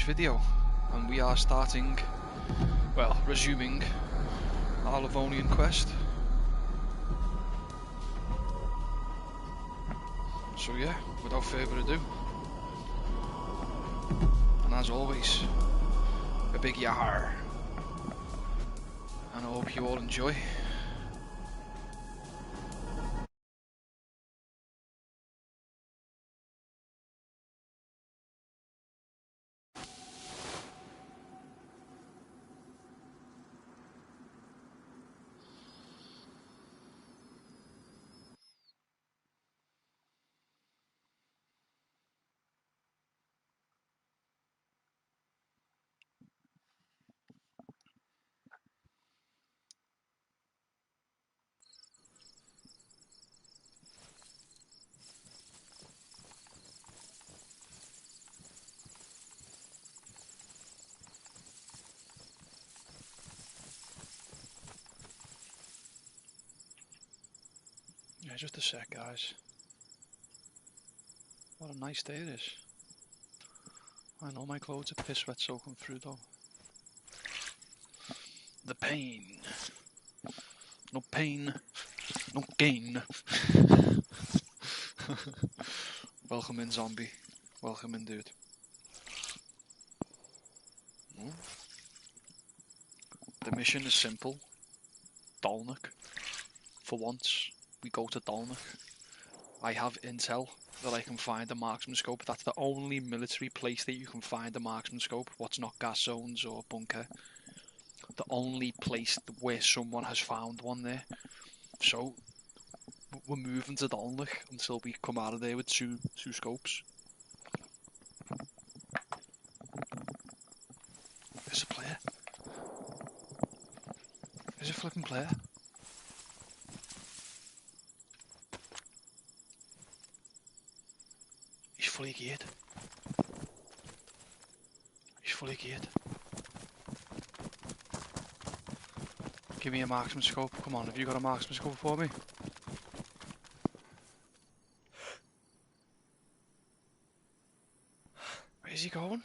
montage video, and we are starting, well, resuming our Livonian quest. So yeah, without further ado, and as always, a big yar, and I hope you all enjoy. Yeah, just a sec, guys. What a nice day it is. I know my clothes are piss wet soaking through though. The pain. No pain, no gain. Welcome in, zombie. Welcome in, dude. The mission is simple. Dalnik. For once, we go to Dalnik. I have intel that I can find a marksman scope. That's the only military place that you can find a marksman scope. What's not gas zones or bunker. The only place where someone has found one there. So, we're moving to Dalnik until we come out of there with two scopes. There's a player. There's a flipping player. He's fully geared. He's fully geared. Give me a marksman scope. Come on, have you got a marksman scope for me? Where's he going?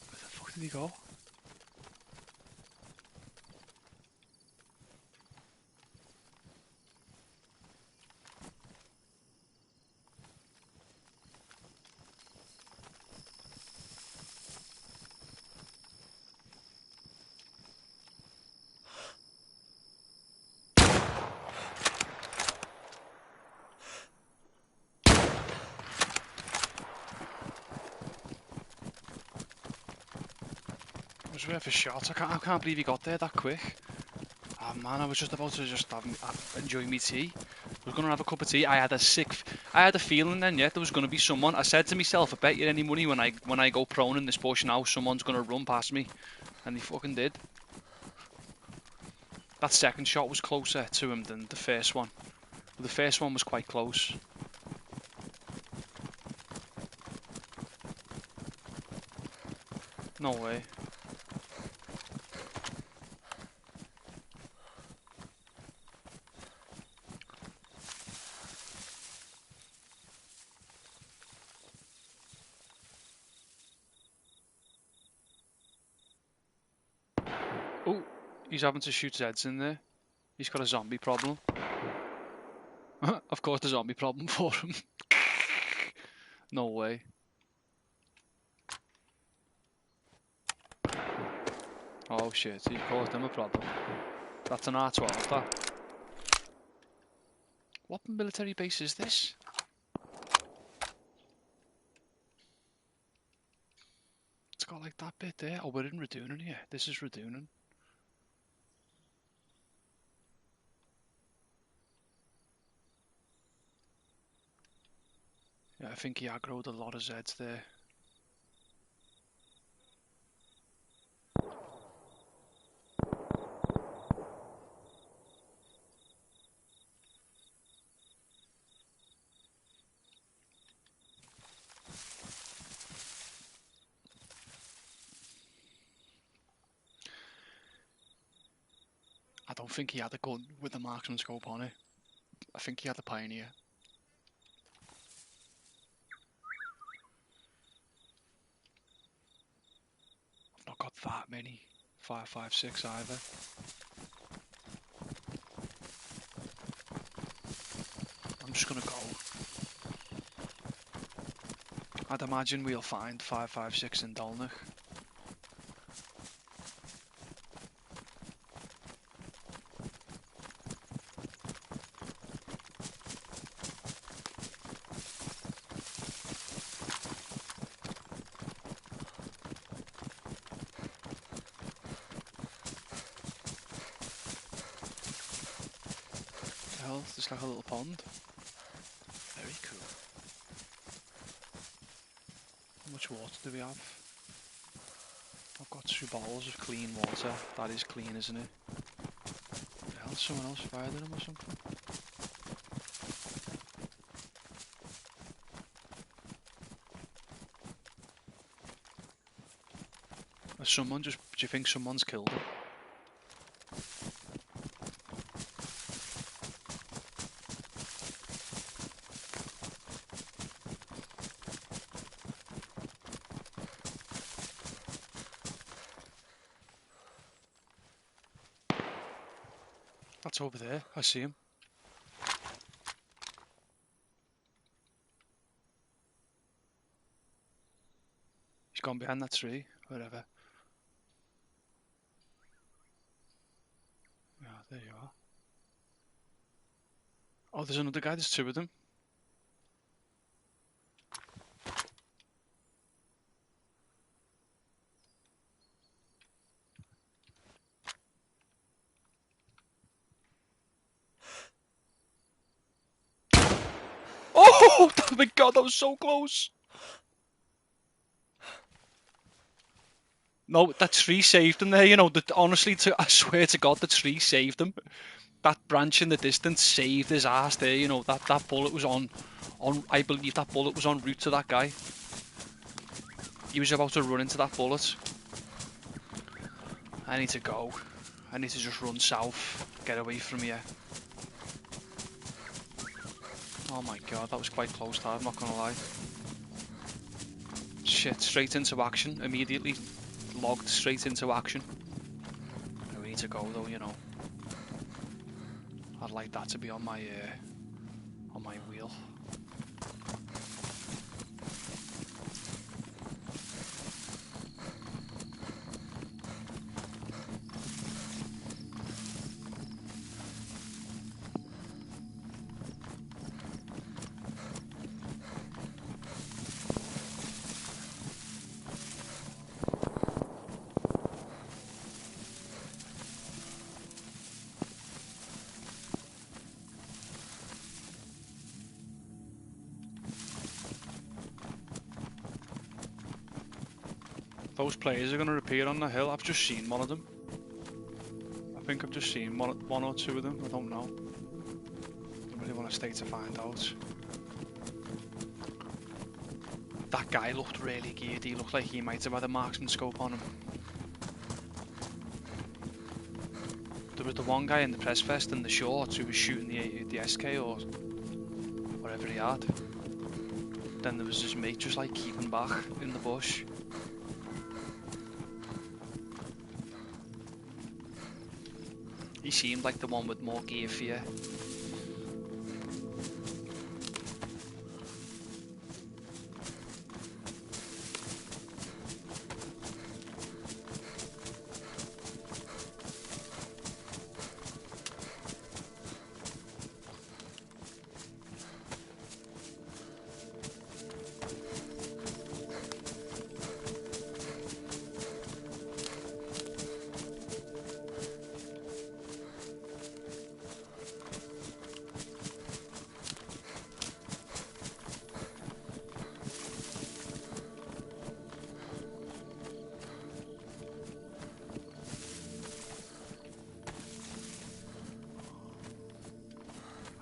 Where the fuck did he go? It was worth a shot. I can't believe he got there that quick. Oh man, I was just about to enjoy my tea. I was going to have a cup of tea. I had a feeling then, yeah, there was going to be someone. I said to myself, I bet you any money when I go prone in this bush now, someone's going to run past me. And he fucking did. That second shot was closer to him than the first one. The first one was quite close. No way. Oh, he's having to shoot Zeds in there. He's got a zombie problem. Of course, the zombie problem for him. No way. Oh shit, he caused him a problem. That's an R12, that. What military base is this? It's got like that bit there. Oh, we're in Radunan here. This is Radunan. Yeah, I think he aggroed a lot of Zeds there. don't think he had a gun with a marksman scope on it. I think he had a Pioneer. I've not got that many 5.56 either. I'm just gonna go. I'd imagine we'll find 5.56 in Dolnach. Hell, there's like a little pond. Very cool. How much water do we have? I've got 2 bottles of clean water. That is clean, isn't it? Hell, someone else fired at him or something. Has someone just... Do you think someone's killed him? That's over there. I see him. He's gone behind that tree, wherever. Yeah, there you are. Oh, there's another guy. There's 2 of them. Oh, oh my god, that was so close. No, that tree saved him there, you know. Honestly, I swear to God, the tree saved him. That branch in the distance saved his ass there, you know. That bullet was on. I believe that bullet was en route to that guy. He was about to run into that bullet. I need to go. I need to just run south, get away from here. Oh my god, that was quite close to that, I'm not gonna lie. Shit, straight into action, immediately logged straight into action. We need to go though, you know. I'd like that to be on my wheel. Those players are going to appear on the hill. I've just seen one of them. I think I've just seen one or 2 of them. I don't know. Don't really want to stay to find out. That guy looked really geared. He looked like he might have had a marksman scope on him. There was the one guy in the press vest and the shorts who was shooting the SK or whatever he had. Then there was his mate just like keeping back in the bush. He seemed like the one with more gear for you.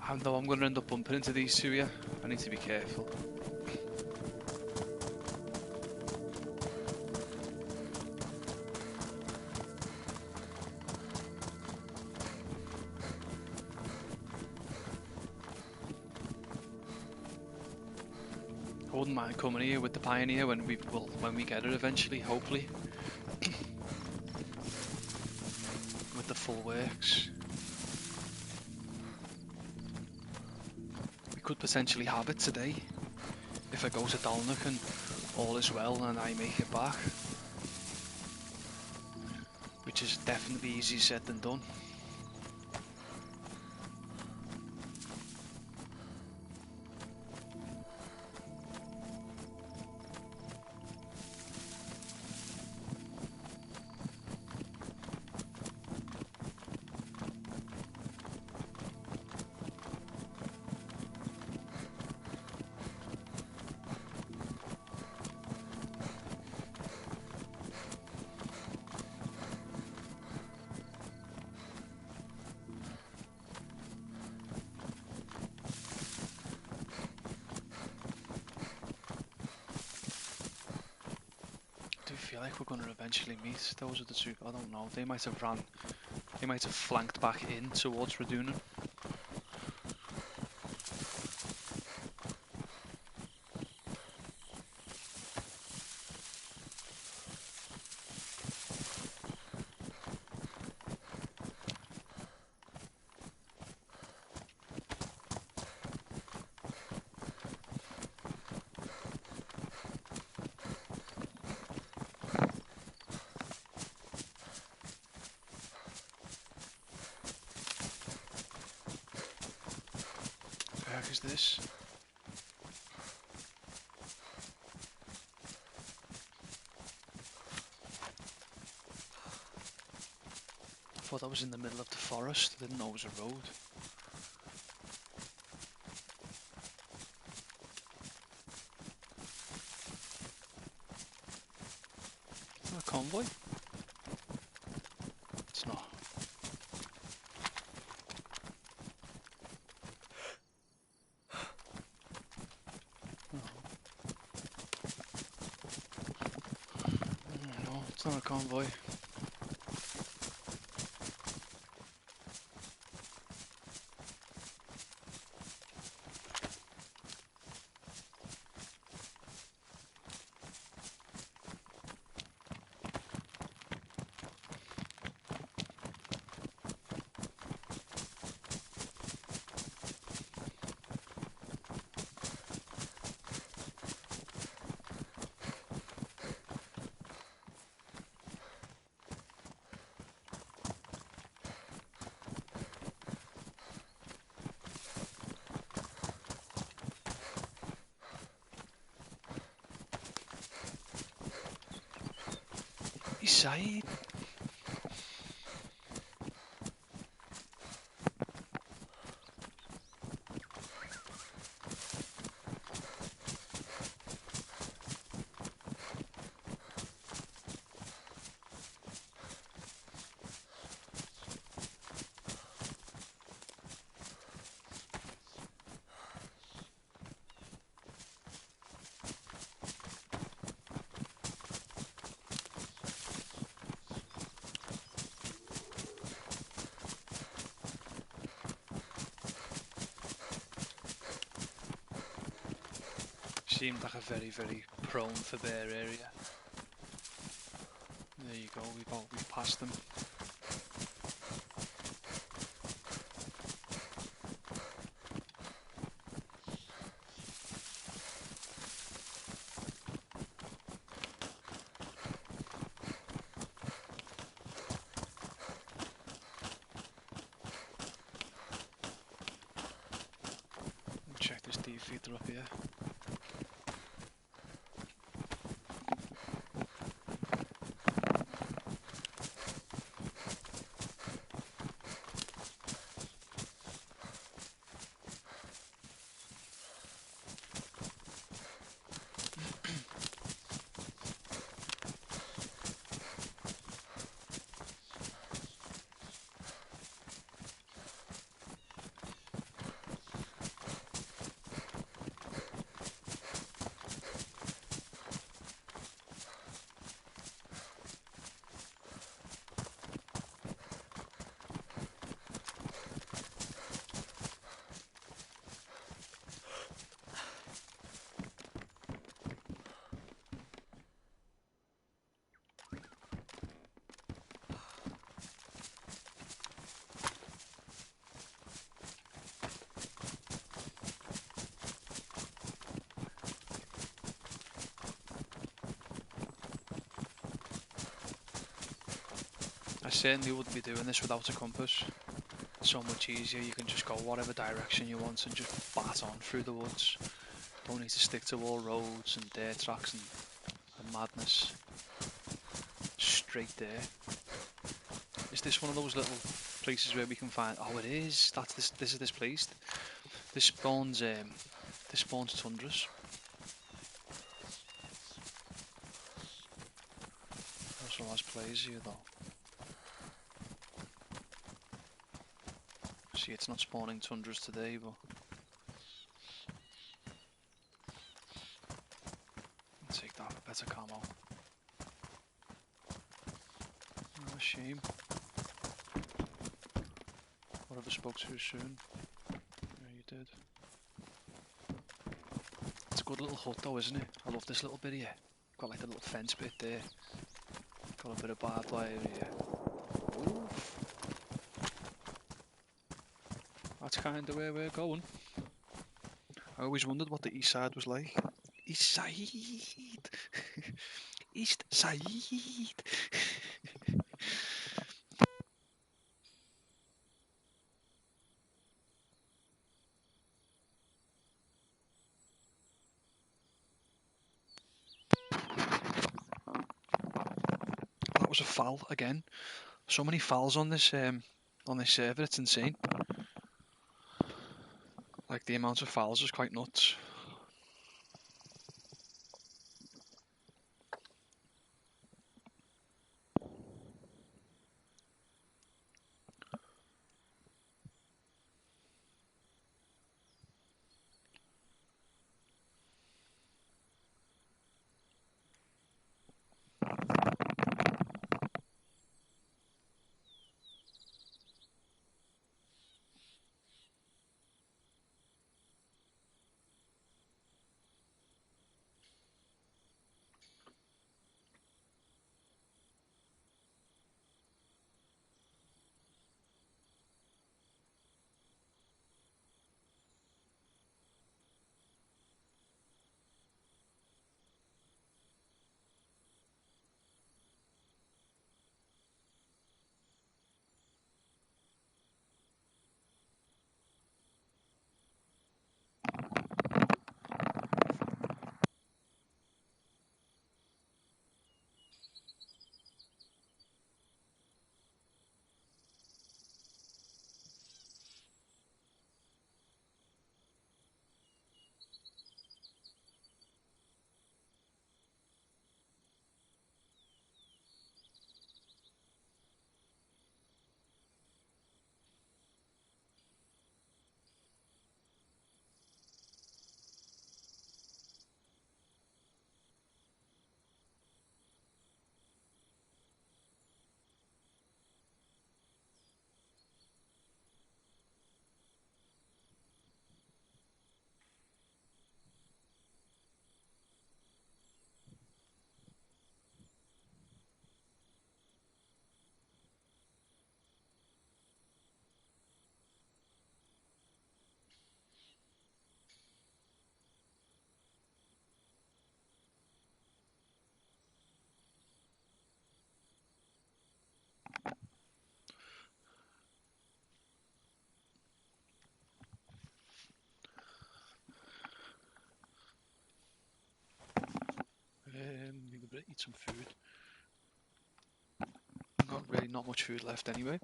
I know I'm going to end up bumping into these 2 here. I need to be careful. wouldn't mind coming here with the Pioneer when we get it eventually, hopefully. With the full works. We could potentially have it today if I go to Dalnock and all is well and I make it back. Which is definitely easier said than done. I feel like we're going to eventually meet. Those are the two. I don't know. They might have flanked back in towards Radunan. Is this? I thought that was in the middle of the forest. I didn't know it was a road. Is that a convoy? It's not. No, it's not a convoy. Side. Seemed like a very prone for bear area. There you go, we've passed them. Check this defeater up here. certainly wouldn't be doing this without a compass. It's so much easier. You can just go whatever direction you want and just bat on through the woods. Don't need to stick to all roads and dirt tracks and madness. Straight there. Is this one of those little places where we can find? Oh, it is. That's this. This is this place. This spawns tundras. Also has plays here though. See, it's not spawning tundras today, but I'll take that for better camo. Oh, a shame. Whatever spoke too soon. Yeah, you did. It's a good little hut though, isn't it? I love this little bit here. Got like a little fence bit there. Got a bit of barbed wire here. Oof. That's kind of where we're going. I always wondered what the east side was like. East side! East side! That was a foul again. So many fouls on this server, it's insane. Like the amount of fouls is quite nuts. Maybe a bit, eat some food. Not much food left anyway.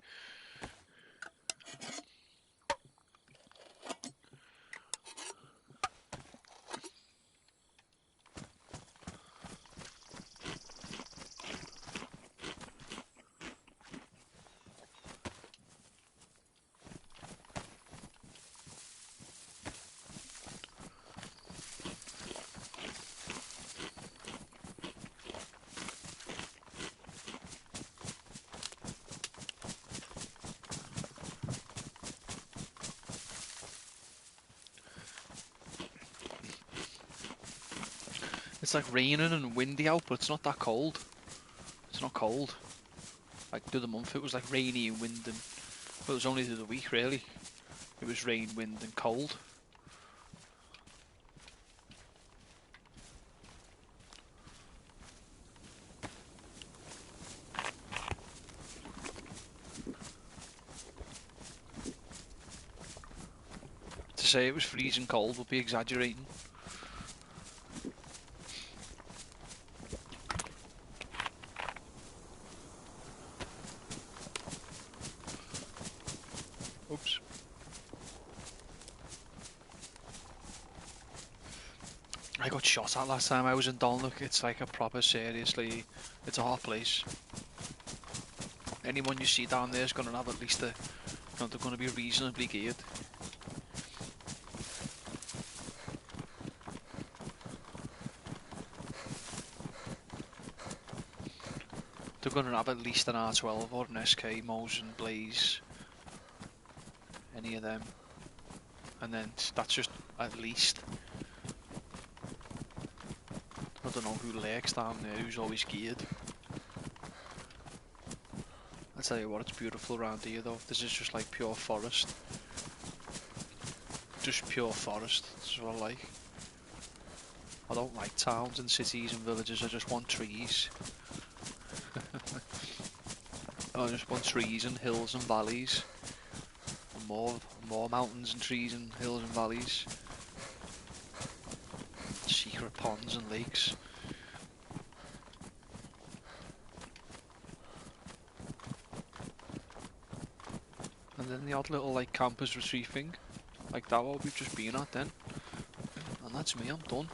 It's like raining and windy out, but it's not that cold. It's not cold. Like through the month it was like rainy and wind and... Well, it was only through the week really. It was rain, wind and cold. say it was freezing cold would be exaggerating. Oops. I got shot at last time I was in Dalnock. It's like a proper, seriously, it's a hot place. Anyone you see down there is going to have at least a, they're going to be reasonably geared. They're going to have at least an R12 or an SK, Mosin, Blaze, any of them. And then that's just at least. I don't know who lurks down there, who's always geared. I tell you what, it's beautiful around here though. This is just like pure forest. Just pure forest, that's what I like. I don't like towns and cities and villages, I just want trees. I just want trees and hills and valleys. And more mountains and trees and hills and valleys. Secret ponds and lakes. And then the odd little like campers retreat thing. Like that what we've just been at then. And that's me, I'm done.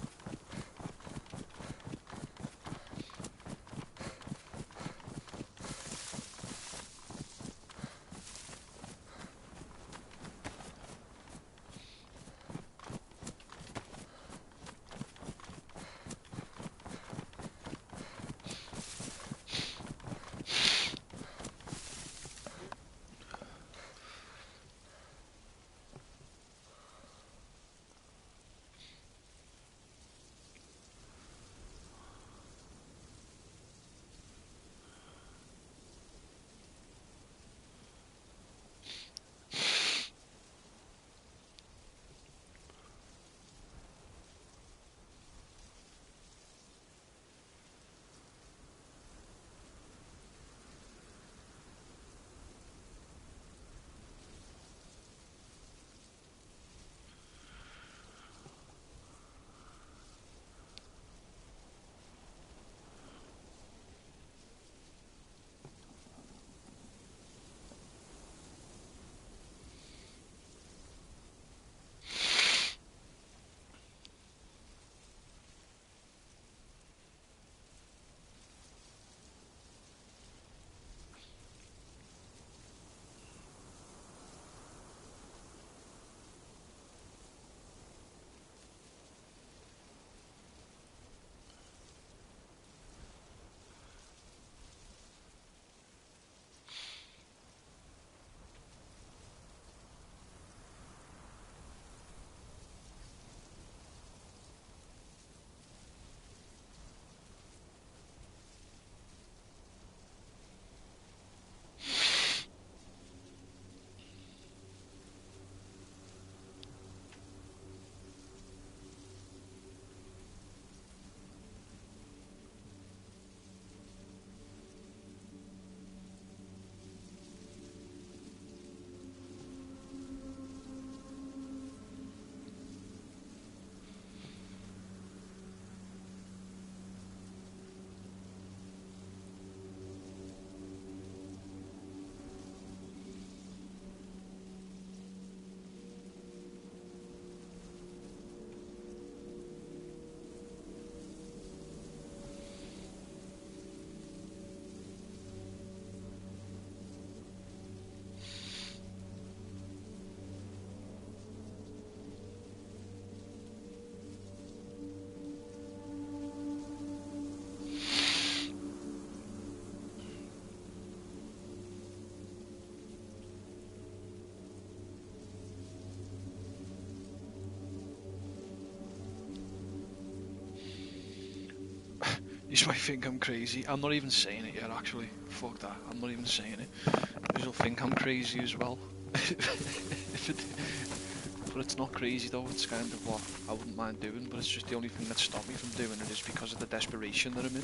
You might think I'm crazy. I'm not even saying it yet, actually. Fuck that. I'm not even saying it. You'll think I'm crazy as well. But it's not crazy though. It's kind of what I wouldn't mind doing. But it's just the only thing that stopped me from doing it is because of the desperation that I'm in.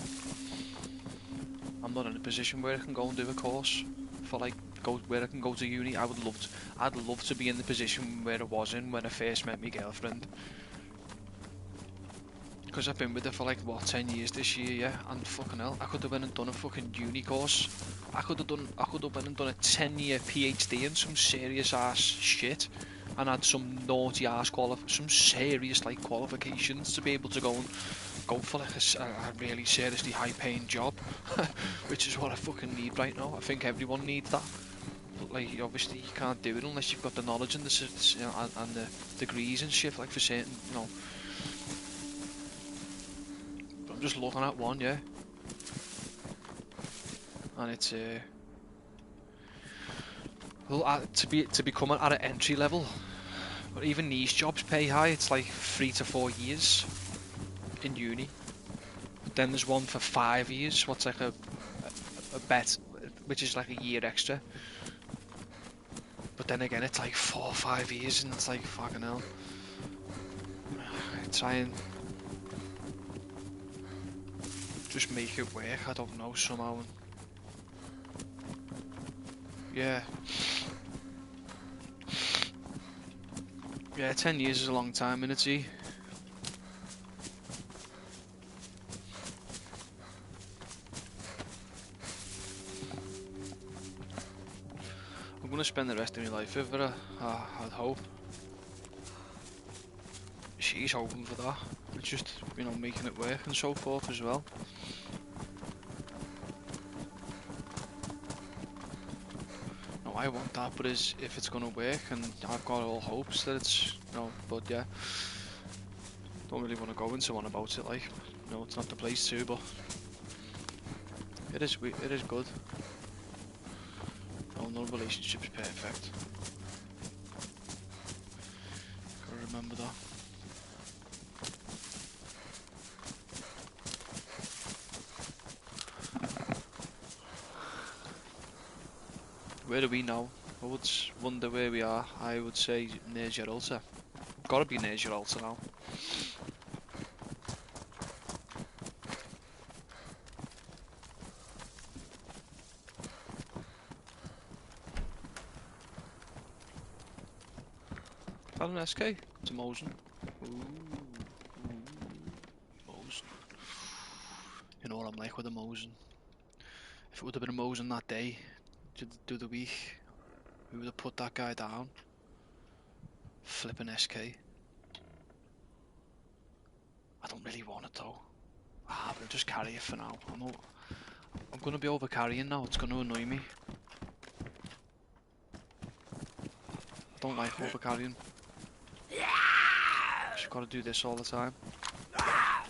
I'm not in a position where I can go and do a course for like where I can go to uni. I'd love to be in the position where I was in when I first met my girlfriend. Because I've been with her for like, what, 10 years this year, yeah? And fucking hell, I could have went and done a fucking uni course. I could have went and done a 10-year PhD in some serious ass shit. And had some naughty ass some serious like qualifications to be able to go for like a really seriously high paying job. Which is what I fucking need right now. I think everyone needs that. But like, obviously you can't do it unless you've got the knowledge and and the degrees and shit, like for certain, I'm just looking at one, yeah, and it's well, to become at an entry level, but even these jobs pay high. It's like 3 to 4 years in uni. But then there's one for 5 years. What's like a bet, which is like a year extra. But then again, it's like 4 or 5 years, and it's like fucking hell. Try and just make it work. I don't know, somehow. Yeah. Yeah, 10 years is a long time, innit, see? I'm gonna spend the rest of my life with her, I'd hope. She's hoping for that. It's just, making it work and so forth as well. No, I want that, but if it's gonna work, and I've got all hopes that it's, but yeah. Don't really want to go into one about it, like, it's not the place to, but it is good. No relationship's perfect. Gotta remember that. Where are we now? I would wonder where we are. I would say near Gibraltar. Gotta be near Gibraltar now. Is that an SK? It's a Mosin. Ooh, Mosin. You know what I'm like with a Mosin. If it would have been a Mosin that day, do the week, we would have put that guy down. Flipping SK. I don't really want it though. We'll just carry it for now. I'm gonna be over carrying now. It's gonna annoy me. I don't like over carrying. Just gotta do this all the time.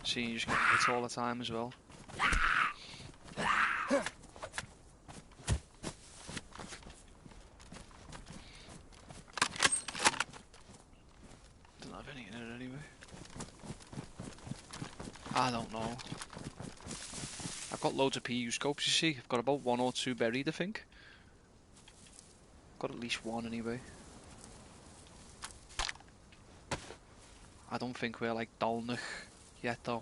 See, you just get hit all the time as well. Don't have any in it anyway. I don't know. I've got loads of PU scopes, you see. I've got about 1 or 2 buried, I think. Got at least 1 anyway. I don't think we're like Dolnach yet though.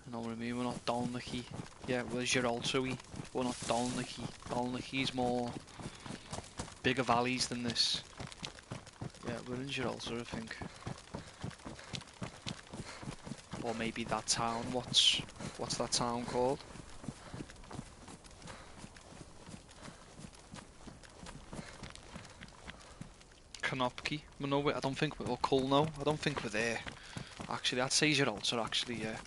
You know what I mean? We're not Dolnachy. Yeah, we're Gibraltar-y. We're not Dolnachy. Dolnachy's more bigger valleys than this. Yeah, we're in Gibraltar, I think. Or maybe that town. What's that town called? Konopki. No, I don't think we're Kulno. I don't think we're there. Actually, I'd say Gibraltar. Actually, yeah.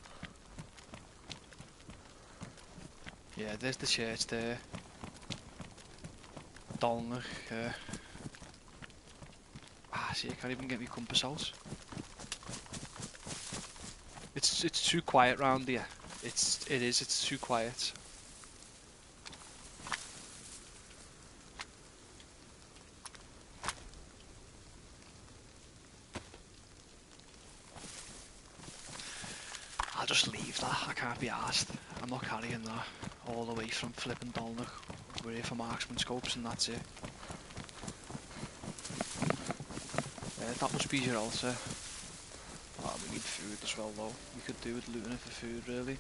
Yeah, there's the church there. Dolnach. See, I can't even get my compass out. It's too quiet round here. It's too quiet. I'll just leave that. I can't be arsed. I'm not carrying that all the way from flipping Dolnach. We're here for marksman scopes and that's it. Yeah, that must be Gibraltar. We need food as well though. We could do with looting it for food really.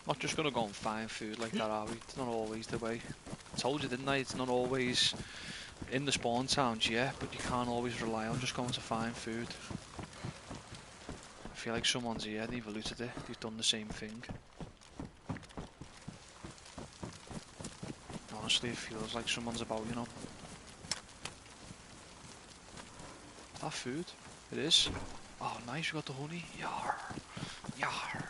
Not just gonna go and find food like that, are we? It's not always the way. I told you, didn't I? It's not always in the spawn towns, yeah, but you can't always rely on just going to find food. I feel like someone's here, they've looted it, they've done the same thing. Honestly, it feels like someone's about, you know. Is that food? It is. Oh, nice, we got the honey. Yar. Yar.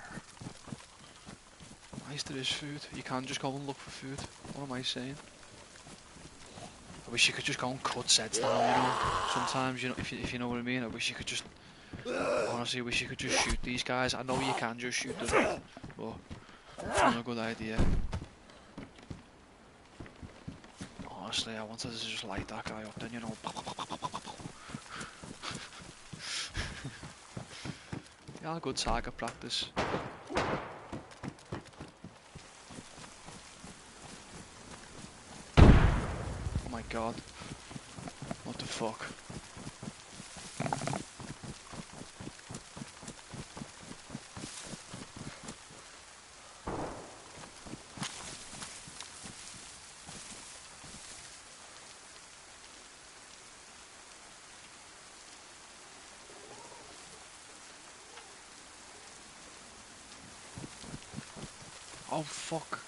Nice, there is food. You can't just go and look for food. What am I saying? I wish you could just go and cut sets down, you know. Sometimes, you know, if you know what I mean, I wish you could just... Honestly, I wish you could just shoot these guys. I know you can just shoot them, but it's not a good idea. Honestly, I wanted to just light that guy up, then, you know. Yeah, good target practice. Oh my god. What the fuck? Oh fuck.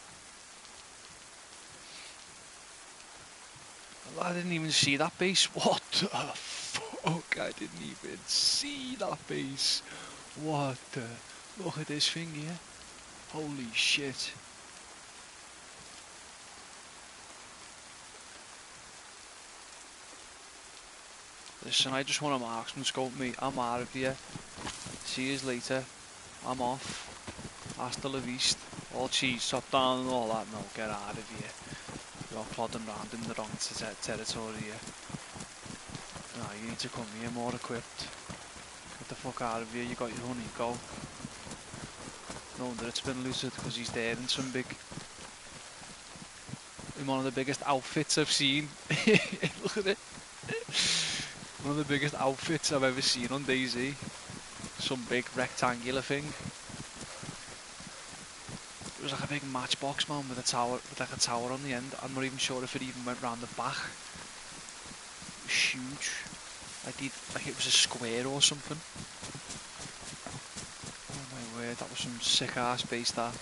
I didn't even see that base. What the fuck? I didn't even see that base. What the... Look at this thing here. Holy shit. Listen, I just want to marksman scope me. I'm out of here. See you later. I'm off. Hasta la vista. All cheese, top down and all that. No, get out of here. You're plodding around in the wrong territory here. No, you need to come here more equipped. Get the fuck out of here. You got your honey, go. No wonder it's been looted because he's there in some big... in one of the biggest outfits I've seen. Look at it. One of the biggest outfits I've ever seen on DayZ. Some big rectangular thing. It was like a big matchbox, man, with a tower, with like a tower on the end. I'm not even sure if it even went round the back. It was huge. Like it was a square or something. Oh my word, that was some sick ass base that.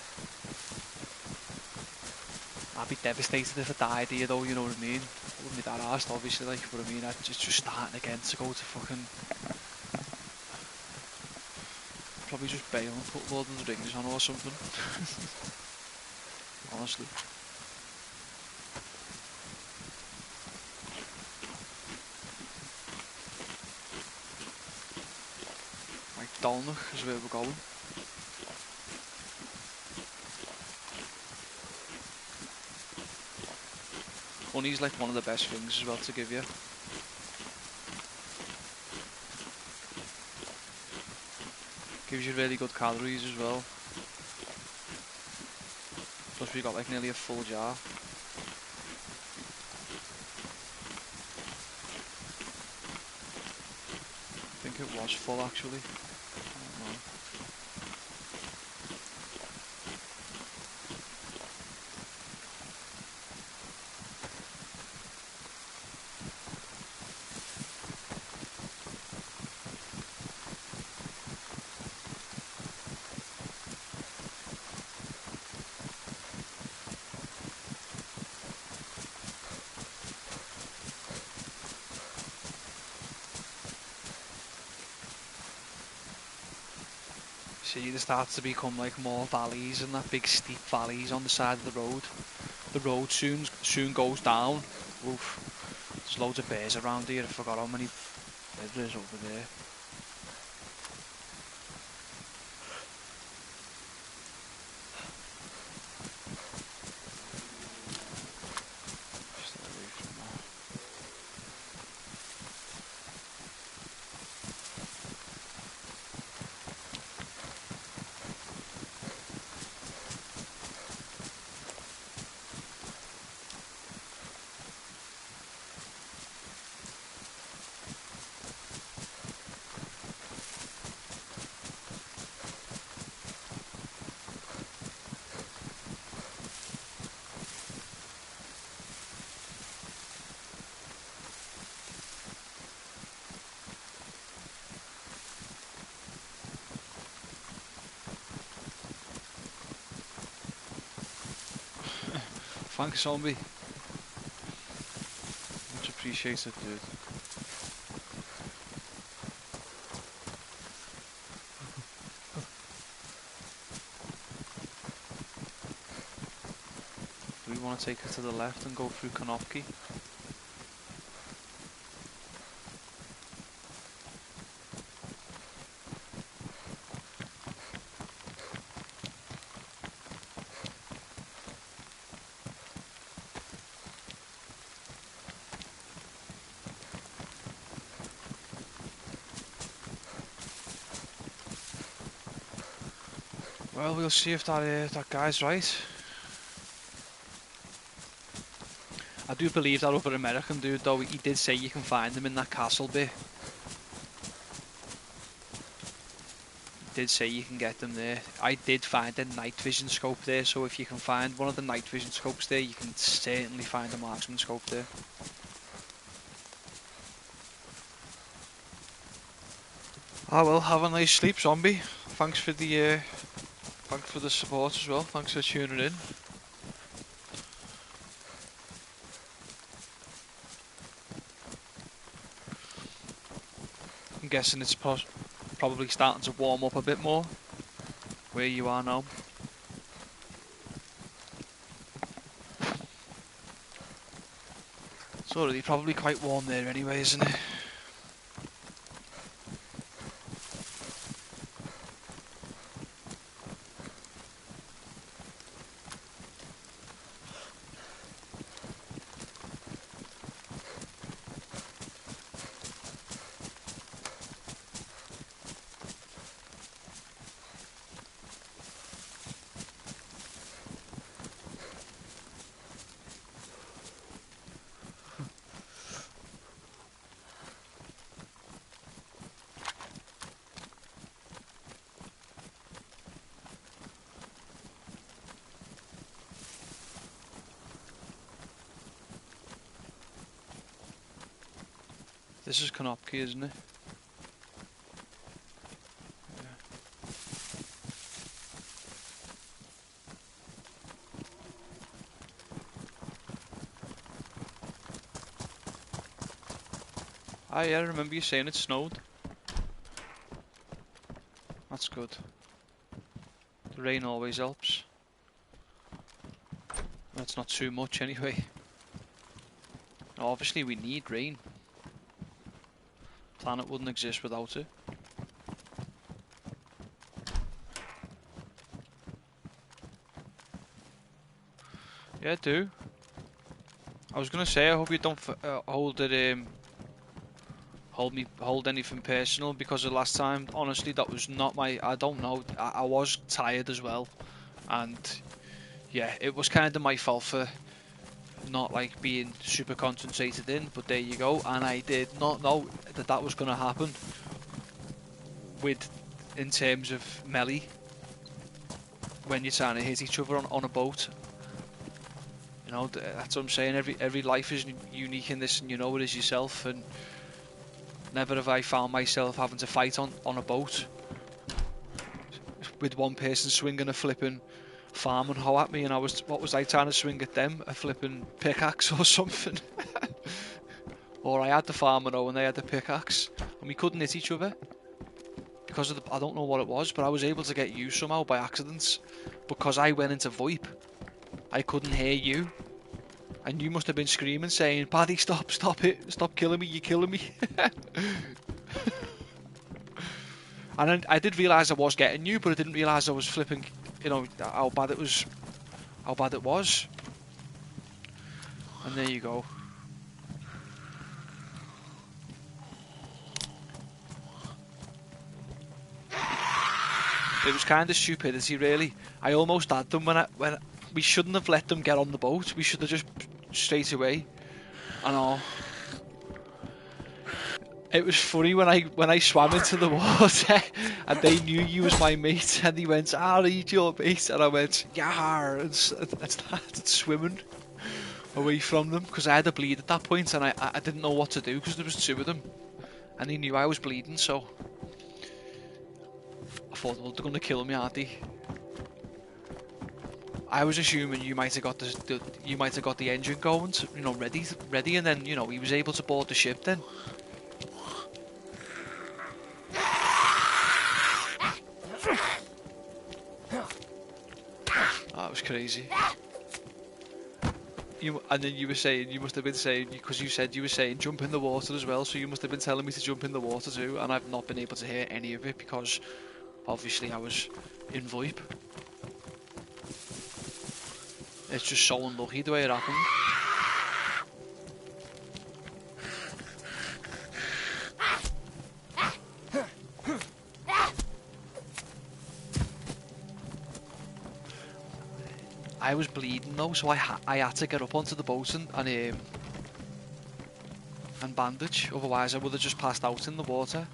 I'd be devastated if I died here though, you know what I mean? I wouldn't be that arsed obviously, like, but I mean, it's just starting again to go to fucking... Probably just bail and put Lord of the Rings on or something. Honestly. Right, Dolnach is where we're going. Honey's like one of the best things as well to give you. Gives you really good calories as well. Plus we got like nearly a full jar. I think it was full actually. I don't know. See, there starts to become like more valleys and that big steep valleys on the side of the road. The road soon goes down. Oof. There's loads of bears around here. I forgot how many there is over there. Stay away from that. Thanks, zombie. Much appreciated, dude. Do we want to take it to the left and go through Konopki? Well, we'll see if that guy's right. I do believe that other American dude, though, he did say you can find them in that castle bit. He did say you can get them there. I did find a night vision scope there, so if you can find one of the night vision scopes there, you can certainly find a marksman scope there. Ah well, have a nice sleep, zombie. Thanks for the support as well. Thanks for tuning in. I'm guessing it's probably starting to warm up a bit more where you are now. It's already probably quite warm there anyway, isn't it? This is Konopki, isn't it? Ah, yeah, I remember you saying it snowed. That's good. The rain always helps. That's not too much anyway. Obviously we need rain. Planet wouldn't exist without it. Yeah, I do. I was gonna say, I hope you don't hold anything personal, because the last time, honestly, that was not my. I don't know. I was tired as well, and yeah, it was kind of my fault for not like being super concentrated in. But there you go, and I did not know that was gonna happen. In terms of melee, when you're trying to hit each other on a boat. You know, that's what I'm saying. Every life is unique in this, and you know it is yourself. And never have I found myself having to fight on a boat with one person swinging a flipping farming hoe at me, and what was I trying to swing at them? A flipping pickaxe or something? Or I had the farming hoe and they had the pickaxe, and we couldn't hit each other because of I don't know what it was, but I was able to get you somehow by accident because I went into VoIP. I couldn't hear you, and you must have been screaming saying, "Paddy, stop it, stop killing me, you're killing me." And I did realise I was getting you, but I didn't realise I was flipping, you know, how bad it was. And there you go. It was kind of stupidity, really. I almost had them when we shouldn't have let them get on the boat. We should have just straight away. I know. It was funny when I swam into the water and they knew you was my mate, and they went, "I'll eat your mate," and I went, "Yar," and started swimming away from them because I had a bleed at that point, and I didn't know what to do because there was two of them, and they knew I was bleeding, so I thought, well, they're gonna kill me, aren't they? I was assuming you might have got the engine going, to, ready, and then he was able to board the ship. Then that was crazy. And then you were saying you must have been saying, because you said you were saying jump in the water as well. So you must have been telling me to jump in the water too, and I've not been able to hear any of it because obviously I was in VoIP. It's just so unlucky the way it happened. I was bleeding though, so I had to get up onto the boat and bandage. Otherwise, I would have just passed out in the water.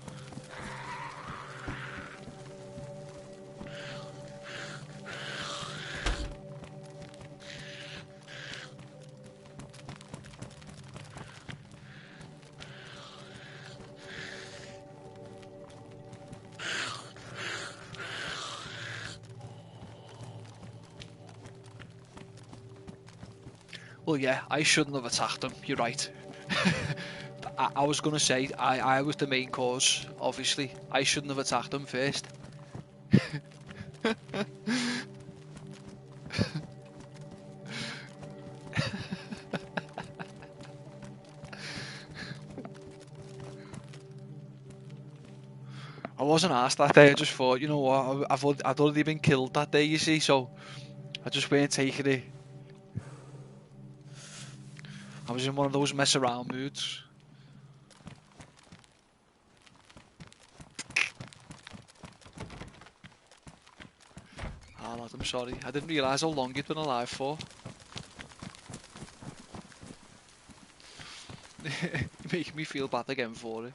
Well, yeah, I shouldn't have attacked him. You're right. I was going to say, I was the main cause, obviously. I shouldn't have attacked him first. I wasn't asked that day, I just thought, you know what, I'd already been killed that day, you see, so I just weren't taking it. I was in one of those mess around moods. Oh lad, I'm sorry. I didn't realise how long you'd been alive for. Making me feel bad again for it.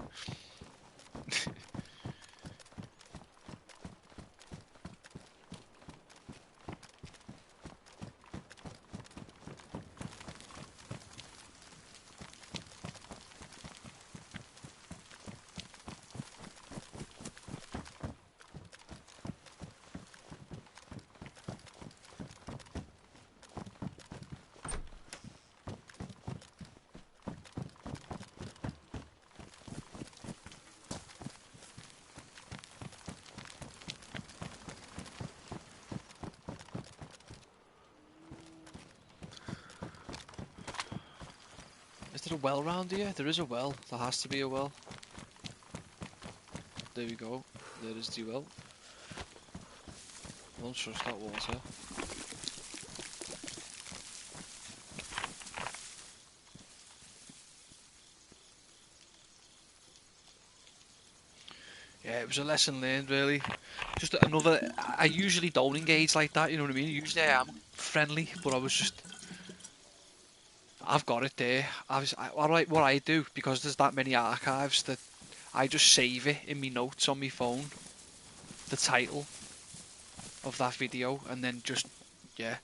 Is there a well round here? There is a well. There has to be a well. There we go. There is the well. Don't trust that water. Yeah, it was a lesson learned, really. Just another. I usually don't engage like that, you know what I mean? Usually I am friendly, but I was just. I've got it there. What I do, because there's that many archives, that I just save it in my notes on my phone, the title of that video, and then just, yeah.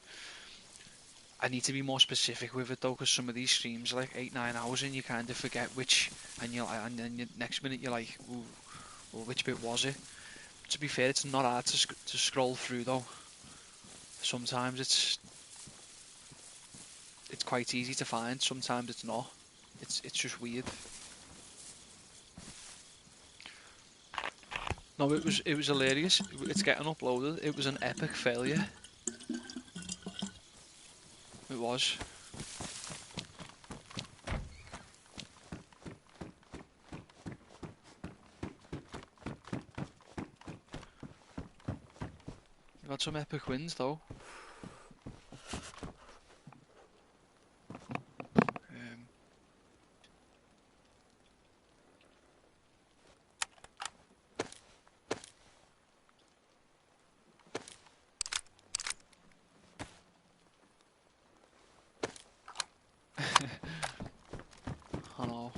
I need to be more specific with it though, because some of these streams are like 8-9 hours and you kind of forget which, and then next minute you're like, ooh, well, which bit was it? To be fair, it's not hard to scroll through though. Sometimes it's quite easy to find. Sometimes it's not. It's just weird. No, it was hilarious. It's getting uploaded. It was an epic failure. It was. We got some epic wins though. I know.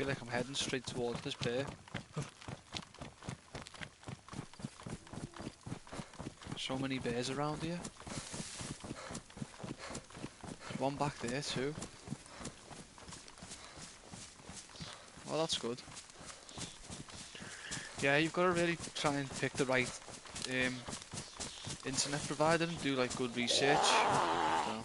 feel like I'm heading straight towards this bear. So many bears around here. There's one back there too. Oh, that's good. Yeah, you've got to really try and pick the right internet provider and do like good research. So.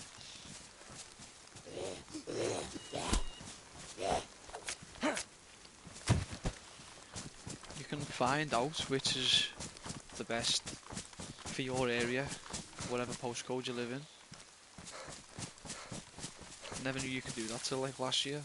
You can find out which is the best for your area, whatever postcode you live in. Never knew you could do that till like last year.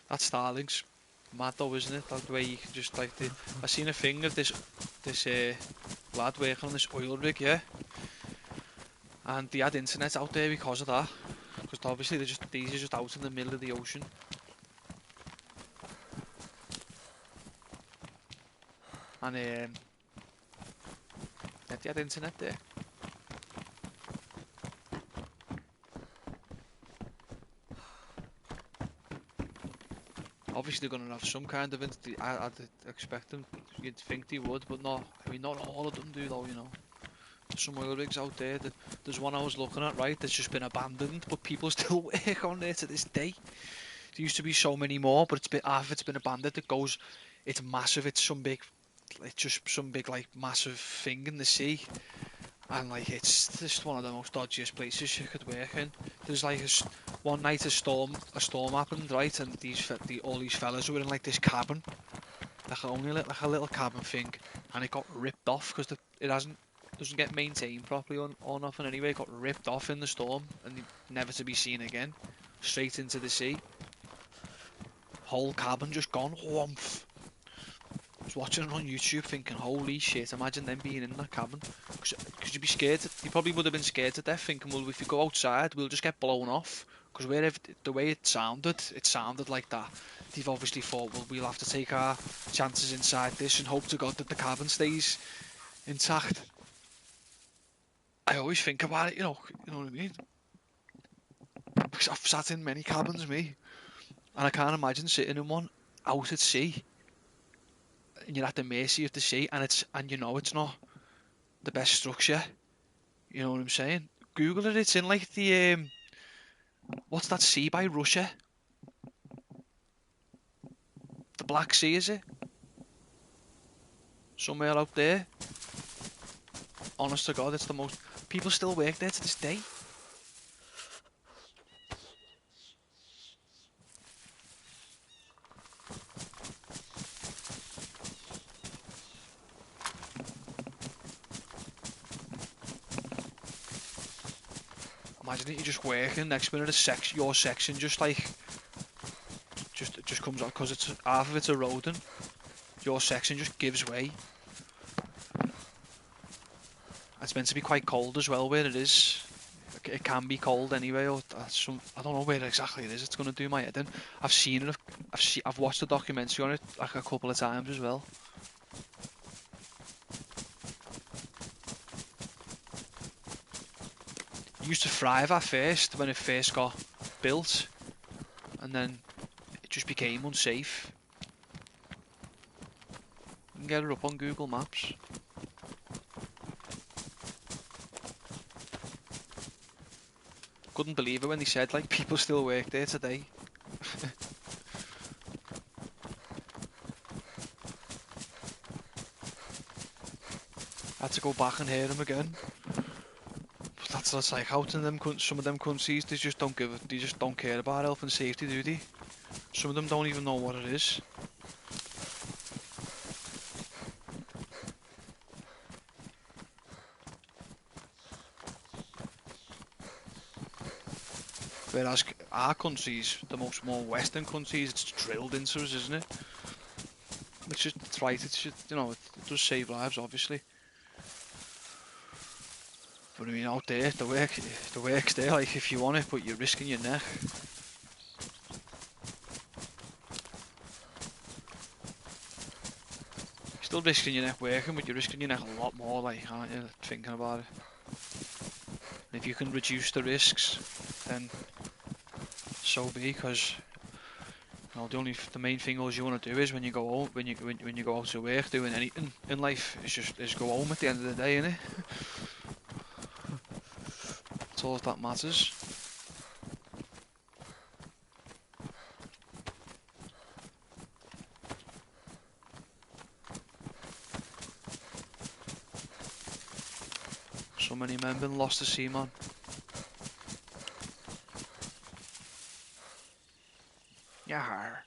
That Starlink's mad though, isn't it? That way you can just like I seen a thing of this lad working on this oil rig, yeah, and they had internet out there because of that. Because obviously these are just out in the middle of the ocean. And yeah, they had internet there. Obviously they're going to have some kind of I'd expect them, you'd think they would, but not, I mean not all of them do though, you know. There's some oil rigs out there, there's one I was looking at, right, that's just been abandoned, but people still work on there to this day. There used to be so many more, but half of it's been abandoned. It's massive, it's just some big like massive thing in the sea. And like it's just one of the most dodgiest places you could work in. There's like one night a storm happened, right, and all these fellas were in like this cabin, like like a little cabin thing, and it got ripped off because it doesn't get maintained properly or nothing anyway. It got ripped off in the storm and never to be seen again, straight into the sea. Whole cabin just gone. Whomph. I was watching it on YouTube thinking, holy shit, imagine them being in that cabin. Because you'd be scared. You probably would have been scared to death thinking, well, if you go outside, we'll just get blown off. Because the way it sounded like that. They've obviously thought, well, we'll have to take our chances inside this and hope to God that the cabin stays intact. I always think about it, you know what I mean? Because I've sat in many cabins, me. And I can't imagine sitting in one out at sea. And you're at the mercy of the sea, and you know it's not the best structure. You know what I'm saying? Google it. It's in like the what's that sea by Russia? The Black Sea, is it? Somewhere out there. Honest to God, it's the most. People still work there to this day. Imagine it, you're just working. Next minute, your section just comes out because it's half of it's eroding. Your section just gives way. It's meant to be quite cold as well where it is. It can be cold anyway, or I don't know where exactly it is. It's going to do my head in. I've seen it. I've watched the documentary on it like a couple of times as well. It used to thrive at first when it first got built, and then it just became unsafe. You can get it up on Google Maps. Couldn't believe it when they said like people still work there today. Had to go back and hear them again. But that's like out in some of them countries they just don't care about health and safety, do they? Some of them don't even know what it is. Whereas our countries, the more Western countries, it's drilled into us, isn't it? Which is right. It's it does save lives, obviously. But I mean, out there, the work's there. Like if you want it, but you're risking your neck. still risking your neck working, but you're risking your neck a lot more, like, aren't you, thinking about it? And if you can reduce the risks, then so be, because you know, the main thing all you want to do is when you go home, when you go out to work, doing anything in life, is go home at the end of the day, innit? That's all that matters. So many men been lost to sea, man. Yar.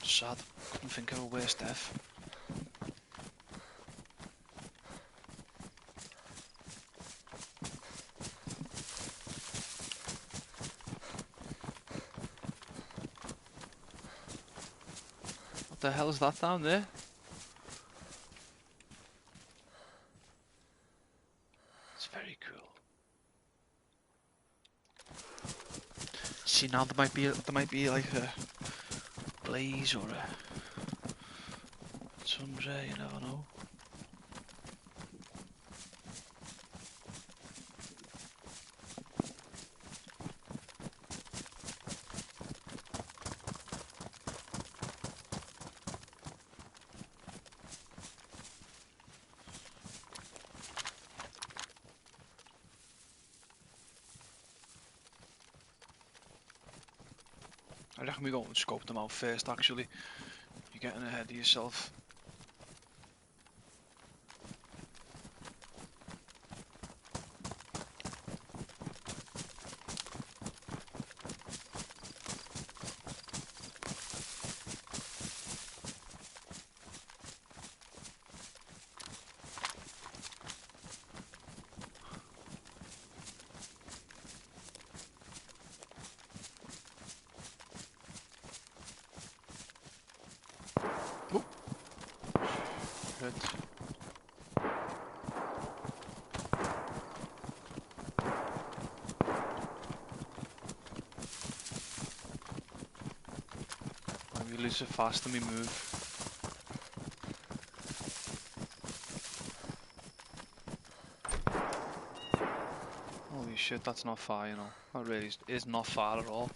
Sad. Couldn't think of a worse death. What the hell is that down there? It's very cool. See, now there might be like a blaze or a sunray, you never know. I reckon we go and scope them out first, actually. You're getting ahead of yourself. Good. We lose it fast and we move. Holy shit, that's not far, you know. That really is not far at all.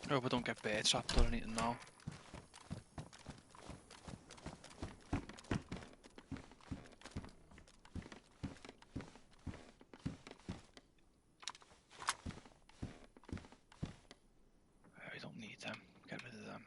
I hope I don't get bear trapped or anything now. We don't need them. Get rid of them.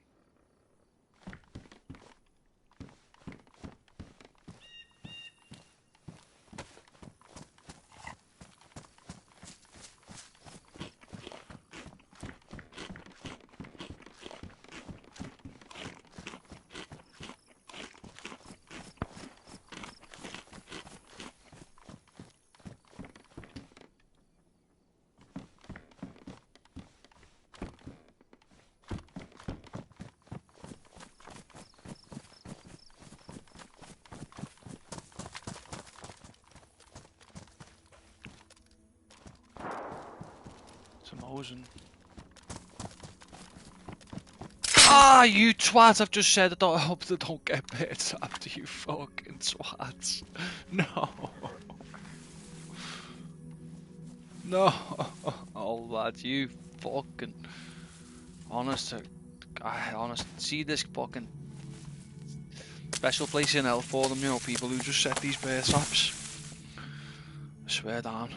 Some hosing. Ah, you twat! I've just said I hope they don't get bear trapped, you fucking twats. No. No. Oh, lad, you fucking. Honest, see this fucking special place in hell for them, you know, people who just set these bear traps. I swear down.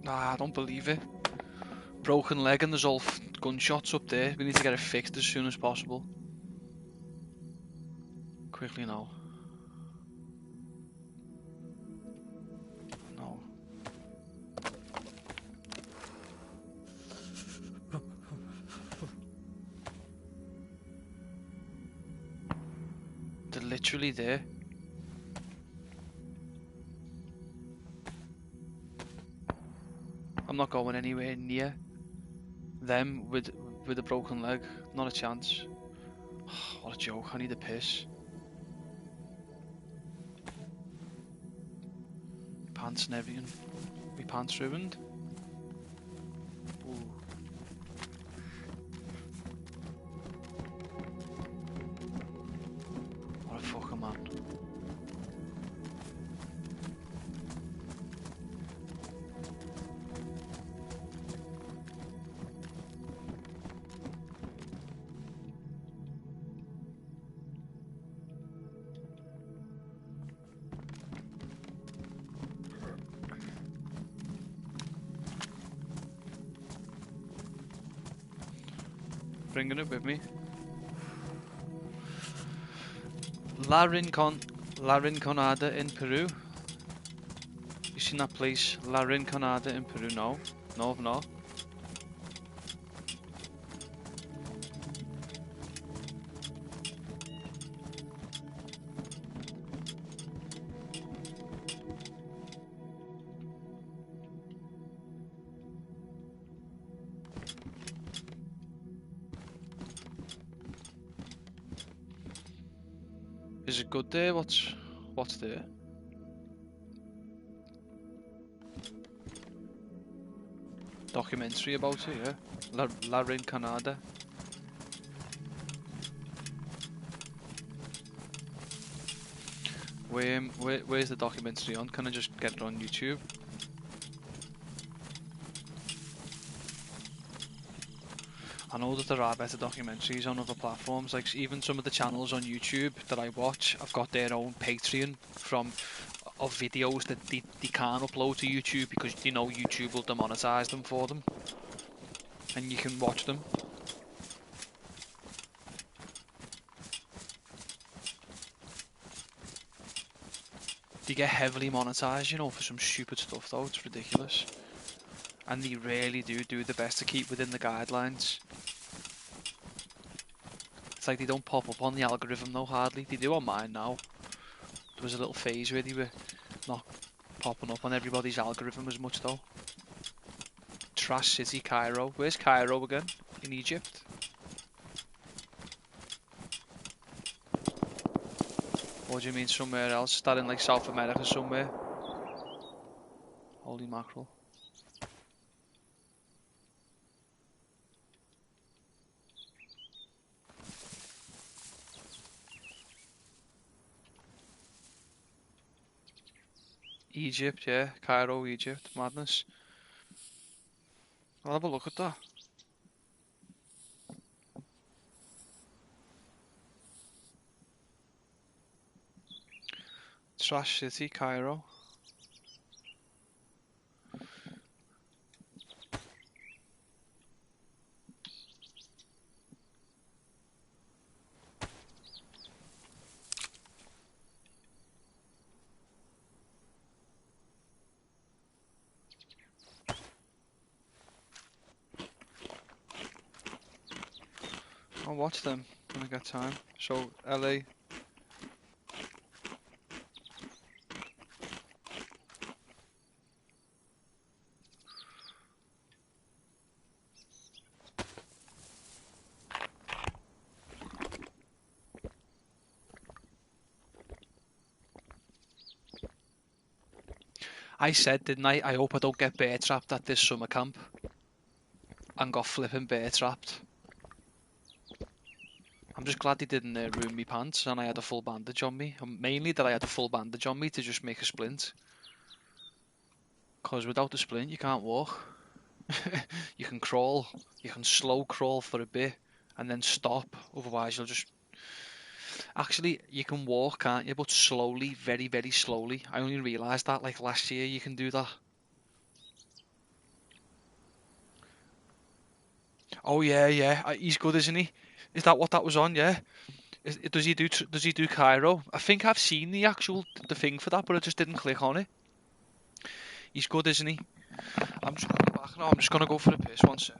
Nah, I don't believe it. Broken leg and there's all gunshots up there. We need to get it fixed as soon as possible. Quickly now. No. They're literally there. I'm not going anywhere near them with a broken leg. Not a chance. What a joke, I need a piss. Pants and everything. My pants ruined. Ooh. What a fucker, man. Bringing it with me. La Rinconada in Peru. You seen that place? La Rinconada in Peru? No. No, I've not. Is it good there? What's there? Documentary about it, yeah. La Rinconada. Where's the documentary on? Can I just get it on YouTube? I know that there are better documentaries on other platforms, like even some of the channels on YouTube that I watch have got their own Patreon of videos that they can't upload to YouTube because they know YouTube will demonetize them for them, and you can watch them. They get heavily monetized, you know, for some stupid stuff though. It's ridiculous, and they really do the best to keep within the guidelines. It's like they don't pop up on the algorithm though, hardly. They do on mine now. There was a little phase where they were not popping up on everybody's algorithm as much though. Trash City, Cairo. Where's Cairo again? In Egypt? What do you mean somewhere else? Starting like South America somewhere? Holy mackerel. Egypt, yeah. Cairo, Egypt. Madness. I'll have a look at that. Trash City, Cairo. I'll watch them when I get time. So, LA. I said, didn't I? I hope I don't get bear trapped at this summer camp. And got flipping bear trapped. I'm just glad they didn't ruin me pants and I had a full bandage on me. And mainly that I had a full bandage on me to just make a splint. Because without the splint you can't walk. You can crawl. You can slow crawl for a bit and then stop. Otherwise you'll just... Actually, you can walk, can't you? But slowly, very, very slowly. I only realised that like last year you can do that. Oh yeah, yeah. He's good, isn't he? Is that what that was on? Yeah. Does he do Cairo? I think I've seen the thing for that, but I just didn't click on it. He's good, isn't he? I'm just gonna go back now. I'm just gonna go for a piss. 1 sec.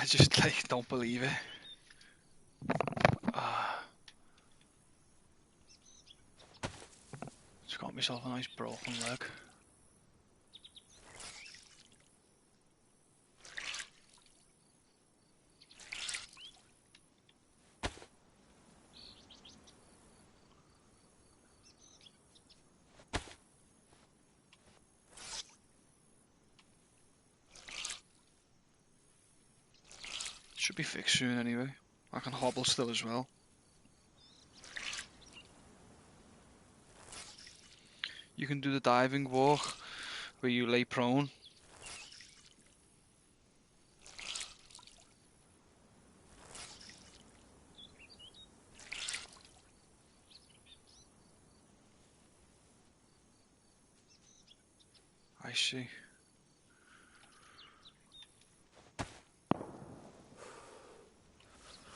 just like don't believe it. Just got myself a nice broken leg. Should be fixed soon anyway. I can hobble still as well. You can do the diving walk where you lay prone. I see.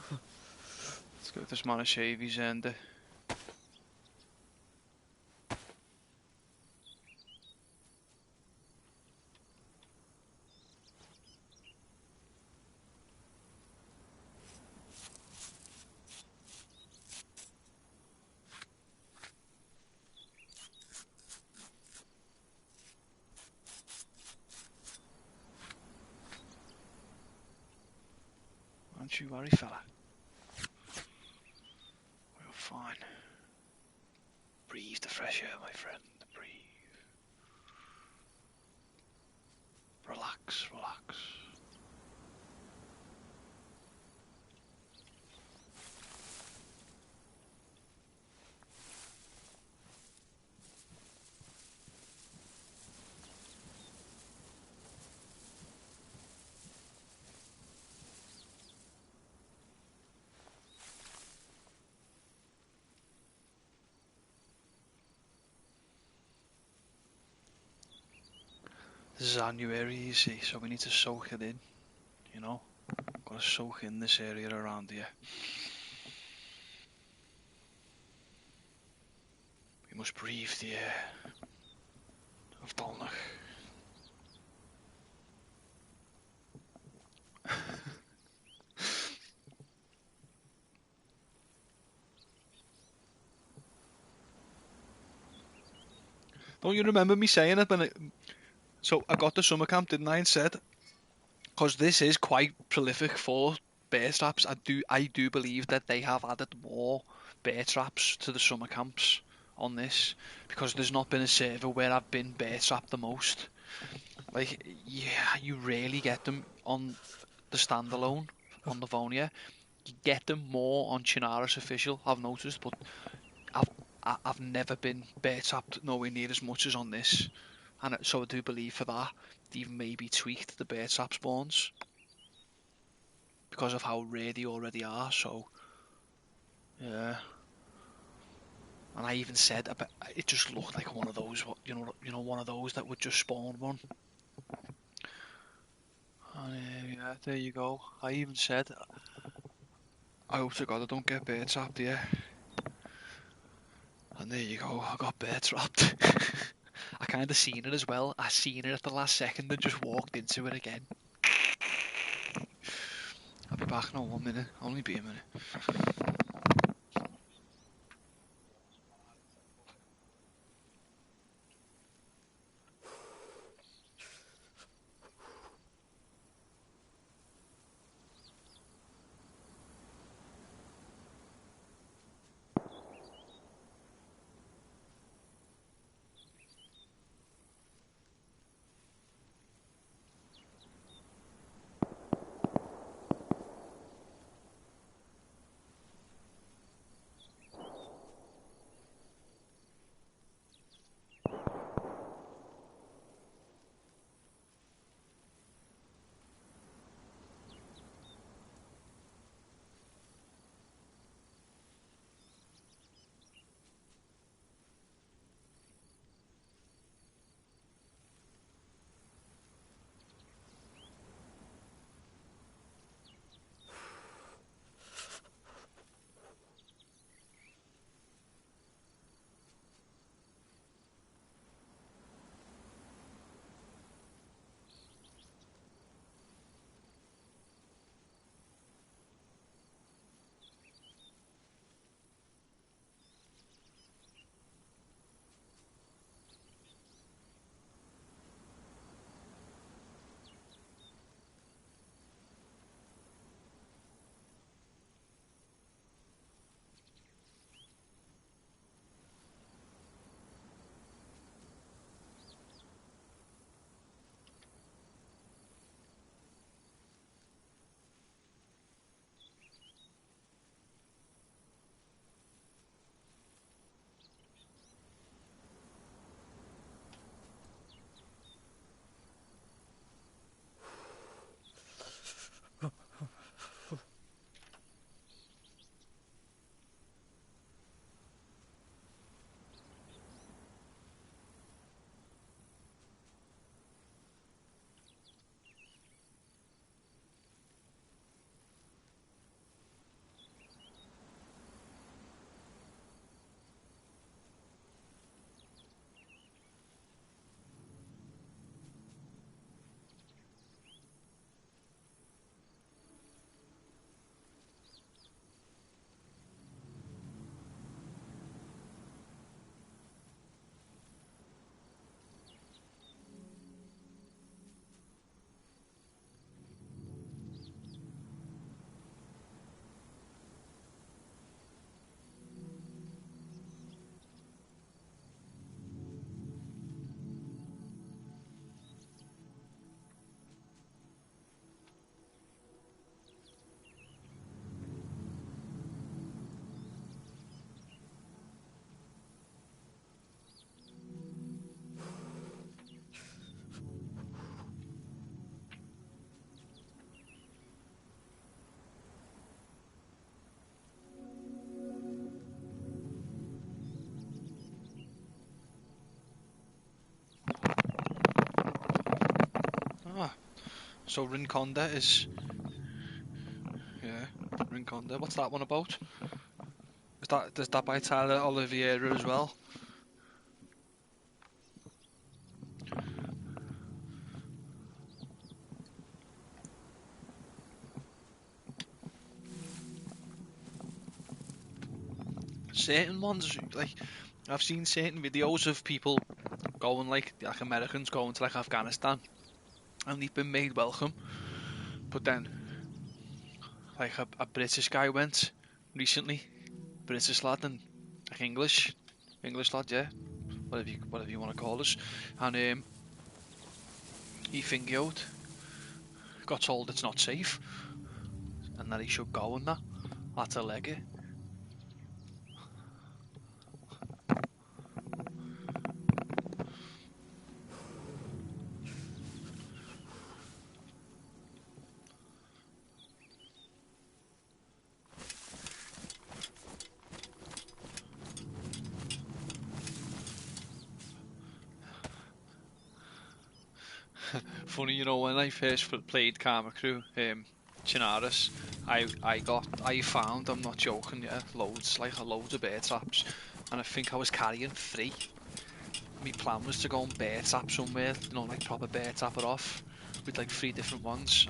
Let's give this man a shave, he's earned it. Aren't you worried, fella? We're fine. Breathe the fresh air, my friend. Breathe. Relax, relax. This is our new area, you see, so we need to soak it in, you know? Gotta soak in this area around here. We must breathe the air of Dolnach. Don't you remember me saying it when so I got the summer camp, didn't I, and said, because this is quite prolific for bear traps, I do believe that they have added more bear traps to the summer camps on this, because there's not been a server where I've been bear trapped the most. Like, yeah, you rarely get them on the standalone on Livonia. You get them more on Chinaris official, I've noticed, but I've I've never been bear trapped nowhere near as much as on this, and so I do believe for that they've maybe tweaked the bear trap spawns because of how rare they already are. So yeah, and I even said about, it just looked like one of those, one of those that would just spawn one. And yeah, there you go. I even said, I hope to God I don't get bear trapped here. And there you go, I got bear trapped. I kind of seen it as well. I seen it at the last second and just walked into it again. I'll be back in 1 minute. Only be a minute. So Rinconda is... Yeah, Rinconda. What's that one about? Is that by Tyler Oliveira as well? Certain ones, like, I've seen certain videos of people going, like Americans going to like Afghanistan, and they've been made welcome. But then, like a British guy went recently, British lad, and like English lad, yeah, whatever you want to call us, and he Thankyou'd, got told it's not safe, and that he should go and that. That's a leg it. Funny, you know, when I first played Karma Crew, Chinaris, I found, I'm not joking, yeah, loads of bear traps, and I think I was carrying 3. My plan was to go and bear trap somewhere, you know, like proper bear trap it off, with like 3 different ones.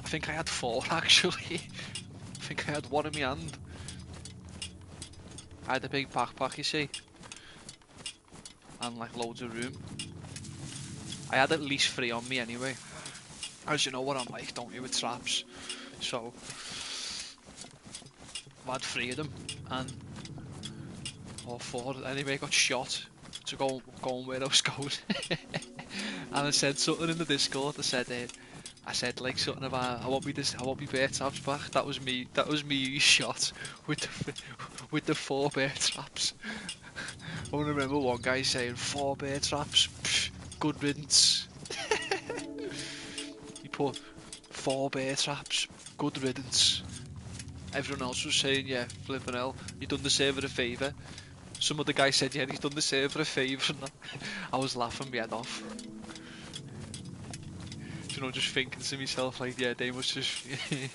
I think I had 4 actually. I think I had one in my hand. I had a big backpack, you see, and like loads of room. I had at least 3 on me anyway. As you know what I'm like, don't you, with traps? So, I had 3 of them, and or 4 anyway. I got shot to going where I was going, and I said something in the Discord. I said like something about I won't be bear traps back. That was me. That was me shot with with the 4 bear traps. I remember one guy saying 4 bear traps. Psh, good riddance. He put 4 bear traps. Good riddance. Everyone else was saying, yeah, flipping hell, you done the server a favour. Some other guy said, yeah, he's done the server a favour. I was laughing my head off. You know, just thinking to myself, like, yeah, they must just... There's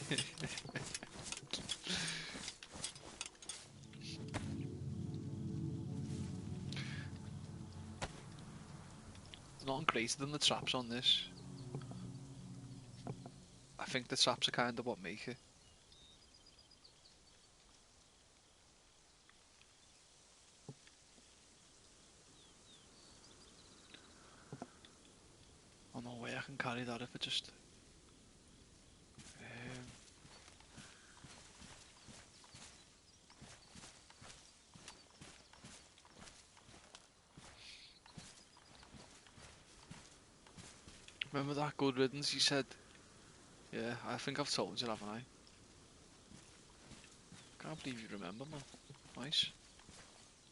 nothing greater than the traps on this. I think the traps are kind of what make it. Oh, no way I can carry that if I just... Remember that good riddance he said? Yeah, I think I've told you, haven't I? Can't believe you remember, man. Nice.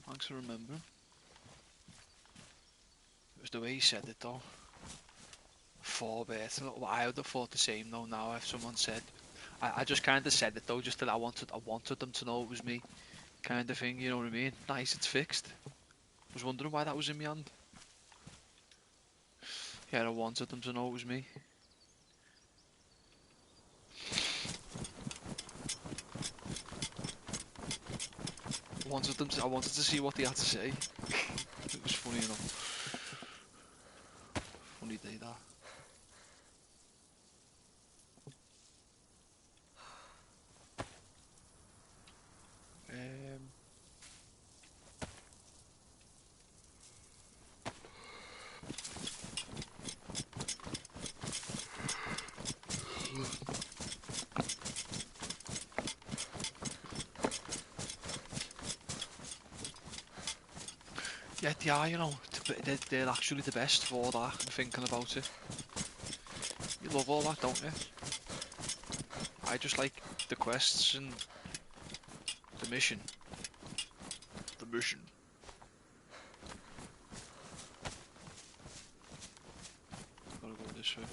Thanks for remembering. It was the way he said it, though. 4 bears. Well, I would have thought the same, though, now if someone said... I just kind of said it, though, just that I wanted them to know it was me. Kind of thing, you know what I mean? Nice, it's fixed. I was wondering why that was in my hand. Yeah, I wanted them to know it was me. I wanted to see what they had to say. It was funny enough. Funny day that. Yeah, they are, you know, they're actually the best for that, I'm thinking about it. You love all that, don't you? I just like the quests and the mission. The mission. Gotta go this way.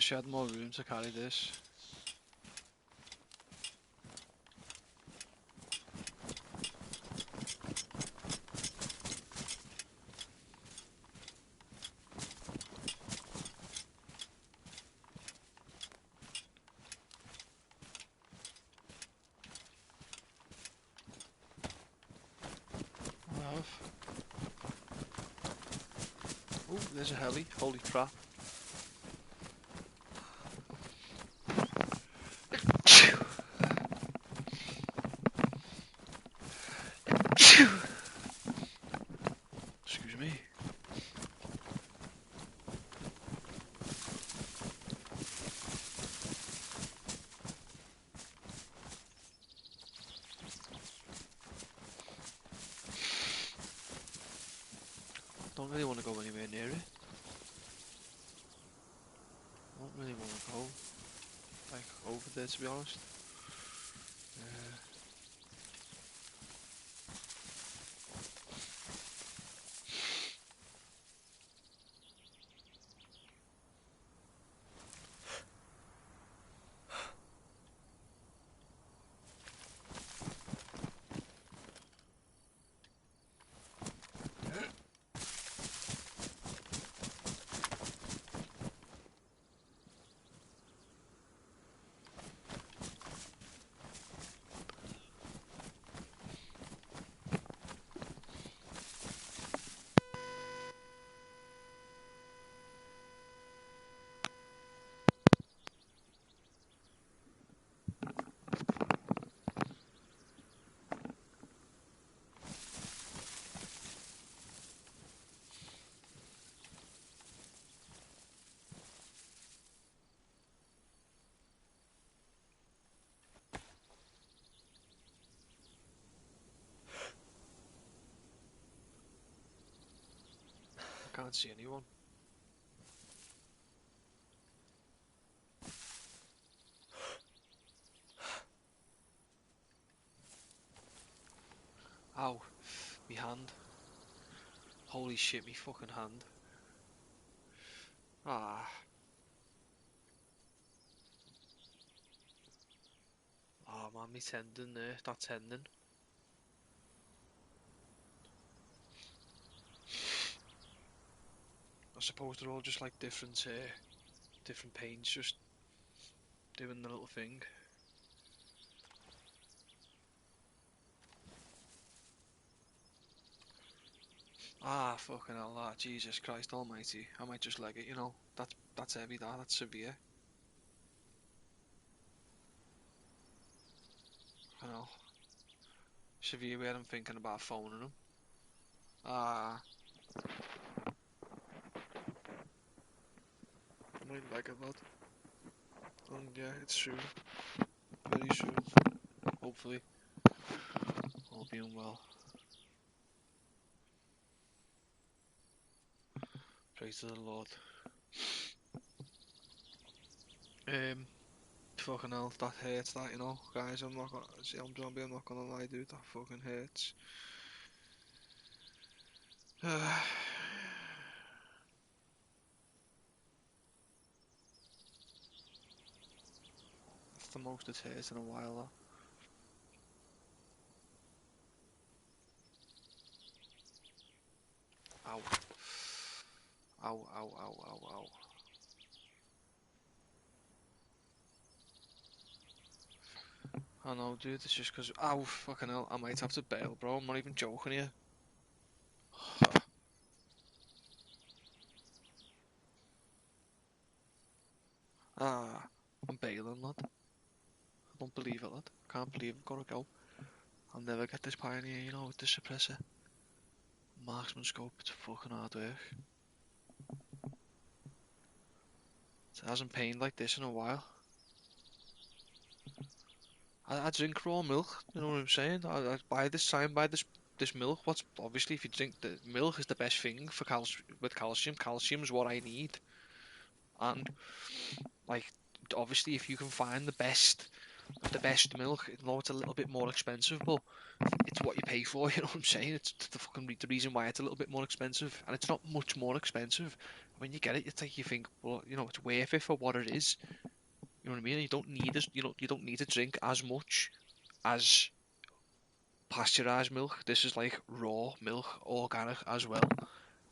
wish I had more room to carry this. I have. Oh, there's a heli. Holy crap. Excuse me. Don't really want to go anywhere near it. Don't really want to go like over there, to be honest. I can't see anyone. Ow, me hand. Holy shit, me fucking hand. Ah. Oh man, me tendon there, that tendon. I suppose they're all just like different pains, just doing the little thing. Ah, fucking hell, that, Jesus Christ almighty. I might just leg it, you know. That's heavy, that's severe. I know. Severe where I'm thinking about phoning them. Ah. I might leg it, lad. And yeah, it's soon. Very soon. Hopefully. All being well. Praise to the Lord. Fucking hell, that hurts, that, you know, guys. I'm not gonna see, I'm zombie. I'm not gonna lie, dude. That fucking hurts. That's the most it's hurt in a while. That. Ow. Ow, ow, ow, ow, ow. I know, dude. It's just because. Ow, fucking hell. I might have to bail, bro. I'm not even joking here. Ah, I'm bailing, lad. I don't believe it, lad. I can't believe I've got to go. I'll never get this pioneer, you know, with the suppressor. Marksman scope, it's fucking hard work. It hasn't pained like this in a while. I drink raw milk, you know what I'm saying? I buy this milk. What's obviously, if you drink the milk, is the best thing for calcium. Calcium is what I need, and like obviously, if you can find the best milk, I know it's a little bit more expensive, but it's what you pay for. You know what I'm saying? It's the reason why it's a little bit more expensive, and it's not much more expensive when you get it, it's like you think, well, you know, it's worth it for what it is. You know what I mean? You don't need it. You don't need to drink as much as pasteurized milk. This is like raw milk, organic as well.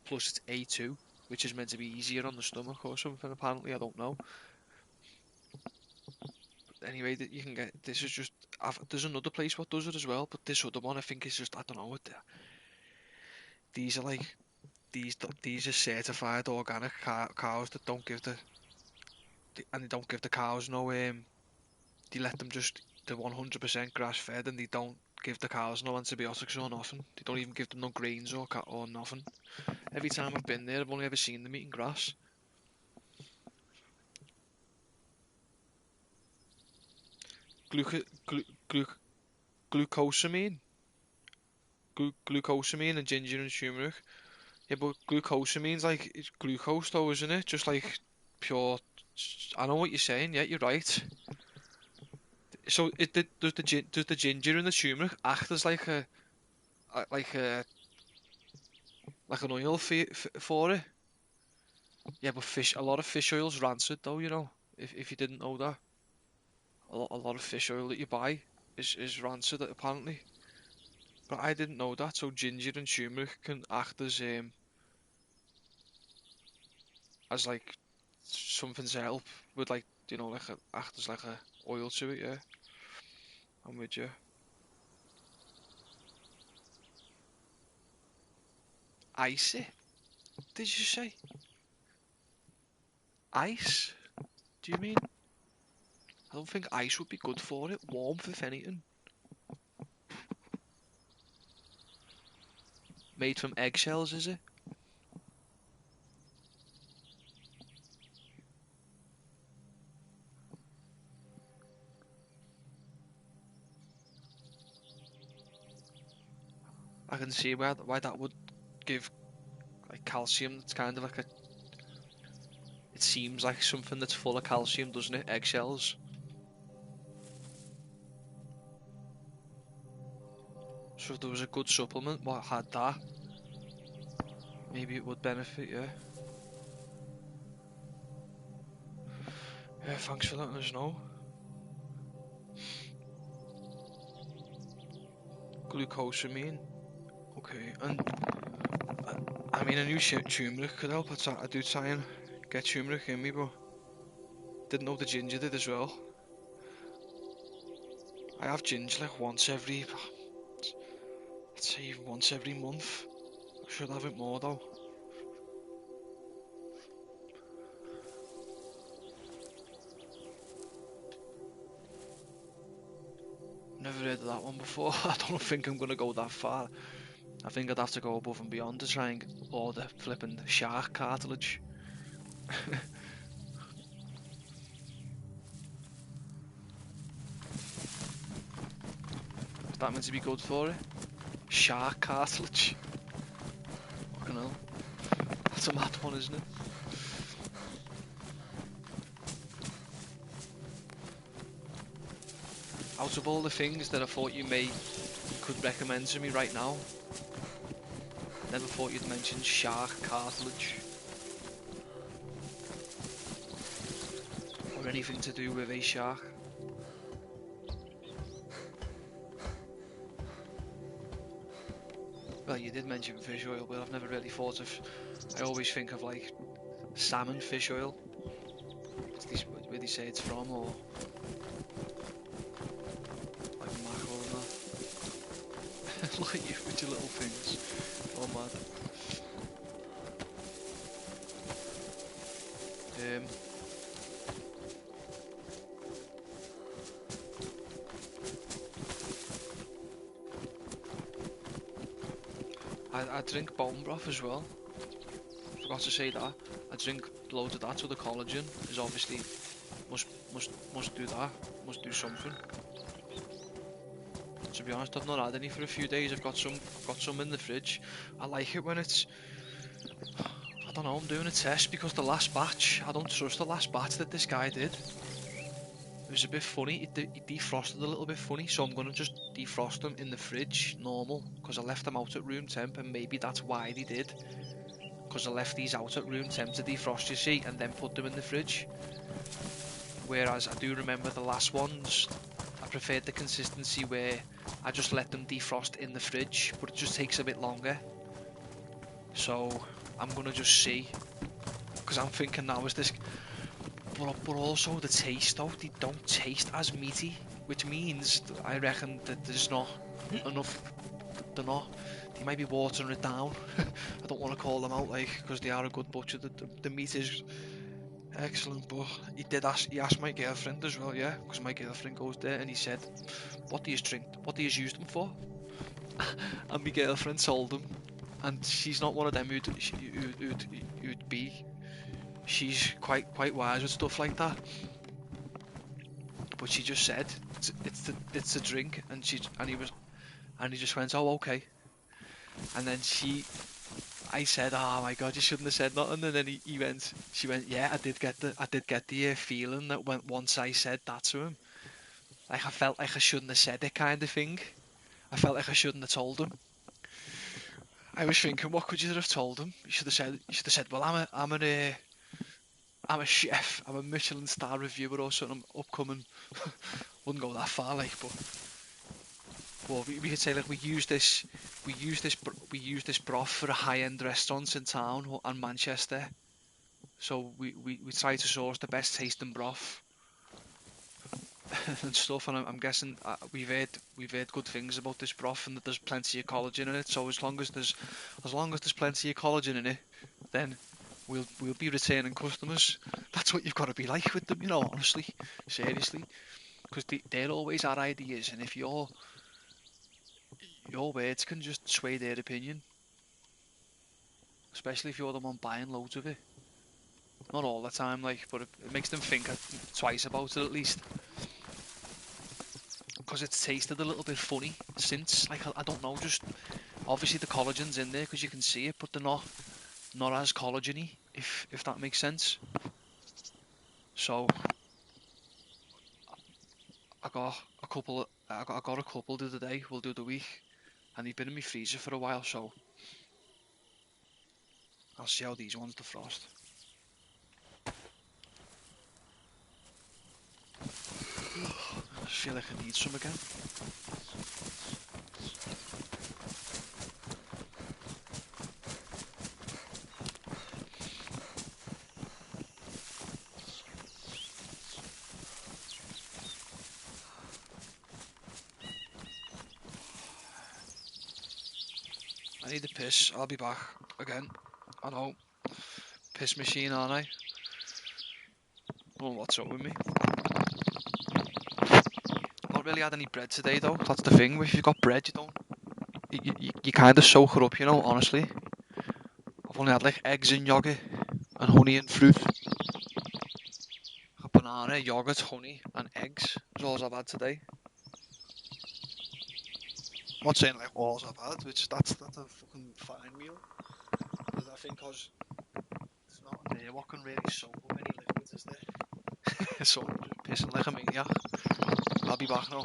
Plus it's A2, which is meant to be easier on the stomach or something. Apparently, I don't know. But anyway, that you can get. This is just. There's another place what does it as well, but this other one I think is just. I don't know. These are like these are certified organic cows that don't give and they don't give the cows no they let them just they're 100% grass fed and they don't give the cows no antibiotics or nothing. They don't even give them no grains or nothing. Every time I've been there, I've only ever seen them eating grass. Gluco glu glu glucosamine, glucosamine and ginger and turmeric. Yeah, but glucosamine's like it's glucose though, isn't it? Just like pure. I know what you're saying. Yeah, you're right. So does the ginger and the turmeric act as like like a like an oil for it? Yeah, but a lot of fish oil's rancid though, you know. If you didn't know that, a lot of fish oil that you buy is rancid apparently. But I didn't know that. So ginger and turmeric can act as like something to help with like you know like act as like a oil to it. Yeah, I'm with you. Icy? Did you say ice? Do you mean? I don't think ice would be good for it. Warmth, if anything. Made from eggshells, is it? I can see why that would give like calcium. It's kind of like a. It seems like something that's full of calcium, doesn't it? Eggshells. So if there was a good supplement what had that, maybe it would benefit. Yeah. Yeah. Thanks for letting us know. Glucosamine. Okay. And I mean, I knew turmeric could help. I do try and get turmeric in me, but didn't know the ginger did as well. I have ginger like once every, let's say once every month. I should have it more though. Never heard of that one before. I don't think I'm gonna go that far. I think I'd have to go above and beyond to try and get all the flipping shark cartilage. Is that meant to be good for it? Shark cartilage. Fucking hell. That's a mad one, isn't it? Out of all the things that I thought you could recommend to me right now, never thought you'd mention shark cartilage. Or anything to do with a shark. Well, you did mention fish oil, but I've never really thought of. I always think of like salmon fish oil. Where they say it's from, or like mackerel and that. Look at you with your little things. Oh mad. I drink bone broth as well. Forgot to say that. I drink loads of that, so the collagen is obviously must do that. Must do something. To be honest, I've not had any for a few days. I've got some in the fridge. I like it when it's. I don't know. I'm doing a test because the last batch. I don't trust the last batch that this guy did. It was a bit funny. It defrosted a little bit funny, so I'm gonna just defrost them in the fridge normal because I left them out at room temp, and maybe that's why they did. because I left these out at room temp to defrost, you see, and then put them in the fridge. Whereas I do remember the last ones, I preferred the consistency where I just let them defrost in the fridge, but it just takes a bit longer. So I'm gonna just see, because I'm thinking now is this, but also the taste though, they don't taste as meaty, which means I reckon that there's not enough. They might be watering it down. I don't want to call them out, like, because they are a good butcher. The meat is excellent, but he asked my girlfriend as well, yeah, because my girlfriend goes there, and he said, what do you use them for? And my girlfriend told him, and she's not one of them who'd be. She's quite wise with stuff like that. But she just said it's a drink, and he just went, oh, okay. And then I said, oh my god, you shouldn't have said nothing. And then she went, yeah, I did get the feeling that once I said that to him, like I felt like I shouldn't have said it, kind of thing. I felt like I shouldn't have told him. I was thinking, what could you have told him? You should have said, well, I'm a chef, I'm a Michelin star reviewer or something upcoming. Wouldn't go that far, like, but we could say, like, we use this broth for a high-end restaurant in town and Manchester. So we try to source the best tasting broth and stuff. And I'm guessing we've heard good things about this broth, and that there's plenty of collagen in it. So as long as there's plenty of collagen in it, then we'll be returning customers. That's what you've got to be like with them, honestly, seriously, because they're always our ideas, and if your words can just sway their opinion, especially if you're the one buying loads of it. Not all the time, like, but it makes them think twice about it at least. Because it's tasted a little bit funny since, like, I don't know, just obviously the collagen's in there because you can see it, but they're not as collagen-y, if that makes sense. So I got a couple the other day. We'll do the week, and they've been in my freezer for a while, so I'll see how these ones defrost. I just feel like I need some again. I need a piss. I'll be back again. I know. Piss machine, aren't I? Well, what's up with me? Not really had any bread today, though. That's the thing. If you've got bread, you kind of soak it up, honestly. I've only had, like, eggs and yogurt and honey and fruit. A banana, yogurt, honey and eggs is all I've had today. I'm not saying, like, all I've had, which that's a fucking fine meal. But I think because there's nothing there what can really soak up any liquids, is there? So I'm just pissing like a maniac. I'll be back now.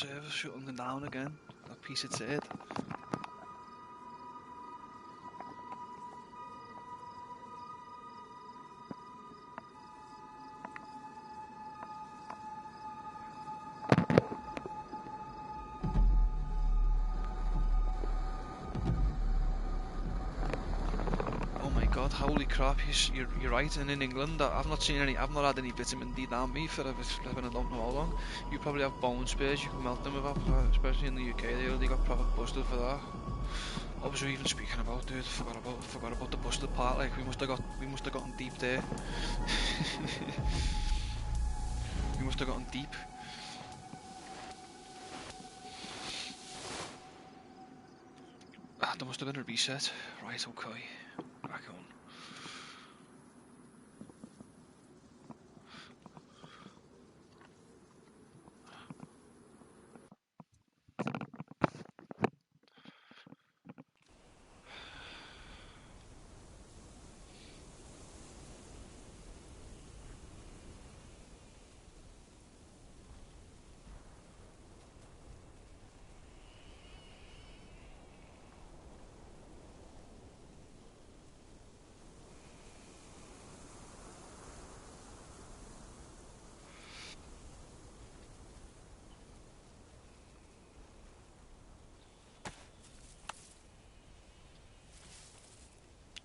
service shutting down again. That piece of turd. God, holy crap! You're right. And in England, I've not had any vitamin D down me for I don't know how long. You probably have bone spurs. You can melt them with, especially in the UK. They only got proper busted for that. What was we even speaking about, dude? Forgot about the busted part. Like we must have gotten deep there. We must have gotten deep. There must have been a reset. Right, okay. Back on.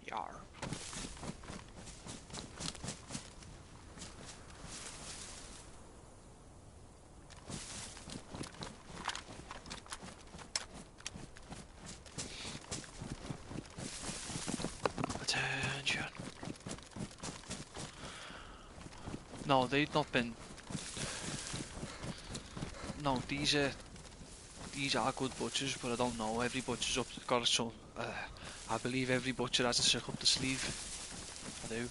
Yar. Attention. No, they've not been. No, these are good butchers, but I don't know. Every butcher's got its own. I believe every butcher has a trick up the sleeve. I do.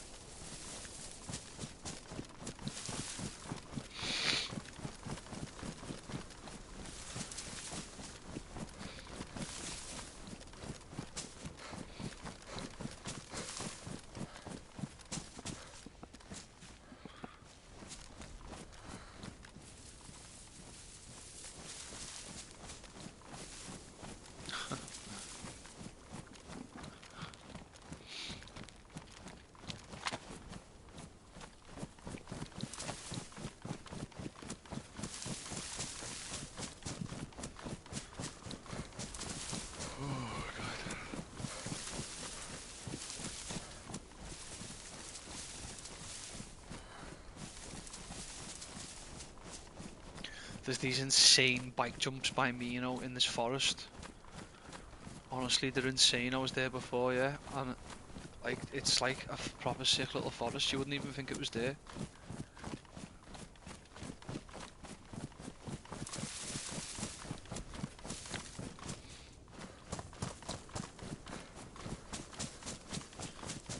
There's these insane bike jumps by me, you know, in this forest. Honestly, they're insane. I was there before, yeah, and like it's like a proper sick little forest. You wouldn't even think it was there.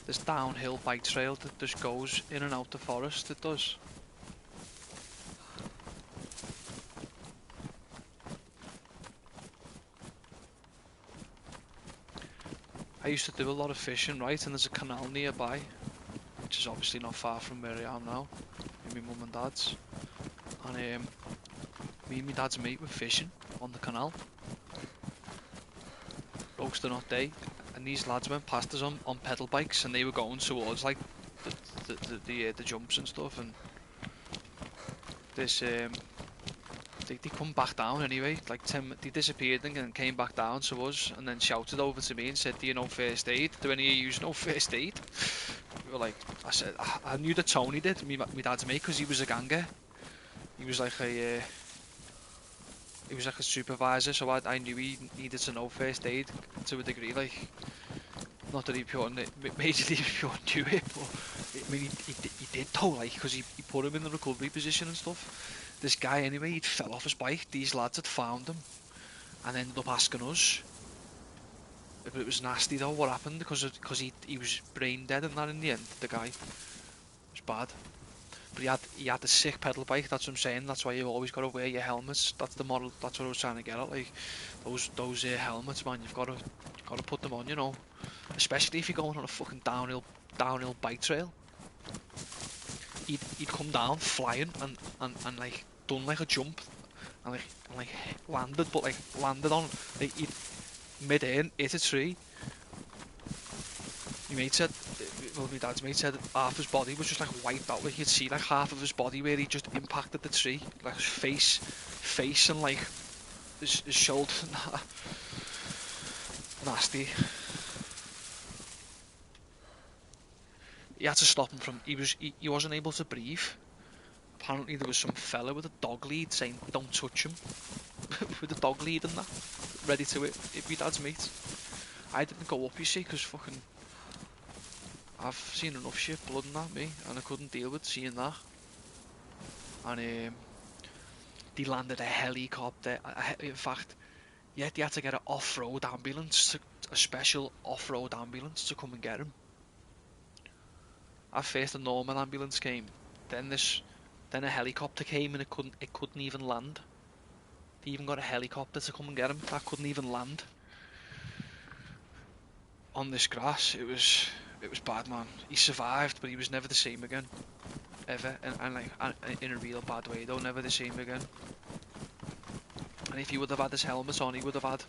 This downhill bike trail that just goes in and out the forest. It does. I used to do a lot of fishing, right? And there's a canal nearby, which is obviously not far from where I am now, with my mum and dad's. And me and my dad's mate were fishing on the canal, roasting hot day, and these lads went past us on pedal bikes, and they were going towards like the jumps and stuff, and this they come back down anyway. Like they disappeared and then came back down to us, and then shouted over to me and said, "Do you know first aid? Do any of you use no first aid?" We were like, I said, I knew that Tony did, my dad's mate, because he was a ganger. He was like a supervisor, so I knew he needed to know first aid to a degree. Like, not that he majorly pure knew it, but I mean he did though, like, because he put him in the recovery position and stuff. This guy anyway, he'd fell off his bike. These lads had found him and ended up asking us. But it was nasty though what happened, because he was brain dead and that in the end. The guy, it was bad. But he had a sick pedal bike. That's what I'm saying. That's why you always got to wear your helmets. That's the model. That's what I was trying to get at. Like those helmets, man. You've got to put them on. You know, especially if you're going on a fucking downhill bike trail. He'd come down flying and like done like a jump, and like landed, but like landed on like mid-air, hit a tree. My mate said, well, my dad's mate said that half his body was just like wiped out. Like you'd see like half of his body where he just impacted the tree, like his face, and like his shoulder. Nasty. He had to stop him from. He wasn't able to breathe. Apparently there was some fella with a dog lead saying, "Don't touch him," with a dog lead and that, ready to hit my dad's mate. I didn't go up, you see, because fucking I've seen enough shit, blood and that, me, and I couldn't deal with seeing that. And they landed a helicopter. In fact, yeah, they had to get an off-road ambulance, a special off-road ambulance to come and get him. At first, a normal ambulance came, then a helicopter came, and it couldn't even land. They even got a helicopter to come and get him. That couldn't even land on this grass. It was bad, man. He survived, but he was never the same again, ever. And like in a real bad way, though, never the same again. And if he would have had his helmet on, he would have had,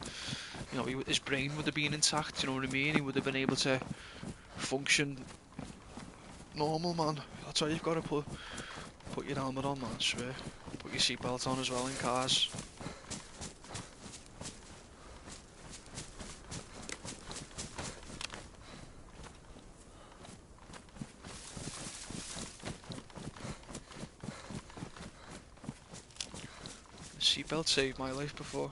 you know, his brain would have been intact. You know what I mean? He would have been able to function normal, man. That's why you've got to put your helmet on, man. I swear. Put your seatbelt on as well in cars. Seatbelt saved my life before.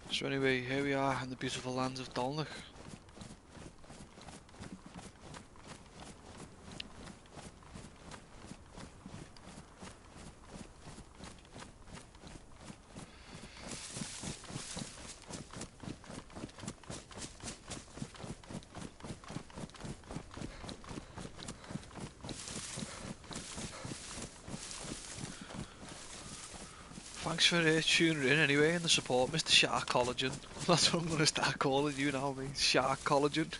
So anyway, here we are in the beautiful lands of Dolnach. Thanks for tuning in anyway and the support, Mr. Shark Collagen. That's what I'm going to start calling you now, mate. Shark Collagen.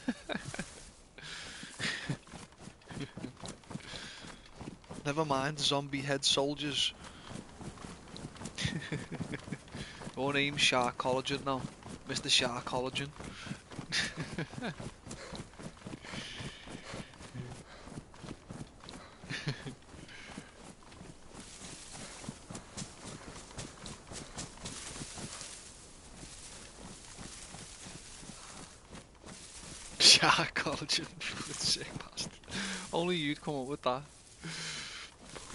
Never mind, zombie head soldiers. Your name's Shark Collagen now, Mr. Shark Collagen. Shark Collagen. Sick bastard. Only you'd come up with that.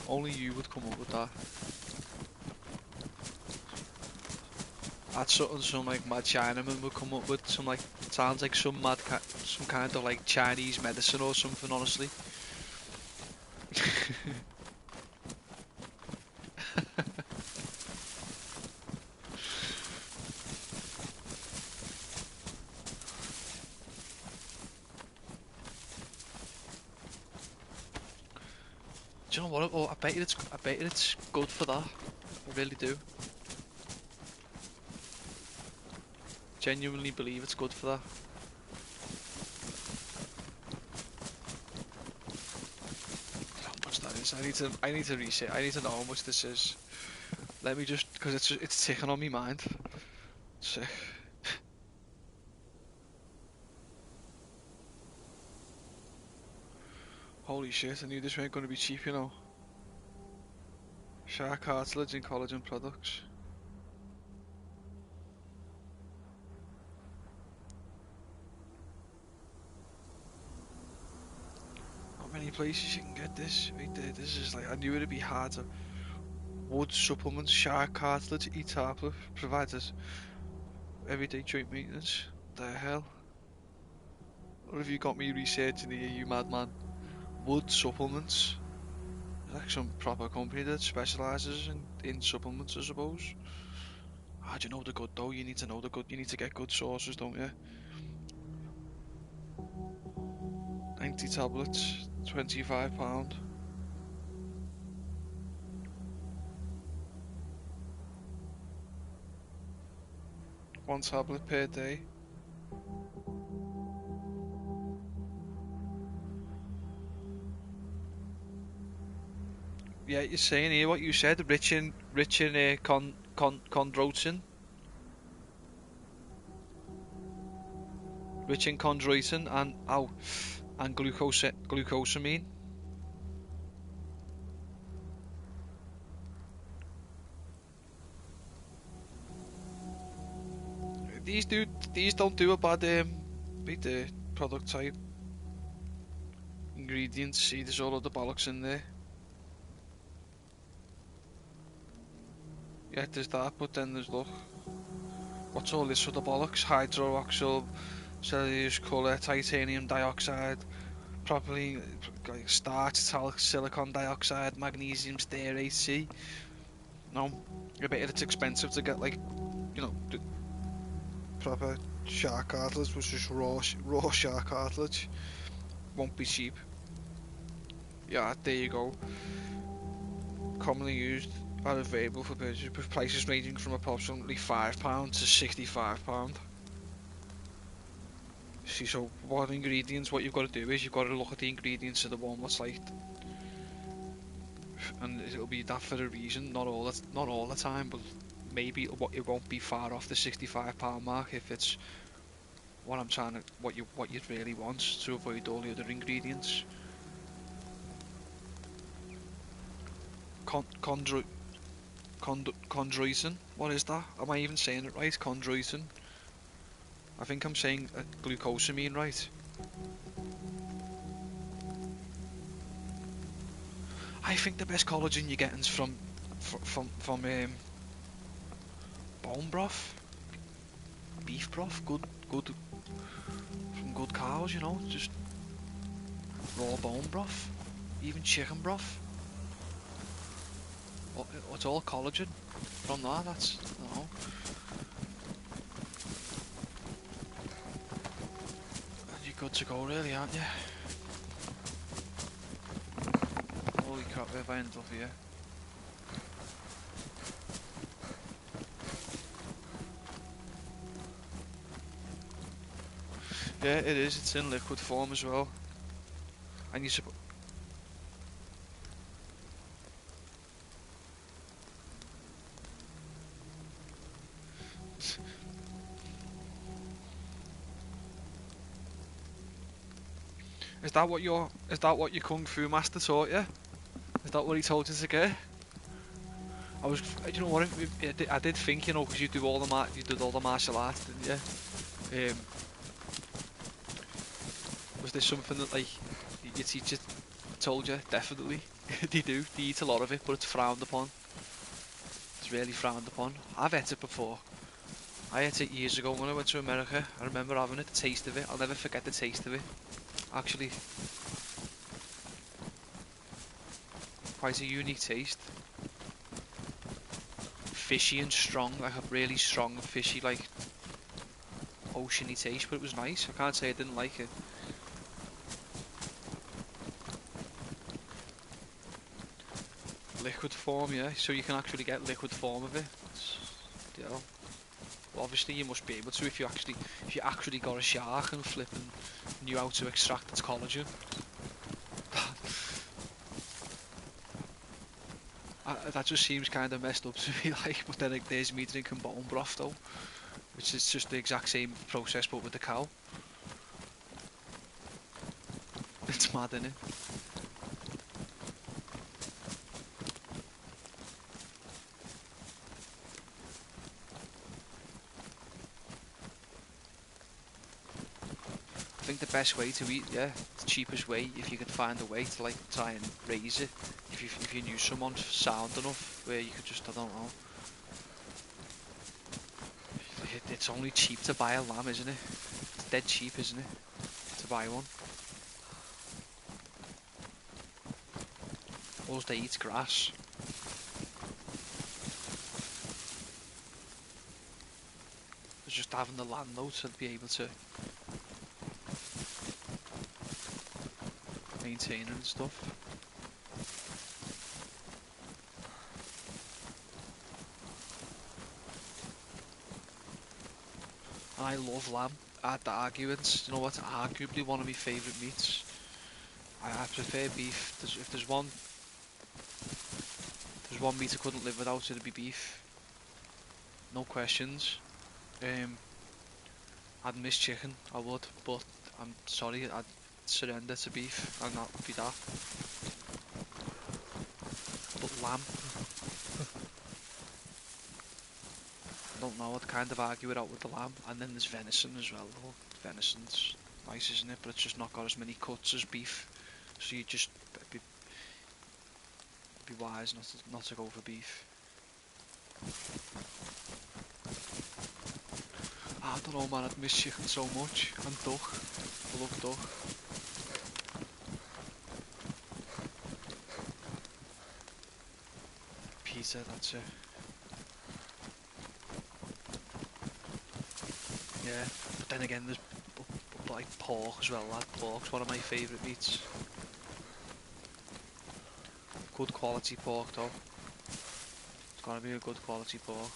Only you would come up with that. That's something some like mad Chinaman would come up with. Some like, sounds like some kind of like Chinese medicine or something, honestly. Do you know what? Oh, I bet you it's good for that. I really do. Genuinely believe it's good for that. How much that is? I need to reset. I need to know how much this is. Let me just, because it's ticking on my mind. Sick. Holy shit! I knew this weren't going to be cheap, you know. Shark cartilage and collagen products. Not many places you can get this. Right there. This is like, I knew it'd be harder. Wood supplements, shark cartilage, E-tablet provides us everyday joint maintenance. The hell? What have you got me researching here, you madman? Wood supplements. Like some proper company that specialises in supplements, I suppose. How do you know the good though? You need to know the good. You need to get good sources, don't you? 90 tablets, £25. One tablet per day. Yeah, you're saying here what you said. Rich in chondroitin, rich in chondroitin and glucosamine. These don't do a bad beat the product type. Ingredients, see there's all of the bollocks in there. Yeah, there's that, but then there's look. What's all this sort of bollocks? Hydroxyl, cellulose colour, titanium dioxide, properly like starch, silicon dioxide, magnesium stearate. See, no, I bet it's expensive to get like the proper shark cartilage, which is raw shark cartilage. Won't be cheap. Yeah, there you go. Commonly used are available for purchase with prices ranging from approximately £5 to £65. See, so what ingredients? What you've got to do is you've got to look at the ingredients of the one that's like, and it'll be that for a reason. Not all the time, but maybe it won't be far off the £65 mark if it's what I'm trying to what you really want to avoid all the other ingredients. Chondroitin. What is that? Am I even saying it right? Chondroitin. I think I'm saying glucosamine right. I think the best collagen you're getting is from bone broth, beef broth, good from good cows. Just raw bone broth, even chicken broth. It's all collagen from that. That's and you're good to go, really, aren't you? Holy crap! Where have I ended up here? Yeah, it is. It's in liquid form as well. And you suppose. Is that what your kung fu master taught you? Is that what he told you to get? I was, you know what? I did think, because you did all the martial arts, didn't you? Was there something that like your teacher told you? Definitely, they do. They eat a lot of it, but it's frowned upon. It's really frowned upon. I've ate it before. I ate it years ago when I went to America. I remember having it, the taste of it. I'll never forget the taste of it. Actually, quite a unique taste. Fishy and strong, like a really strong fishy, like oceany taste, but it was nice. I can't say I didn't like it. Liquid form, yeah. So you can actually get liquid form of it. Well, obviously you must be able to if you actually got a shark and flipping knew how to extract its collagen. That just seems kind of messed up to me, like. But then there's me drinking bone broth though, which is just the exact same process but with the cow. It's mad, innit? I think the best way to eat, yeah, the cheapest way, if you could find a way to like try and raise it, if you knew someone sound enough where you could just, I don't know. It's only cheap to buy a lamb, isn't it? It's dead cheap, isn't it, to buy one? All they eat grass. just having the land though to be able to maintain it and stuff. And I love lamb. At the arguments, you know what? Arguably one of my favourite meats. I prefer beef. If there's one meat I couldn't live without, it'd be beef. No questions. I'd miss chicken, I would, but I'm sorry, I'd surrender to beef, and that would be that. But lamb, I don't know, I'd kind of argue it out with the lamb. And then there's venison as well, though. Venison's nice, isn't it? But it's just not got as many cuts as beef, so you just be wise not to go for beef. I don't know, man, I'd miss chicken so much, and duck. I love duck. Pizza, that's it. Yeah, but then again, there's like pork as well. Lad, pork's one of my favourite meats. Good quality pork though. It's gotta be a good quality pork.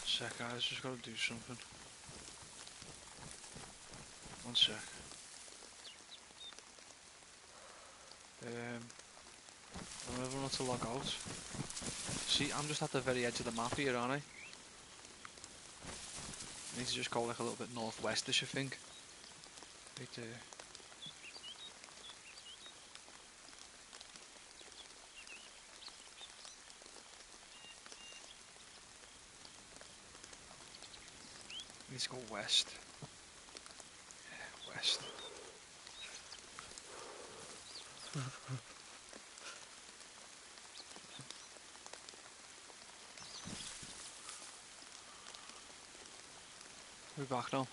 Sec, guys, just gotta do something. One sec. I don't ever want to log out. See, I'm just at the very edge of the map here, aren't I? I need to just go like a little bit northwestish, I think. Right there. Need to go west. Yeah, west. We're back now.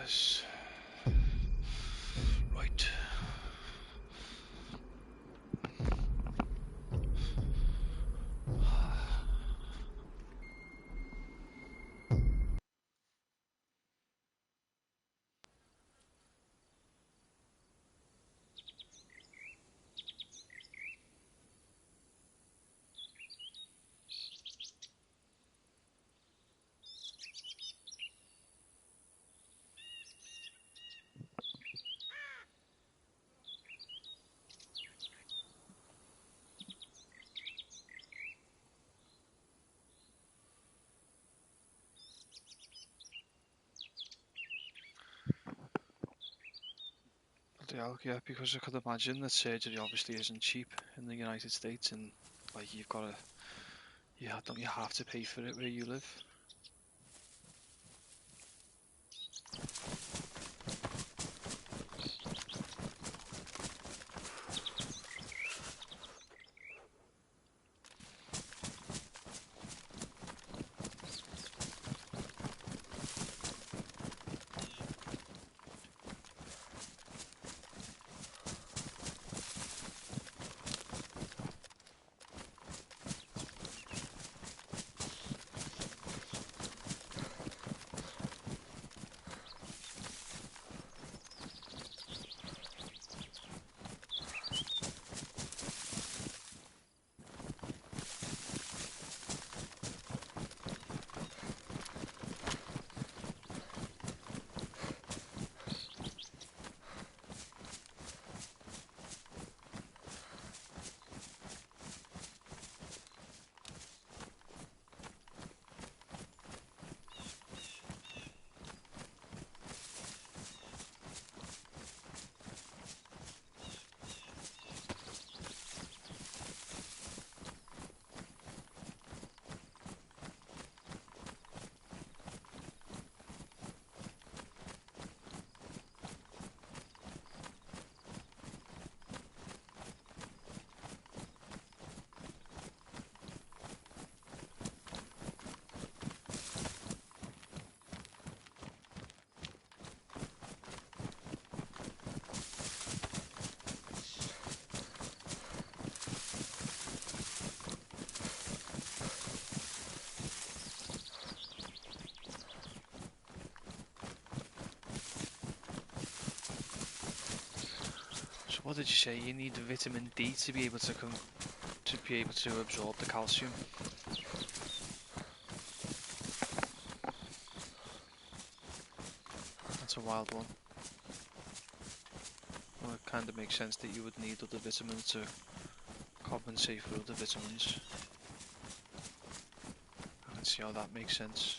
Yes. Right. Yeah, because I could imagine that surgery obviously isn't cheap in the United States, and like don't you have to pay for it where you live? So what did you say? You need vitamin D to be able to absorb the calcium. That's a wild one. Well, it kind of makes sense that you would need other vitamins to compensate for other vitamins. I can see how that makes sense.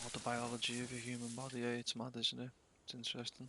All the biology of a human body, yeah, it's mad, isn't it? It's interesting.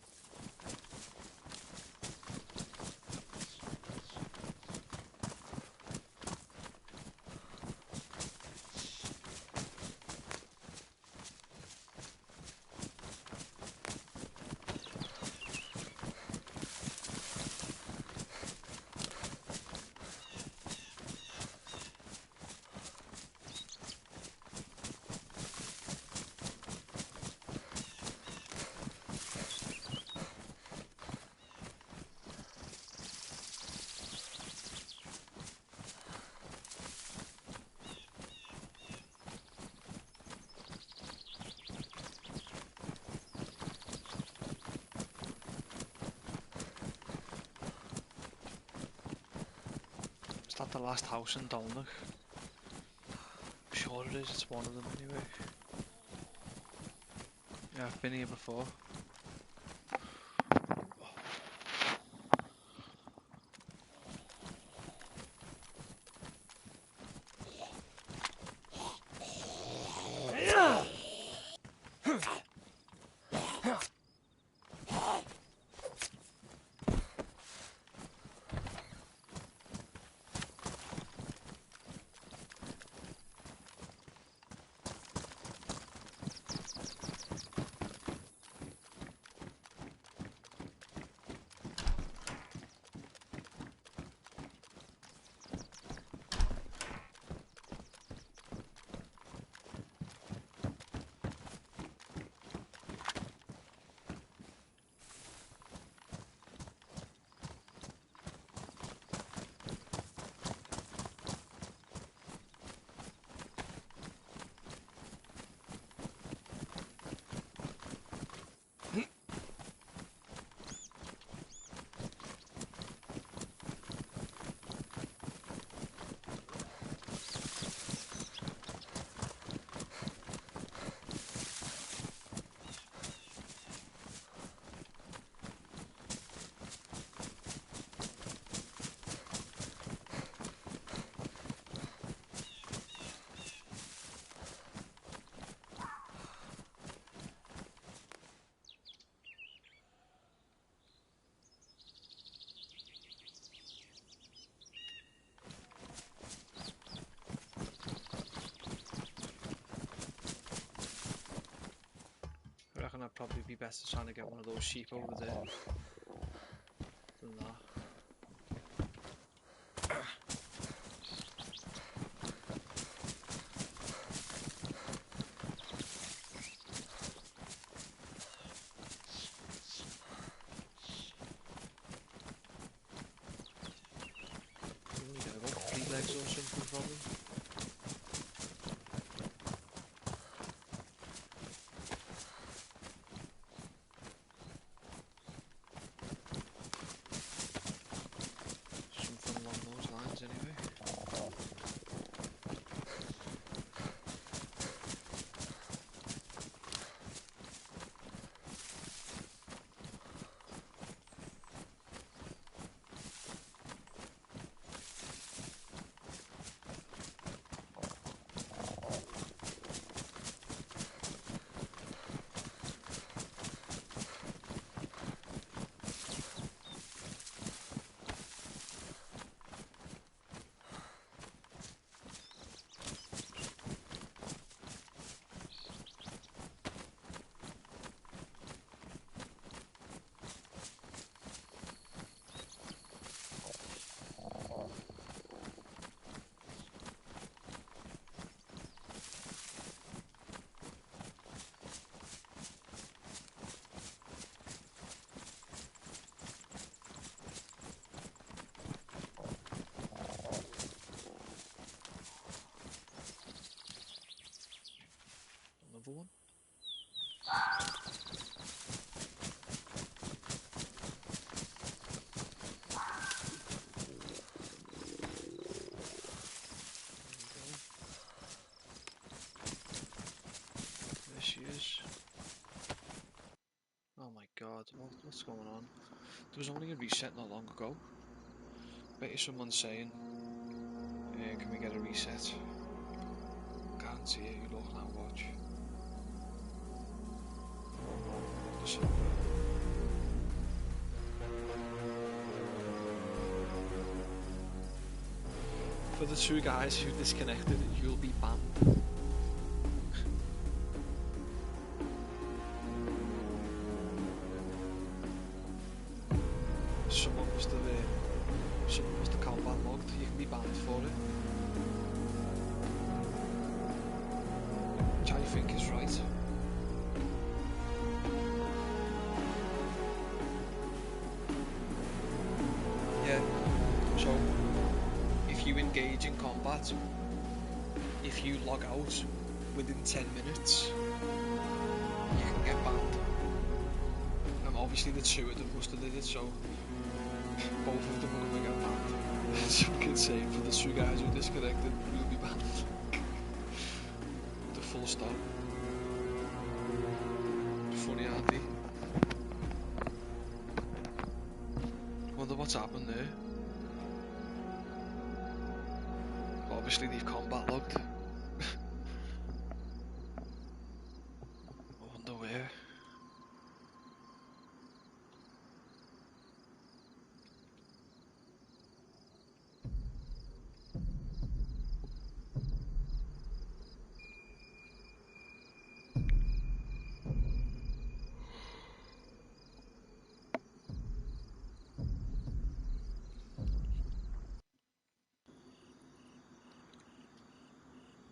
Is that the last house in Dolnach? I'm sure it is, it's one of them anyway. Yeah, I've been here before. reckon I'd probably be better trying to get one of those sheep over there than that. Only get about 3 legs or something probably. Something along those lines anyway. Another one. There she is. Oh my god, what's going on? There was only a reset not long ago. Bet you someone's saying, can we get a reset? Can't see it, you look now, watch. So, for the 2 guys who disconnected, you'll be banned. Someone must have combat logged. You can be banned for it. Which I think is right. Yeah. So if you engage in combat, if you log out within 10 minutes, you can get banned. And obviously the 2 of them must have did it, so both of them are going to get banned. So we can say for the 2 guys who disconnected, you'll be banned. With a full stop. Funny, aren't they? Wonder what's happened there. Obviously they've combat logged. I wonder where.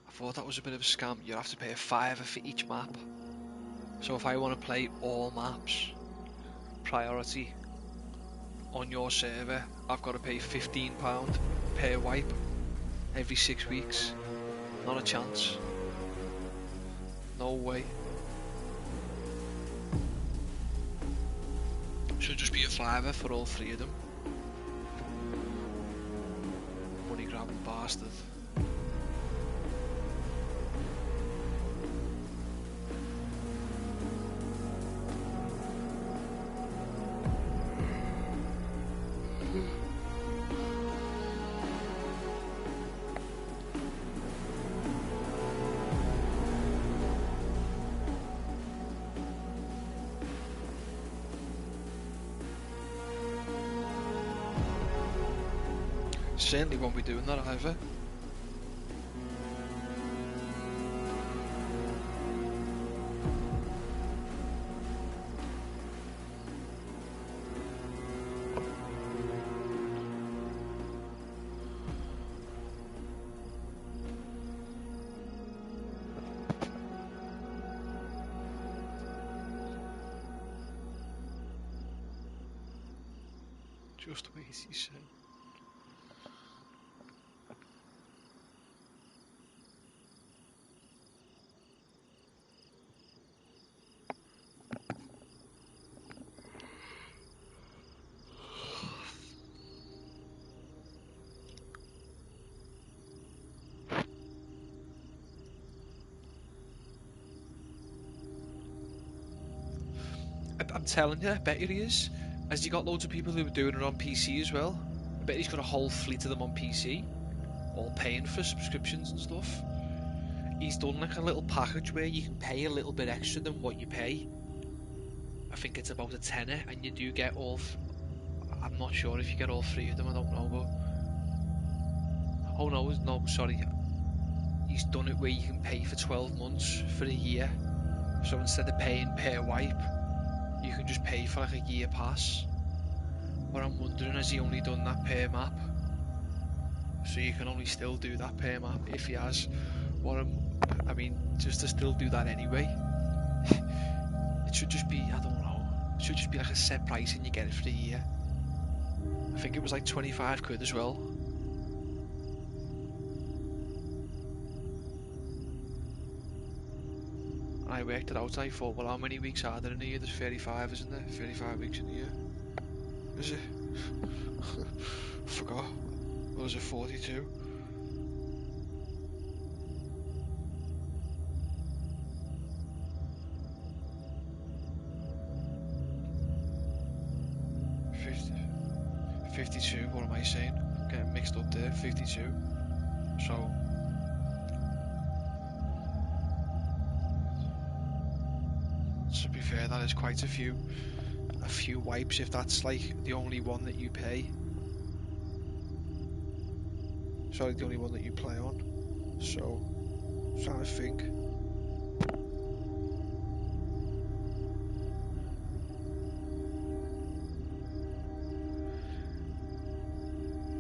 I thought that was a bit of a scam. You have to pay a £5 for each map. So if I want to play all maps, priority, on your server, I've got to pay £15 per wipe every 6 weeks. Not a chance. No way. Should just be a £5 for all 3 of them. Money grabbing bastard. Certainly won't be doing that either. Just wait, he said. I'm telling you, I bet he is. Has he got loads of people who are doing it on PC as well? I bet he's got a whole fleet of them on PC, all paying for subscriptions and stuff. He's done like a little package where you can pay a little bit extra than what you pay. I think it's about a tenner, and you do get all. I'm not sure if you get all three of them. I don't know, but oh no, sorry. He's done it where you can pay for 12 months for a year. So instead of paying per wipe, you can just pay for like a year pass. But I'm wondering, has he only done that per map? So you can only still do that per map if he has. I mean, just to still do that anyway. It should just be, I don't know. It should just be like a set price and you get it for a year. I think it was like 25 quid as well. I worked it out and I thought, well, how many weeks are there in a year? There's 35, isn't there? 35 weeks in a year. Is it? I forgot. Or was it 42? What am I saying? I'm getting mixed up there. 52. So to be fair, that is quite a few wipes if that's like the only one that you pay. Sorry, the only one that you play on. So I'm trying to think.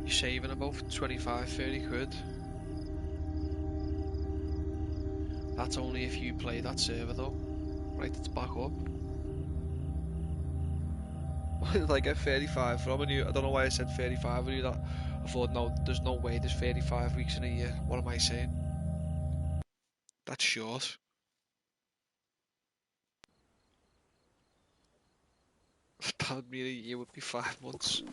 You're saving about 25-30 quid. That's only if you play that server though. Right, it's back up. Like get 35 from, and I don't know why I said 35. I knew that. I thought, no, there's no way there's 35 weeks in a year. What am I saying? That's short. That would mean a year would be 5 months.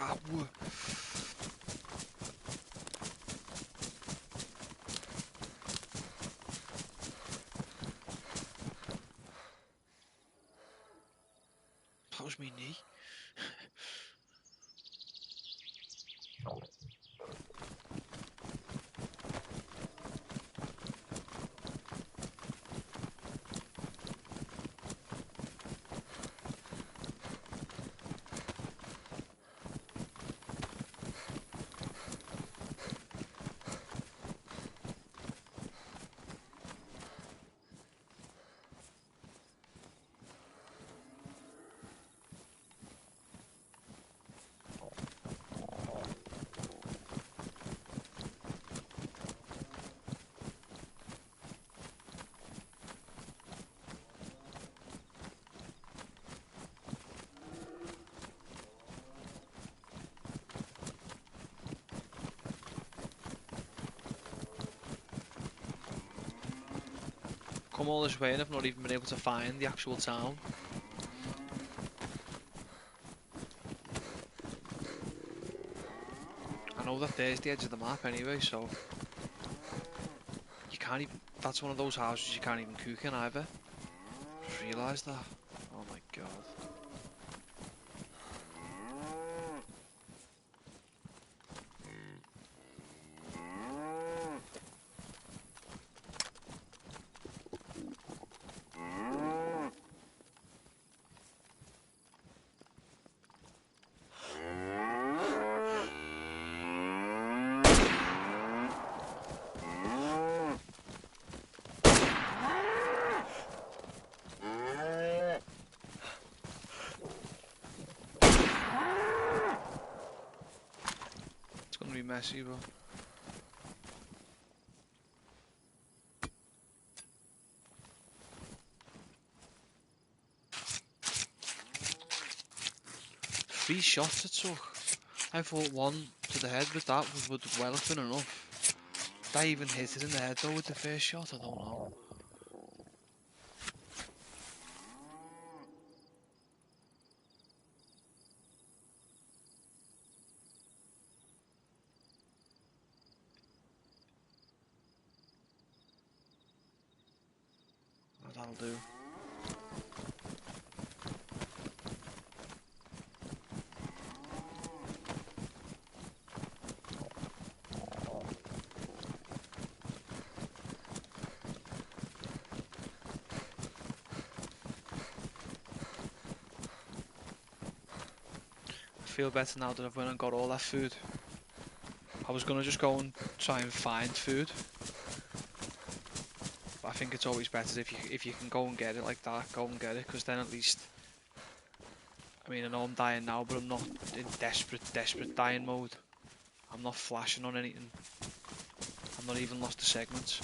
Ah, whoa. That was me knee. Come all this way and I've not even been able to find the actual town. I know that there's the edge of the map anyway, so you can't even. That's one of those houses you can't even cook in either. Just realised that. Oh my god. gonna be messy, but... Three shots it took. I thought one to the head with that would well have been enough. Did I even hit it in the head though with the first shot? I don't know. That'll do. I feel better now that I've went and got all that food. I was gonna just go and try and find food. But I think it's always better if you can go and get it like that, go and get it, because then at least... I mean, I know I'm dying now, but I'm not in desperate dying mode. I'm not flashing on anything. I've not even lost a segment.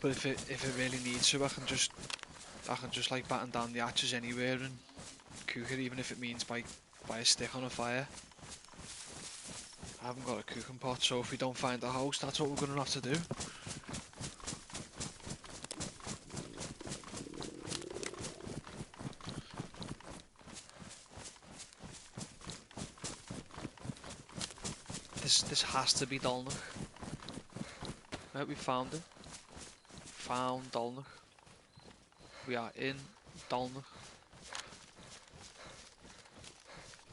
But if it really needs to, I can just like batten down the hatches anywhere and cook it, even if it means by a stick on a fire. I haven't got a cooking pot, so if we don't find a house, that's what we're gonna have to do. This has to be Dolnach. Right, we found it. Found Dolnach. We are in Dolnach.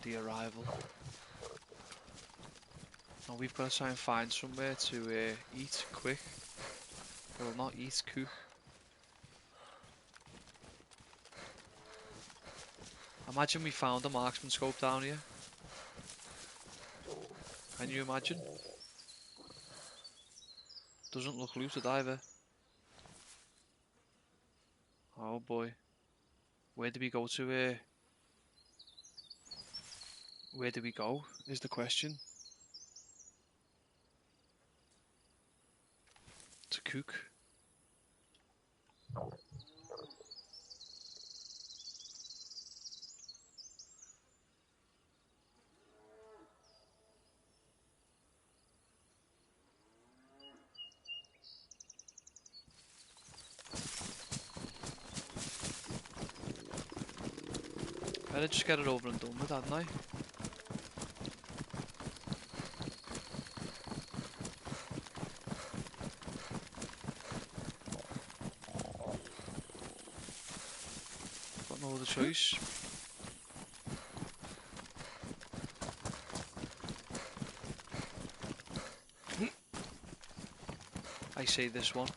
The arrival. Now we've got to try and find somewhere to eat quick. Well, not eat, cook. Imagine we found a marksman scope down here. Can you imagine? Doesn't look looted either. Oh boy. Where do we go to? Where do we go? Is the question. To cook. Better just get it over and done with, hadn't I? Got no other choice. I say this one.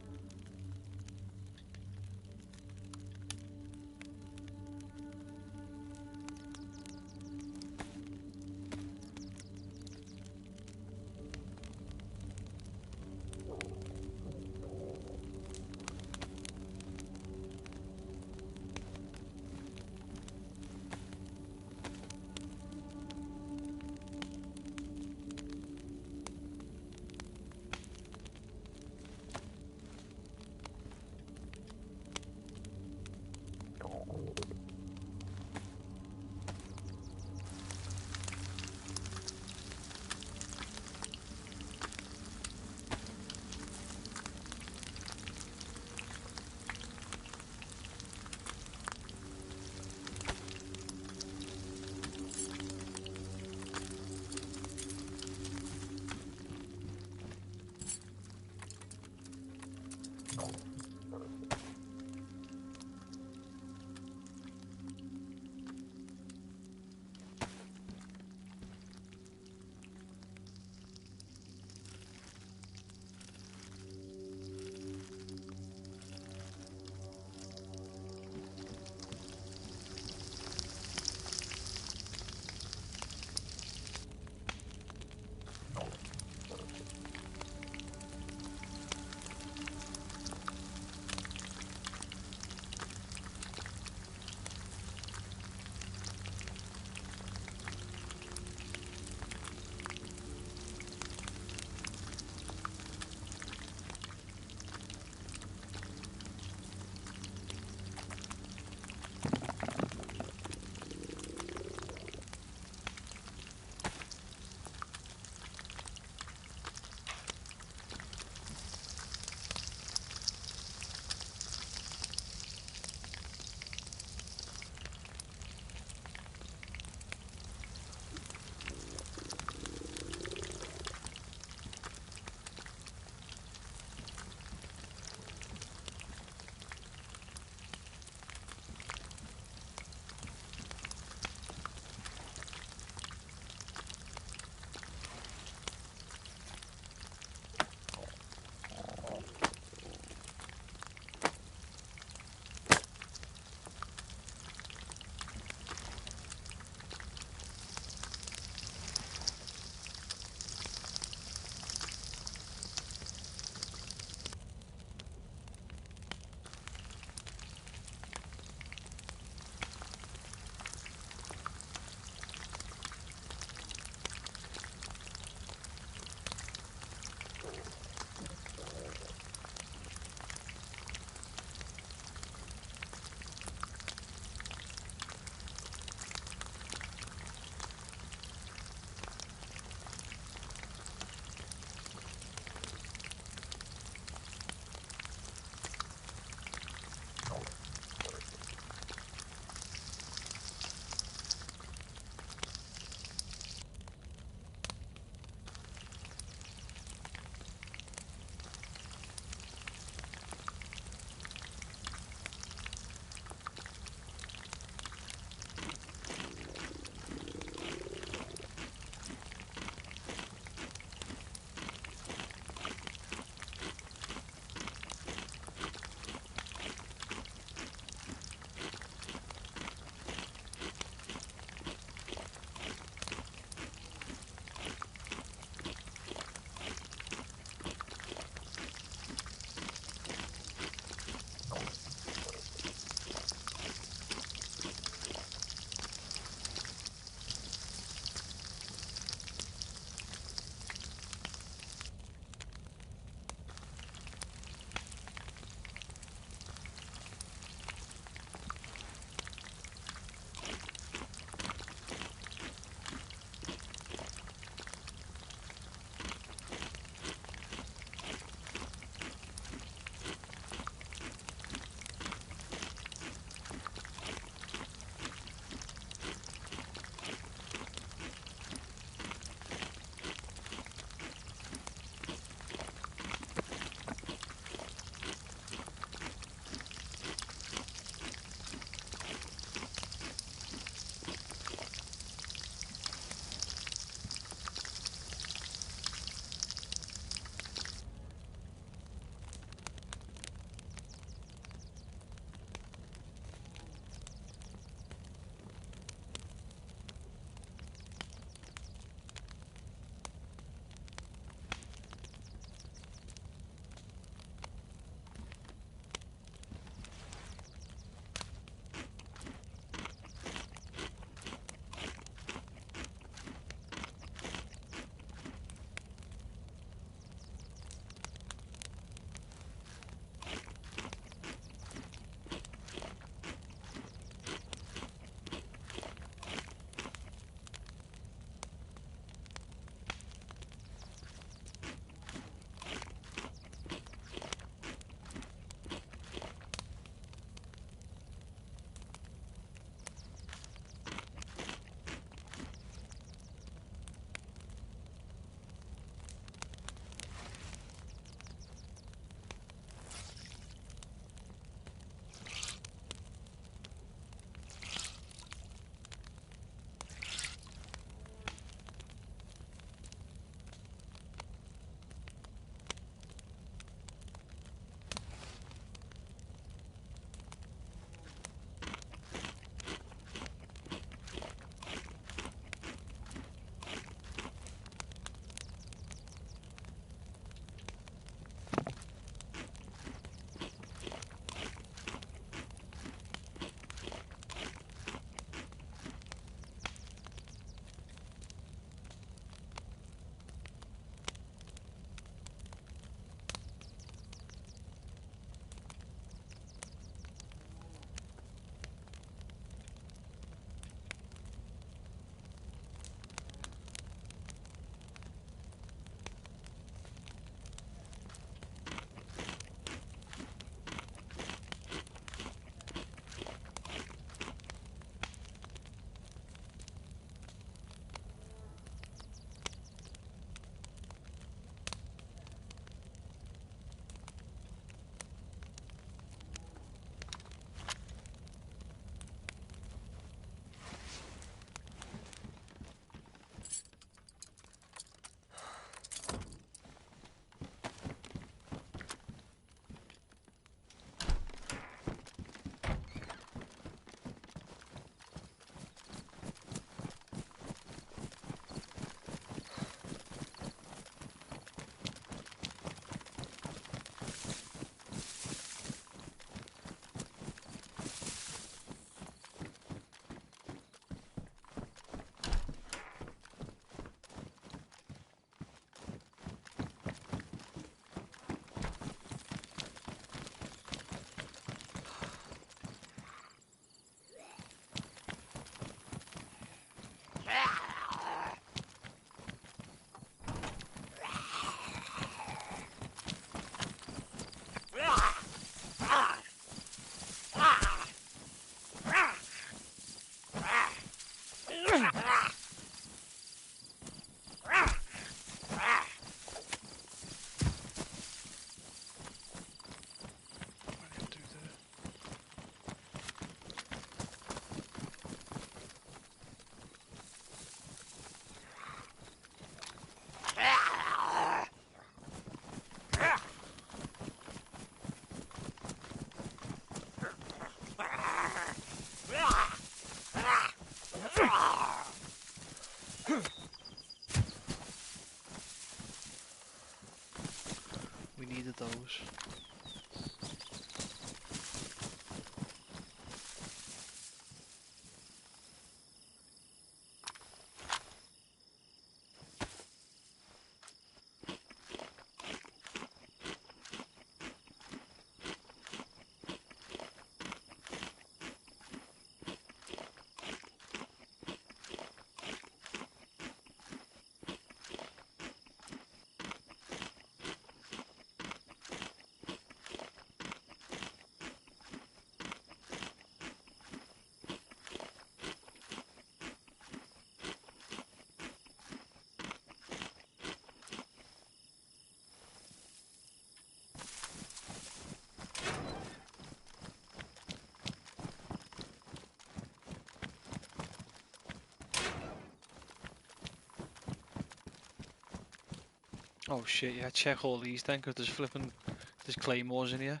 Oh shit, yeah, check all these then, because there's claymores in here.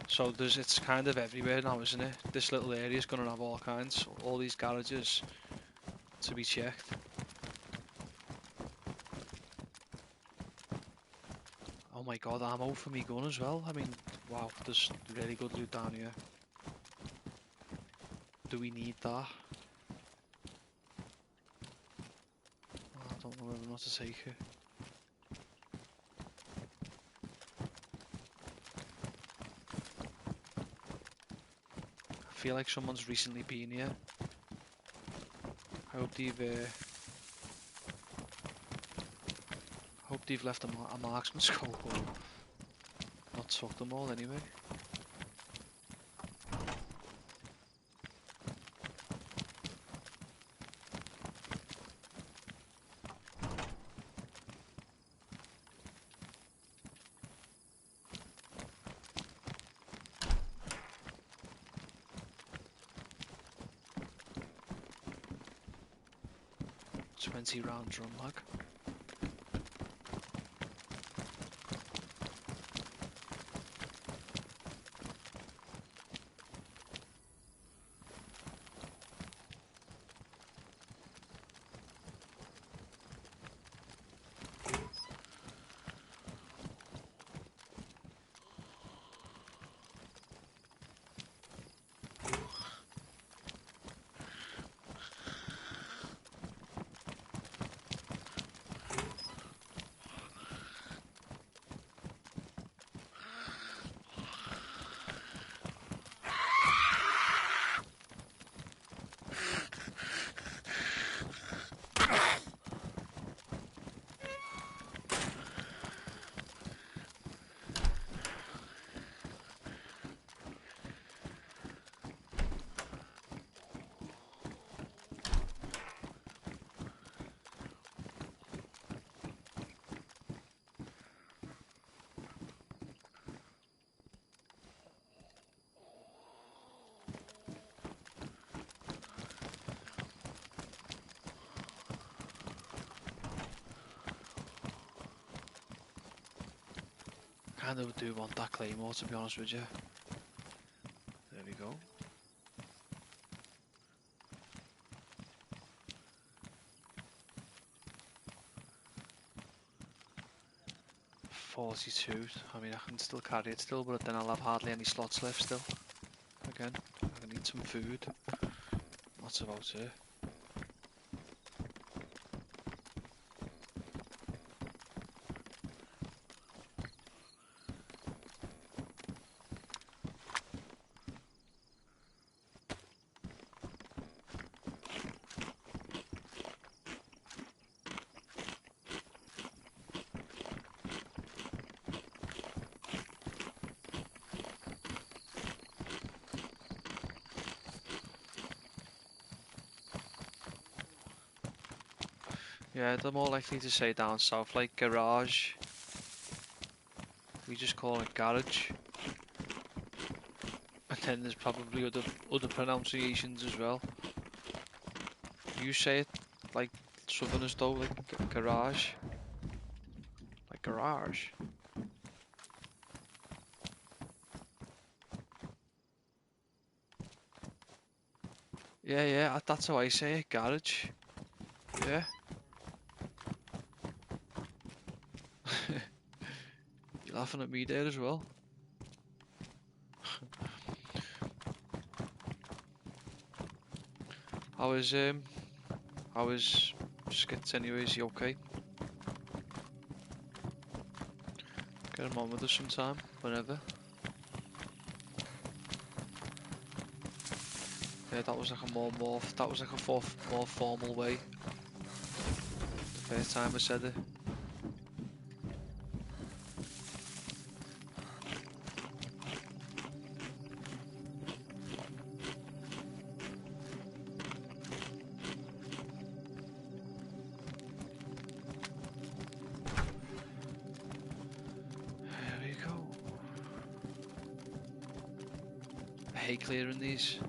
So it's kind of everywhere now, isn't it? This little area is going to have all kinds, all these garages to be checked. Oh my god, ammo for me gun as well. I mean, wow, there's really good loot down here. Do we need that? Oh, I don't know whether or not to take it. I feel like someone's recently been here. I hope they've left a marksman scope or not took them all anyway. Round drum mag. Kind of do want that claymore, to be honest with you. There we go. .42. I mean, I can still carry it still, but then I'll have hardly any slots left still. Again, I need some food. That's about it. Yeah, they're more likely to say down south, like garage. We just call it garage. And then there's probably other pronunciations as well. You say it like southerners though, like garage. Like garage. Yeah, yeah, that's how I say it, garage. Yeah. You're laughing at me there as well. How is skits anyways, you okay? Get him on with us sometime, whenever. Yeah, that was like a more formal way. The first time I said it. Clearing these.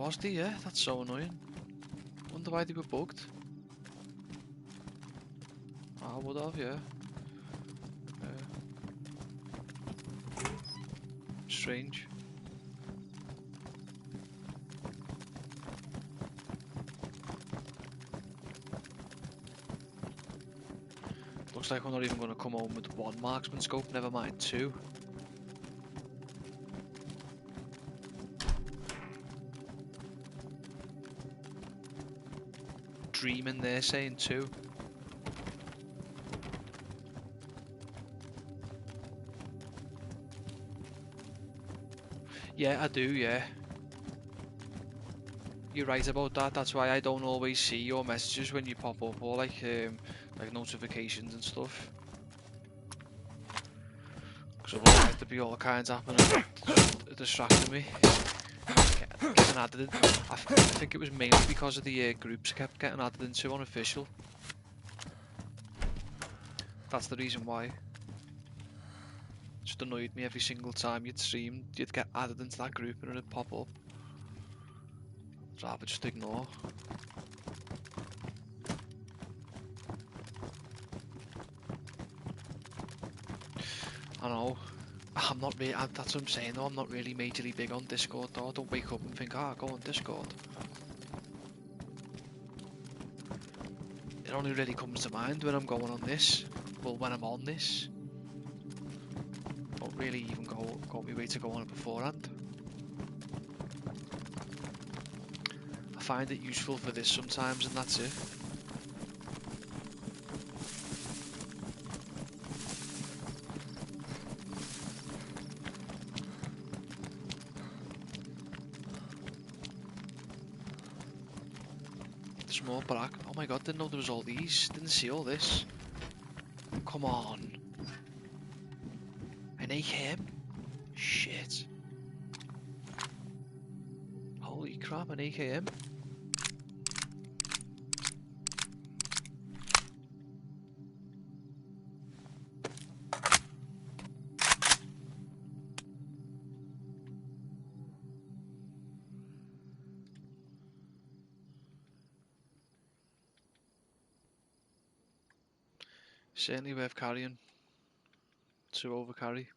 Was they? Yeah, that's so annoying. Wonder why they were bugged. I would have, yeah. Strange. Looks like we're not even going to come home with one marksman scope, never mind two. Dreaming there, saying two. Yeah, I do, yeah. You're right about that. That's why I don't always see your messages when you pop up, or like notifications and stuff. Because otherwise there'd be all kinds happening, distracting me. Getting added in. I think it was mainly because of the groups I kept getting added into unofficial. That's the reason why. Just annoyed me every single time you'd stream, you'd get added into that group and it'd pop up. I'd rather just ignore. I know. I'm not really. That's what I'm saying though. I'm not really majorly big on Discord though. I don't wake up and think, go on Discord. It only really comes to mind when I'm going on this. Well, when I'm on this. Don't really even go my way to go on it beforehand. I find it useful for this sometimes, and that's it. There's more black. Oh my god, didn't know there was all these. Didn't see all this. Come on. An AKM? Shit. Holy crap, an AKM? Certainly worth carrying. To overcarry.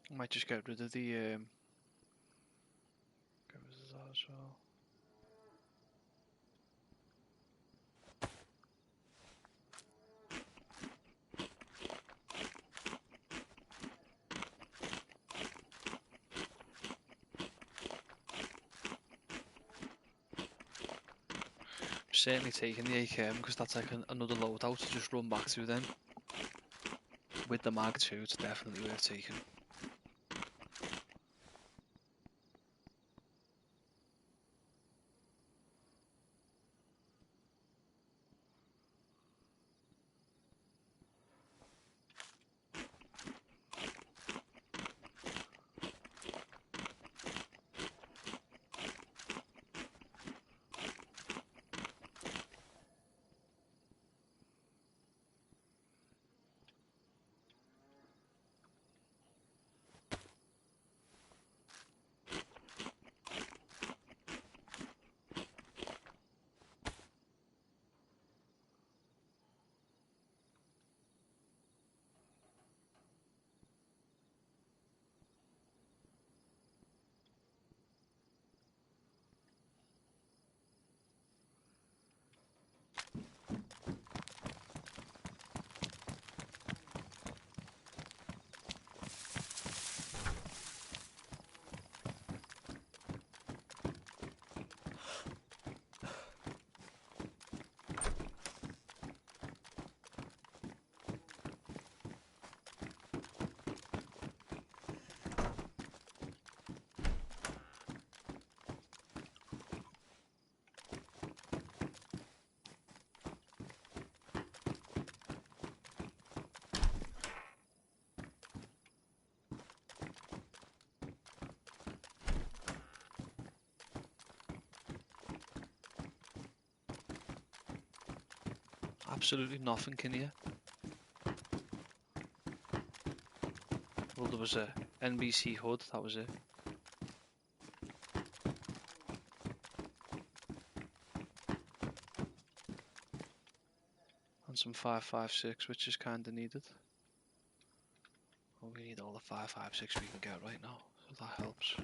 I might just get rid of the get rid of that as well. I'm certainly taking the AKM because that's like another loadout to just run back to then. With the Mag 2, it's definitely worth taking. absolutely nothing, can you? Well, there was a NBC HUD, that was it. And some 5.56, which is kinda needed. Well, we need all the 5.56 we can get right now, so that helps.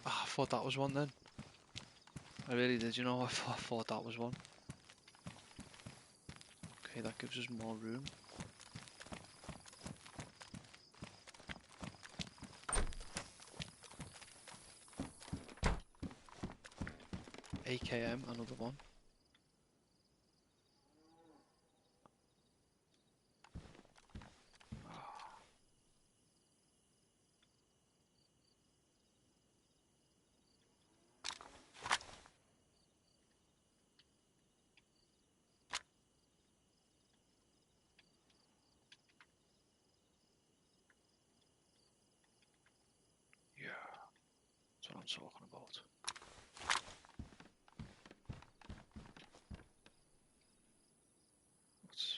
Ah, I thought that was one then. I really did, you know, I thought that was one. Okay, that gives us more room. AKM, another one. Yeah, that's what I'm talking about. What's...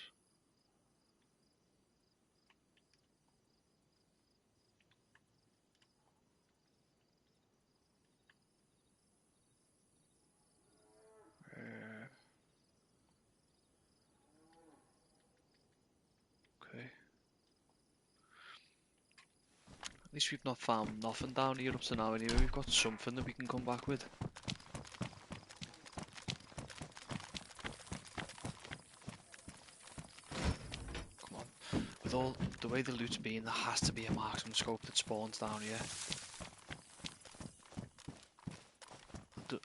okay. At least we've not found nothing down here up to now anyway. We've got something that we can come back with. Come on. With all the way the loot's been, there has to be a marksman scope that spawns down here.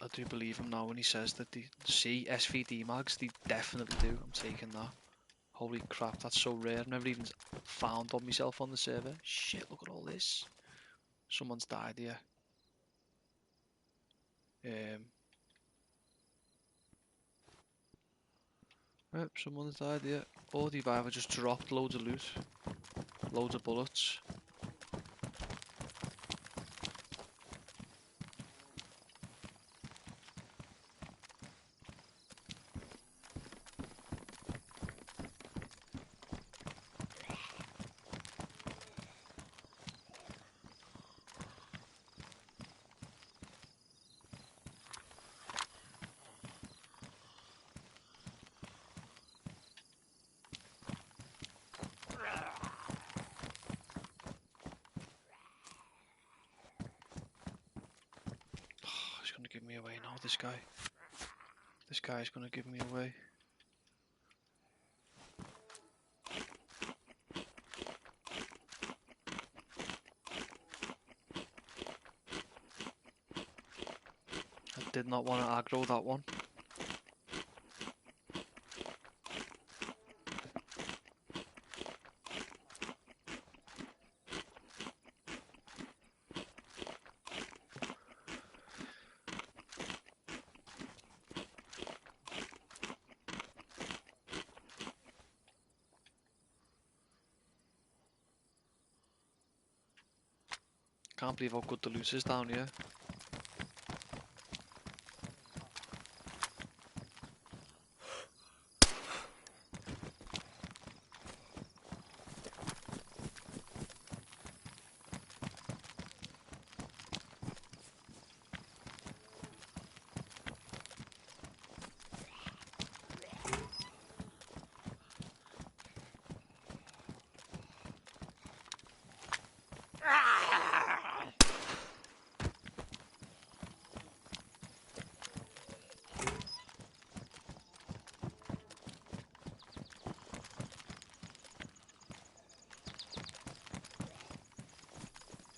I do believe him now when he says that they see SVD mags. They definitely do. I'm taking that. Holy crap, that's so rare. I've never even found one myself on the server. Shit, look at all this. Someone's died here. Yep, someone's died here. Or they've either just dropped loads of loot. Loads of bullets. He's gonna give me away now, this guy. This guy's gonna give me away. I did not want to aggro that one. Can't believe how good the loot is down here.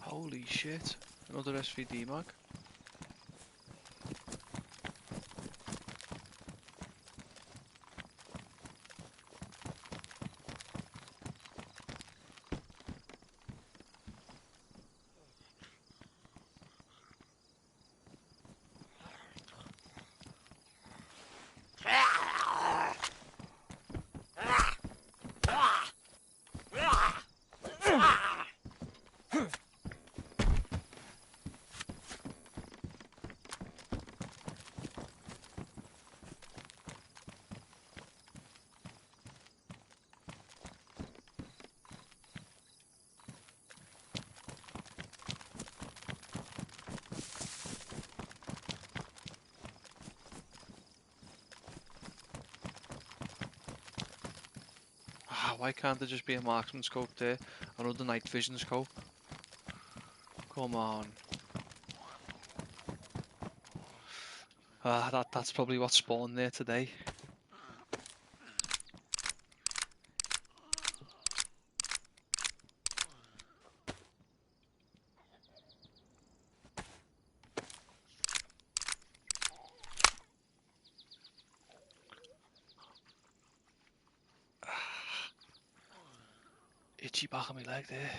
Holy shit, another SVD mag. Why can't there just be a marksman scope there? Another night vision scope? Come on. That's probably what spawned there today. Itchy back of my leg there.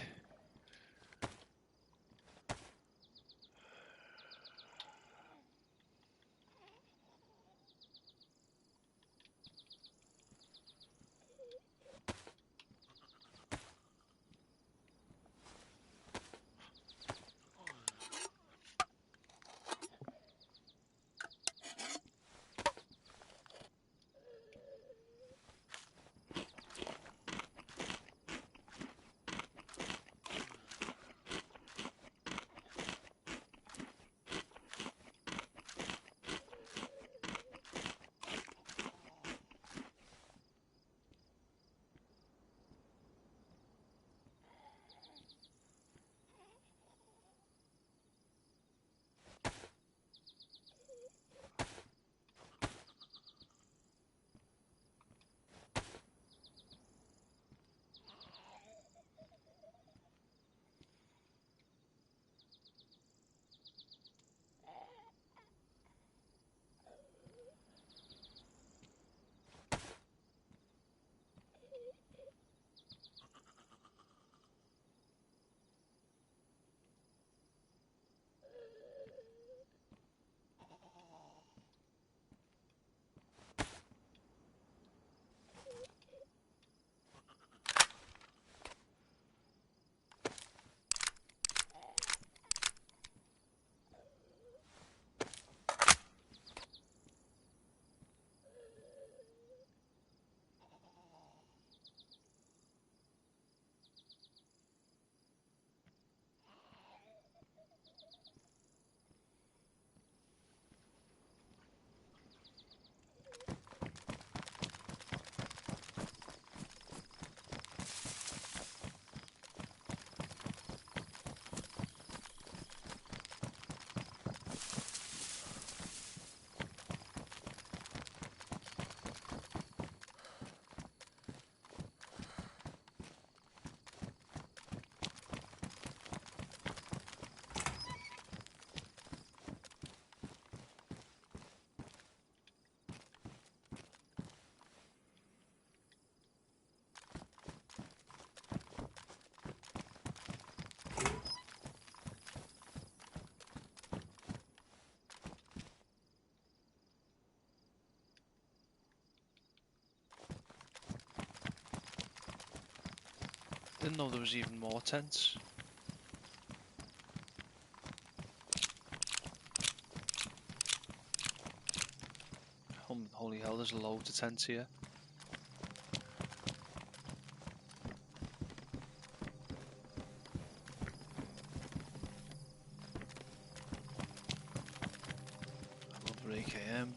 Didn't know there was even more tents. Holy hell, there's loads of tents here. Another AKM.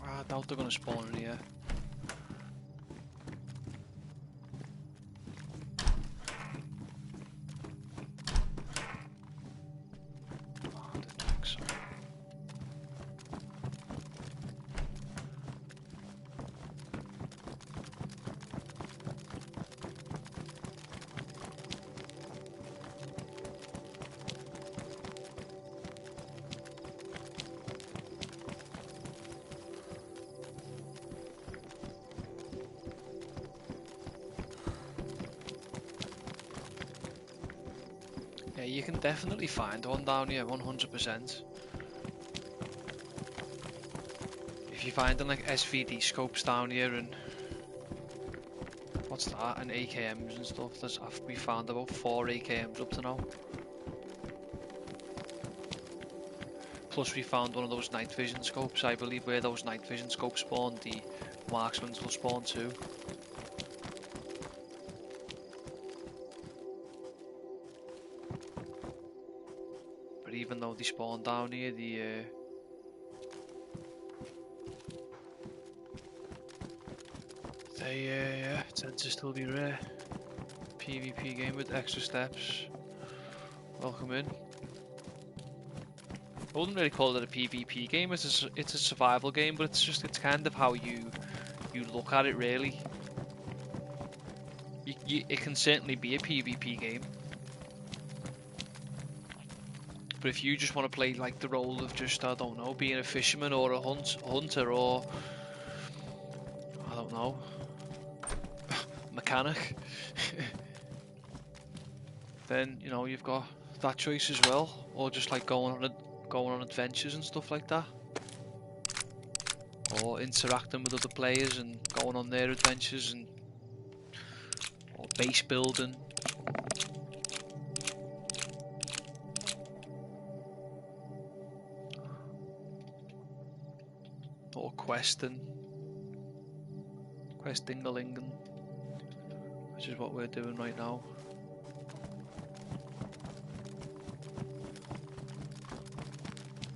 I doubt they're gonna spawn in here. I didn't think so. Yeah, you can definitely find one down here, 100%. If you're finding like SVD scopes down here and what's that, and AKMs and stuff, we found about 4 AKMs up to now. Plus we found one of those night vision scopes. I believe where those night vision scopes spawn, the marksmans will spawn too. But even though they spawn down here, they tend to still be rare. PvP game with extra steps. Welcome in. I wouldn't really call it a PvP game. It's a survival game, but it's kind of how you look at it really. It can certainly be a PvP game, but if you just want to play like the role of just, I don't know, being a fisherman or a hunter or I don't know, mechanic, then you know you've got that choice as well, or just like going on adventures and stuff like that, or interacting with other players and going on their adventures and or base building. Or questing-a-linging, which is what we're doing right now.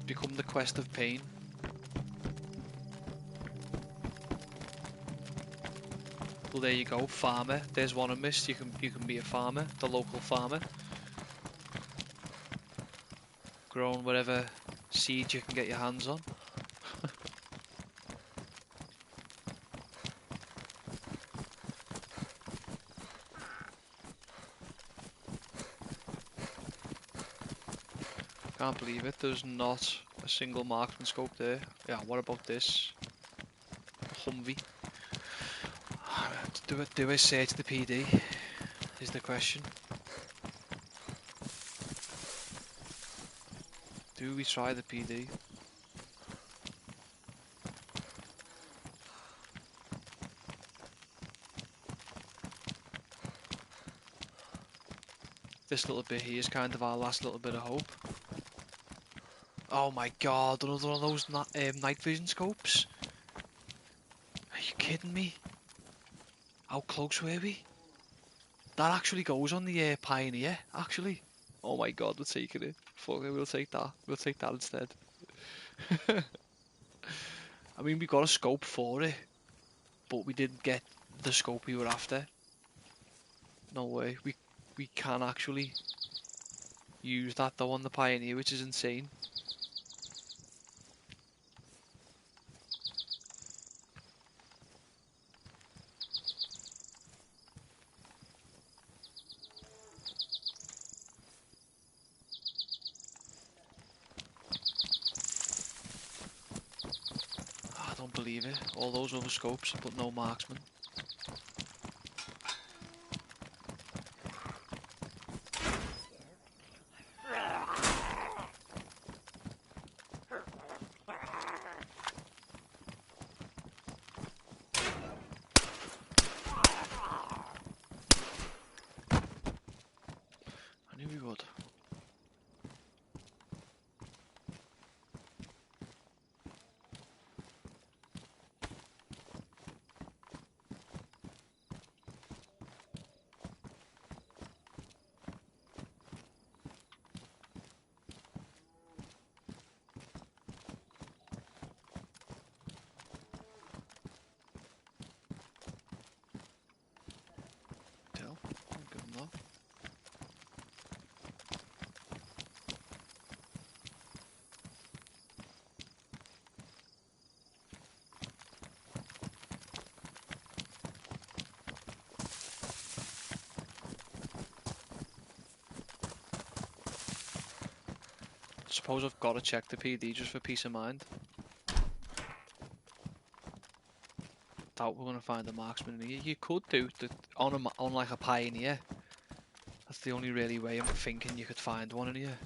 Become the quest of pain. Well, there you go, farmer. There's one I missed. You can be a farmer, the local farmer, growing whatever seed you can get your hands on. Can't believe it. There's not a single marksman scope there. Yeah. What about this Humvee? Do I search the PD? Is the question. Do we try the PD? This little bit here is kind of our last little bit of hope. Oh my god, another one of those night vision scopes? Are you kidding me? How close were we? That actually goes on the Pioneer, actually. Oh my god, we're taking it. Fuck it, we'll take that. We'll take that instead. I mean, we got a scope for it, but we didn't get the scope we were after. No way. We can actually use that though on the Pioneer, which is insane. I don't believe it. All those other scopes, but no marksman. I knew we would. Good enough. Suppose I've got to check the PD just for peace of mind. Doubt we're gonna find a marksman in here. You could do on like a Pioneer. That's the only really way I'm thinking you could find one in here.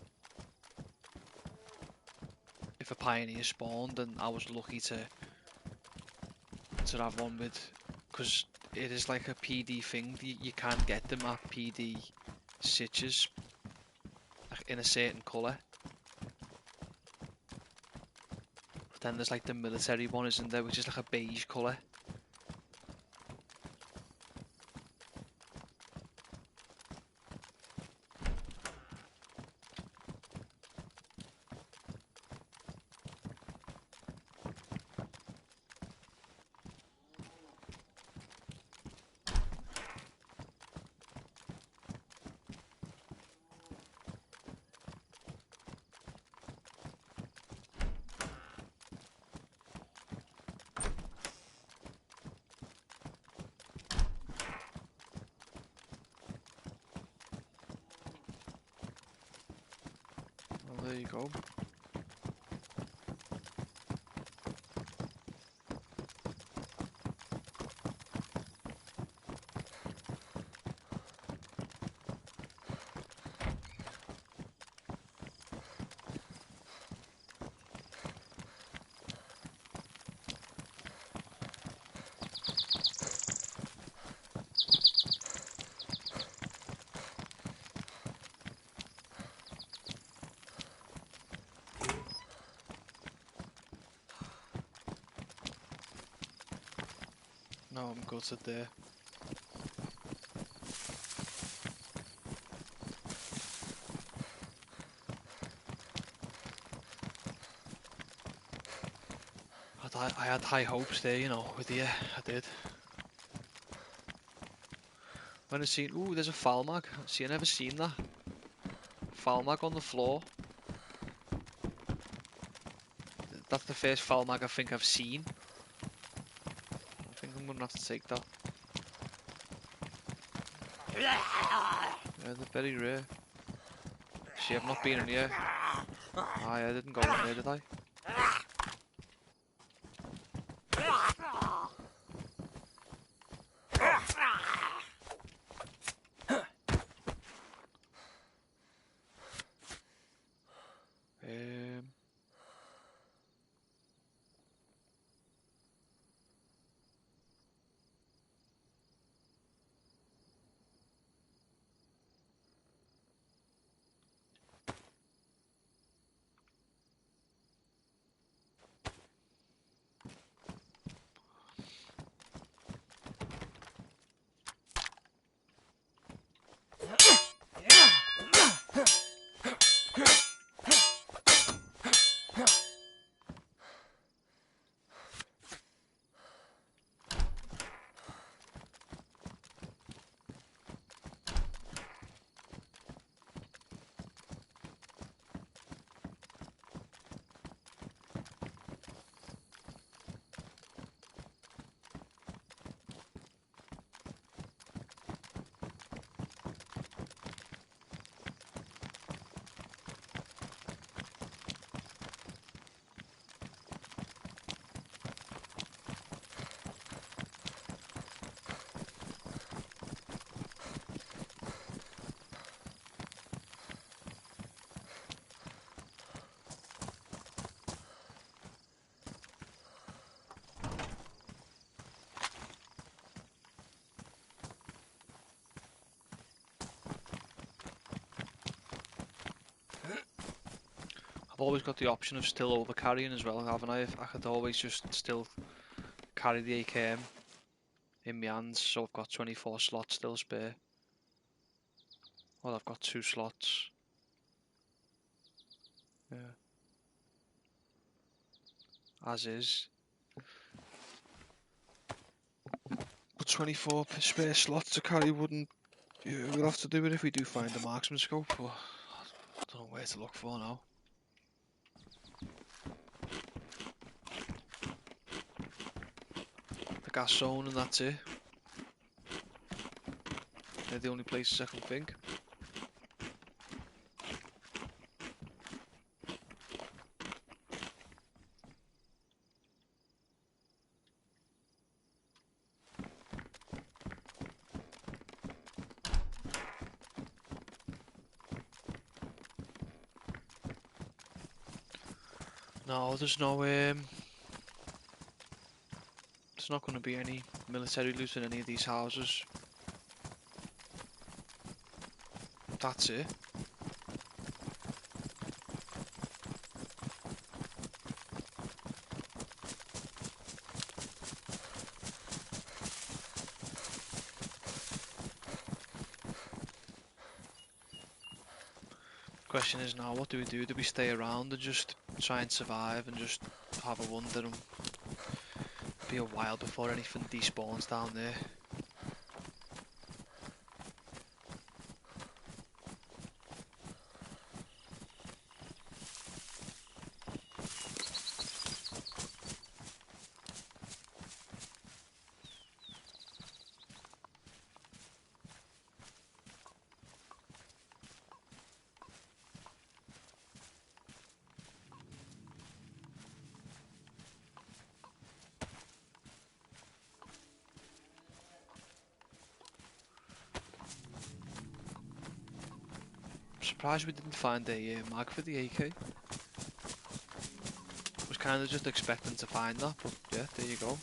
If a pioneer spawned and I was lucky to have one with, because it is like a PD thing. You can't get them at PD sitches like in a certain colour. But then there's like the military one, isn't there, which is like a beige colour. Well, there you go. No, I'm gutted there. I had high hopes there, you know, with you. I did. When I seen, ooh, there's a foul mag. See, I never seen that. Foul mag on the floor. That's the first foul mag I think I've seen. I think I'm gonna have to take that. Yeah, they're very rare. See, I've not been in here. I didn't go in there, did I? I've always got the option of still over carrying as well, haven't I? I could always just still carry the AKM in my hands, so I've got 24 slots still spare. Well, I've got 2 slots. Yeah. As is. But 24 spare slots to carry wouldn't... Yeah, we'll have to do it if we do find the marksman scope, but I don't know where to look for now. The gas zone and that's it. They're the only places I can think. No, there's not going to be any military loot in any of these houses. That's it. Question is now, what do we do? Do we stay around and just try and survive and just have a wander and be a while before anything despawns down there? Surprised we didn't find a mag for the AK. Was kind of just expecting to find that, but yeah, there you go.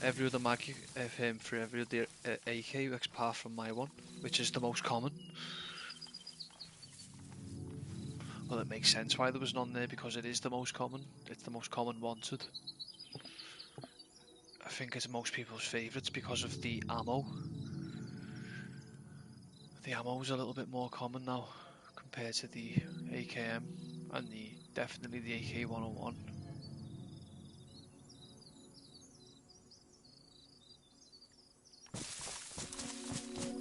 Every other mag of him for every other AK apart from my one, which is the most common. Well, it makes sense why there was none there, because it is the most common. It's the most common wanted. I think it's most people's favourites because of the ammo. The ammo is a little bit more common now compared to the AKM and definitely the AK-101.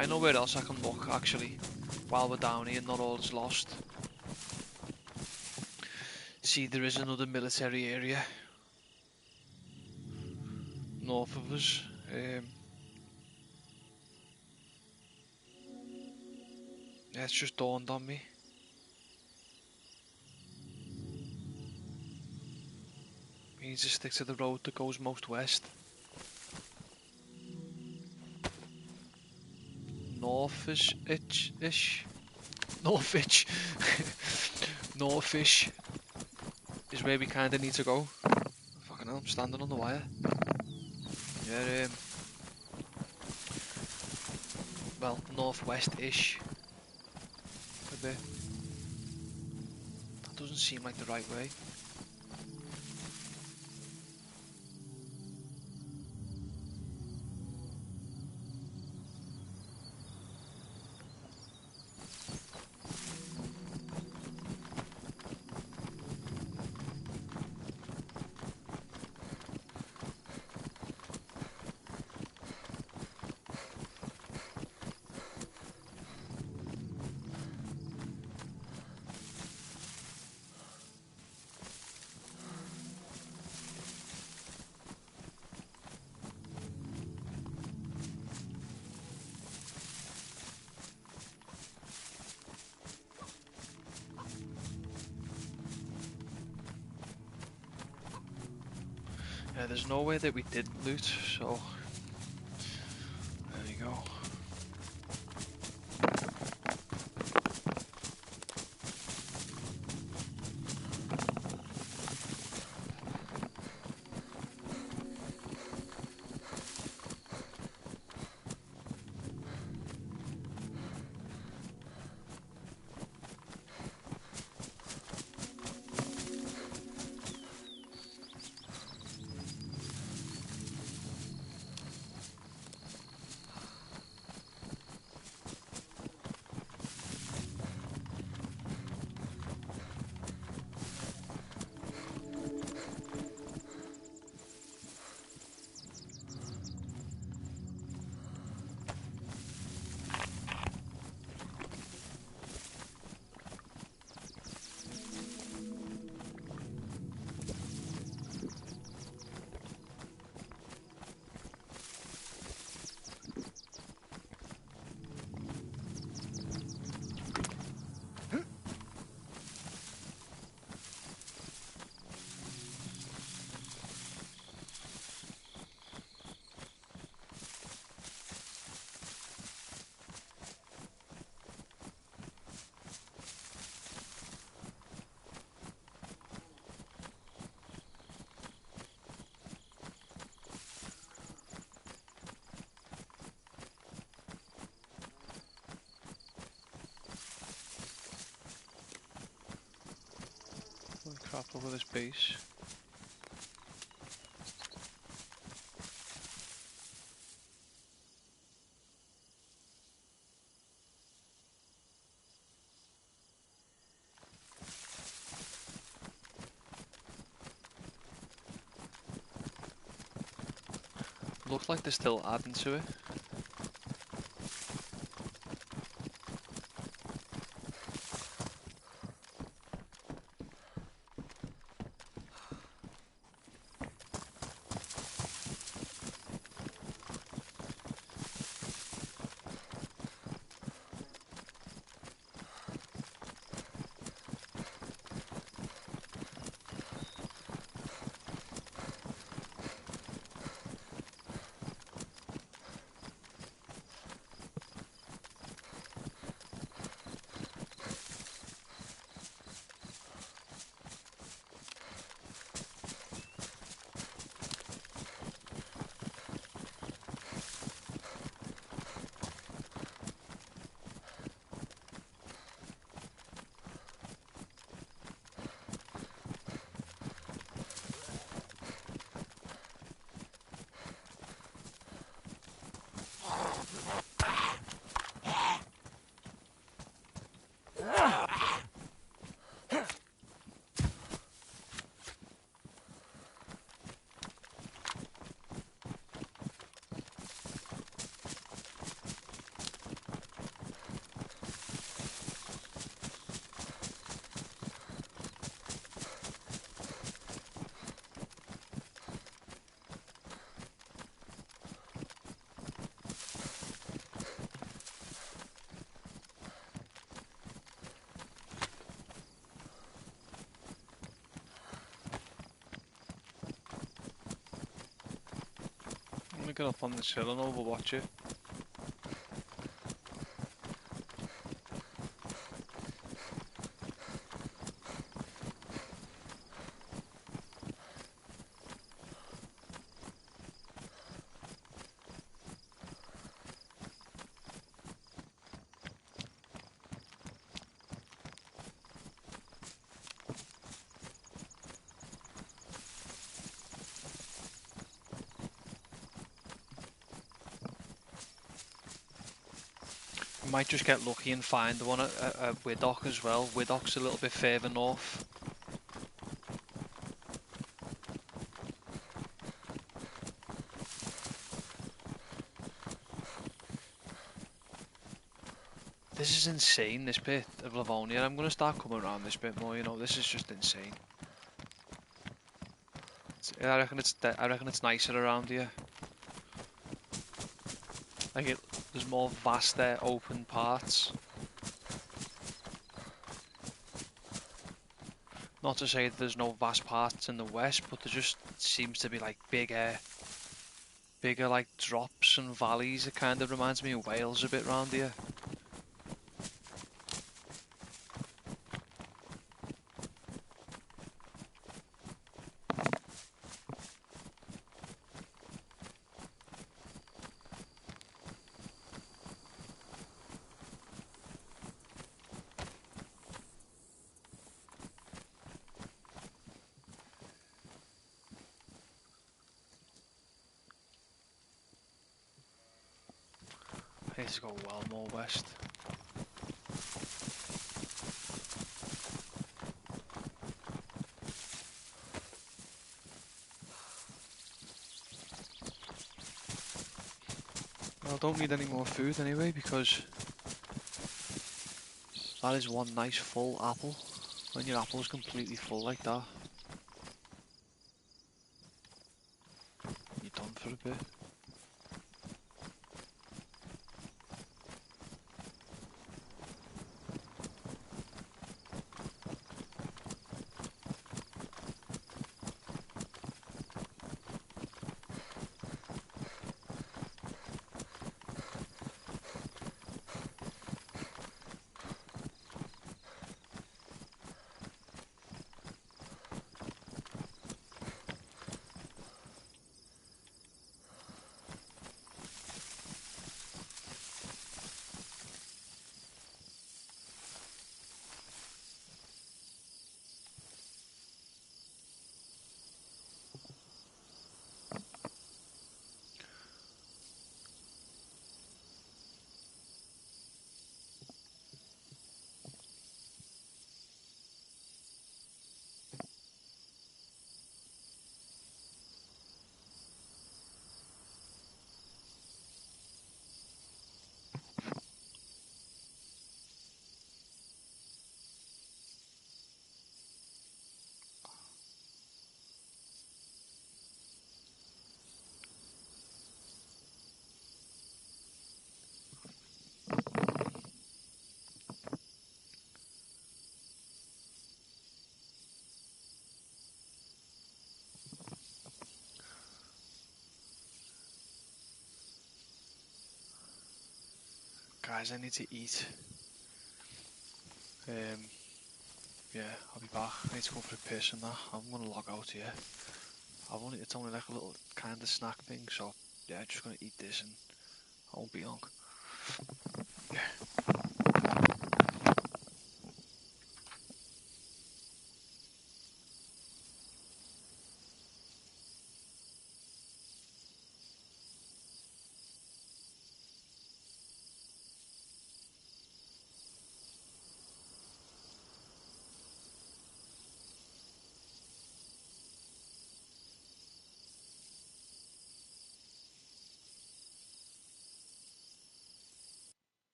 I know where else I can look actually while we're down here, not all is lost. See, there is another military area north of us. Yeah, it's just dawned on me. We need to stick to the road that goes most west. Northish. Northish is where we kind of need to go. Fucking hell, I'm standing on the wire. Yeah, well, northwest-ish. A bit. That doesn't seem like the right way. Yeah, there's no way that we didn't loot, so there you go. trap over this base. Looks like they're still adding to it. Let me get up on this hill and overwatch it. Might just get lucky and find one at Widdock as well. Widdock's a little bit further north. This is insane, this bit of Livonia. I'm going to start coming around this bit more, you know, this is just insane. I reckon it's nicer around here. Like there's more vast open parts. Not to say that there's no vast parts in the west, but there just seems to be like bigger like drops and valleys. It kind of reminds me of Wales a bit round here. I need to go well more west. I don't need any more food anyway, because that is one nice full apple. When your apple is completely full like that, you're done for a bit. Guys, I need to eat. Yeah, I'll be back. I need to go for a piss and that. I'm gonna log out here. It's only like a little kind of snack thing, so yeah, just gonna eat this and I won't be long. Yeah.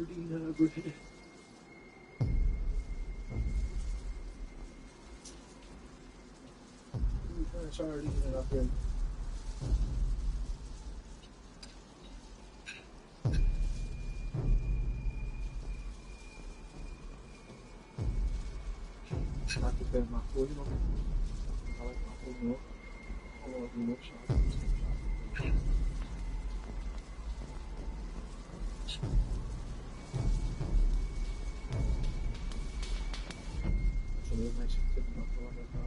Sardine bread. Sardine bread. I prefer mackerel, you know. I like mackerel more. I love you much. It's a real nice tip mackerel on it now.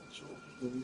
That's all just lovely.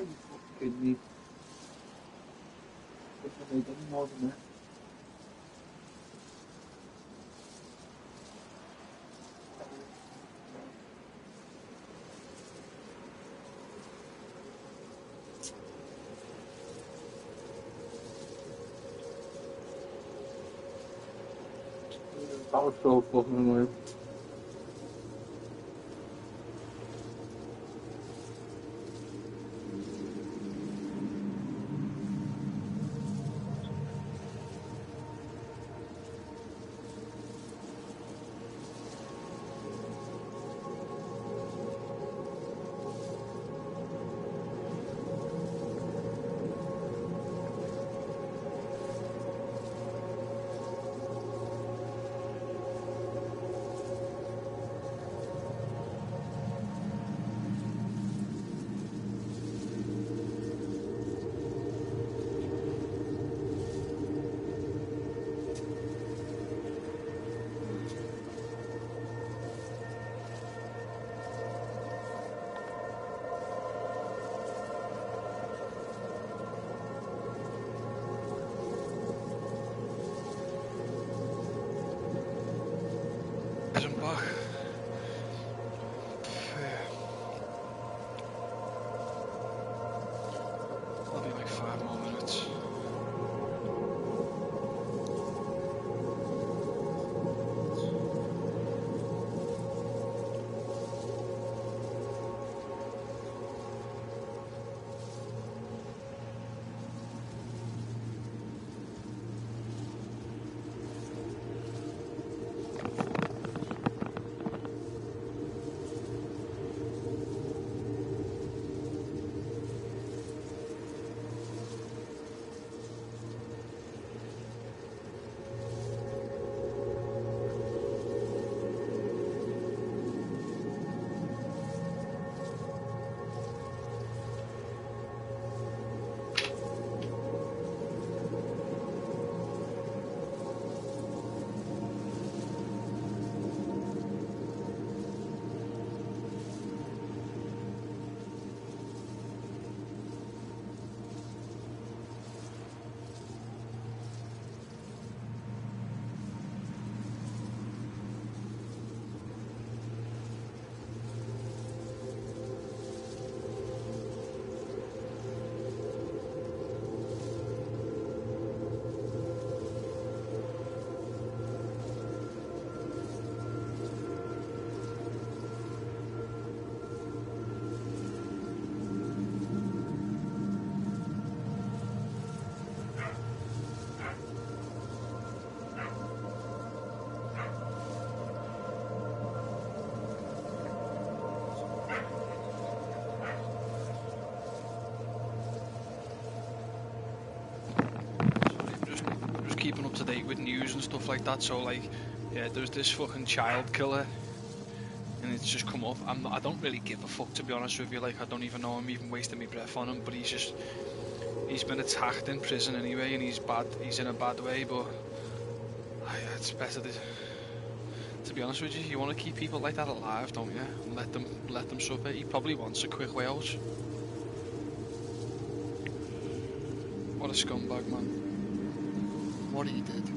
you fucking kidding me? Couldn't have made any more than that. That was so fucking annoying. I'm back. That'll be like 5 more minutes. Keeping up to date with news and stuff like that. So like, yeah, there's this fucking child killer, and it's just come up. I don't really give a fuck, to be honest with you. Like, I don't even know I'm even wasting my breath on him. But he's been attacked in prison anyway, and he's bad. He's in a bad way. But yeah, it's better to be honest with you. You want to keep people like that alive, don't you? And let them suffer. He probably wants a quick way out. What a scumbag, man. What he did.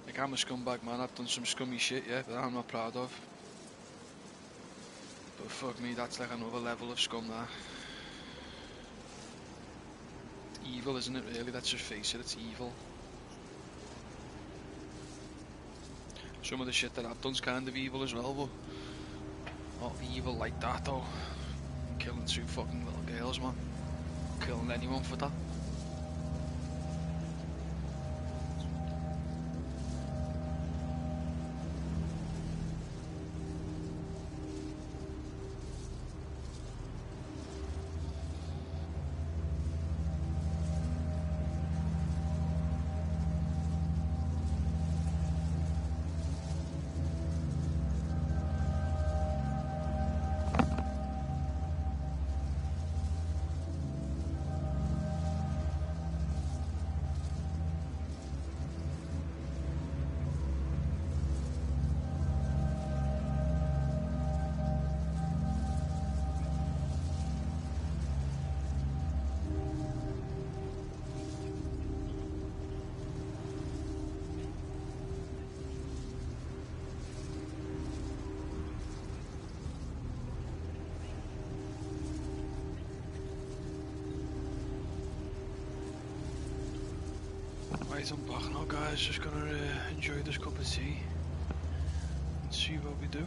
Like, I'm a scumbag, man. I've done some scummy shit, yeah, that I'm not proud of. But fuck me, that's like another level of scum, that. Evil, isn't it, really? Let's just face it, it's evil. Some of the shit that I've done's kind of evil as well, but not evil like that, though. Killing 2 fucking little girls, man. Killing anyone for that. Right, I'm back now, guys. Just gonna enjoy this cup of tea and see what we do.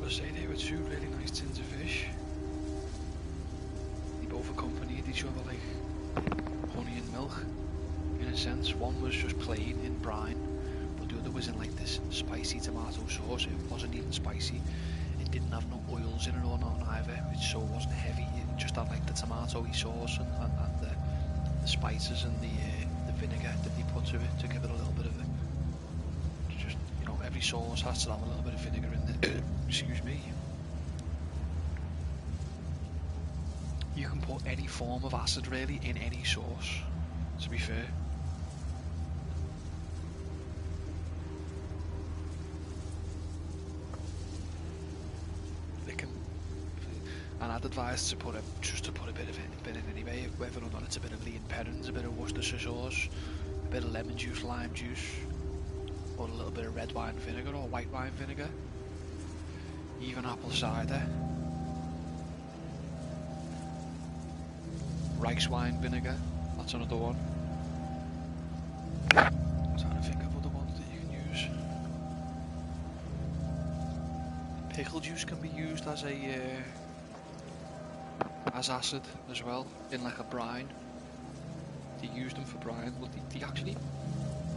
Say they were two really nice tins of fish. They both accompanied each other like honey and milk, in a sense. One was just plain in brine, but the other was in like this spicy tomato sauce. It wasn't even spicy. It didn't have no oils in it or nothing either, so it wasn't heavy. It just had like the tomatoey sauce and the spices and the vinegar that they put to it to give it a little bit of a, just, you know, every sauce has to have a little bit of vinegar in it. Excuse me. You can put any form of acid really in any sauce, to be fair. It can, and I'd advise to put just to put a bit in anyway, whether or not it's a bit of Lee and Perrins, a bit of Worcestershire sauce, a bit of lemon juice, lime juice, or a little bit of red wine vinegar or white wine vinegar. Even apple cider, rice wine vinegar, that's another one. I'm trying to think of other ones that you can use. Pickle juice can be used as as acid as well, in like a brine. They use them for brine, but they actually,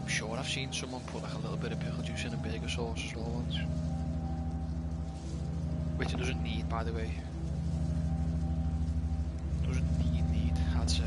I'm sure I've seen someone put like a little bit of pickle juice in a burger sauce as well once. Which it doesn't need, by the way. Doesn't need, I'd say.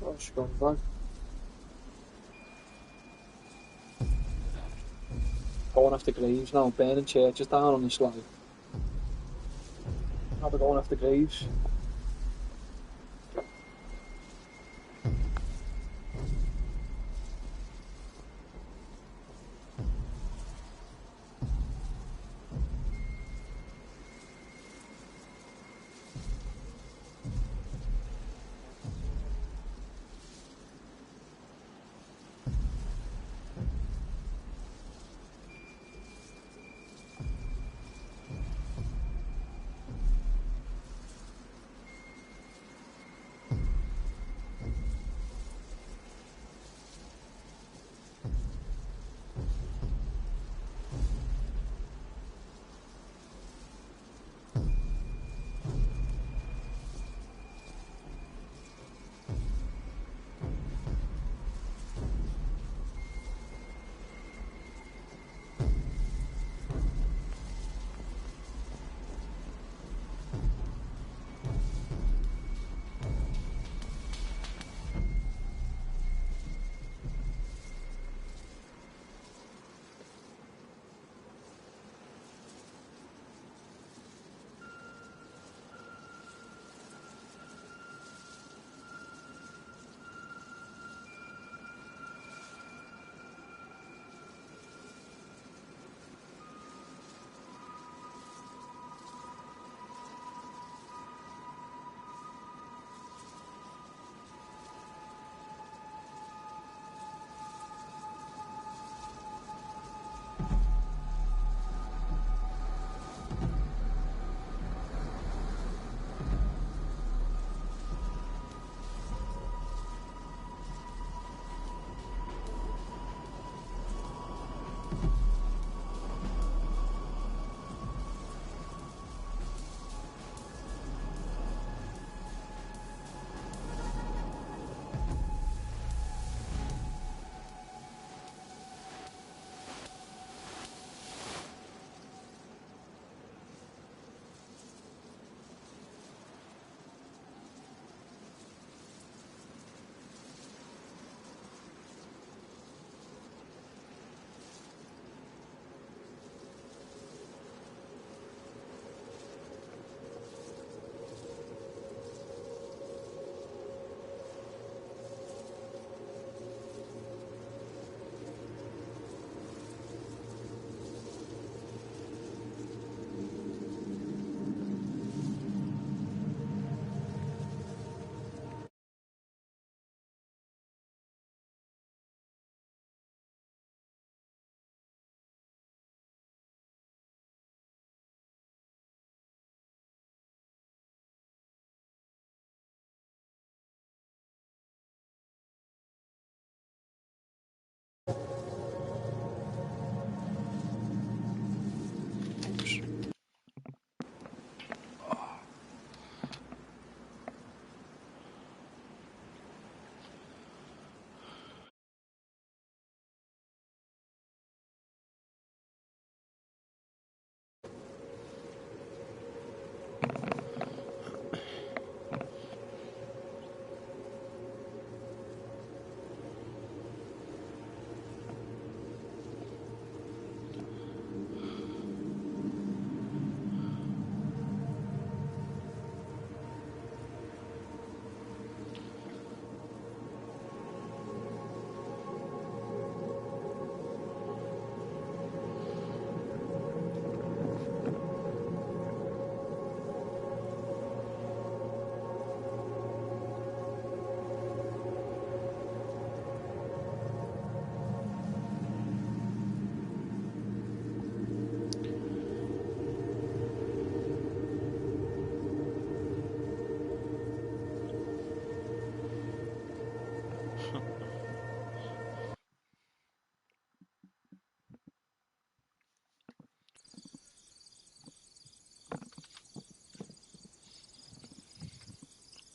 Oh, scumbag. Going after graves now, burning churches down on the slide. Now they're going after graves.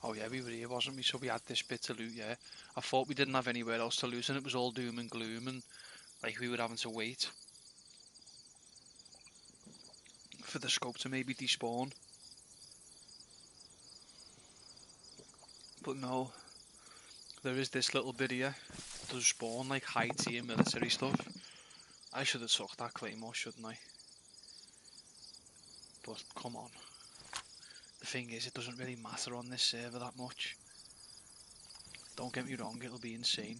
Oh yeah, we were here, wasn't we? So we had this bit to loot, yeah. I thought we didn't have anywhere else to loot and it was all doom and gloom and like we were having to wait for the scope to maybe despawn. But no, there is this little bit here. It does spawn like high tier military stuff. I should have took that claymore, shouldn't I? But come on. The thing is, it doesn't really matter on this server that much. Don't get me wrong, it'll be insane.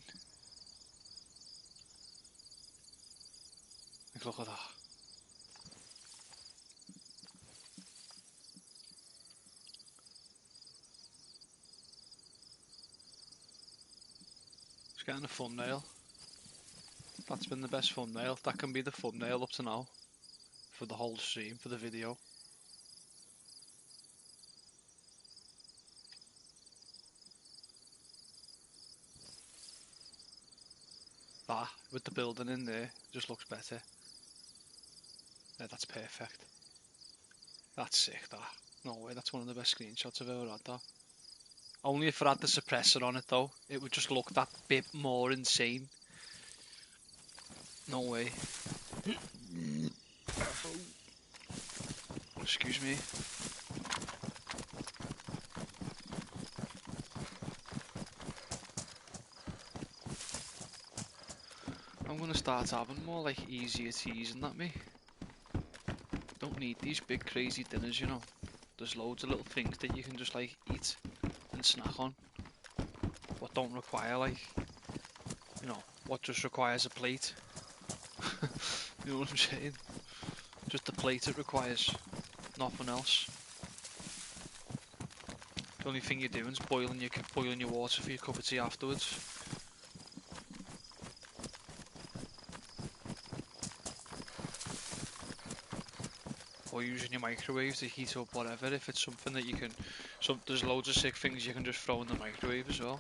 Like, look at that. It's getting a thumbnail. That's been the best thumbnail. That can be the thumbnail up to now. For the whole stream, for the video. That, with the building in there, just looks better. Yeah, that's perfect. That's sick, that. No way, that's one of the best screenshots I've ever had, that. Only if I had the suppressor on it, though. It would just look that bit more insane. No way. Excuse me. I'm gonna start having more like easier teas and that me. Don't need these big crazy dinners, you know. There's loads of little things that you can just like eat and snack on. What don't require like, you know, what just requires a plate. You know what I'm saying? Just the plate it requires, nothing else. The only thing you're doing is boiling your water for your cup of tea afterwards. Or using your microwave to heat up whatever, if it's something that you can... there's loads of sick things you can just throw in the microwave as well.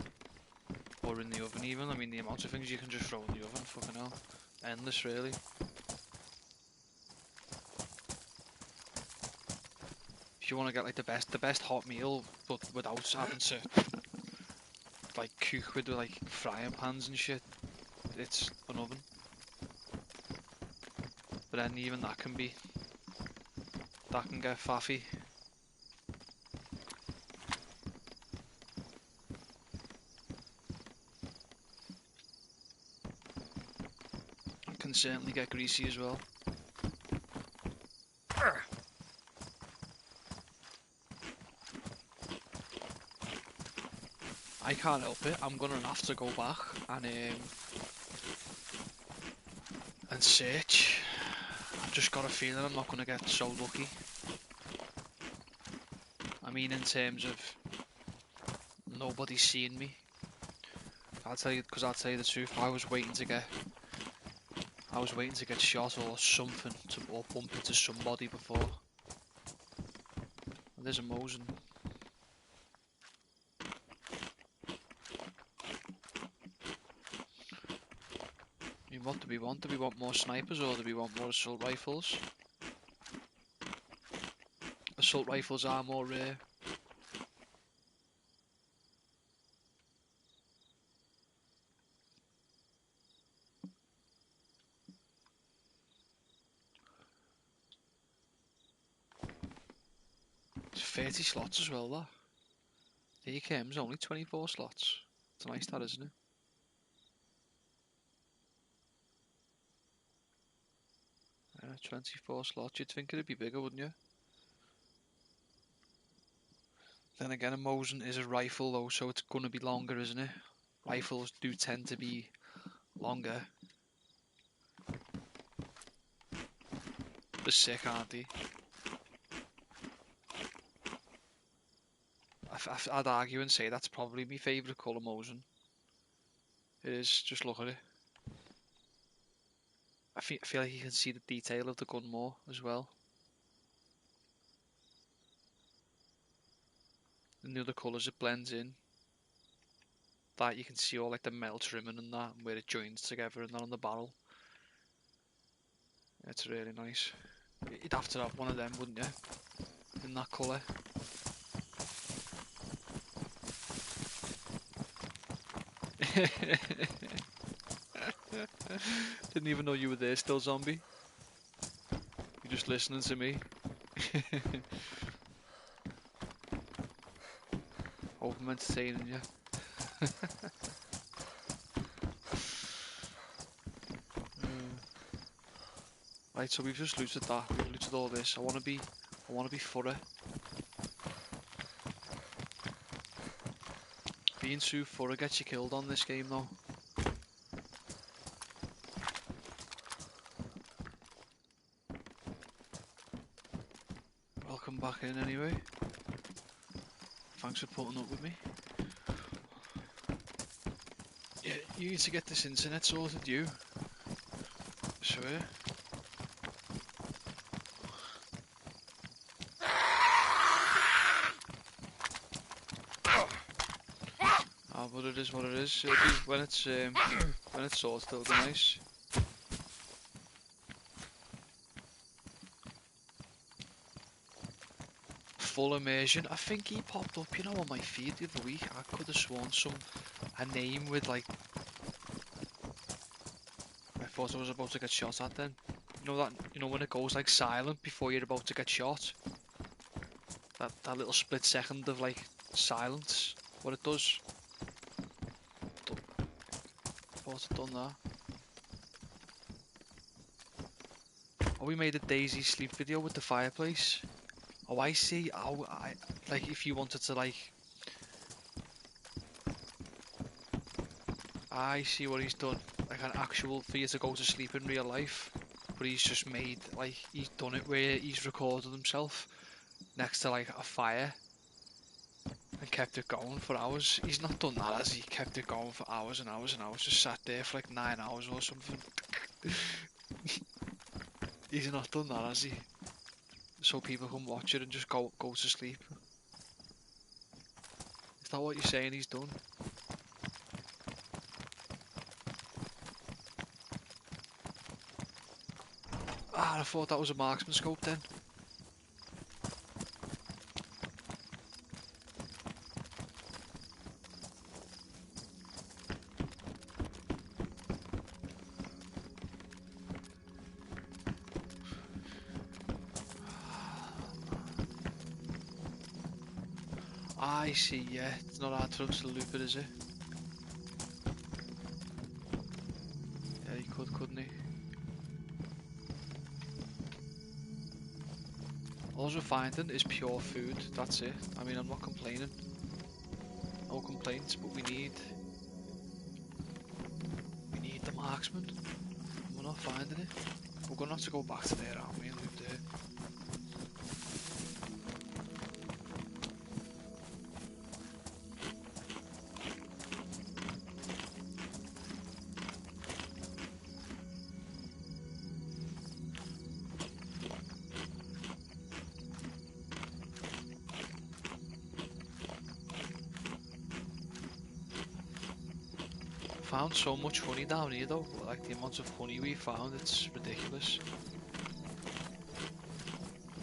Or in the oven even. I mean, the amount of things you can just throw in the oven, fucking hell. Endless, really. If you want to get like the best hot meal, but without having to like cook with like frying pans and shit, it's an oven. But then even that can get faffy. It can certainly get greasy as well. I can't help it. I'm gonna have to go back and search. I've just got a feeling I'm not gonna get so lucky. I mean, in terms of nobody seeing me. I'll tell you the truth. I was waiting to get shot or something or bump into somebody before. There's a Mosin. I mean, what do we want? Do we want more snipers or do we want more assault rifles? Assault rifles are more rare. It's 30 slots as well, that. The AKM's only 24 slots. It's nice, that, isn't it? Yeah, 24 slots. You'd think it'd be bigger, wouldn't you? Then again, a Mosin is a rifle though, so it's gonna be longer, isn't it? Rifles do tend to be longer. They're sick, aren't they? I'd argue and say that's probably my favourite colour Mosin. It is, just look at it. I feel like you can see the detail of the gun more as well. And the other colours it blends in. That you can see all like the metal trimming and that, and where it joins together and that on the barrel. It's really nice. You'd have to have one of them, wouldn't you? In that colour. Didn't even know you were there still, zombie. You're just listening to me. Hope I'm entertaining you. Right, so we've just looted that. We've looted all this. I wanna be thorough. Being too thorough gets you killed on this game though. Welcome back in anyway. Thanks for putting up with me. Yeah, you need to get this internet sorted, you. I swear. Ah, but it is what it is. It'll be, when it's sorted, it'll be nice. Full immersion. I think he popped up, you know, on my feed the other week. I could have sworn a name with like. I thought I was about to get shot at then. You know that, you know when it goes like silent before you're about to get shot? That little split second of like silence. What it does. Thought it done that. Oh, we made a DayZ sleep video with the fireplace. Oh, I see. Oh, like if you wanted to like. I see what he's done. Like an actual for you to go to sleep in real life. But he's just made, like, he's done it where he's recorded himself next to like a fire and kept it going for hours. He's not done that, has he? Kept it going for hours and hours and hours. Just sat there for like 9 hours or something. He's not done that, has he? So people can watch it and just go to sleep. Is that what you're saying he's done? Ah, I thought that was a marksman scope then. I see, yeah. It's not hard for him to loop it, is it? Yeah, he could, couldn't he? All we're finding is pure food, that's it. I mean, I'm not complaining. No complaints, but we need the marksman. We're not finding it. We're gonna have to go back to there, aren't we, and loop there. Found so much honey down here though, like the amount of honey we found, it's ridiculous.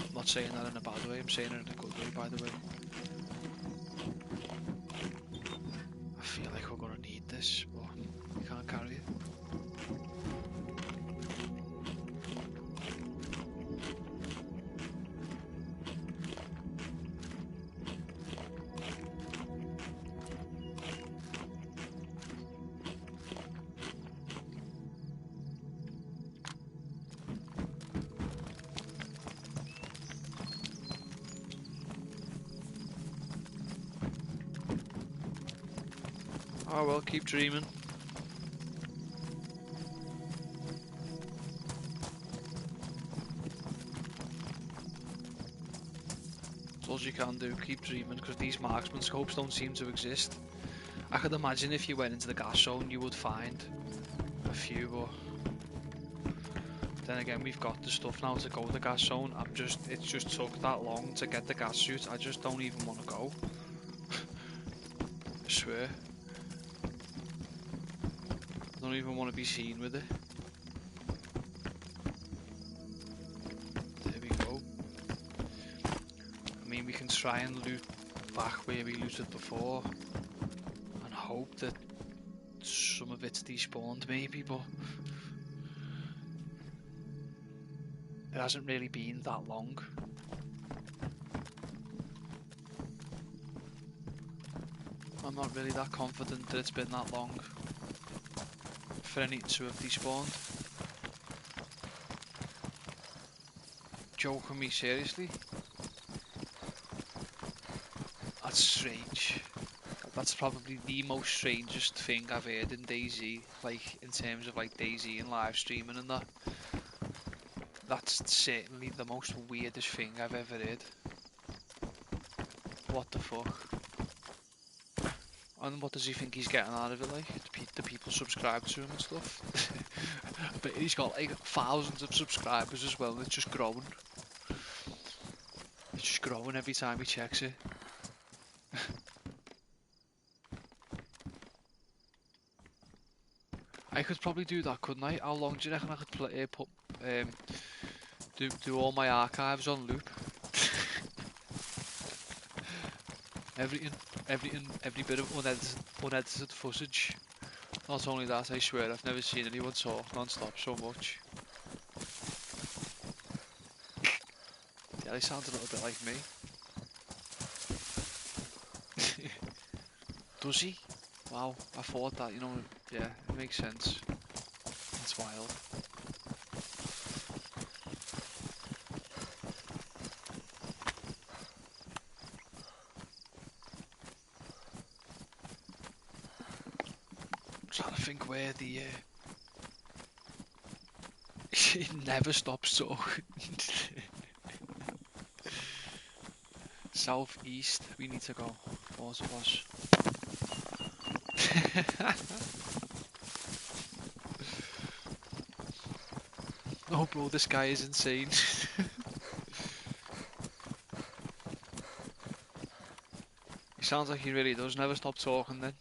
I'm not saying that in a bad way, I'm saying it in a good way, by the way. I feel like we're gonna need this, but we can't carry it. Oh well, keep dreaming. That's all you can do, keep dreaming, because these marksman scopes don't seem to exist. I could imagine if you went into the gas zone you would find a few, but then again we've got the stuff now to go to the gas zone. It's just took that long to get the gas suit, I just don't even want to go. I swear. I don't even want to be seen with it. There we go. I mean, we can try and loot back where we looted before and hope that bits despawned maybe, but it hasn't really been that long. I'm not really that confident that it's been that long for anything to have despawned. Joking me, seriously? That's strange. That's probably the most strangest thing I've heard in DayZ, like in terms of like DayZ and live streaming and that. That's certainly the most weirdest thing I've ever heard. What the fuck? And what does he think he's getting out of it, like? The people subscribe to him and stuff? But he's got like thousands of subscribers as well, and it's just growing. It's just growing every time he checks it. I could probably do that, couldn't I? How long do you reckon I could do all my archives on loop? every bit of unedited footage. Not only that, I swear I've never seen anyone talk non-stop so much. Yeah, they sound a little bit like me. Does he? Wow, I thought that, you know, yeah, it makes sense. That's wild. I'm trying to think where the it never stops talking. Southeast, we need to go. Was. Oh bro, this guy is insane. He sounds like he really does never stop talking then.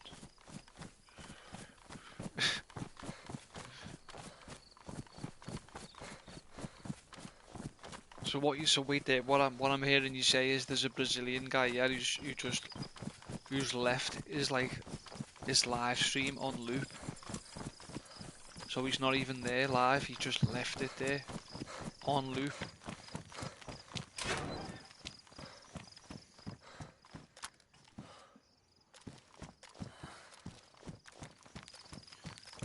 So wait there, what I'm hearing you say is there's a Brazilian guy, yeah, who's left his live stream on loop. So he's not even there live, he just left it there on loop.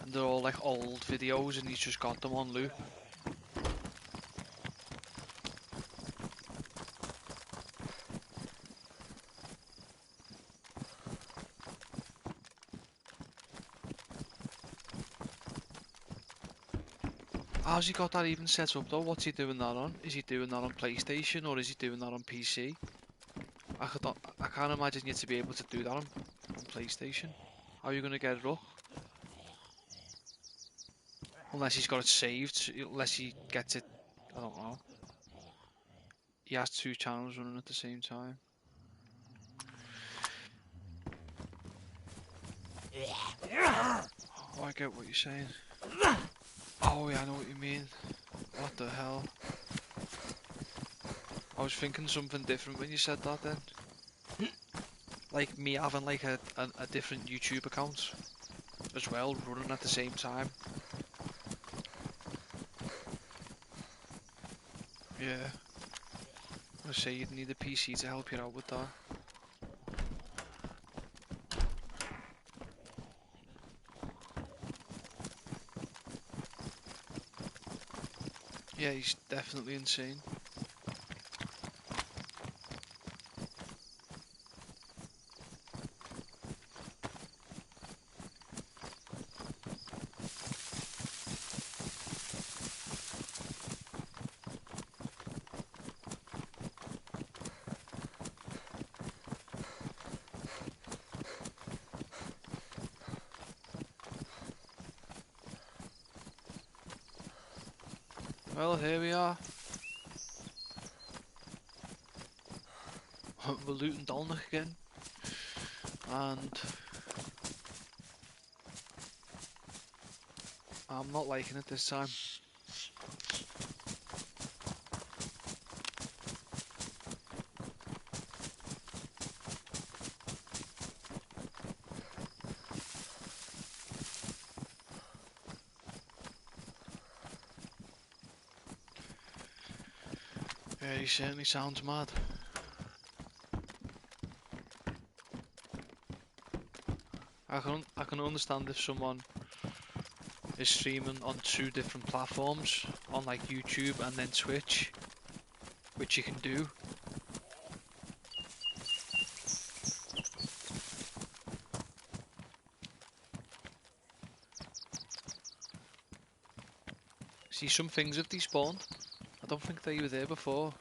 And they're all like old videos and he's just got them on loop. How's he got that even set up though? What's he doing that on? Is he doing that on PlayStation or is he doing that on PC? I can't imagine you to be able to do that on PlayStation. How are you going to get it up? Unless he's got it saved, unless he gets it, I don't know. He has two channels running at the same time. Oh, I get what you're saying. Oh yeah, I know what you mean. What the hell? I was thinking something different when you said that then. Like me having like a different YouTube account as well, running at the same time. Yeah. I say you'd need a PC to help you out with that. Yeah, he's definitely insane. Well, here we are. We're looting Dolnach again. And I'm not liking it this time. Yeah, he certainly sounds mad. I can understand if someone is streaming on 2 different platforms, on like YouTube and then Twitch, which you can do. See, some things have despawned. I don't think they were there before.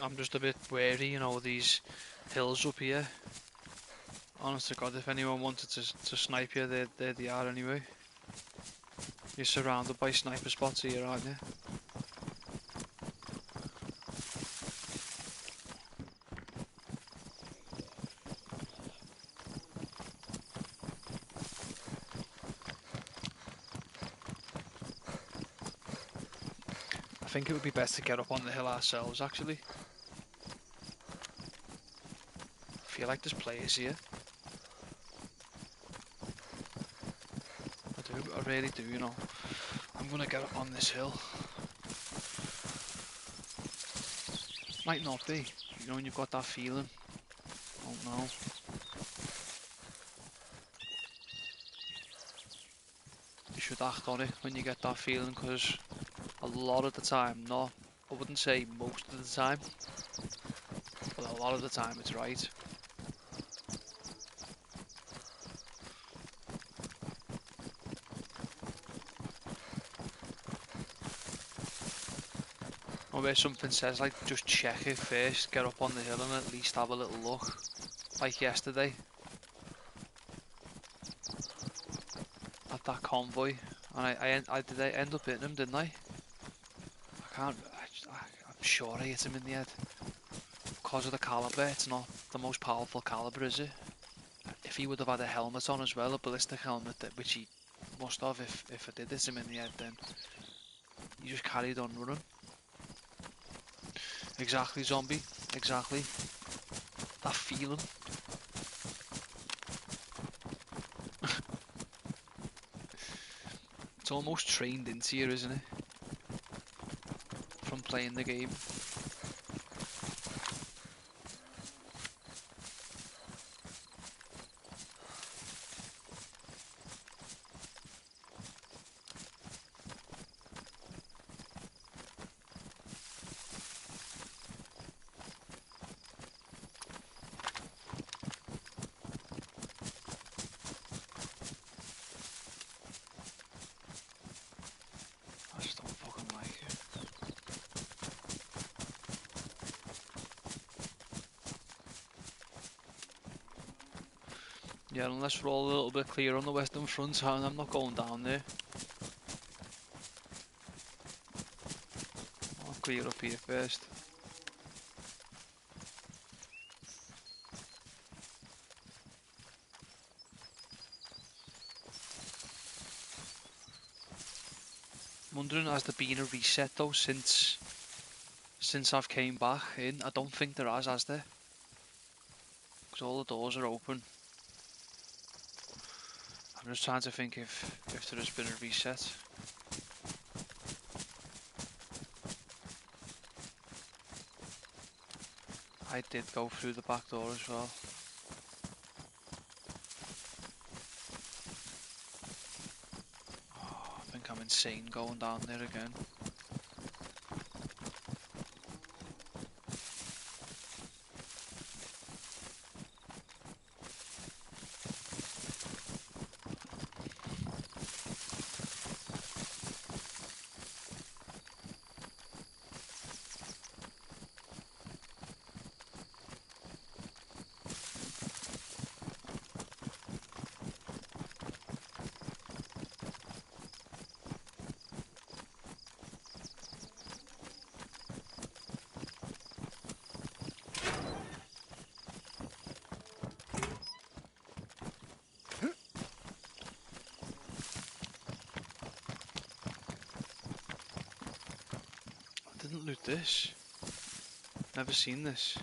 I'm just a bit wary, you know, these hills up here. Honest to God, if anyone wanted to snipe you, there they are anyway. You're surrounded by sniper spots here, aren't you? I think it would be best to get up on the hill ourselves, actually. I feel like there's players here. I really do, you know. I'm gonna get up on this hill. Might not be, you know, when you've got that feeling. Oh no. You should act on it when you get that feeling, because a lot of the time, I wouldn't say most of the time, but a lot of the time it's right. Or where something says like, just check it first, get up on the hill and at least have a little look. Like yesterday. At that convoy. And I did end up hitting him, didn't I? I'm sure I hit him in the head. Because of the caliber, it's not the most powerful caliber, is it? If he would have had a helmet on as well, a ballistic helmet, which he must have if I did hit him in the head, then he just carried on running. Exactly, zombie. Exactly. That feeling. It's almost trained into you, isn't it? From playing the game. I just don't fucking like it. Yeah, unless we're all a little bit clear on the western front, I'm not going down there. I'll clear up here first. I'm wondering, has there been a reset though since I've came back in? I don't think there has there? Because all the doors are open. I'm just trying to think if there has been a reset. I did go through the back door as well. Oh, I think I'm insane going down there again. this? Never seen this.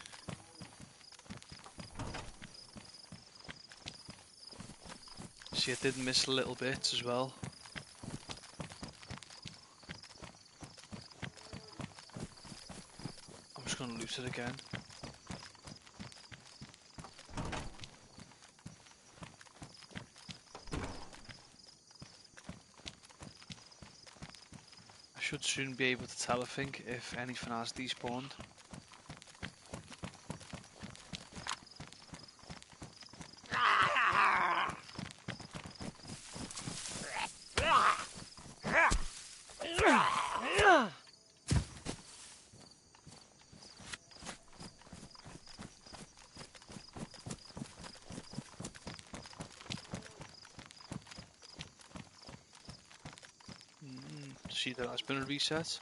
See, I did miss little bits as well. I'm just gonna loot it again. I should soon be able to tell, I think, if anything has despawned. See, there has been a reset.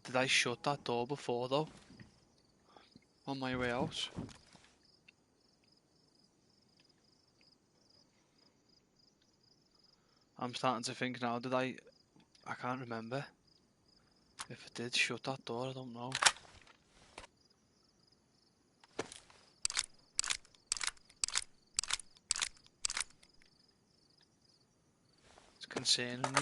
Did I shut that door before though? On my way out? I'm starting to think now, did I can't remember. If I did shut that door, I don't know. It's concerning me.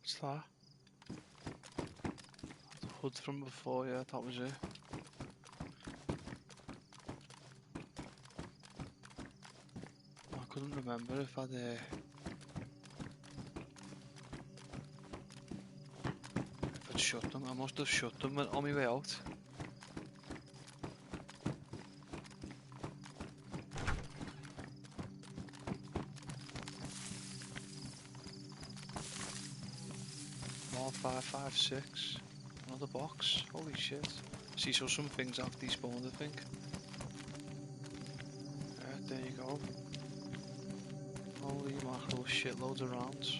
What's that? The hood from before, yeah, that was it. I couldn't remember if I'd shut them. I must have shut them on my way out. More 556. Another box. Holy shit. See, so some things have despawned, I think. Right, there you go. Holy mackerel, shitloads of rounds.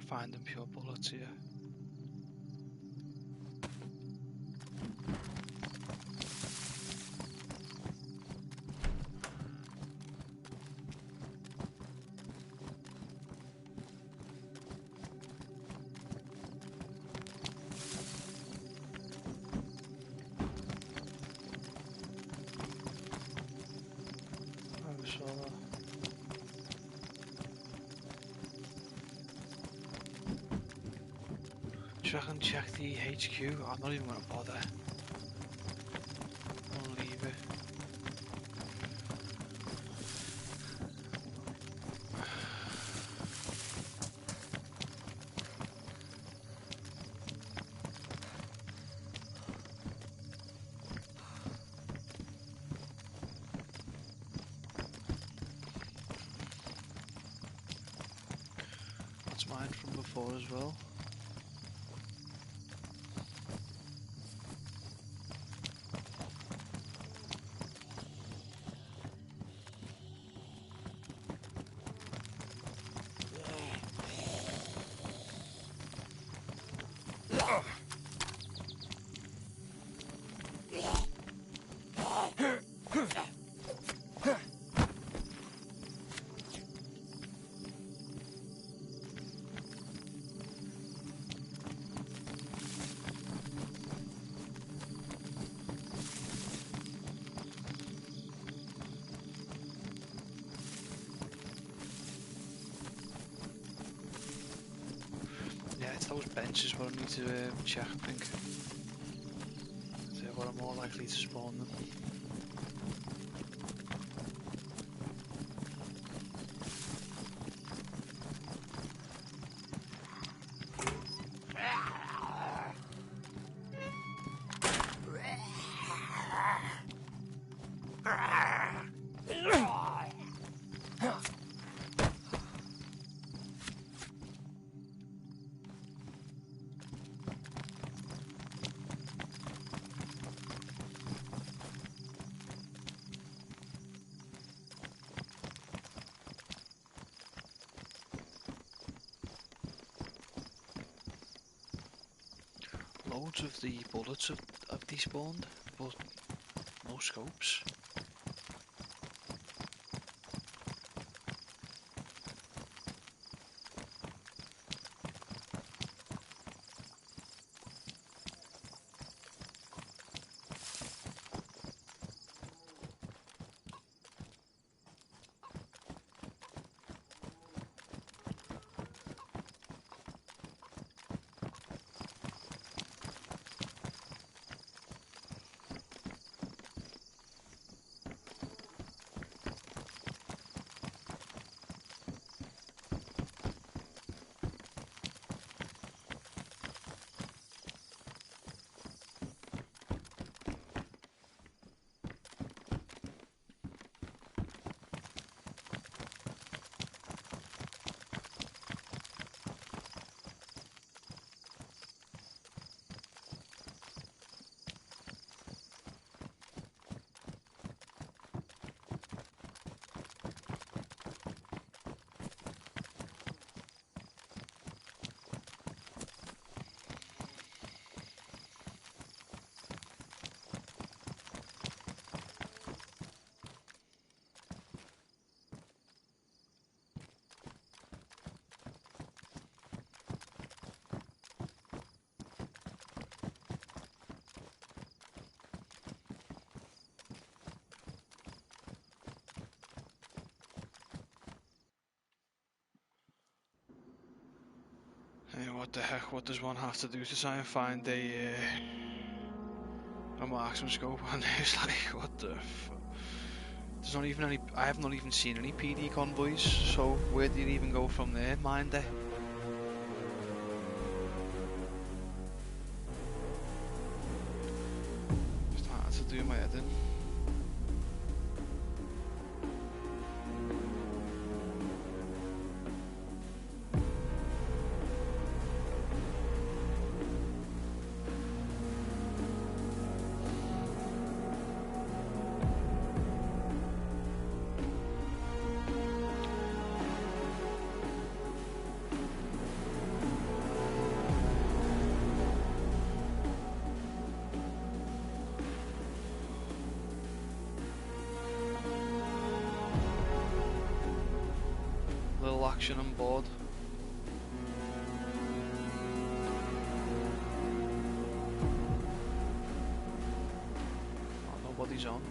Finding pure bullets here. I saw that. I can check the HQ. I'm not even gonna bother. I'll leave it. That's mine from before as well. those benches what I need to check, I think. They're what I'm more likely to spawn them. Loads of the bullets have despawned, but no scopes. What the heck, what does one have to do to try and find a marksman scope? And it's like, what the fuck? There's not even any, I have not even seen any PD convoys, so where do you even go from there, mind it? Starting to do my head in. Action on board. Oh, nobody's on.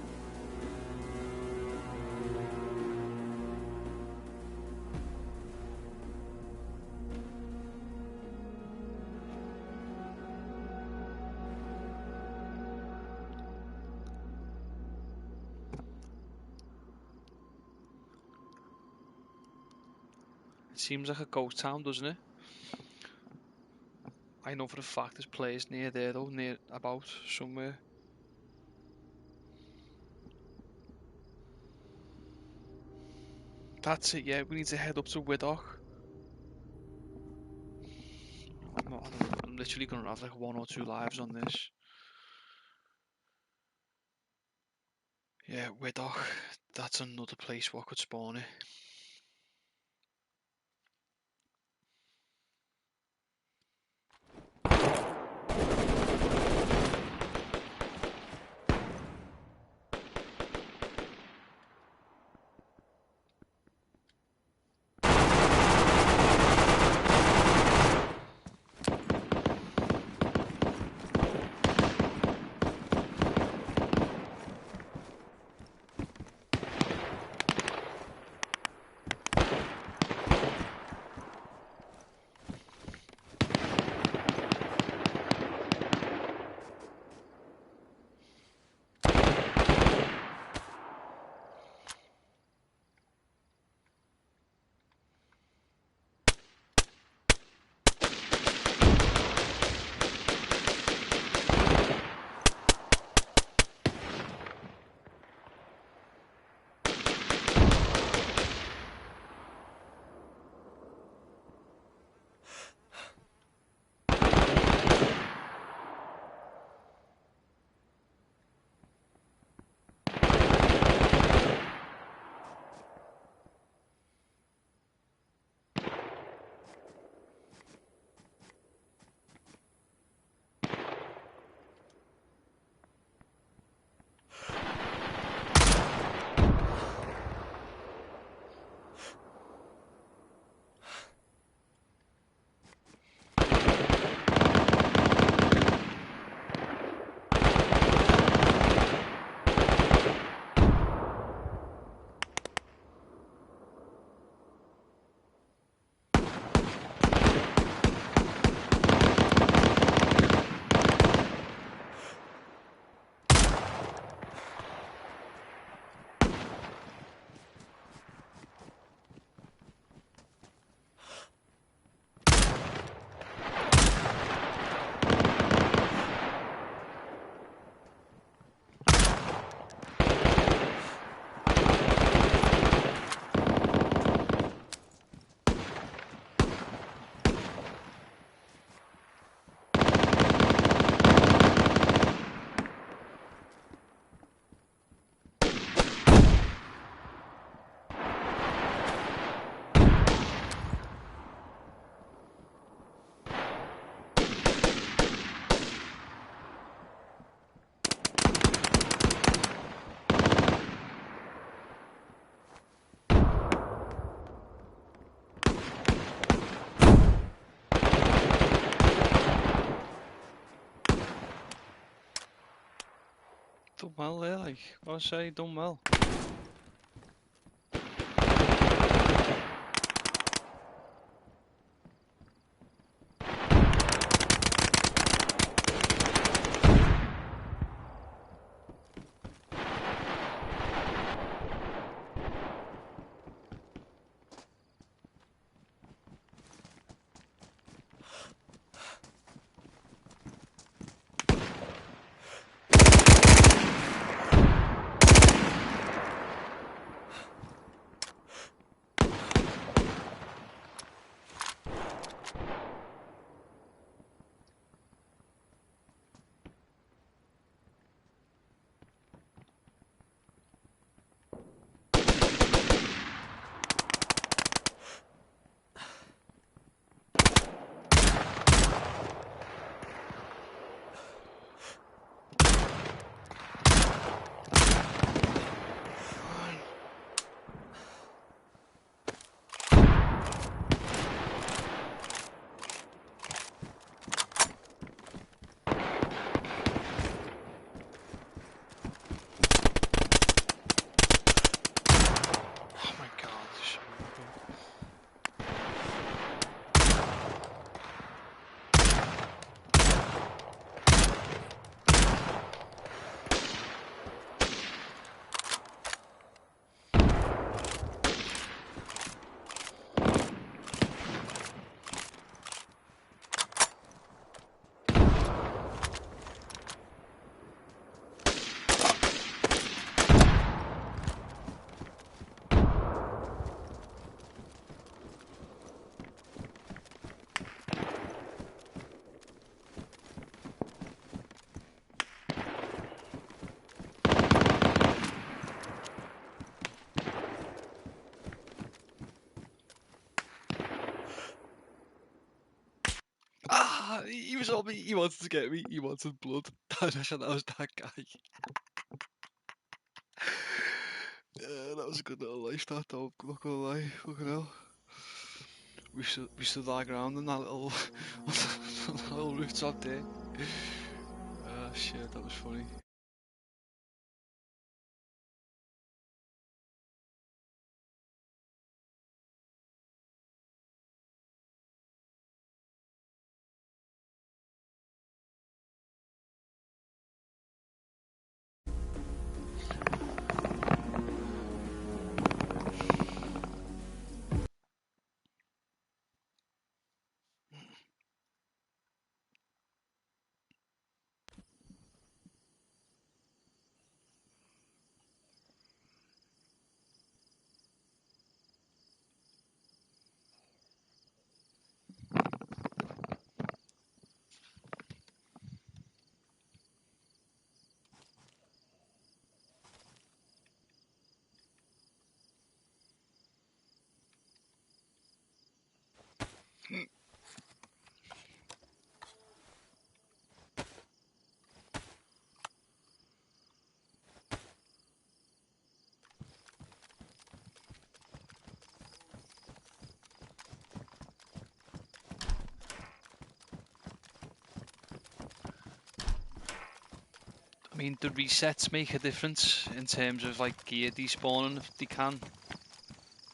Seems like a ghost town, doesn't it? I know for a fact there's players near there though, near about somewhere. That's it, yeah, we need to head up to Widdock. I'm literally gonna have like 1 or 2 lives on this. Yeah, Widdock, that's another place what could spawn it. done well there, like, what I say, done well. Ah, he was on me. He wanted to get me. He wanted blood. I wish that was that guy. Yeah, that was a good little life, that though. Not gonna lie. Fucking hell. We stood our ground in that little, that little rooftop there. Ah, shit, that was funny. I mean, the resets make a difference in terms of like gear despawning if they can.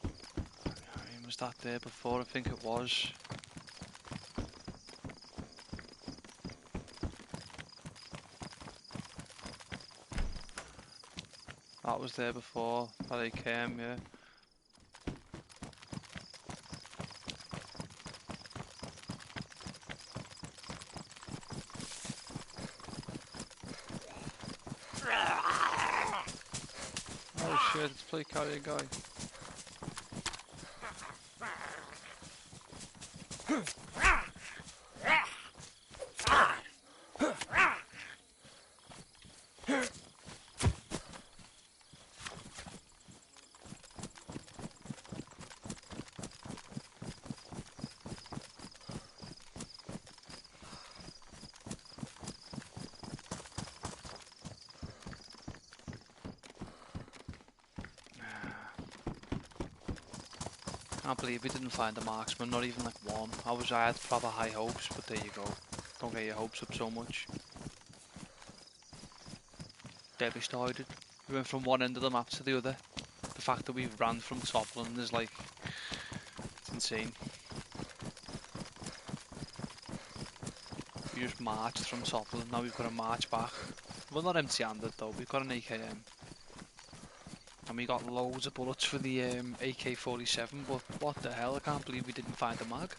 I mean, was that there before? I think it was. That was there before that I came, yeah. Oh shit, let's play carrier guy. Can't believe we didn't find a marksman, not even like one. I had proper high hopes, but there you go. Don't get your hopes up so much. devastated. We went from one end of the map to the other. The fact that we ran from Topland is like, it's insane. We just marched from Topland, now we've got to march back. Well, not empty-handed though, we've got an AKM. And we got loads of bullets for the AK-47, but what the hell, I can't believe we didn't find a mag.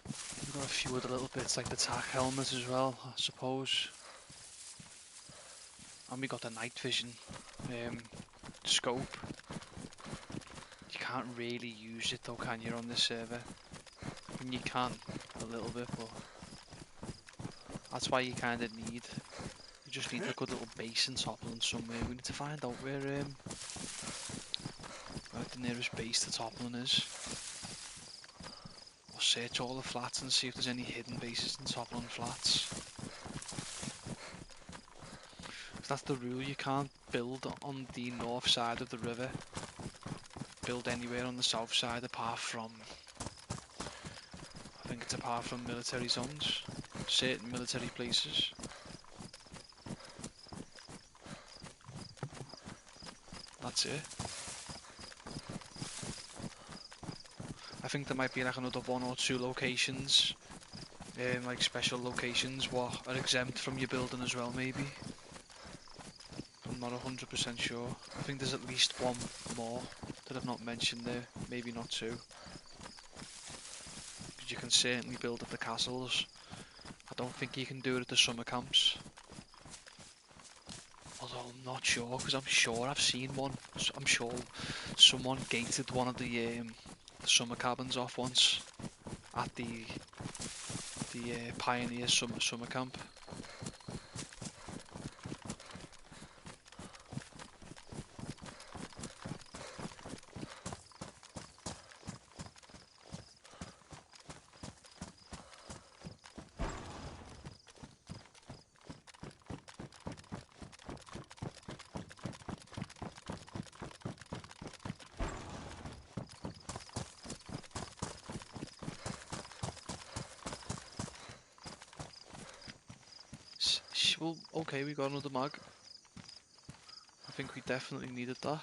We've got a few other little bits like the tack helmet as well, I suppose. And we got the night vision scope. You can't really use it though, can you, on this server? I mean, you can a little bit, but that's why you kind of need. You just need a good little base in Topland somewhere. We need to find out where the nearest base to Topland is. Or search all the flats and see if there's any hidden bases in Topland flats. That's the rule, you can't build on the north side of the river. Build anywhere on the south side apart from, I think it's apart from military zones, certain military places. That's it. I think there might be like another 1 or 2 locations, like special locations, what are exempt from your building as well, maybe. I'm not 100% sure. I think there's at least 1 more that I've not mentioned there, maybe not 2. But you can certainly build at the castles. I don't think you can do it at the summer camps. Although I'm not sure, because I'm sure I've seen one. I'm sure someone gated one of the summer cabins off once at the Pioneer summer camp. Well, okay, we got another mag. I think we definitely needed that.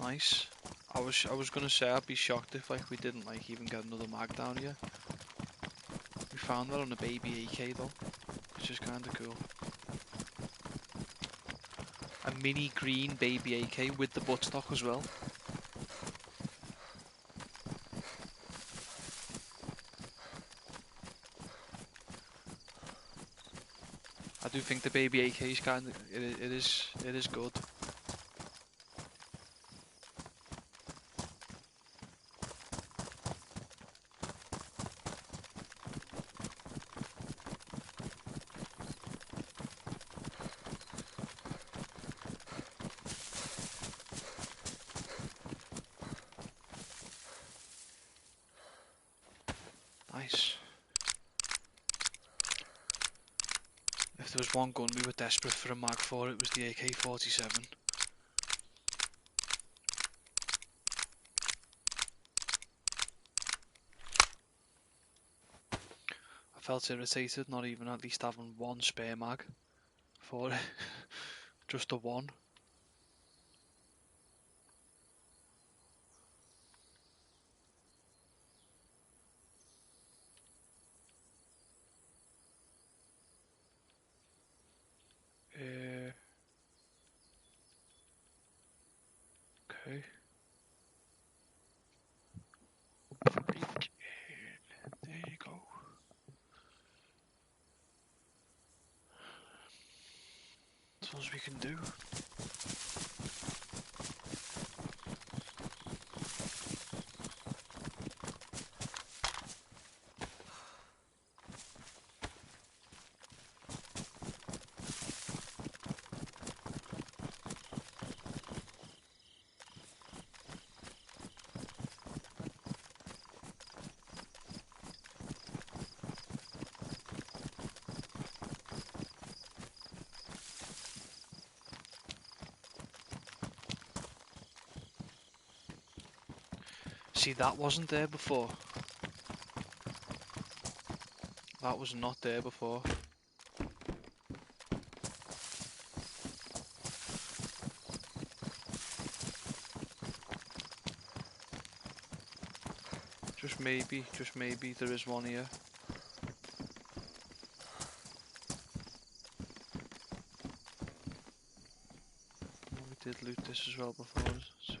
Nice. I was gonna say I'd be shocked if like we didn't like even get another mag down here. We found that on a baby AK though, which is kinda cool. A mini green baby AK with the buttstock as well. I do think the baby AK is it is good. Nice. If there was one gun we were desperate for a mag for, it was the AK-47. I felt irritated not even at least having 1 spare mag for it. Just a 1. Okay. There you go. That's all we can do. See, that wasn't there before. That was not there before. Just maybe there is one here. Oh, we did loot this as well before, so...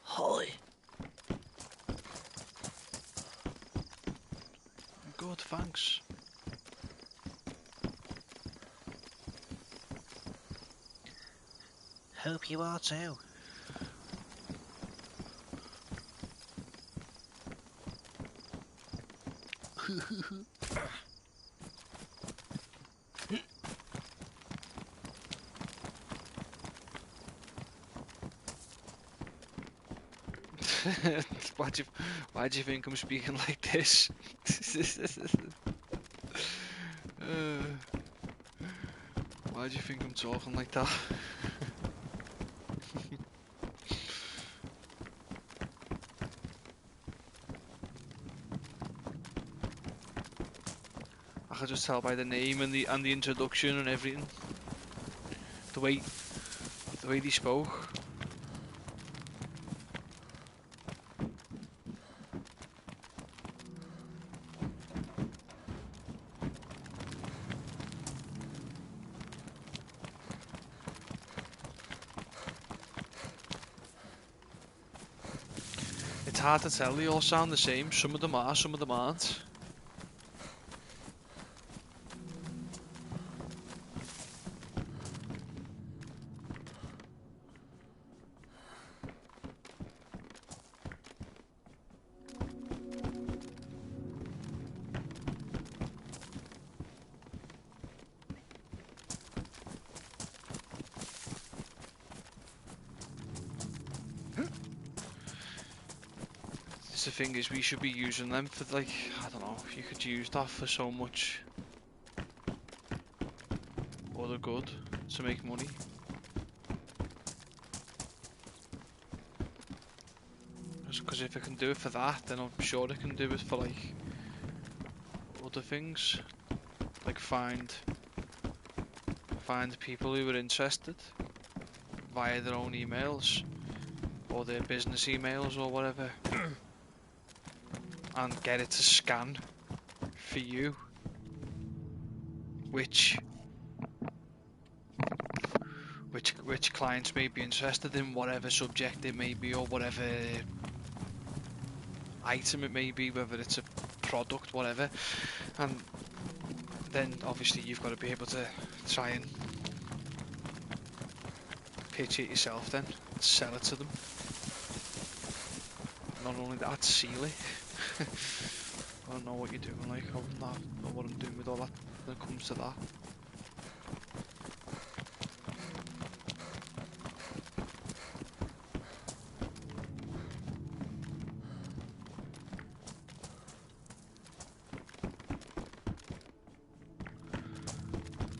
Holly. Good, thanks. Hope you are too. Why do you think I'm speaking like this? Why do you think I'm talking like that? I could just tell by the name and the introduction and everything. The way they spoke. It's hard to tell, they all sound the same. Some of them are, some of them aren't. The thing is, we should be using them for, like, I don't know, you could use that for so much other good to make money. Because if I can do it for that, then I'm sure I can do it for, like, other things. Like find people who are interested via their own emails or their business emails or whatever. And get it to scan for you, which clients may be interested in, whatever subject it may be or whatever item it may be, whether it's a product, whatever. And then obviously you've got to be able to try and pitch it yourself, then sell it to them. Not only that, seal it. I don't know what you're doing, like, or what I'm doing with all that when it comes to that.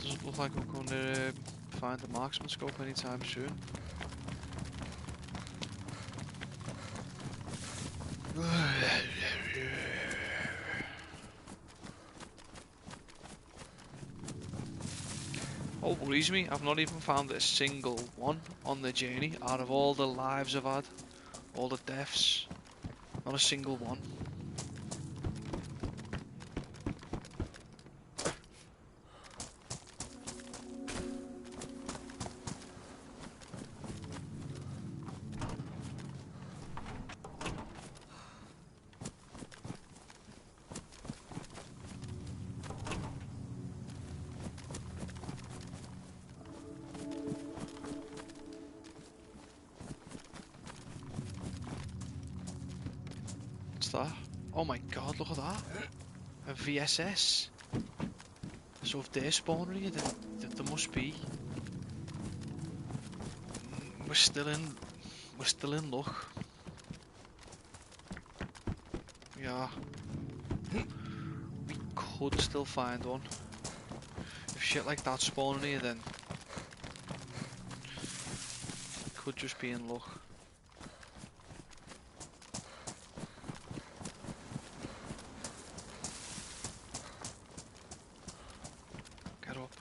Doesn't look like I'm going to find the marksman scope anytime soon. What worries me, I've not even found a single one on the journey out of all the lives I've had, all the deaths. Not a single one. What's that? Oh my god, look at that. A VSS. So if they're spawning here, then there must be. We're still in luck. Yeah. We could still find one. If shit like that spawning here, then could just be in luck. Get up.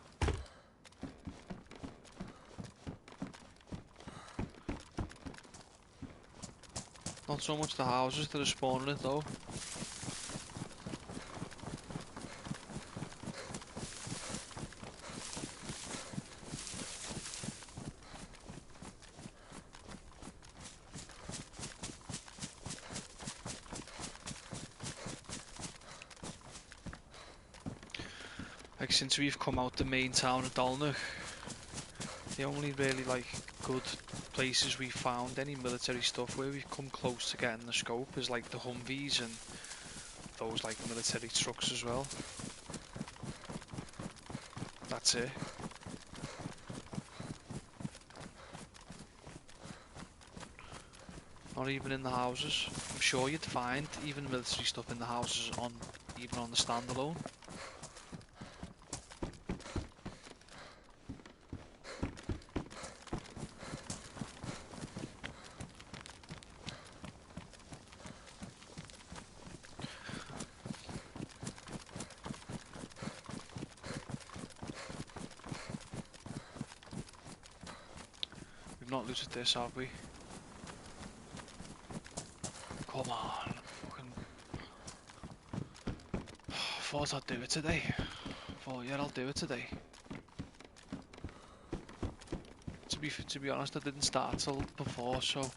Not so much the houses that are spawning it though. Like since we've come out the main town of Dalnach, the only really like good places we've found any military stuff where we've come close to getting the scope is like the Humvees and those like military trucks as well. That's it. Not even in the houses. I'm sure you'd find even military stuff in the houses on even on the standalone. We've not looted this, have we? Come on. Fucking... Thought I'd do it today. Thought, yeah, I'll do it today. To be honest, I didn't start till before, so...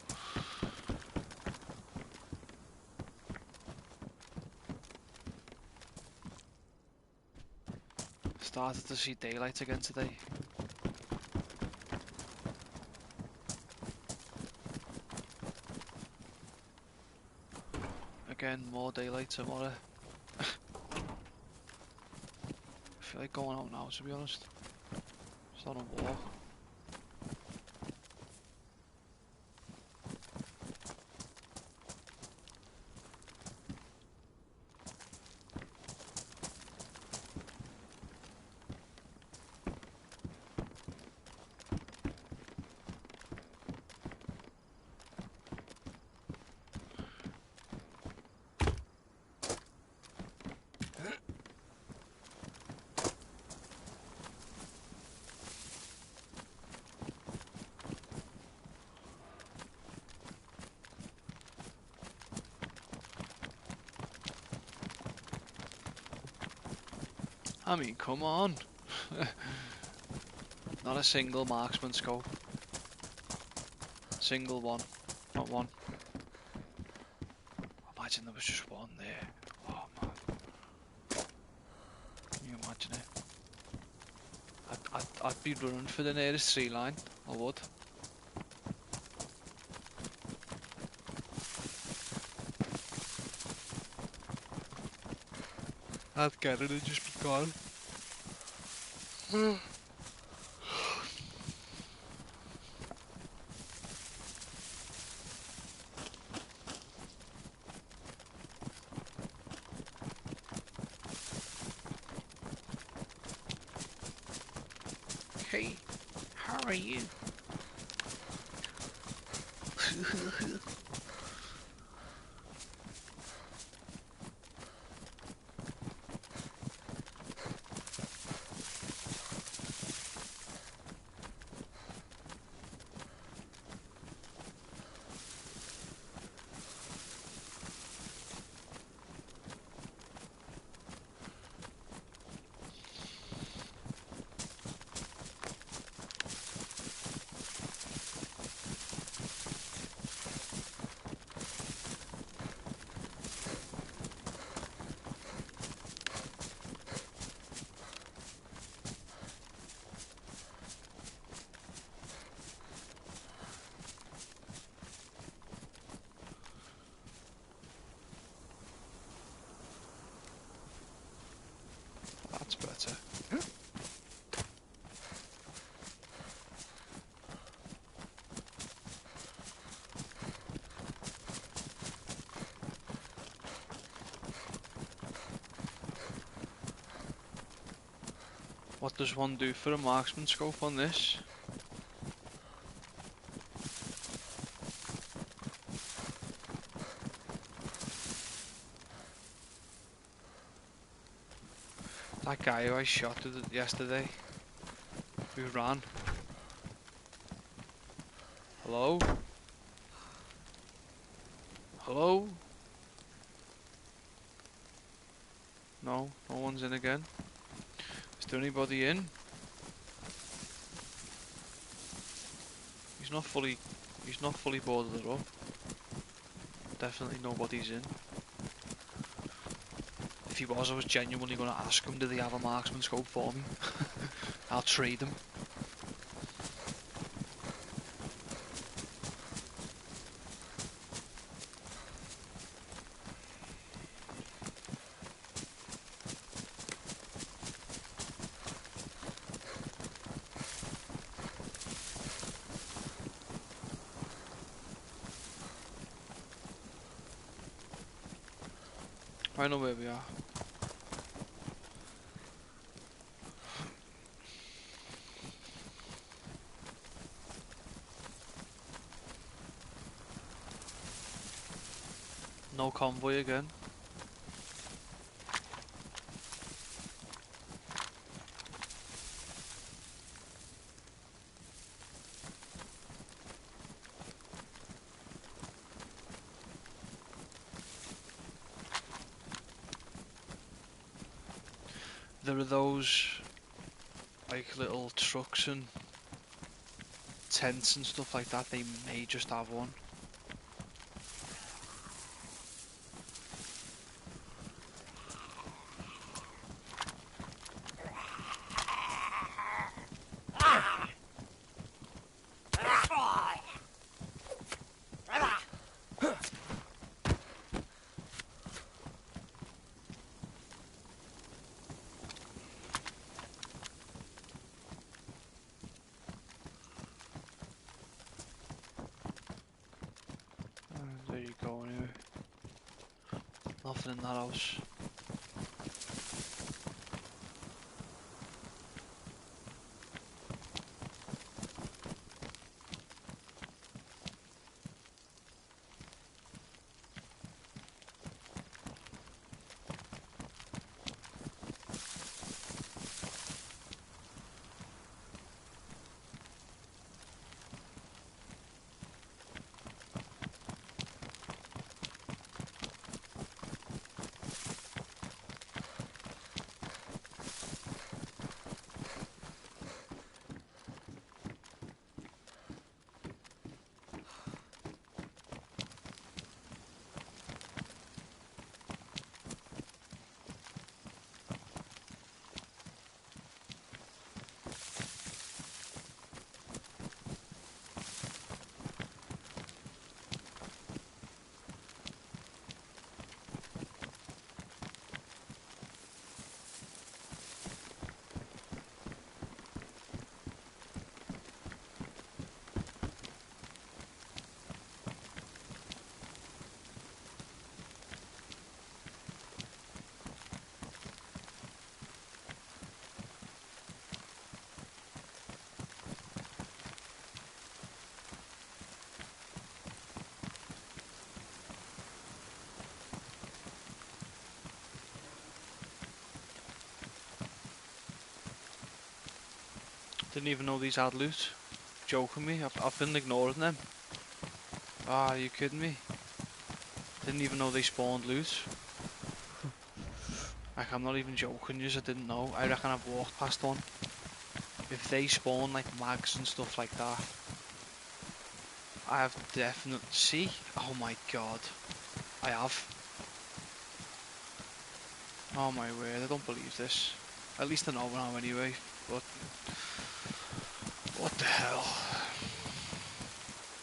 Started to see daylight again today. Again, more daylight tomorrow. I feel like going out now, to be honest. Just on a walk. I mean, come on. Not a single marksman scope. Single one. Not one. Imagine there was just one there. Oh man. Can you imagine it? I'd be running for the nearest tree line. I would. I'd get it and just be gone. Hey, how are you? What does one do for a marksman scope on this? That guy who I shot yesterday, who ran. Hello? Hello? No, no one's in again. Is there anybody in? He's not fully boarded it up. Definitely nobody's in. If he was, I was genuinely going to ask him, did he have a marksman scope for me? I'll trade him. I know where we are. No convoy again. There are those like little trucks and tents and stuff like that. They may just have one. There you go anyway. Nothing in that house. Didn't even know these had loot. Joking me? I've been ignoring them. Ah, are you kidding me? Didn't even know they spawned loot. Like, I'm not even joking, just I didn't know. I reckon I've walked past one. If they spawn like mags and stuff like that, I have definitely... See? Oh my god. I have. Oh my word, I don't believe this. At least I know now anyway, but... What the hell?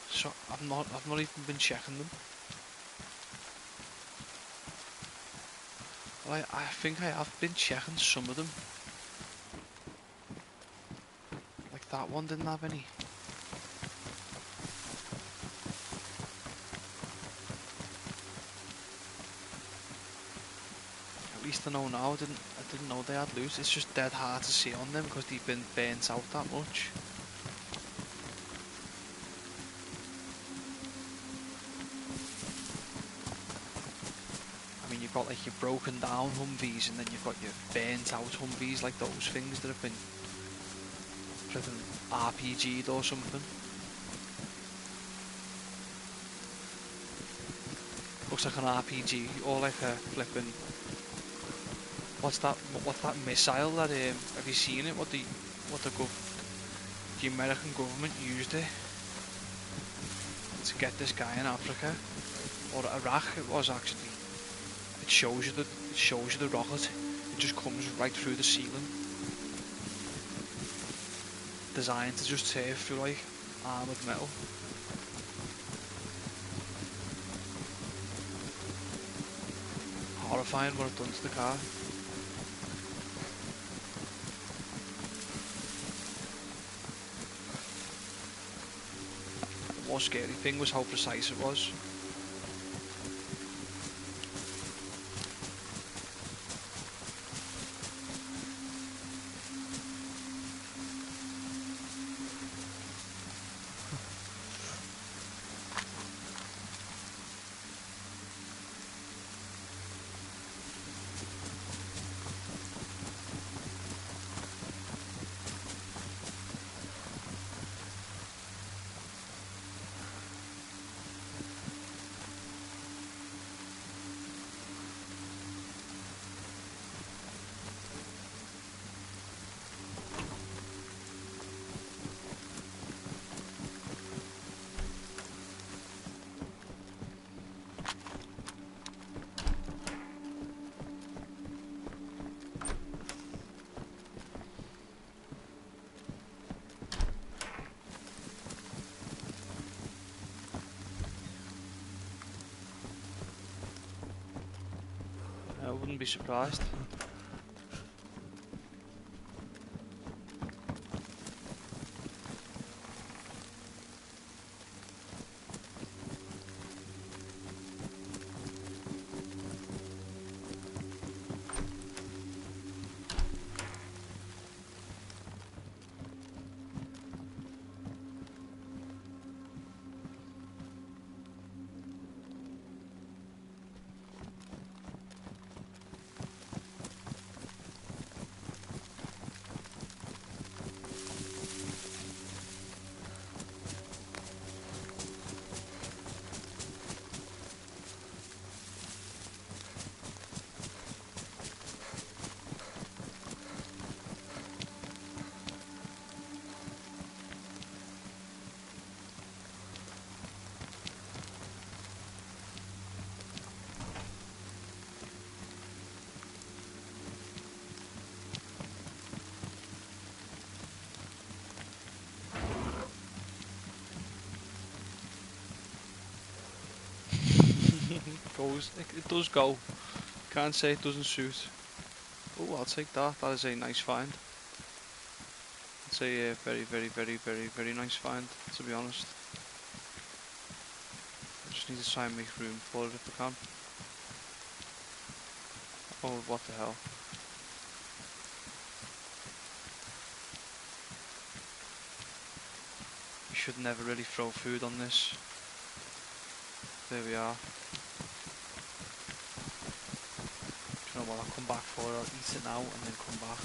So, I've not even been checking them. Well, I think I have been checking some of them. Like that one didn't have any. least I know now. I didn't know they had loot. It's just dead hard to see on them because they've been burnt out that much. I mean, you've got like your broken down Humvees, and then you've got your burnt out Humvees, like those things that have been flipping RPG'd or something. Looks like an RPG or like a flipping. What's that? What's that missile that? Have you seen it? What the American government used it to get this guy in Africa or Iraq? It was actually. It shows you the rocket. It just comes right through the ceiling. Designed to just tear through like armoured metal. Horrifying what it done to the car. The more scary thing was how precise it was. I wouldn't be surprised. It does go. Can't say it doesn't suit. Oh, I'll take that. That is a nice find. It's a very nice find, to be honest. I just need to try and make room for it if I can. Oh, what the hell. You should never really throw food on this. There we are. Do you know what, I'll come back for it. I'll eat it now and then come back.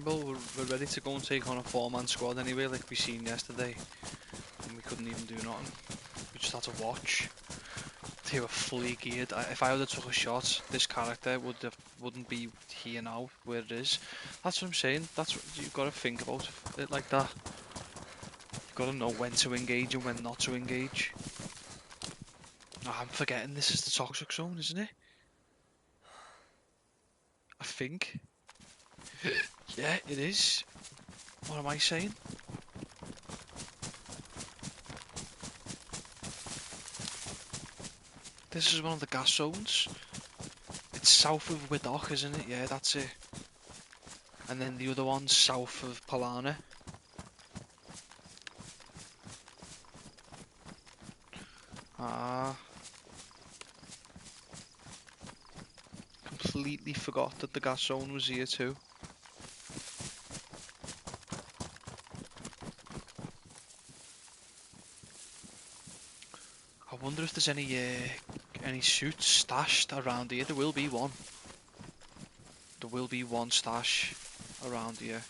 Well, we're ready to go and take on a 4-man squad anyway, like we seen yesterday. And we couldn't even do nothing. We just had to watch. They were fully geared. If I would have took a shot, this character wouldn't be here now, where it is. That's what I'm saying. That's what you've got to think about it like that. You've got to know when to engage and when not to engage. Oh, I'm forgetting this is the toxic zone, isn't it? I think. Yeah, it is. What am I saying? This is one of the gas zones. It's south of Widoch, isn't it? Yeah, that's it. And then the other one's south of Polana. Ah. Completely forgot that the gas zone was here too. I wonder if there's any suits stashed around here. There will be one. There will be one stash around here.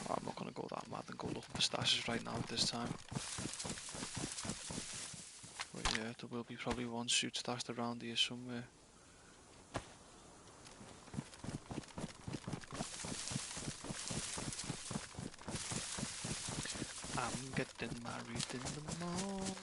I'm not gonna go that mad and go looking for stashes right now at this time. But yeah, there will be probably one suit stashed around here somewhere. I'm getting married in the morning.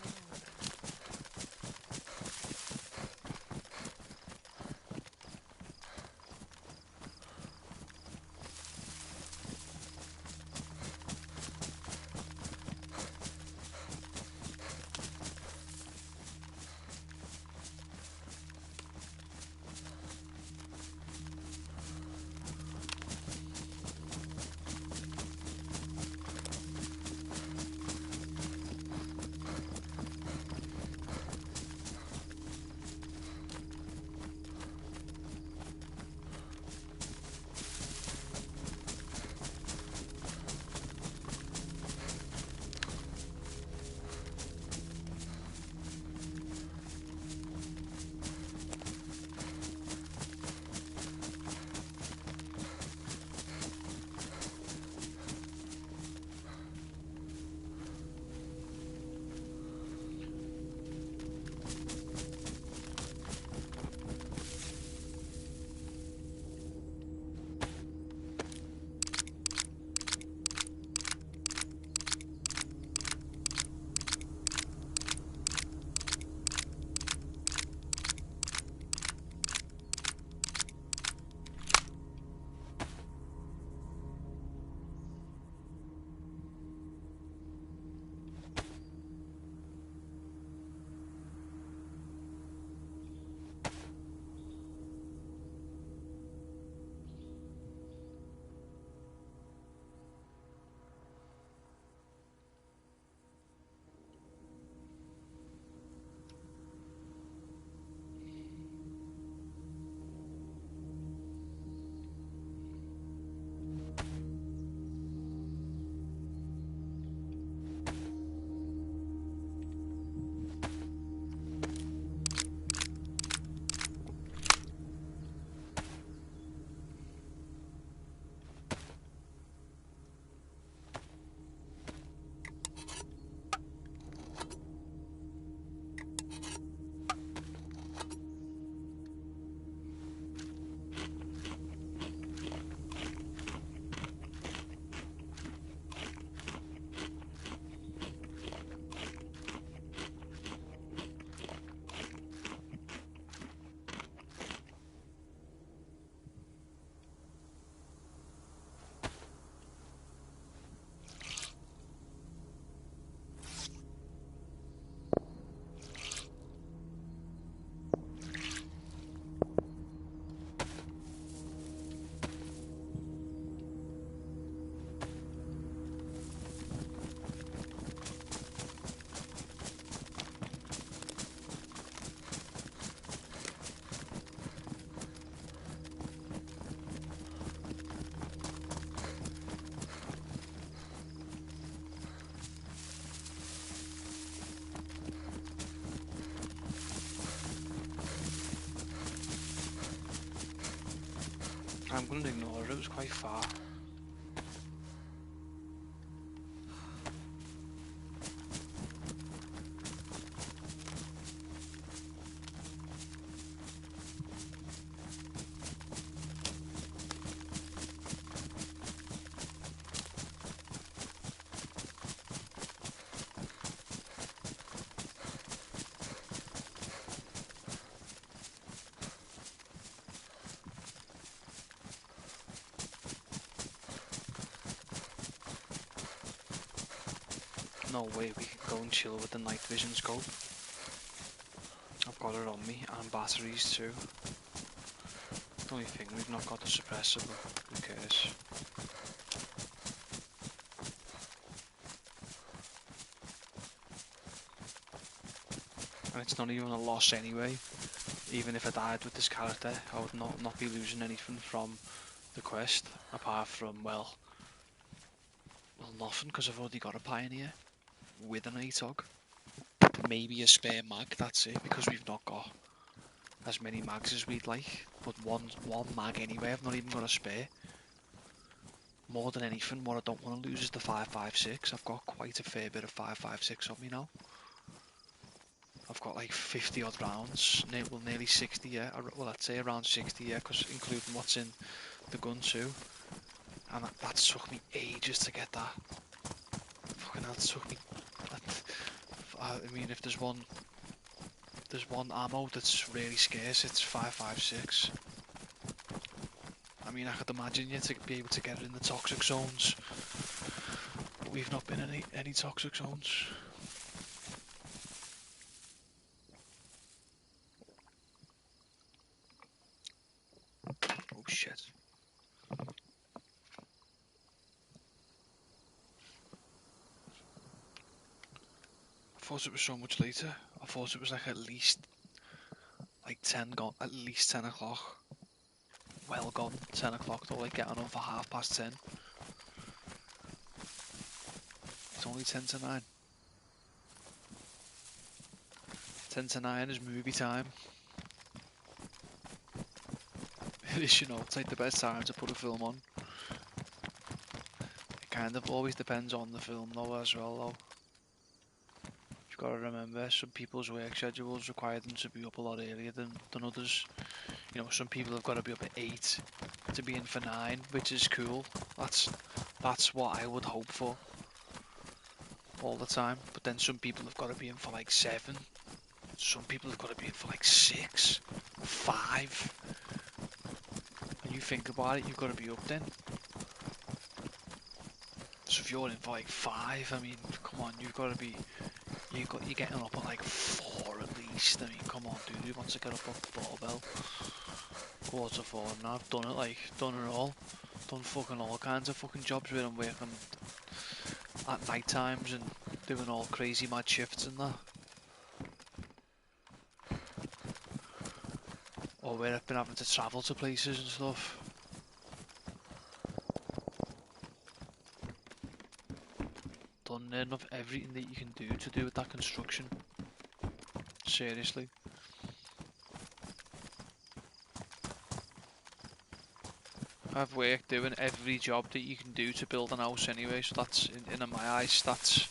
I'm going to ignore it, it was quite far. No way we can go and chill with the night vision scope. I've got it on me, and batteries too. The only thing, we've not got the suppressor, but who cares. And it's not even a loss anyway. Even if I died with this character, I would not be losing anything from the quest, apart from, well, nothing, because I've already got a Pioneer with an ATOG. Maybe a spare mag, that's it, because we've not got as many mags as we'd like. But one mag anyway, I've not even got a spare. More than anything, what I don't want to lose is the 5.56. I've got quite a fair bit of 5.56 on me now. I've got like 50 odd rounds, well nearly 60, yeah. Well, I'd say around 60, yeah, because including what's in the gun too. And that took me ages to get that. Fucking hell, it took me. I mean, if there's one ammo that's really scarce, it's 5.56. I mean, I could imagine you to be able to get it in the toxic zones, but we've not been in any toxic zones. Oh shit. I thought it was so much later. I thought it was like at least like 10 gone, at least 10 o'clock. Well gone, 10 o'clock though, like getting on for 10:30. It's only 10 to 9. 10 to 9 is movie time. It is, you know, it's like the best time to put a film on. It kind of always depends on the film though as well though. You've got to remember, some people's work schedules require them to be up a lot earlier than others. You know, some people have got to be up at 8 to be in for 9, which is cool. That's what I would hope for all the time. But then some people have got to be in for like 7. Some people have got to be in for like 6, 5. And you think about it, you've got to be up then. So if you're in for like 5, I mean, come on, you've got to be. You're getting up at like 4 at least. I mean, come on, dude. Who wants to get up at 4 bell? 4:45 now. I've done it, like, done it all. Done fucking all kinds of fucking jobs where I'm working at night times and doing all crazy mad shifts and that. Or where I've been having to travel to places and stuff. Done near enough everything that you can do to do with that construction. Seriously. I've worked doing every job that you can do to build an house anyway, so that's, in my eyes, that's...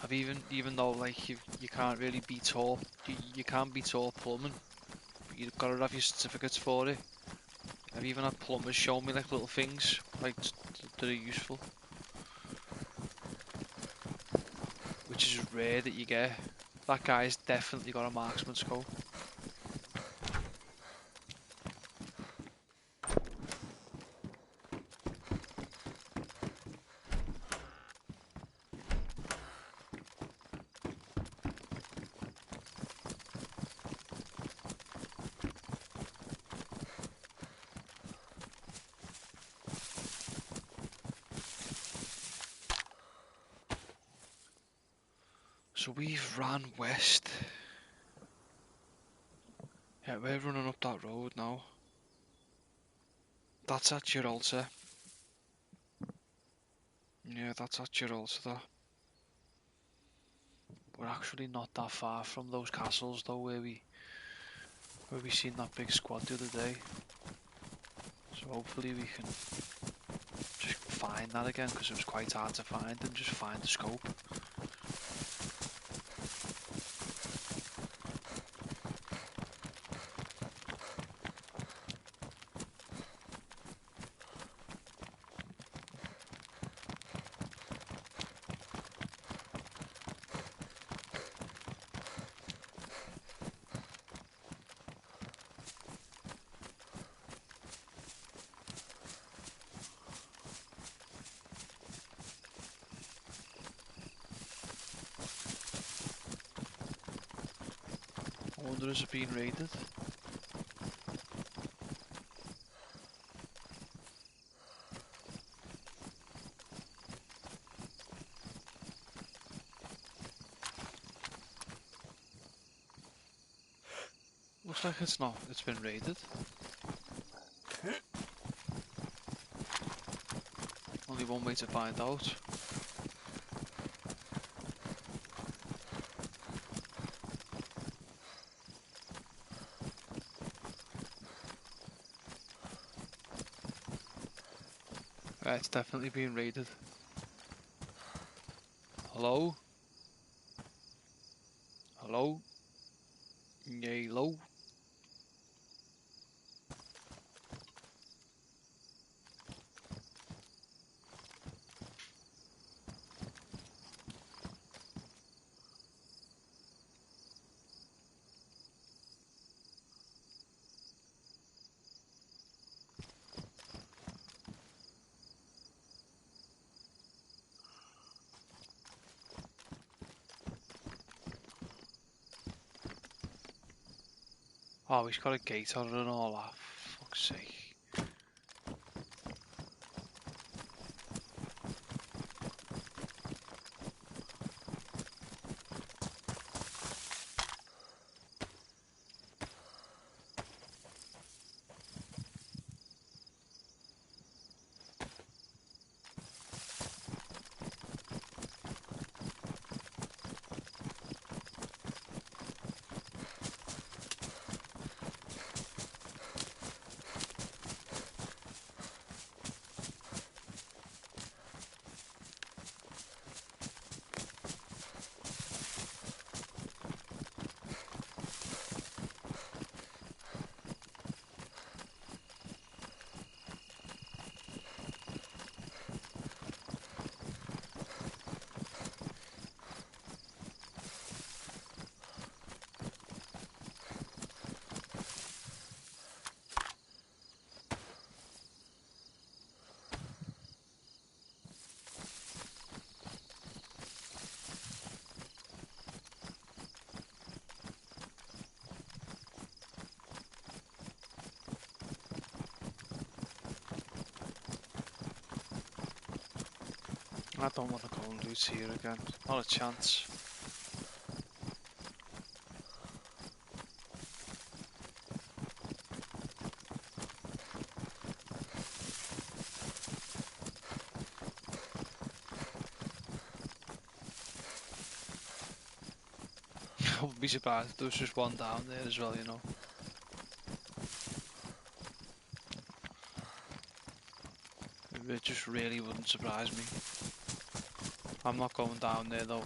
I've even though like you can't really be taught, you can't be taught plumbing, but you've got to have your certificates for it. I've even had plumbers show me like little things like that are useful, which is rare that you get. That guy's definitely got a marksman scope. So we've ran west. Yeah, we're running up that road now. That's at Gibraltar. Yeah, that's at Gibraltar. That. We're actually not that far from those castles though, where we seen that big squad the other day. So hopefully we can just find that again, because it was quite hard to find, and just find the scope. I wonder is it being raided? Looks like it's not. It's been raided. Only one way to find out. Right, it's definitely being raided. Hello? Hello? Hello? Oh, he's got a gate on it and all that. Fuck's sake. I don't want to go and loot here again. Not a chance. I wouldn't be surprised if there was just one down there as well, you know. It just really wouldn't surprise me. I'm not going down there though.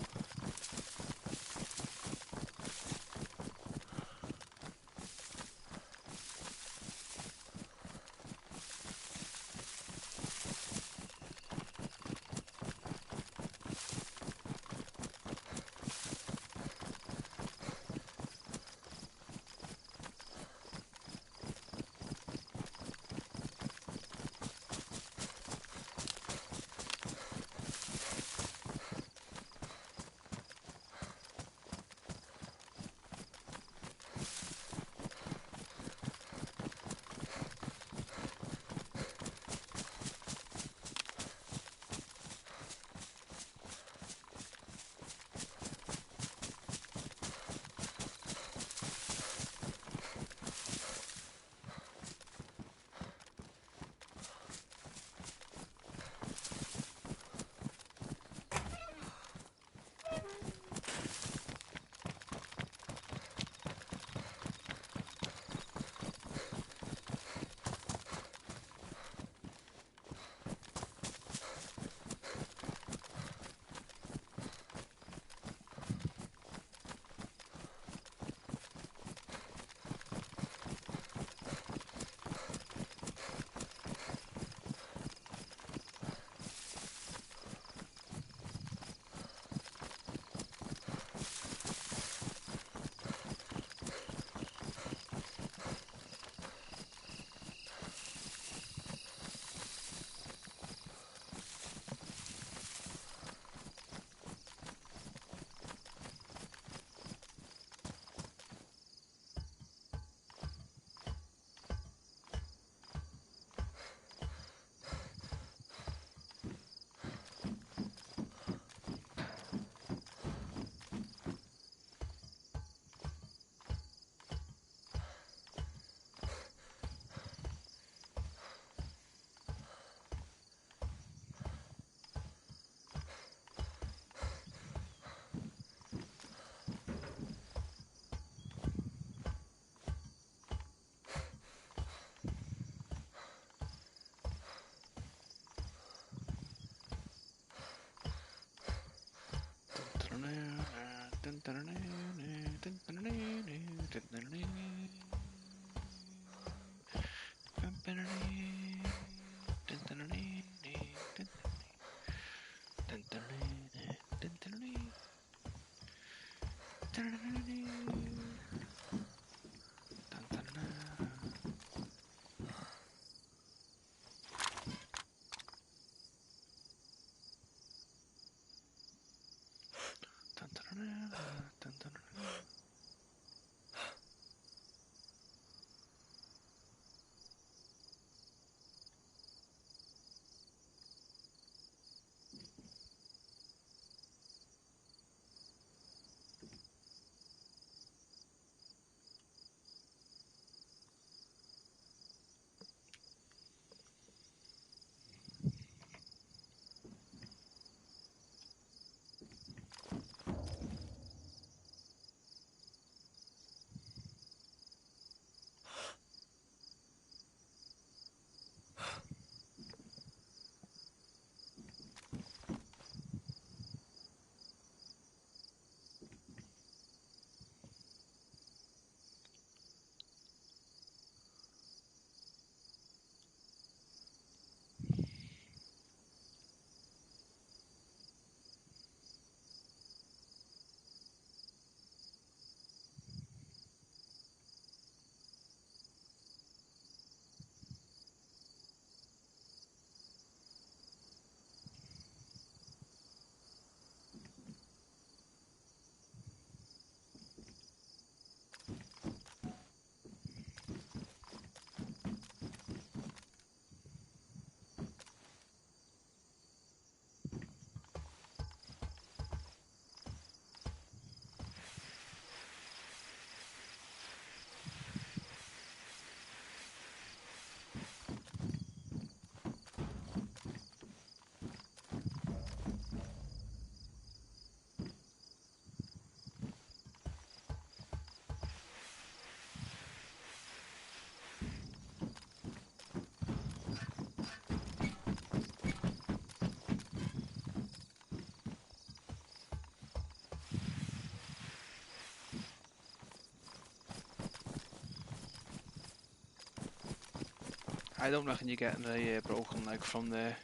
I don't reckon you're getting a broken leg from there.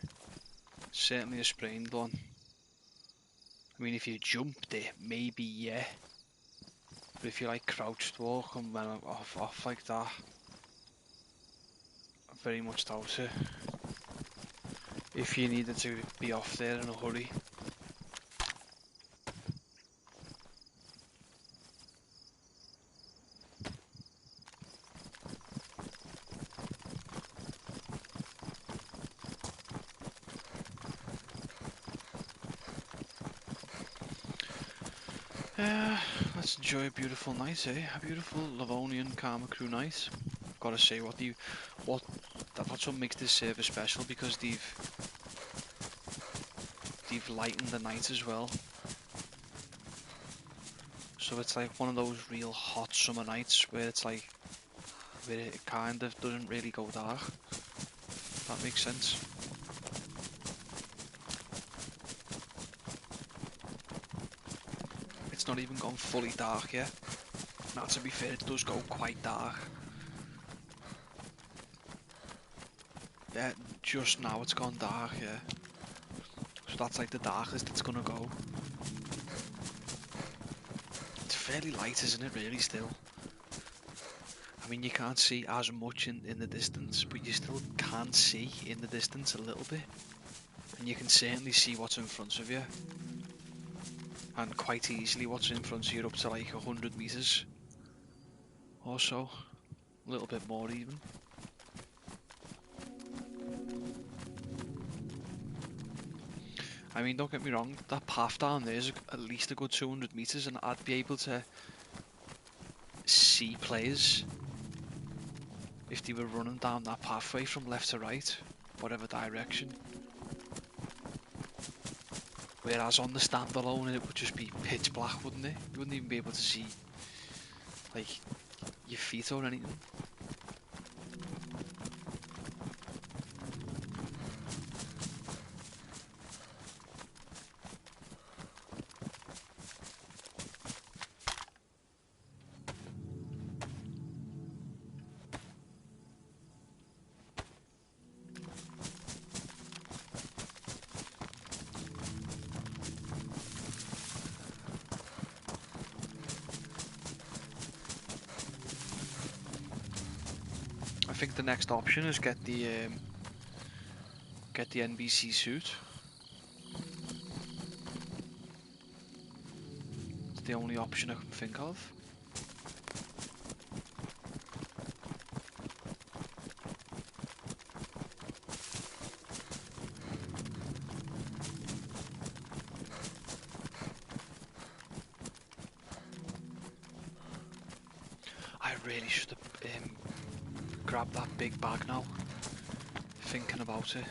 Certainly a sprained one. I mean, if you jumped it, maybe yeah. But if you like crouched walk and went off like that, I very much doubt it. If you needed to be off there in a hurry. Let's enjoy a beautiful night, eh? A beautiful Livonian Karma Crew night. I've got to say, that's what makes this server special, because they've lightened the night as well. So it's like one of those real hot summer nights where it's like, where it kind of doesn't really go dark. If that makes sense. It's not even gone fully dark yet. Now, to be fair, it does go quite dark. Yeah, just now it's gone dark, yeah. So that's like the darkest it's gonna go. It's fairly light, isn't it, really, still? I mean, you can't see as much in the distance, but you still can see in the distance a little bit. And you can certainly see what's in front of you. And quite easily what's in front of you up to like 100 meters or so. A little bit more even. I mean, don't get me wrong, that path down there is at least a good 200 meters, and I'd be able to see players if they were running down that pathway from left to right, whatever direction. Whereas on the standalone it would just be pitch black, wouldn't it? You wouldn't even be able to see like your feet or anything. think the next option is get the NBC suit. It's the only option I can think of. I really should have grabbed that big bag now. Thinking about it,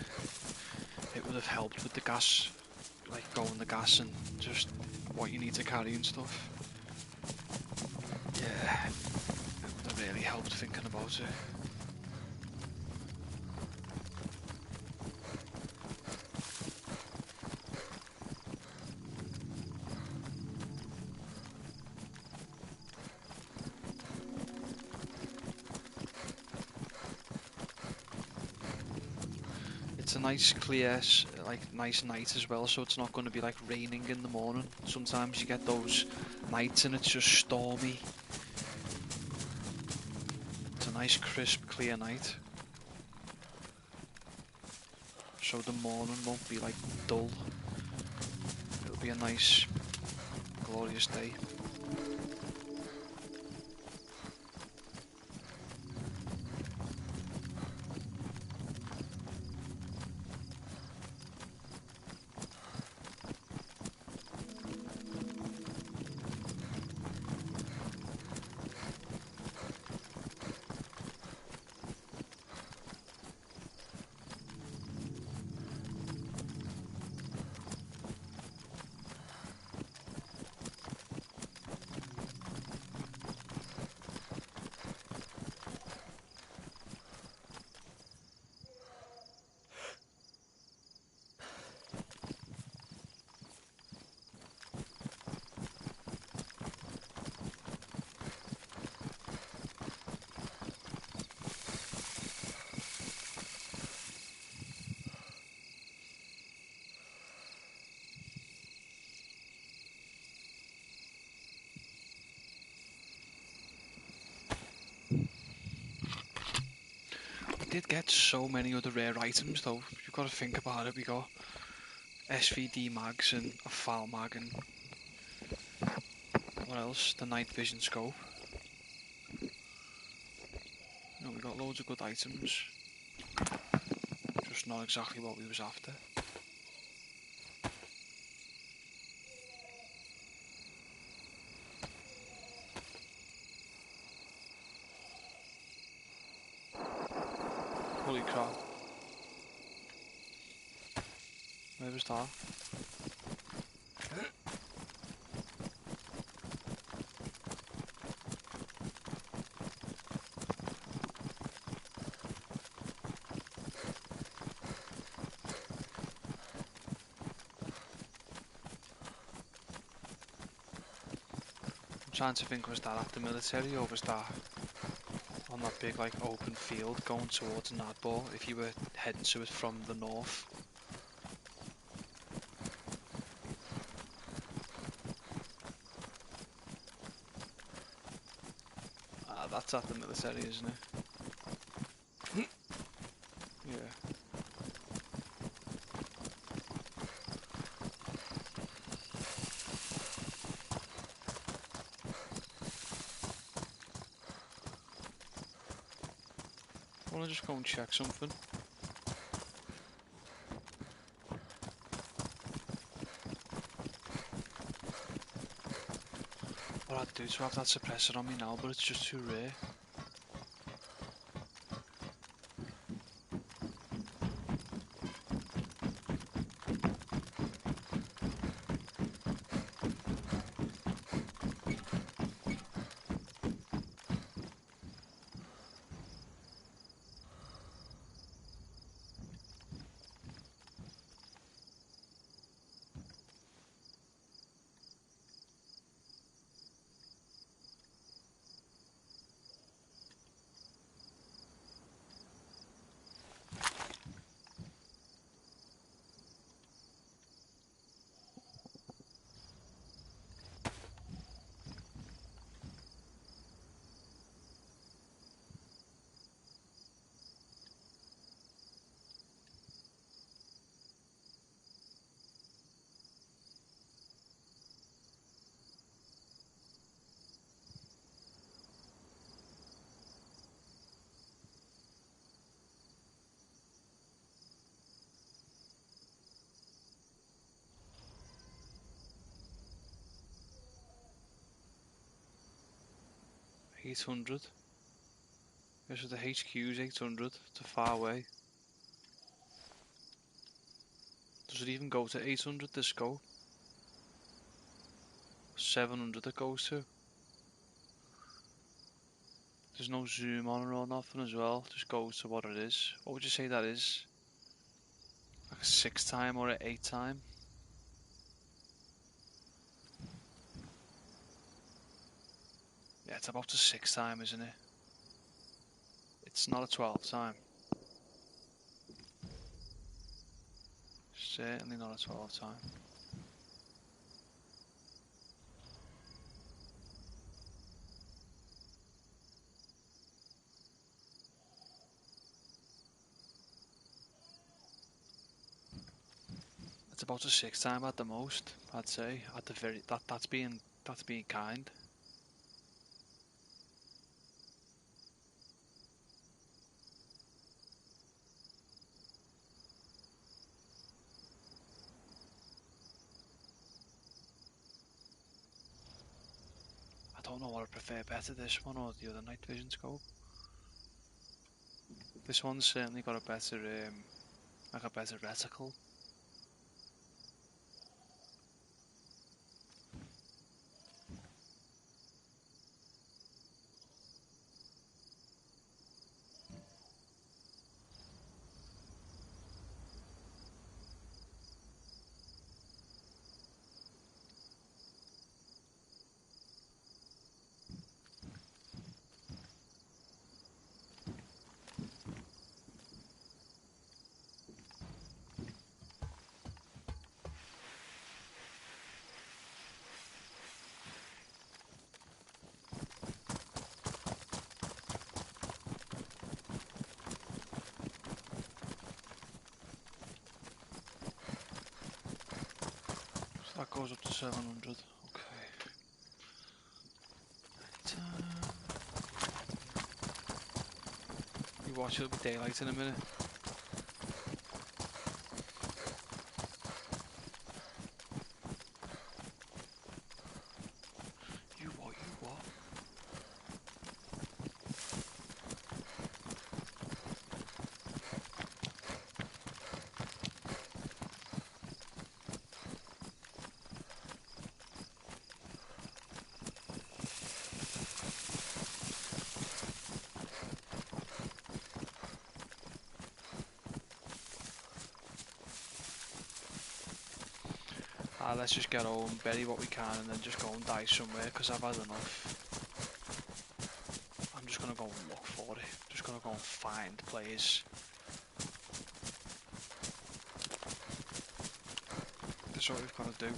it would have helped with the gas, like going the gas and just what you need to carry and stuff. Yeah, it would have really helped thinking about it. It's a nice clear, like nice night as well, so it's not going to be like raining in the morning. Sometimes you get those nights and it's just stormy. It's a nice crisp clear night, so the morning won't be like dull. It'll be a nice glorious day. Did get so many other rare items though. You've got to think about it. We got SVD mags and a FAL mag and what else? The night vision scope. No, we got loads of good items. Just not exactly what we was after. Holy crap. Where was that? I'm trying to think, was that at the military or was that on that big like open field going towards Nadbor if you were heading to it from the north? That's at the military, isn't it? Yeah. I want to just go and check something. What I'd do to have that suppressor on me now, but it's just too rare. 800. Okay, so the HQ is 800. It's a far away. Does it even go to 800, the scope? 700 it goes to. There's no zoom on or nothing as well. Just goes to what it is. What would you say that is? Like a 6 time or an 8 time? Yeah, it's about a 6 time, isn't it? It's not a 12 time. Certainly not a 12 time. It's about a 6 time at the most, I'd say. At the very that's being kind. I don't know what I prefer better, this one or the other night vision scope. This one's certainly got a better like a better reticle. So that goes up to 700. Okay. You watch, it'll be daylight in a minute. You what? Let's just get home, bury what we can, and then just go and die somewhere, because I've had enough. I'm just gonna go and look for it. Just gonna go and find players. That's what we've got to do.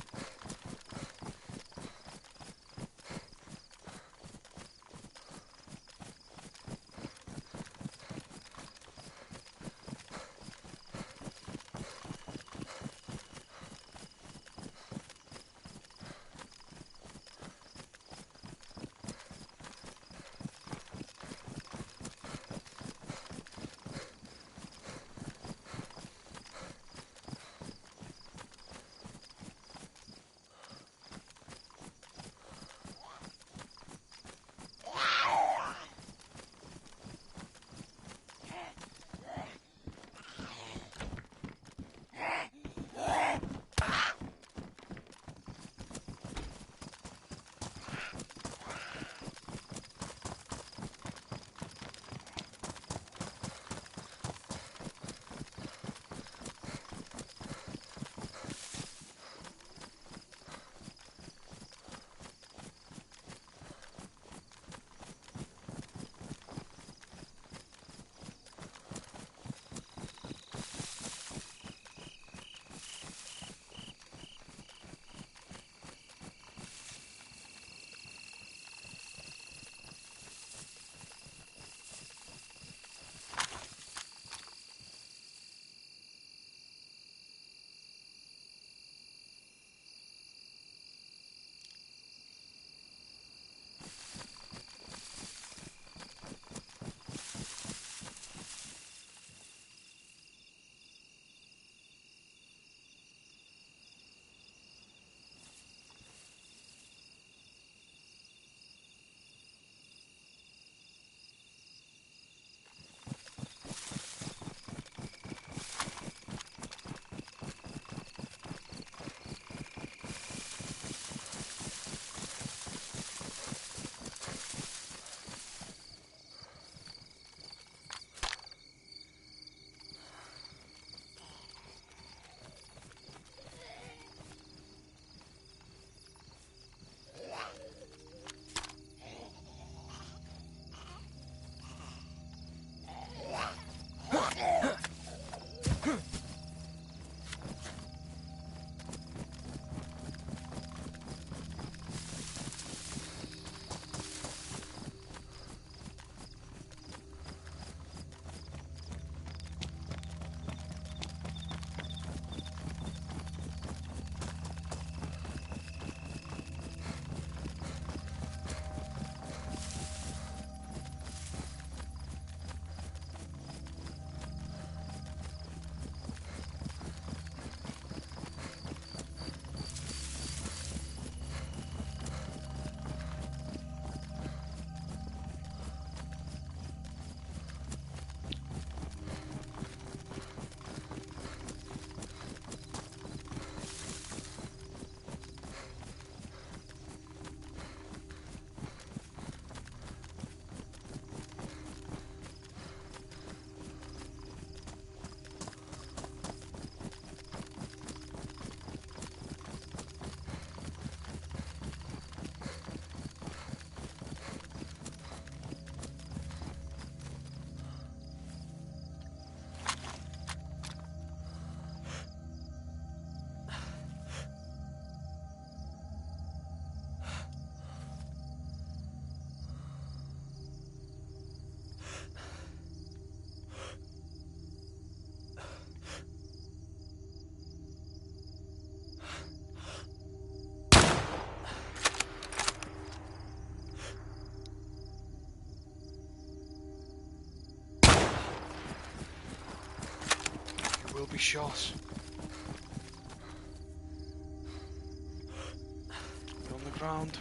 shot. You're on the ground.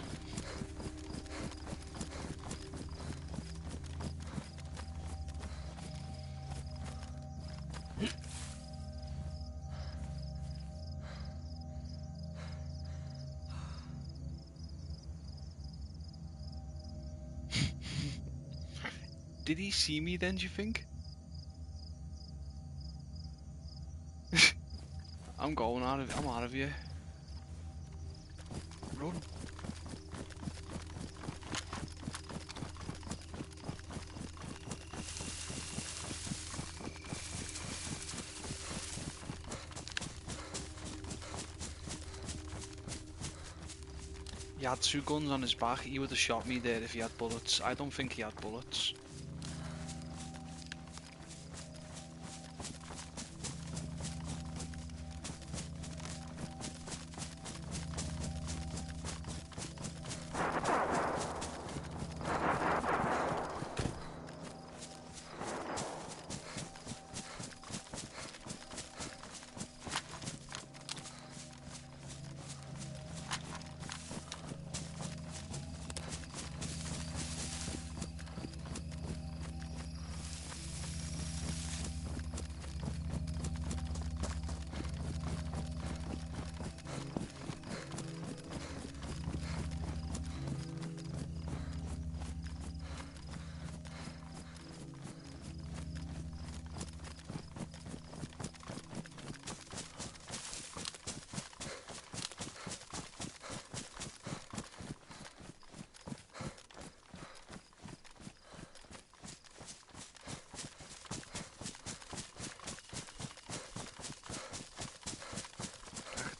Did he see me then, do you think? I'm out of here. Run. He had 2 guns on his back. He would have shot me there if he had bullets. I don't think he had bullets.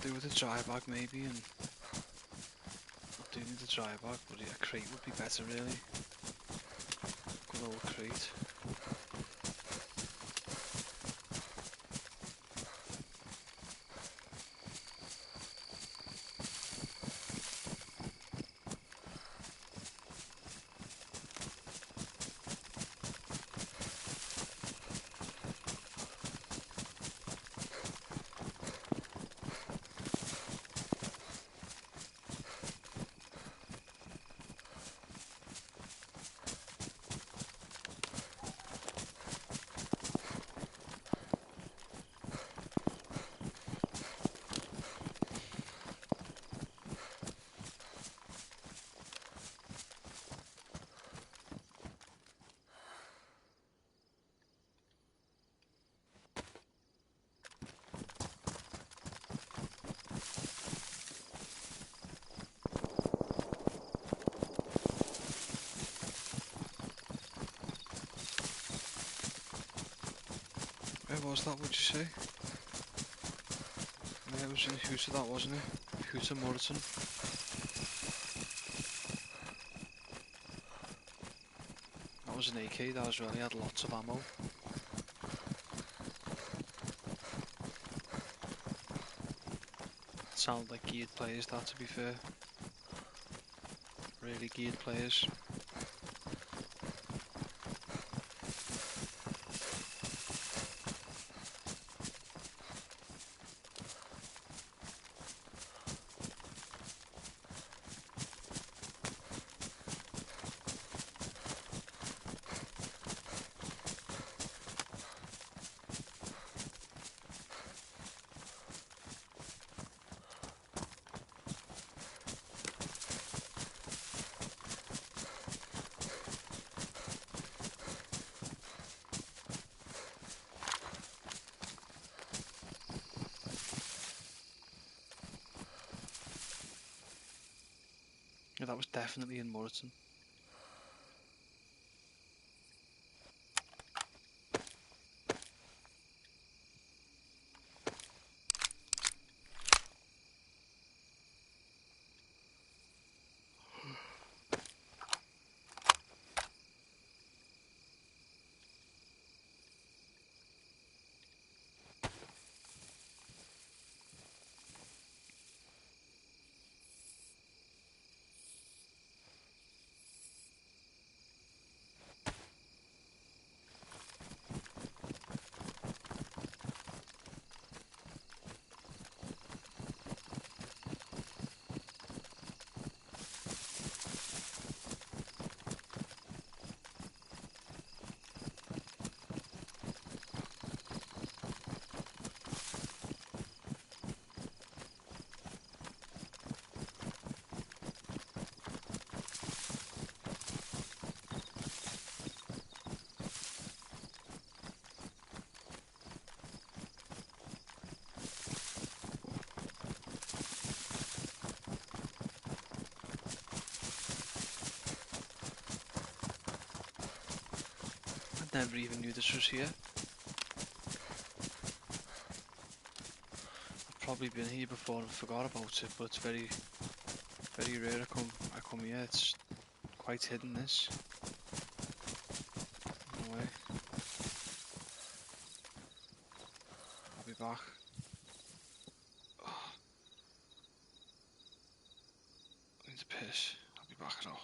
Do with a dry bag maybe, and I do need a dry bag, but a crate would be better really. Good old crate. Where was that, would you say? Yeah, it was in Huta, that wasn't it? Huta Murton. That was an AK, that as well, he had lots of ammo. Sound like geared players, that, to be fair. Really geared players. Yeah, that was definitely in Murton. never even knew this was here. I've probably been here before and forgot about it, but it's very rare I come here. It's quite hidden, this. No way. I'll be back. Oh, I need to piss. I'll be back now.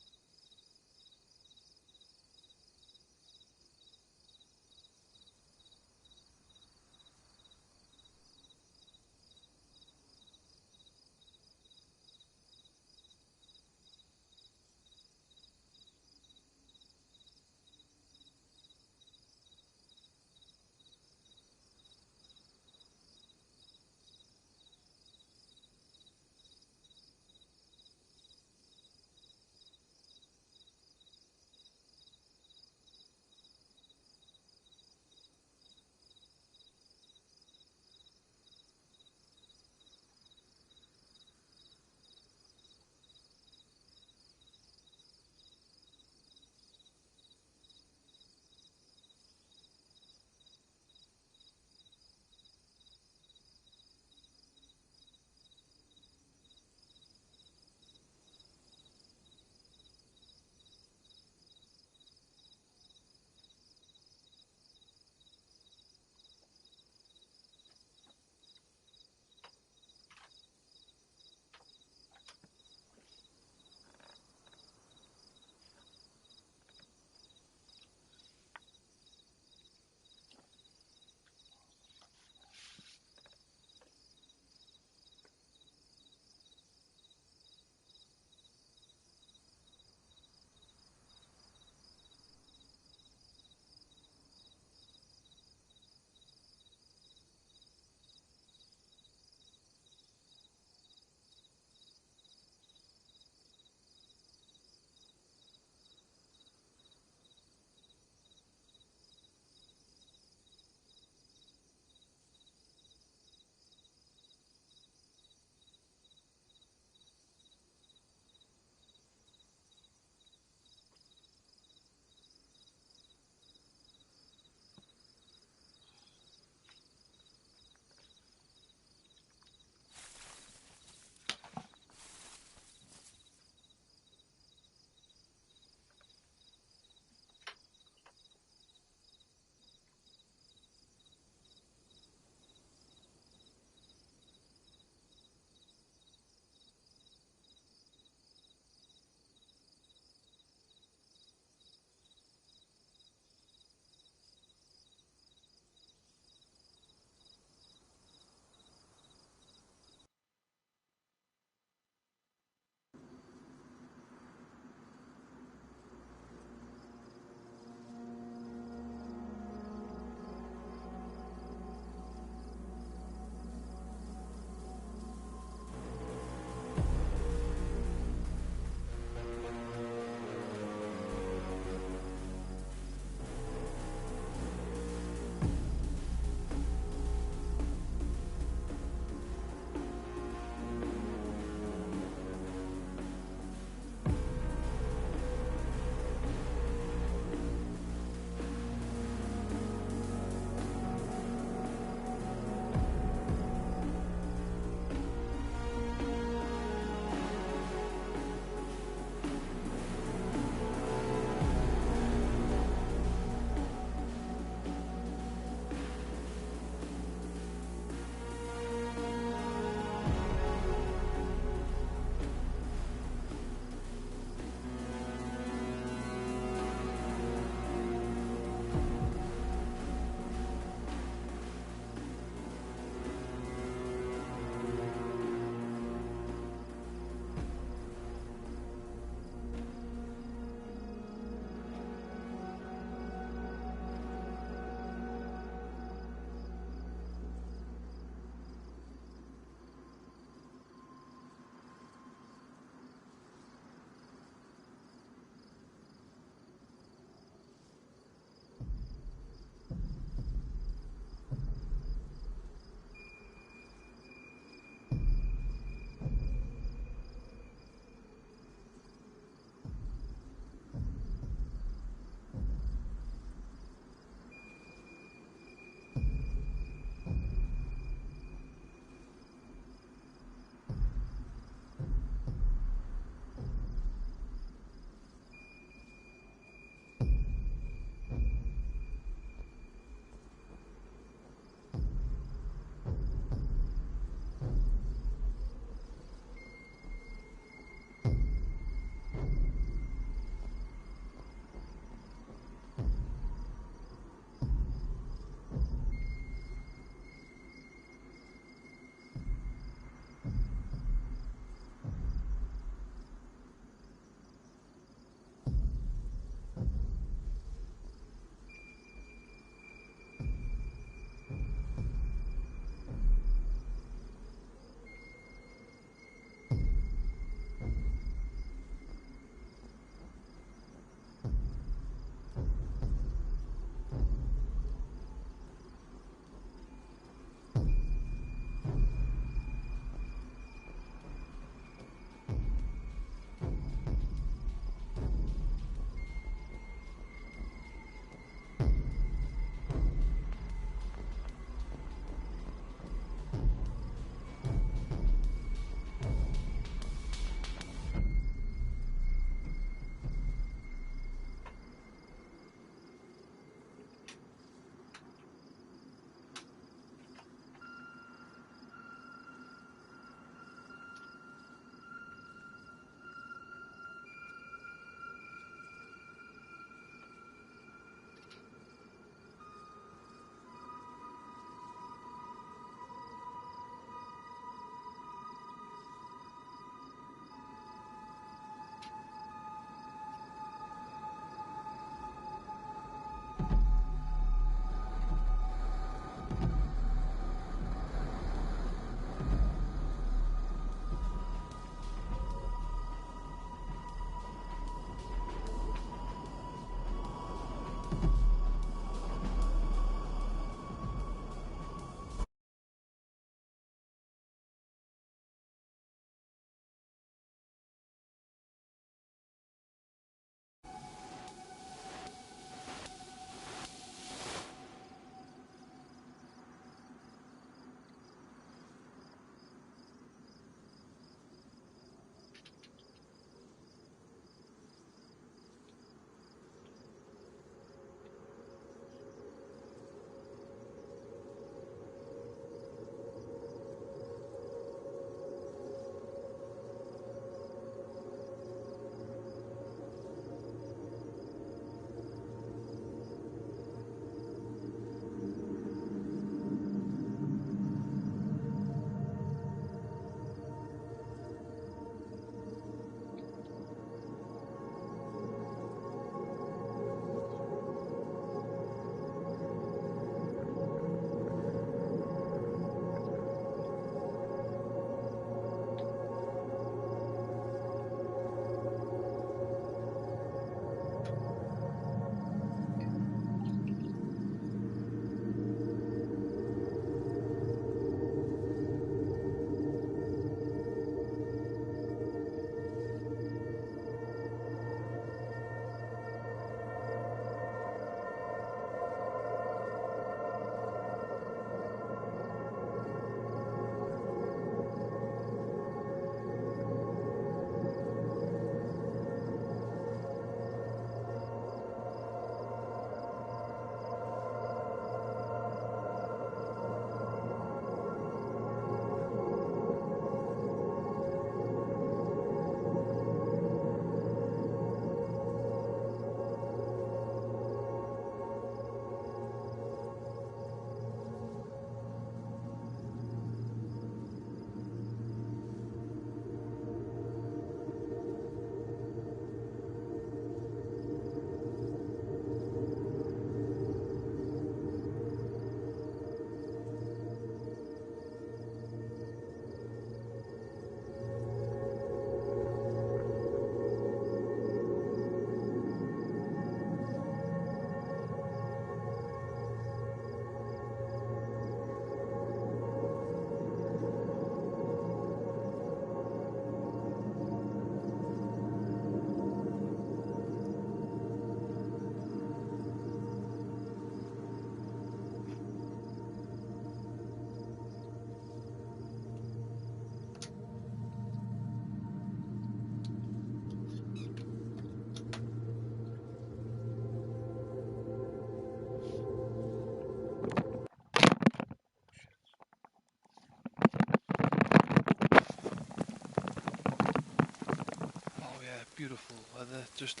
Beautiful weather. Just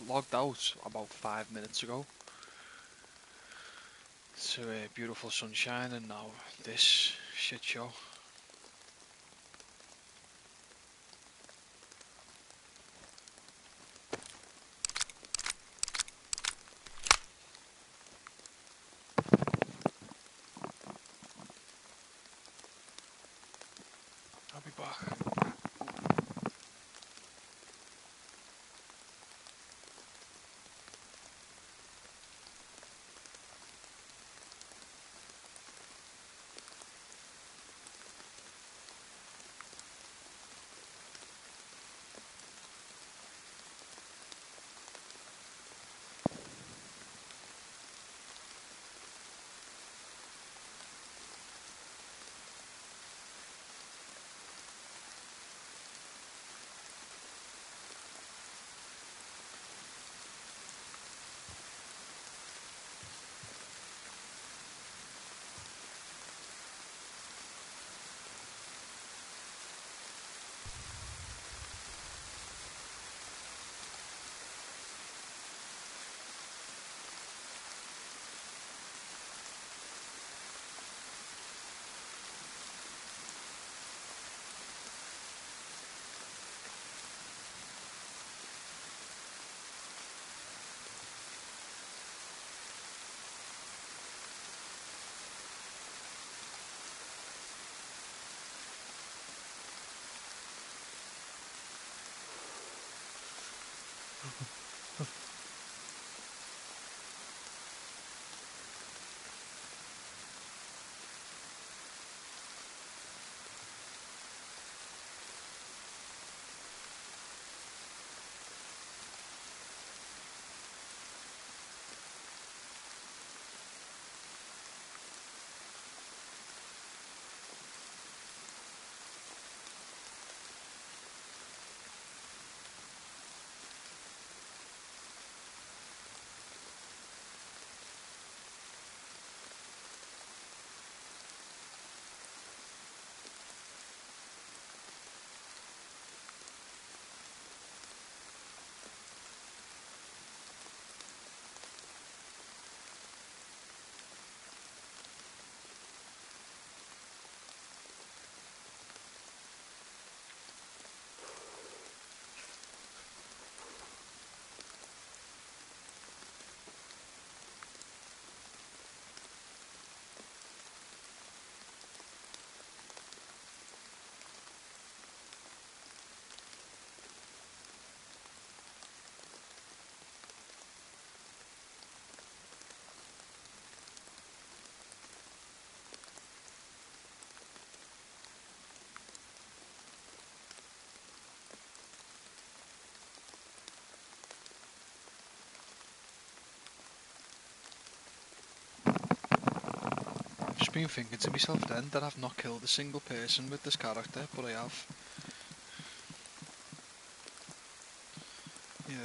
logged out about 5 minutes ago. So beautiful sunshine, and now this shit show. I'll be back. just been thinking to myself then that I've not killed a single person with this character, but I have. Yeah.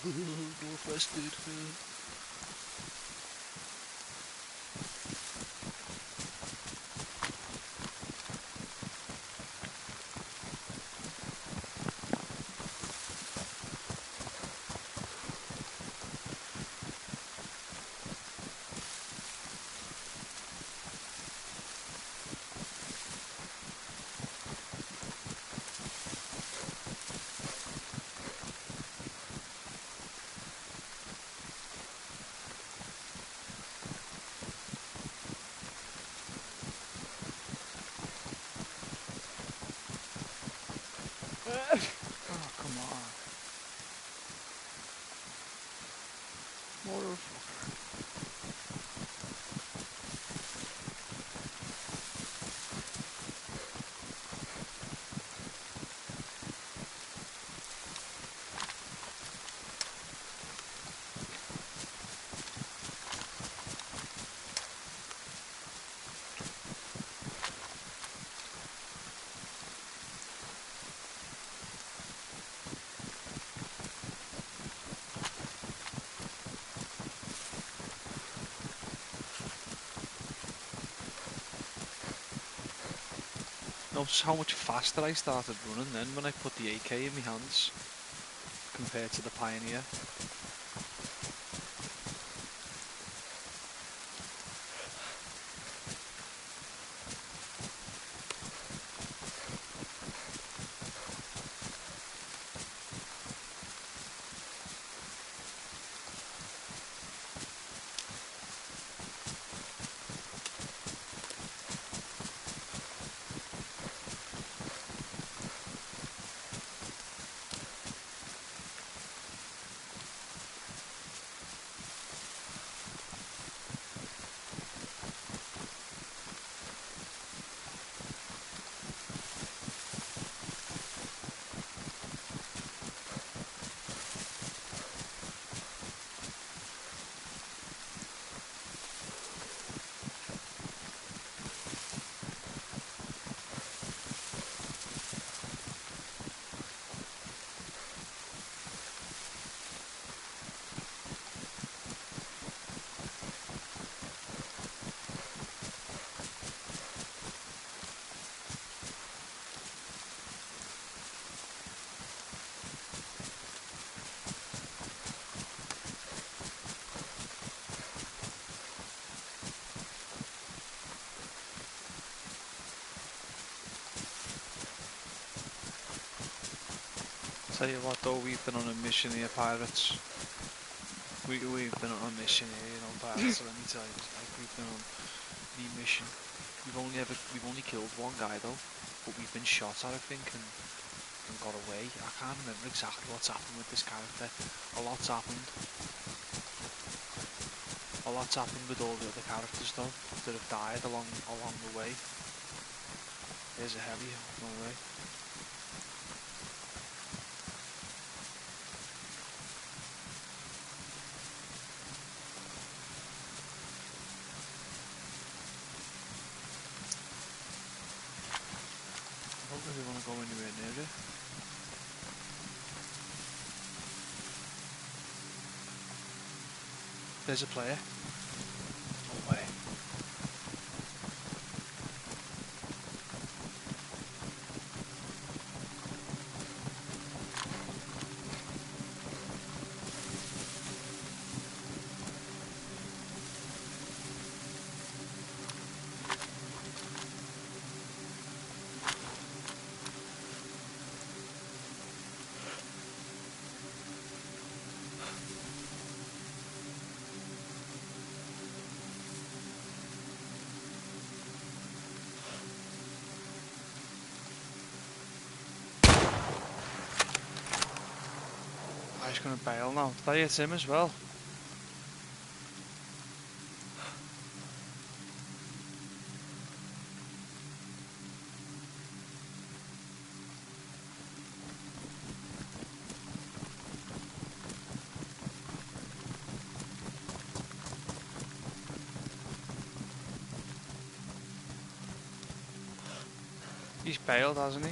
Go first, dude. Oh, come on. Motherfucker. Notice how much faster I started running then when I put the AK in my hands compared to the Pioneer. Tell you what though, we've been on a mission here, pirates. We've been on a mission here, you know, pirates. So let me tell you, like we've been on the mission. We've only killed one guy though, but we've been shot at, I think, and and got away. I can't remember exactly what's happened with this character. A lot's happened. A lot's happened with all the other characters though, that have died along the way. There's a heavy, no way. I don't really want to go anywhere near it. There's a player. No way. He's gonna bail now. Did I hit him as well? He's bailed, hasn't he?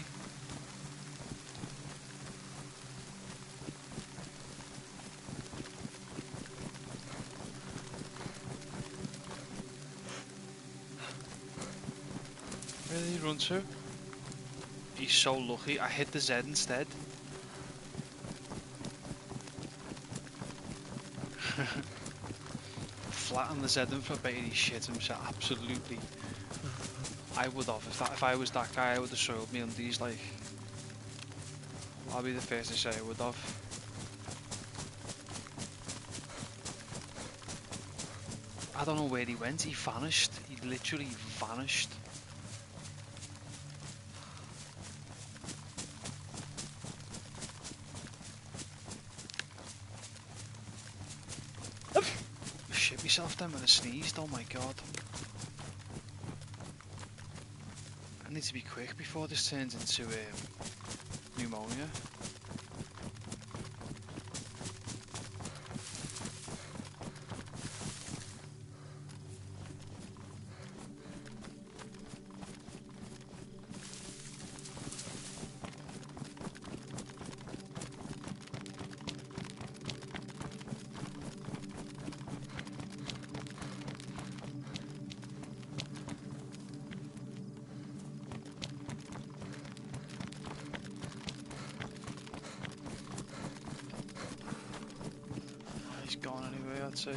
Where did he run to? He's so lucky. I hit the Z instead. Flat on the Z and for bait, he shit himself absolutely. I would have. If I was that guy, I would have soiled me undies. Like, I'll be the first to say I would have. I don't know where he went. He vanished. He literally vanished. Shit myself then when I sneezed. Oh my god. I need to be quick before this turns into pneumonia. Gone anyway, I'd say.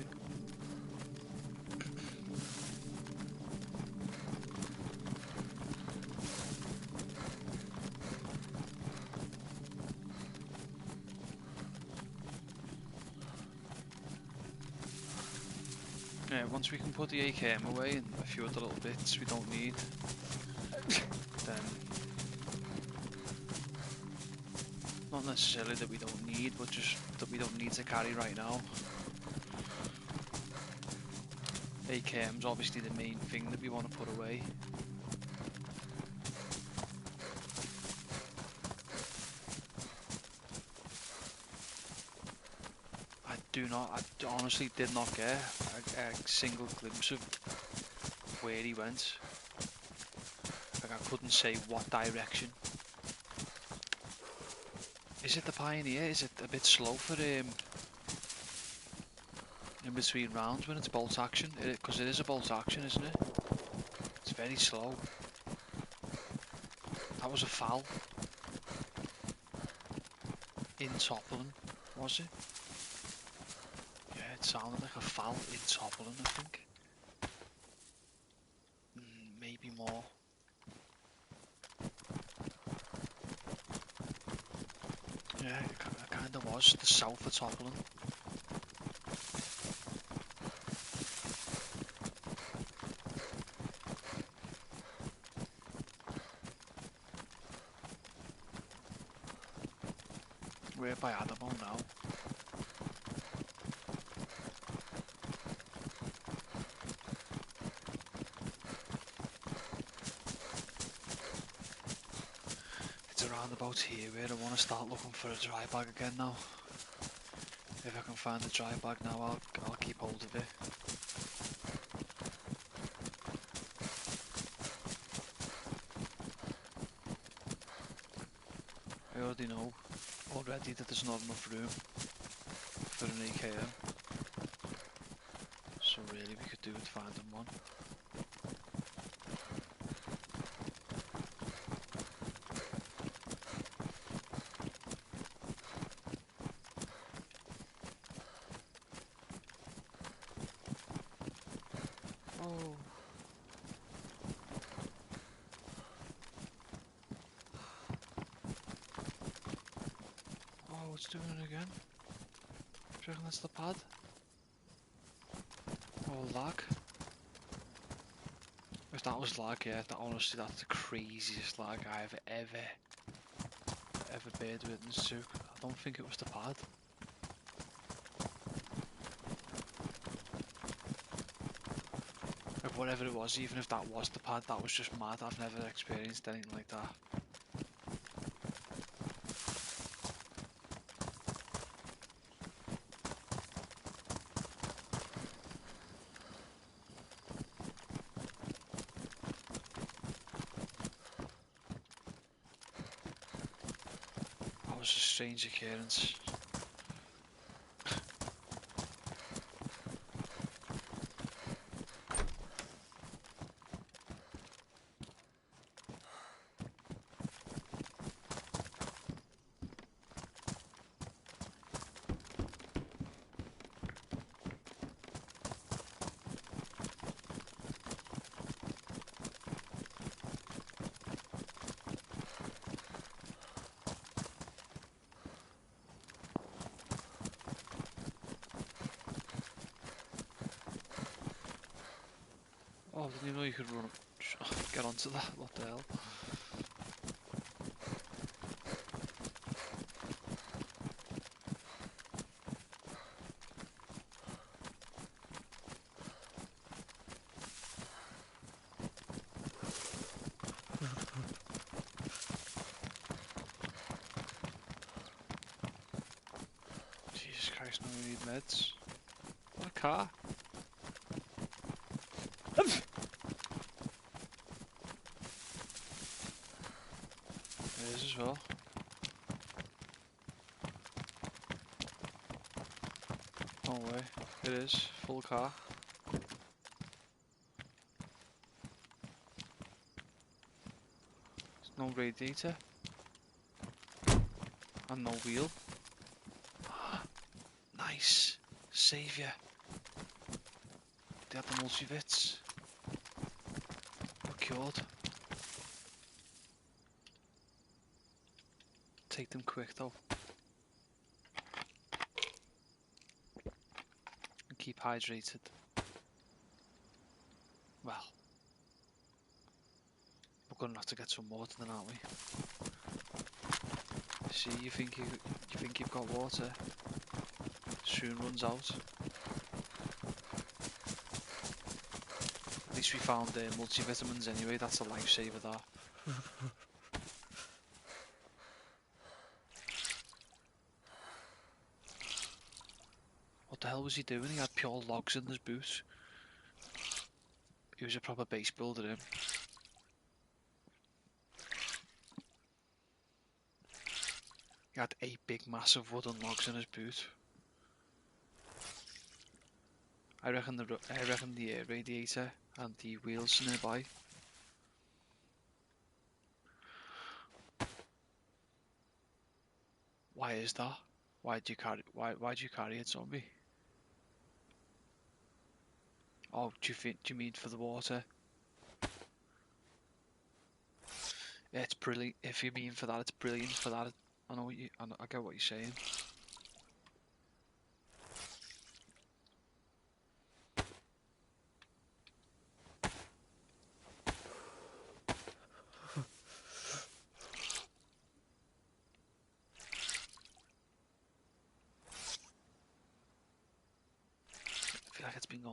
Yeah, once we can put the AKM away and a few other little bits we don't need, then not necessarily that we don't need, but just that we don't need to carry right now. AKM's obviously the main thing that we want to put away. I honestly did not get a single glimpse of where he went. Like, I couldn't say what direction. Is it the Pioneer? Is it a bit slow for in between rounds when it's bolt action? Because it is a bolt action, isn't it? It's very slow. That was a foul. In Toppling, was it? Yeah, it sounded like a foul in Toppling, I think. Maybe more. Yeah, it kind of was. The south of Toppling. We're by Adamo now. It's around about here where I want to start looking for a dry bag again now. If I can find a dry bag now, I'll keep hold of it. I already know that there's not enough room for an AKM, so really we could do with finding one. Oh. Oh, it's doing it again. Do you reckon that's the pad? Oh, lag. If that was lag, yeah, honestly, that's the craziest lag I've ever beared witness to. I don't think it was the pad. Like, whatever it was, even if that was the pad, that was just mad. I've never experienced anything like that. That was a strange occurrence. Oh, didn't even know you could run get onto that. What the hell? Jesus Christ, no, we need meds. What a car. It is as well. No way. It is. Full car. There's no radiator. And no wheel. Nice. Saviour. They had the multi-vits. Procured. Take them quick though. And keep hydrated. Well. We're gonna have to get some water then, aren't we? See, you think you've got water. Soon runs out. At least we found multivitamins anyway, that's a lifesaver that. What the hell was he doing? He had pure logs in his boot. He was a proper base builder, him. He had 8 big massive wooden logs in his boot. I reckon the radiator and the wheels nearby. Why is that? Why'd you carry it, zombie? Oh, do you mean for the water? Yeah, it's brilliant. If you mean for that, it's brilliant for that. I get what you're saying.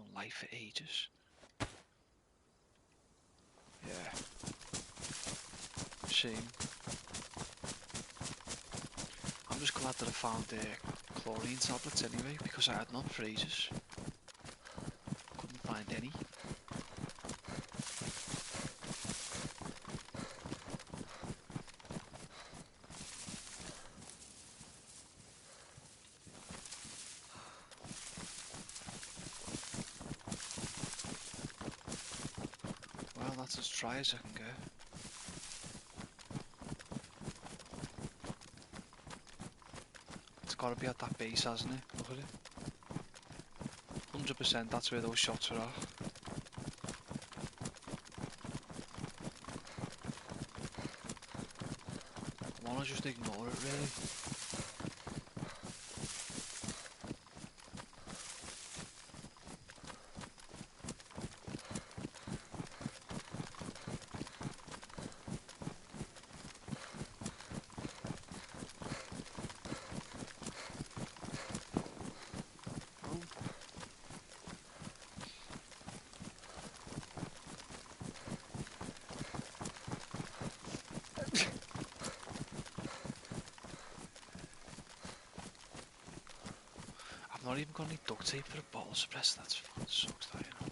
own life for ages. Yeah. Shame. I'm just glad that I found chlorine tablets anyway, because I had none for ages. Couldn't find any. Well, that's as dry as I can go. It's gotta be at that base, hasn't it? Look at it. 100% that's where those shots are at. I wanna just ignore it really. I've not even got any duct tape for a bottle suppressor, that's fucking sucks that, you know.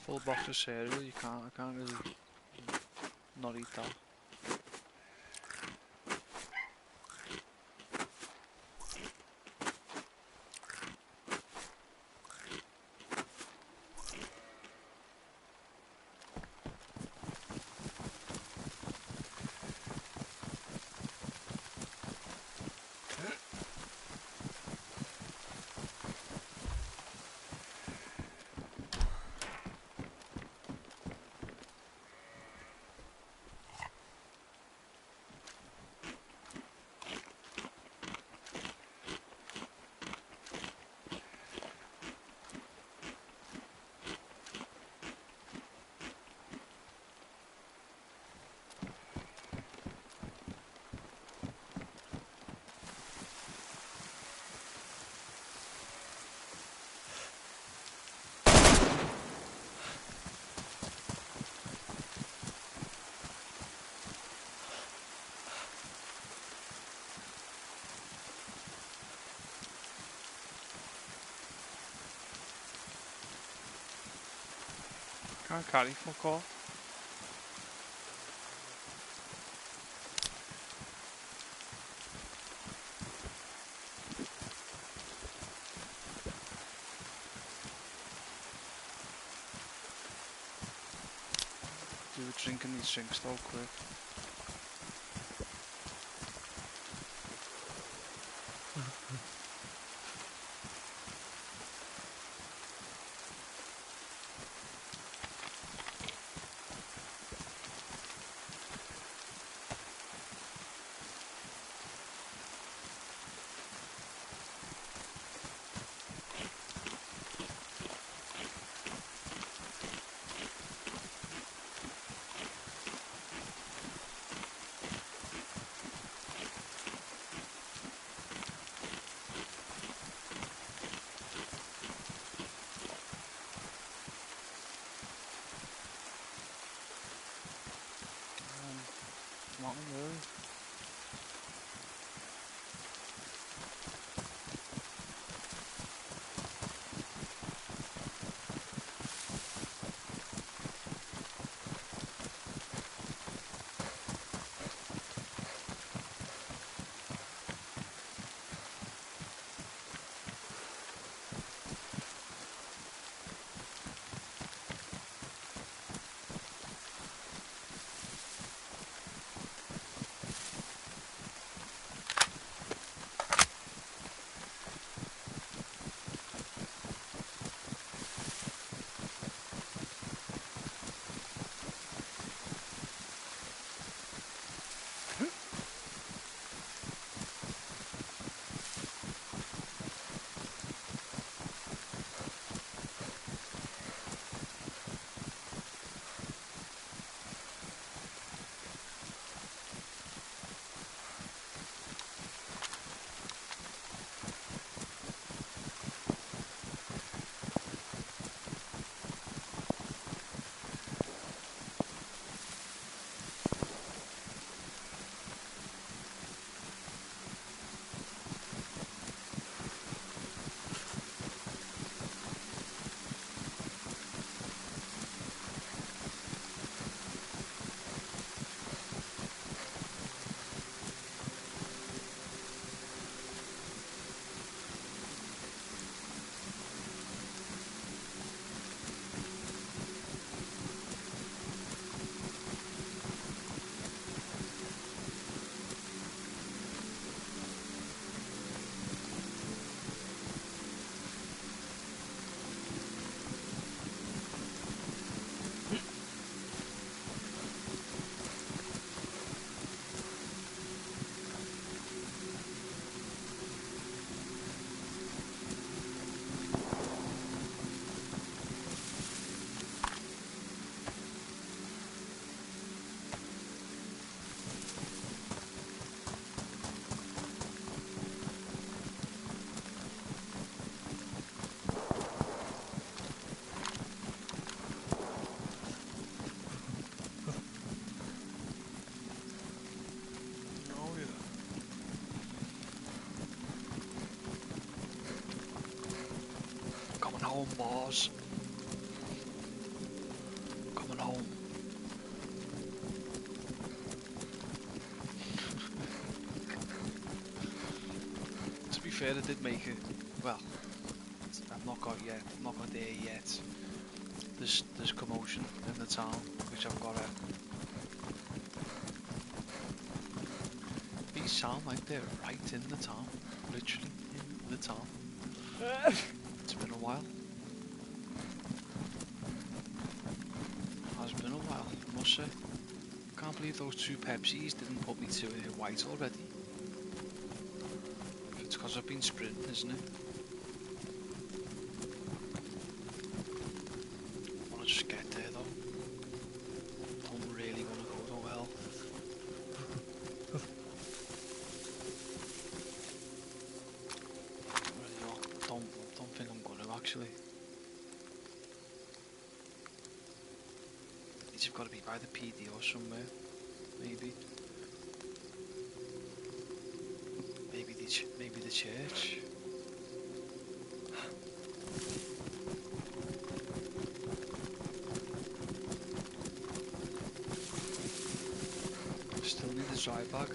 Full box of cereal, I can't really not eat that. Can't carry fuck all. Do the drinking these drinks though quick. Not really. home, boss. Coming home. To be fair, I did make it. Well, I've not got yet. I'm not got there yet. There's commotion in the town, which I've got to. These sound like they're right in the town, literally in the town. It's been a while. Has been a while, I must say. Can't believe those 2 Pepsis didn't put me to white already. It's because I've been sprinting, isn't it? I want to just get there though. Don't really want to go to hell. Don't think I'm gonna actually. You've got to be by the PD or somewhere, maybe. Maybe the church. Still need a dry bag.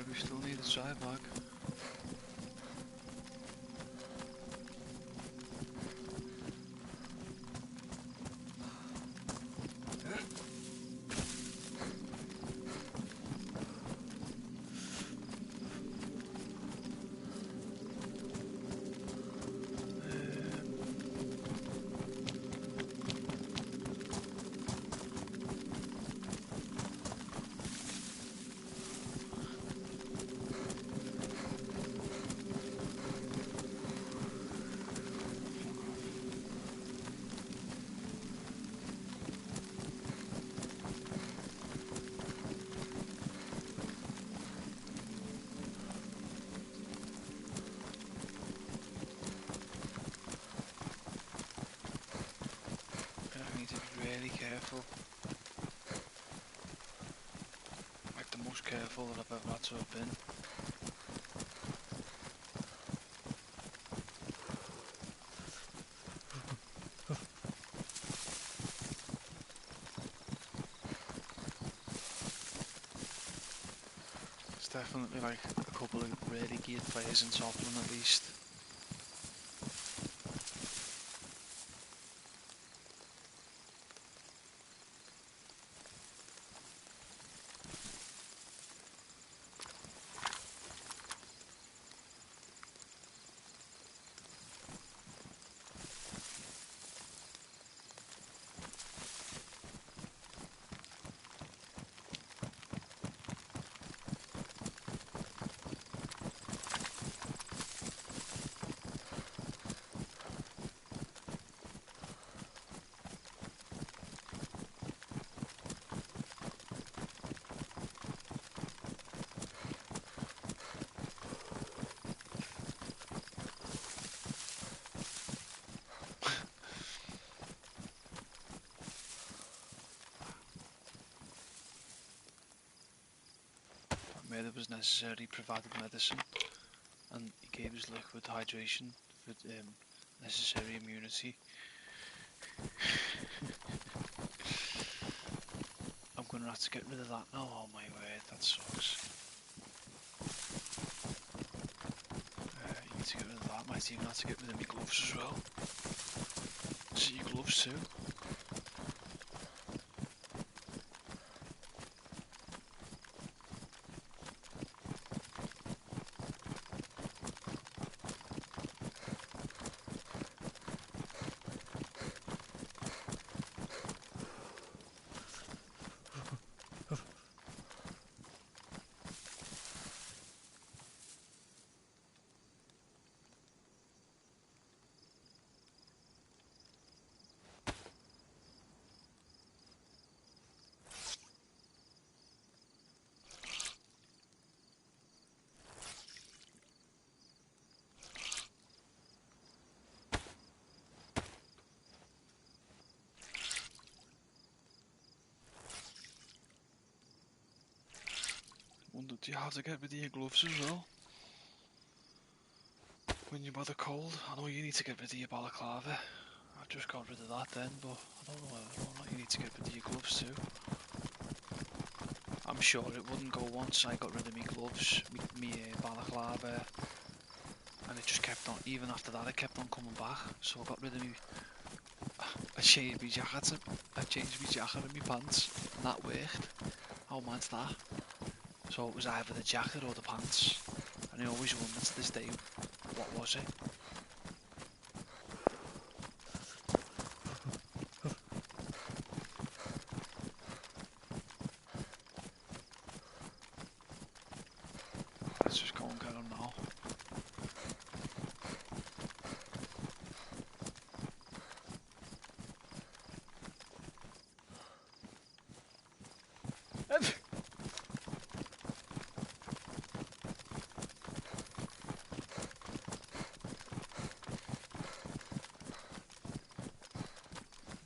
We still need a dry bag. Really careful, like the most careful that I've ever had to have been. It's definitely like a couple of really geared players in Tottenham at least. Where it was necessary, he provided medicine, and he gave us liquid hydration for necessary immunity. I'm gonna have to get rid of that now. Oh my word, that sucks. You need to get rid of that. Might even have to get rid of my gloves as well. Is it your gloves too? wondered, do you have to get rid of your gloves as well? When you've had a cold? I know you need to get rid of your balaclava. I just got rid of that then, but I don't know whether or not you need to get rid of your gloves too. I'm sure it wouldn't go once I got rid of my gloves, me balaclava, and it just kept on, even after that it kept on coming back, so I got rid of me, I changed my jacket and my pants, and that worked. How mad's that? So it was either the jacket or the pants, and I always wonder to this day, what was it? Let's just go and get them now.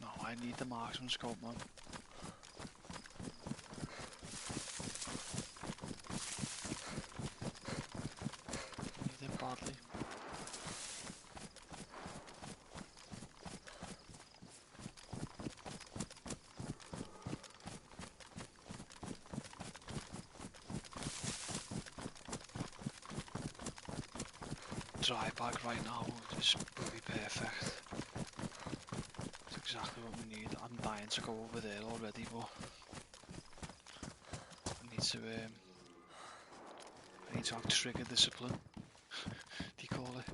No, I need the marksman scope, man. Need it badly. Dry bag right now is really perfect. It's exactly what we need. I'm dying to go over there already, but I need to have trigger discipline. Do you call it?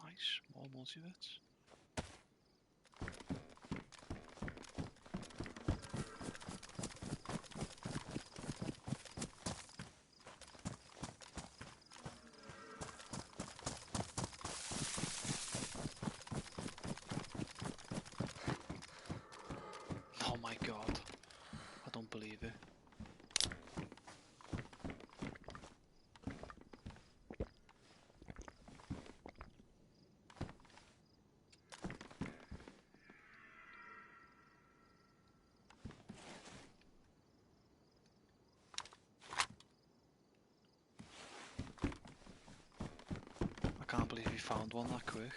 Nice, more multivits. Oh my god, I don't believe it. I can't believe we found one that quick.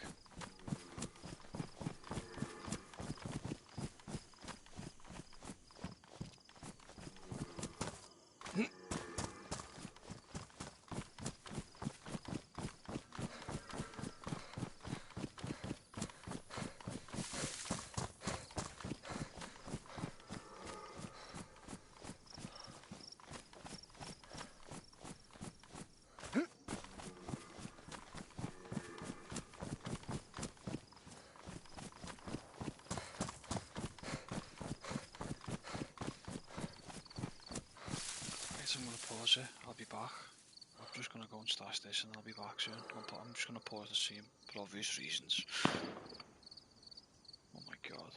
So I'm going to pause it, I'll be back. I'm just going to go and stash this and I'll be back soon. I'm just going to pause the stream for obvious reasons. Oh my god.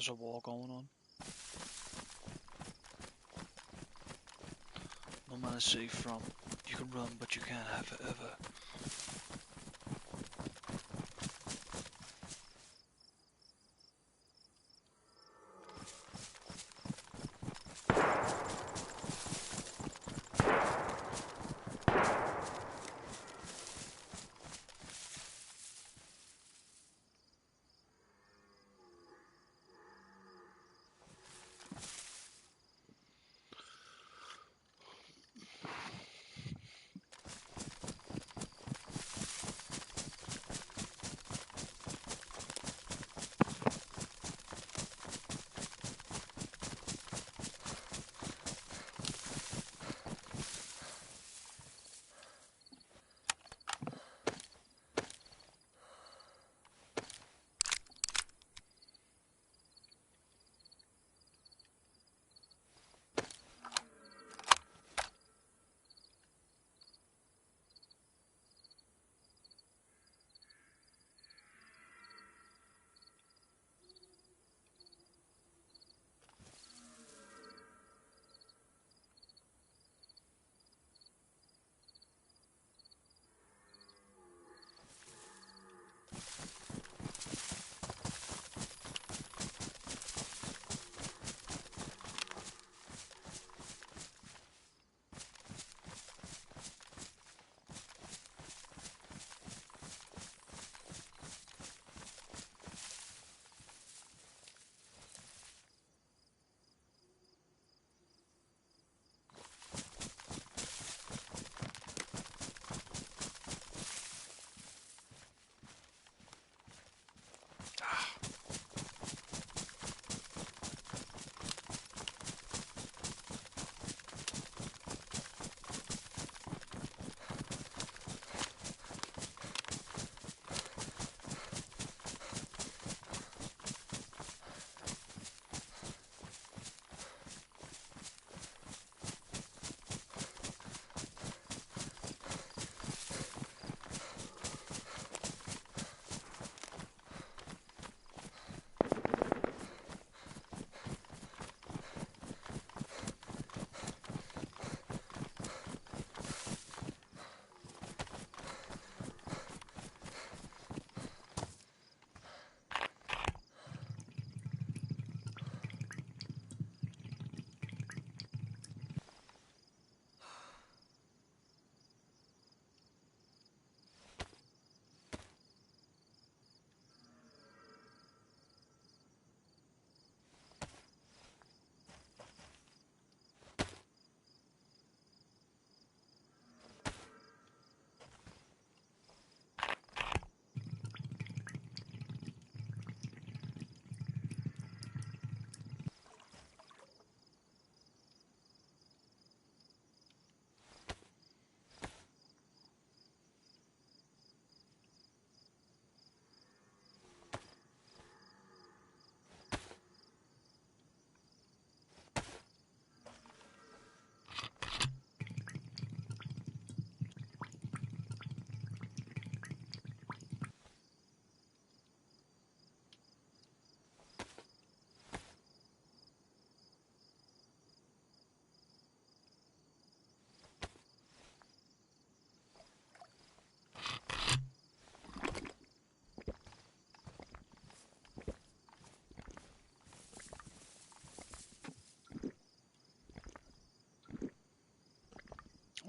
There's a war going on. No man is safe from. You can run, but you can't have it ever.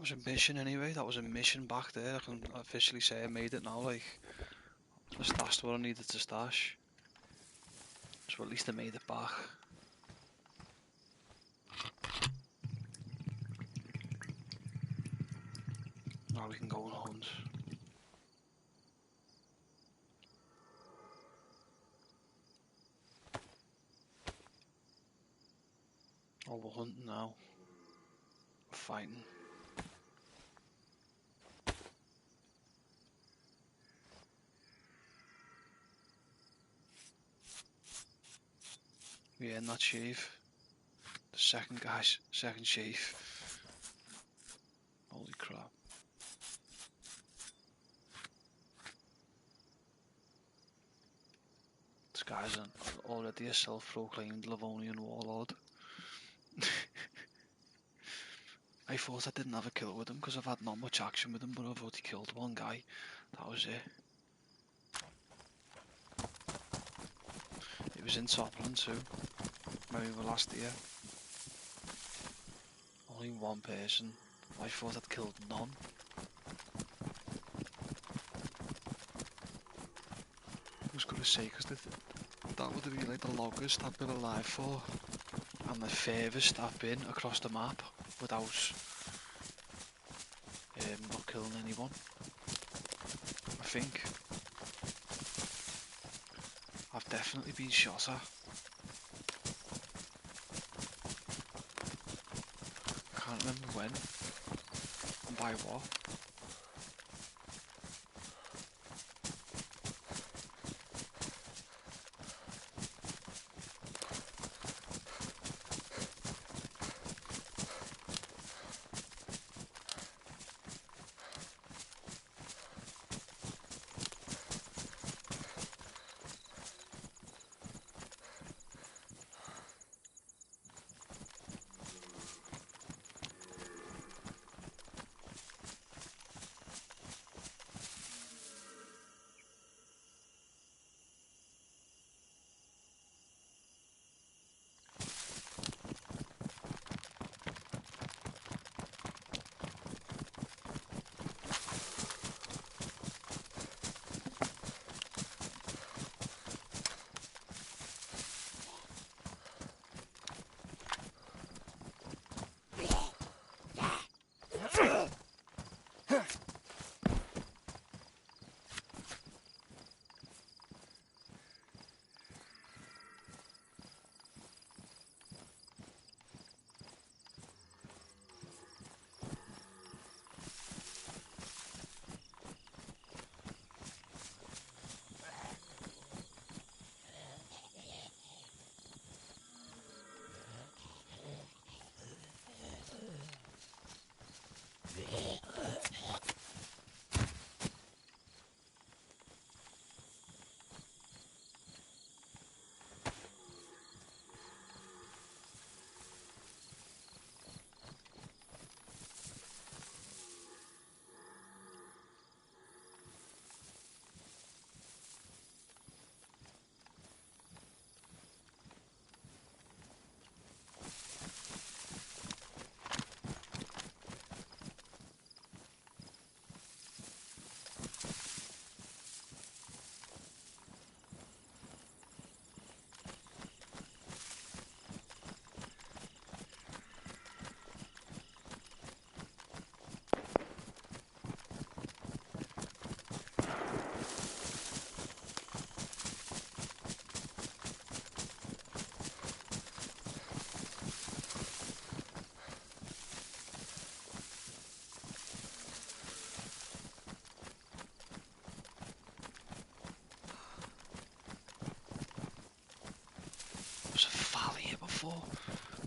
That was a mission anyway. That was a mission back there. I can officially say I made it now. Like, I stashed what I needed to stash. So at least I made it back. Now we can go and hunt. Oh, we're hunting now. We're fighting. Yeah, and that shave. The second guy's second shave. Holy crap. This guy's already a self-proclaimed Livonian warlord. I thought I didn't have a kill with him because I've had not much action with him, but I've already killed one guy. That was it. It was in Topland too, where we were last year. Only one person. I thought I'd killed none. I was gonna say, because that would have been like the longest I've been alive for, and the furthest I've been across the map without not killing anyone. I think I've definitely been shot at. Can't remember when and by what. Was a fowl here before?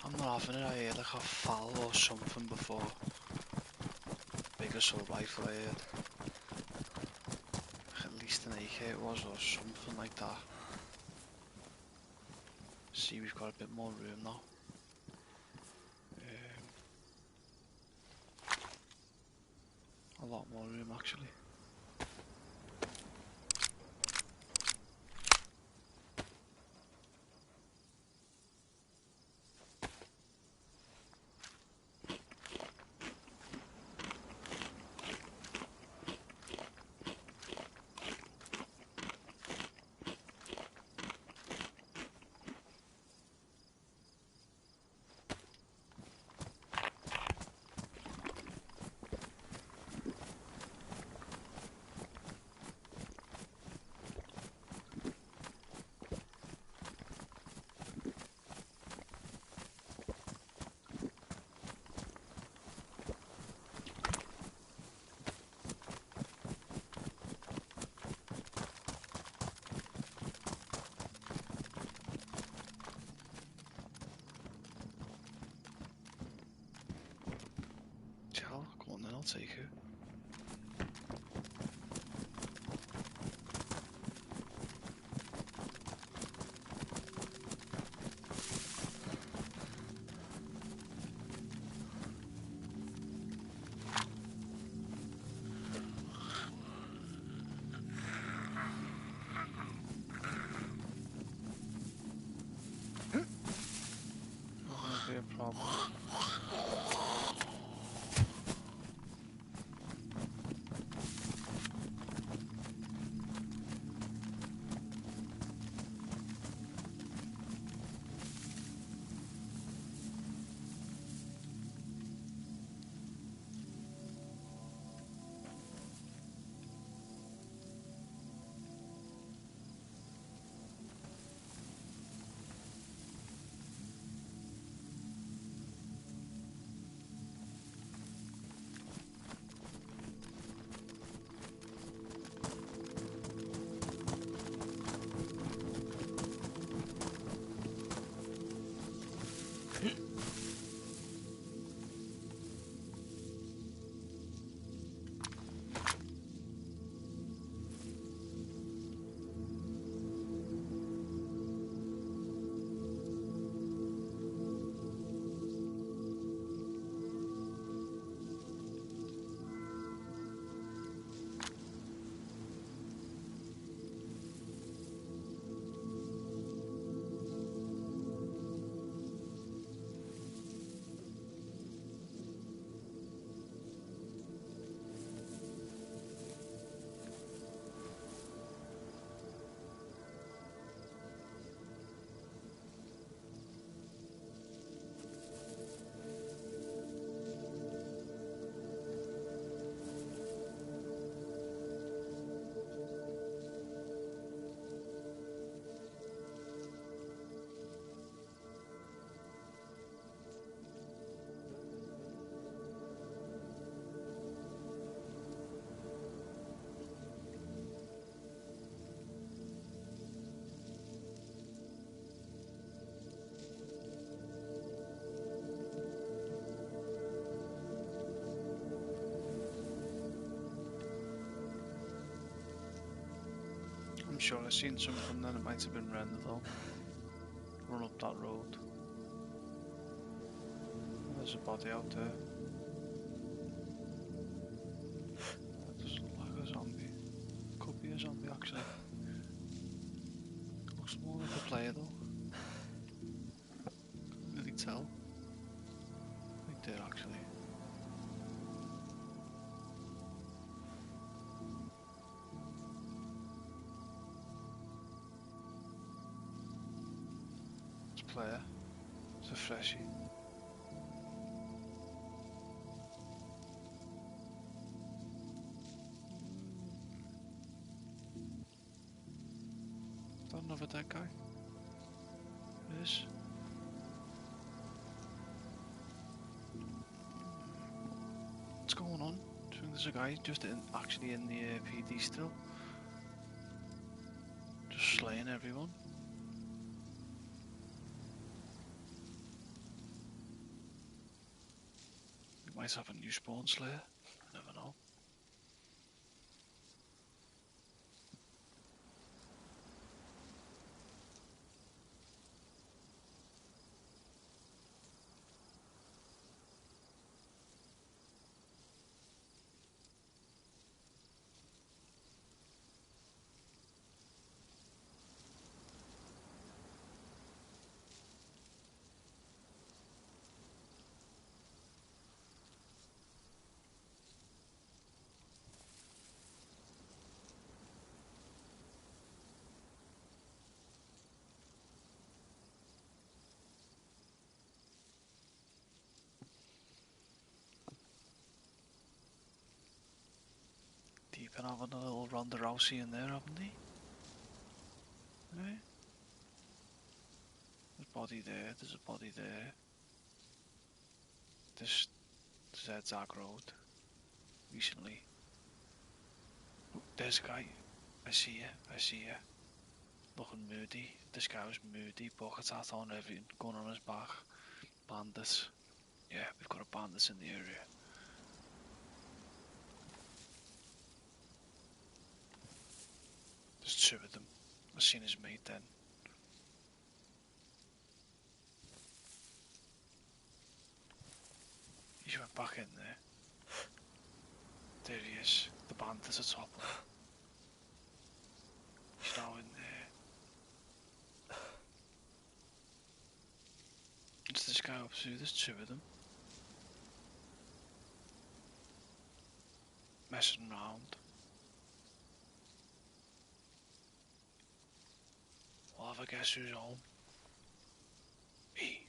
I'm not having it. I heard like a fowl or something before. Big assault rifle I heard. At least an AK it was, or something like that. See, we've got a bit more room now. A lot more room actually. Go on then, I'll take it. be a problem. I'm sure I've seen something then, it might have been Ren though. Run up that road. There's a body out there. That doesn't look like a zombie. Could be a zombie actually. Looks more like a player though. Can't really tell. Right there actually. It's a player. It's a freshie. Is that another dead guy? It is. What's going on? Do you think there's a guy just actually in the PD still? Just slaying everyone? We might have a new spawn slayer. Never know. Deep and having a little Ronda Rousey in there, haven't they? Right? There's a body there, there's a body there. This Zag Road. Recently. Oh, there's a guy. I see you, I see you. Looking moody. This guy was moody, bucket hat on, everything, gun on his back. Bandits. Yeah, we've got a bandits in the area. There's two of them. I seen his mate then. He went back in there. There he is. The bandits are top of him. He's now in there. It's this guy up to? There's two of them. Messing around. We'll have a guess who's home. Me.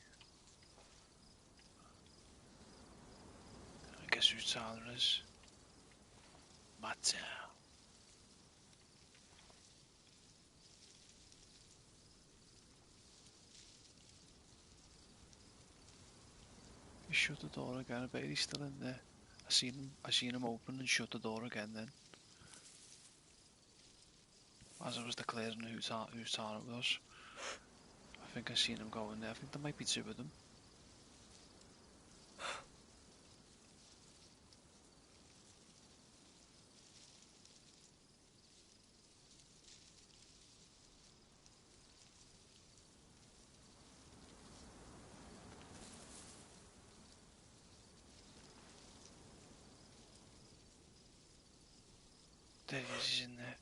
I guess whose town it is. My town. He shut the door again. I bet he's still in there. I seen him open and shut the door again then. As I was declaring whose town it was. I think I seen him go in there. I think there might be two of them. There he is, he's in there.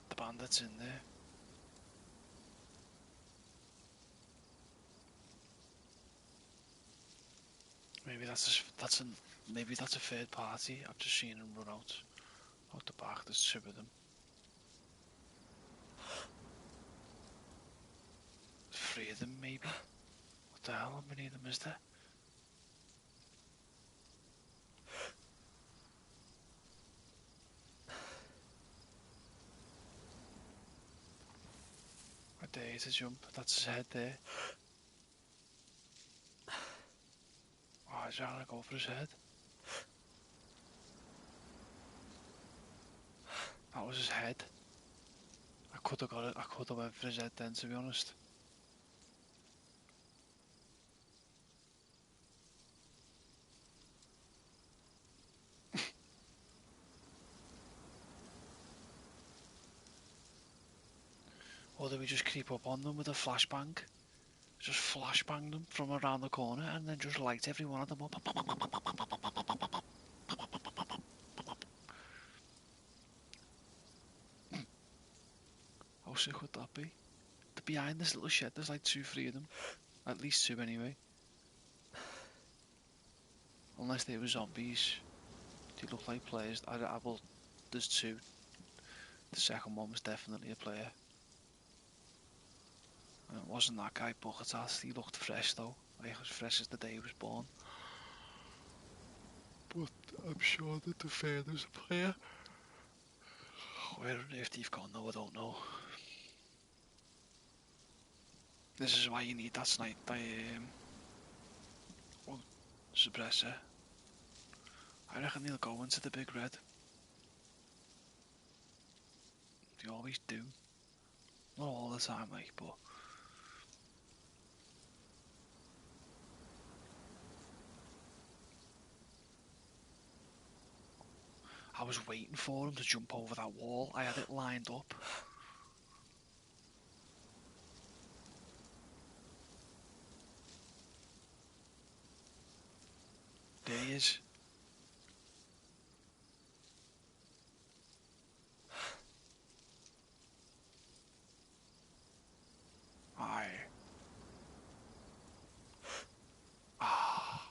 The bandit's in there. Maybe that's a third party. I've just seen him run out the back. There's two of them. Three of them maybe. What the hell? How many of them is there? I dare to jump. That's his head there. Oh, he's trying to go for his head. That was his head. I could have got it. I could have went for his head then, to be honest. Or do we just creep up on them with a flashbang? Just flashbang them from around the corner and then just light every one of them up. How sick would that be? They're behind this little shed, there's like 2-3 of them. At least 2 anyway. Unless they were zombies. They look like players. Well, there's 2. The second one was definitely a player. And it wasn't that guy bucket ass. He looked fresh though. Like as fresh as the day he was born. But I'm sure that the father's a player. Where on earth they've gone though, I don't know. This is why you need that suppressor. I reckon they'll go into the big red. They always do. Not all the time, like, but I was waiting for him to jump over that wall. I had it lined up. There he is. Aye. Ah.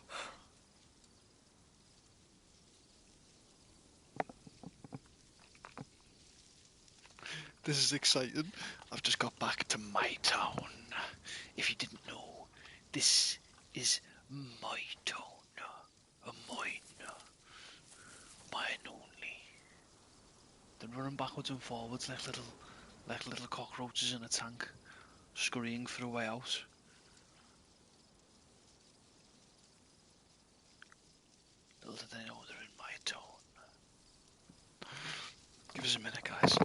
This is exciting. I've just got back to my town. If you didn't know, this is my town. Mine. Mine only. They're running backwards and forwards like little cockroaches in a tank, scurrying for a way out. Little do they know they're in my town. Give us a minute, guys.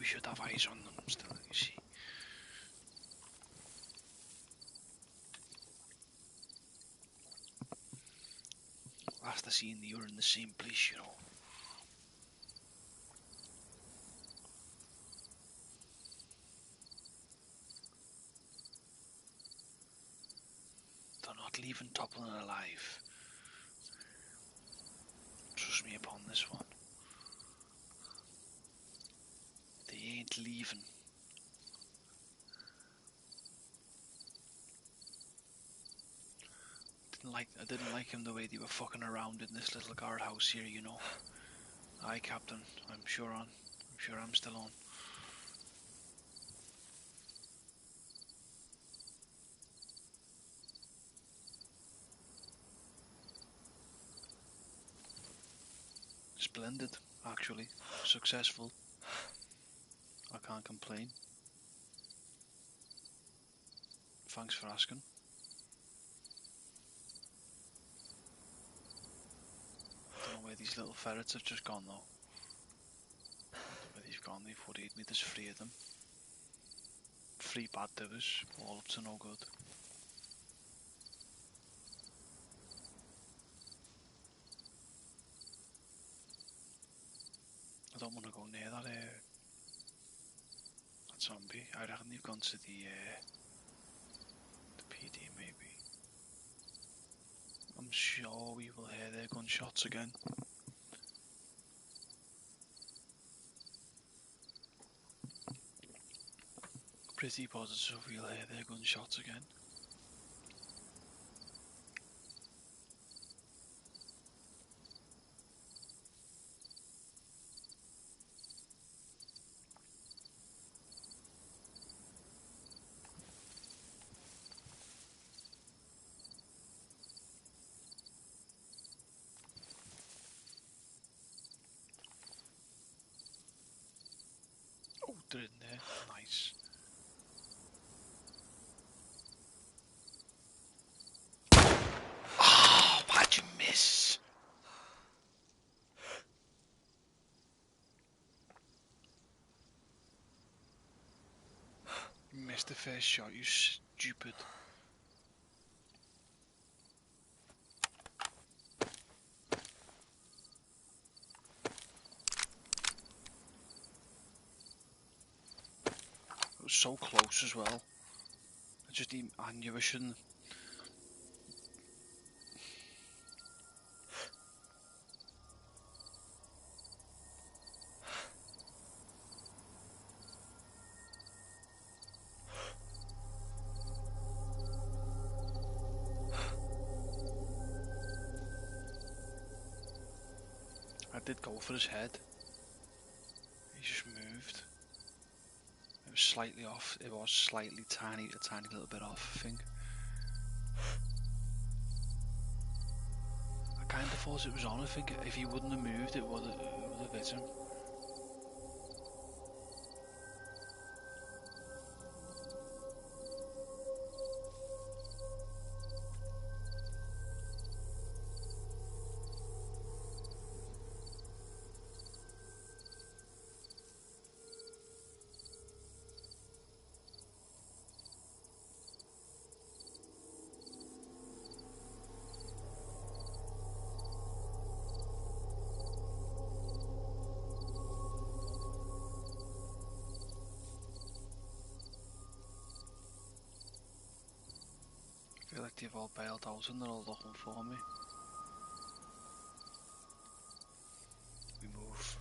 should have eyes on them still, you see. Last I seen, they were in the same place, you know. They're not leaving Toppling alive. Trust me upon this one. They ain't leaving. I didn't like him the way they were fucking around in this little guardhouse here, you know. Aye, Captain. I'm sure I'm still on. Splendid, actually. Successful. I can't complain. Thanks for asking. Don't know where these little ferrets have just gone though. Where they've gone, they've worried me. There's 3 of them. 3 bad doers, all up to no good. I don't want to go near that zombie. I reckon they've gone to the PD maybe. I'm sure we will hear their gunshots again. Pretty positive we'll hear their gunshots again. Oh, they're in there. Nice. Oh, why'd you miss? You missed the first shot, you stupid. It was so close as well. I knew I shouldn't. I did go for his head. He just moved. It was slightly off. It was slightly a tiny little bit off, I think. I kind of thought it was on. I think if he wouldn't have moved, it would have hit him. I feel like they've all bailed out and they're all looking for me. We move.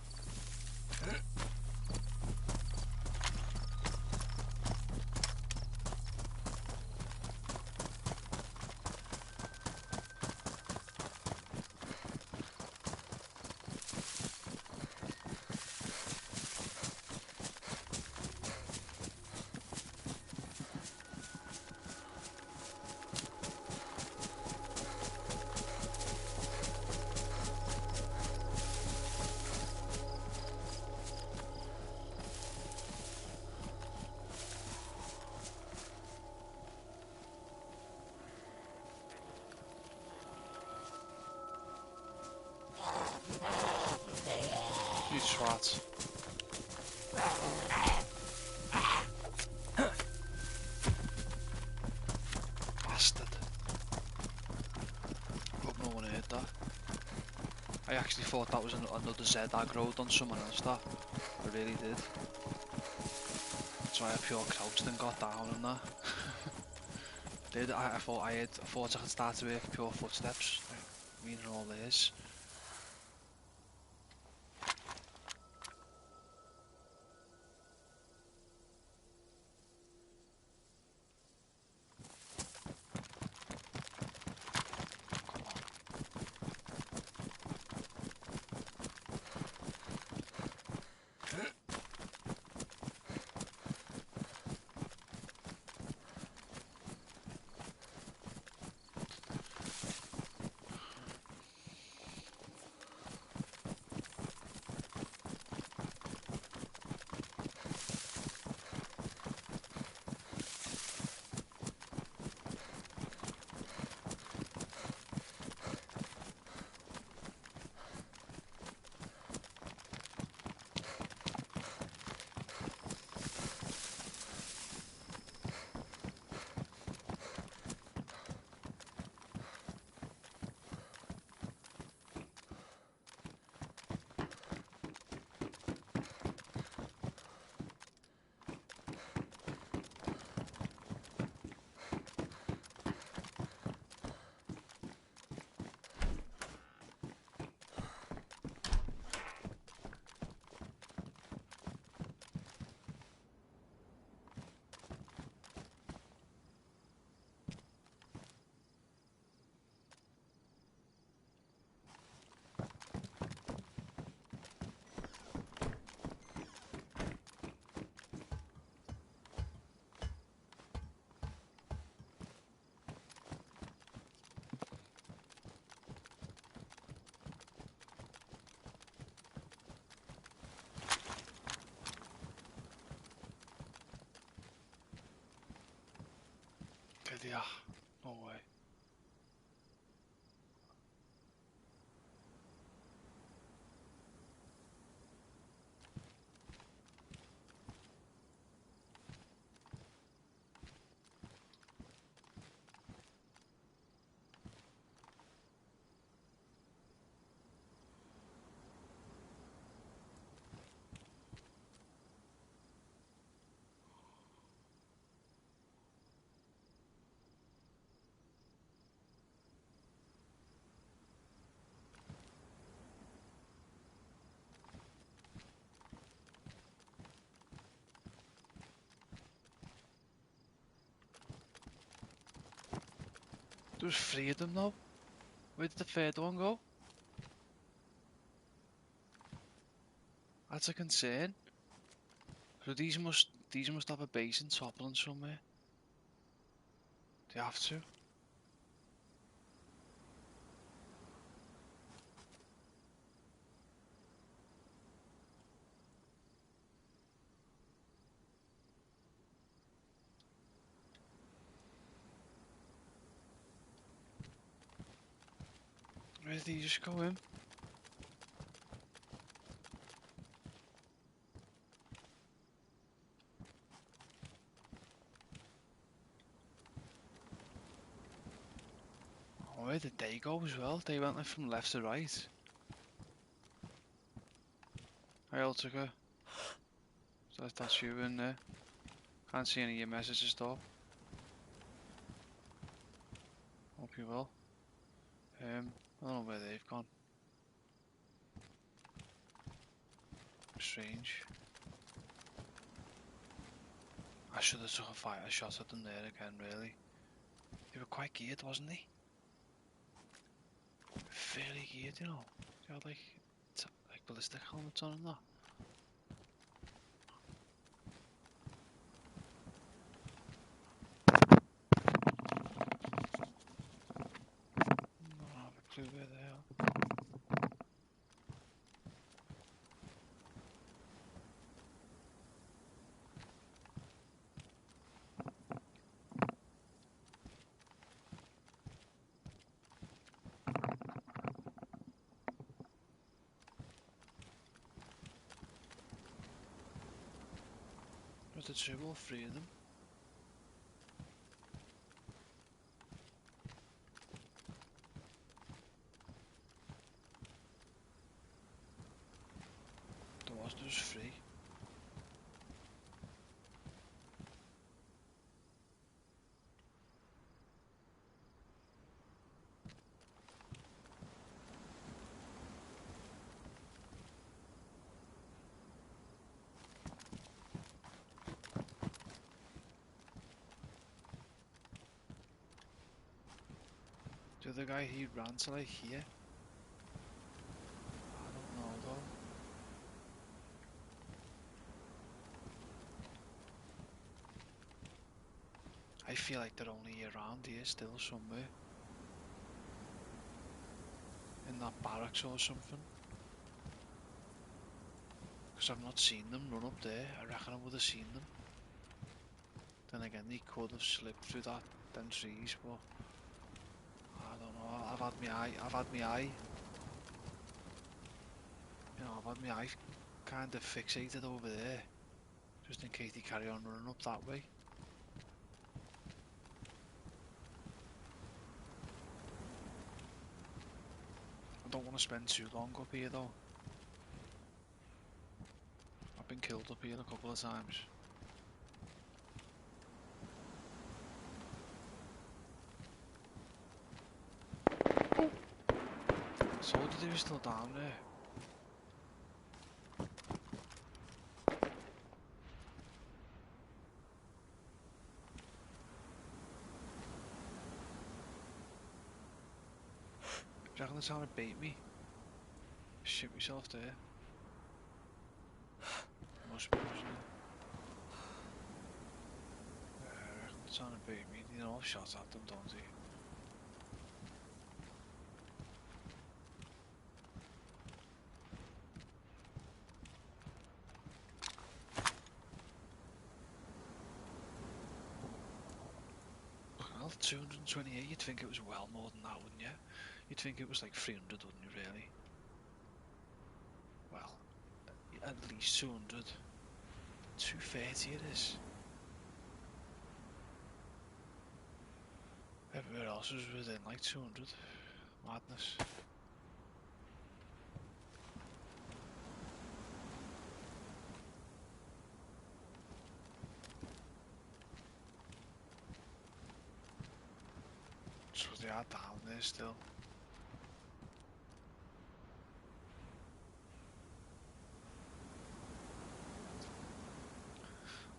Bastard. Hope no one heard that. I actually thought that was another Z aggroed on someone else, that. I really did. That's why I pure crouched and got down and that. I thought I could start to hear pure footsteps. Meaning all this. Did ya? No way. There was 3 of them though. Where did the 3rd one go? That's a concern. So these must have a base in Topland somewhere. They have to. Where did he just go in? Oh, where did they go as well? They went like from left to right. Hi Ultica. So that's you in there. Can't see any of your messages though. Hope you will. I don't know where they've gone. Strange. I should have took a shot at them there again, really. They were quite geared, wasn't they? Fairly geared, you know. They had like ballistic helmets on and that. I don't have a clue where they are. Was there 2 or 3 of them? There was 3. The other guy, he ran to like here. I don't know though. I feel like they're only around here still somewhere. In that barracks or something. Because I've not seen them run up there. I reckon I would have seen them. Then again, they could have slipped through them trees, but I don't know. I've had my eye. You know, I've had my eye kind of fixated over there. Just in case they carry on running up that way. I don't want to spend too long up here though. I've been killed up here a couple of times. So what did he was still down there? Do you reckon they're trying to bait me? Shoot myself there. Must be, isn't it? I reckon they're trying to bait me. You know, I've shot at them, don't they? Well, 228, you'd think it was well more than that, wouldn't you? You'd think it was like 300, wouldn't you, really? Well, at least 200. 230 it is. Everywhere else was within like 200. Madness. So they are down there still.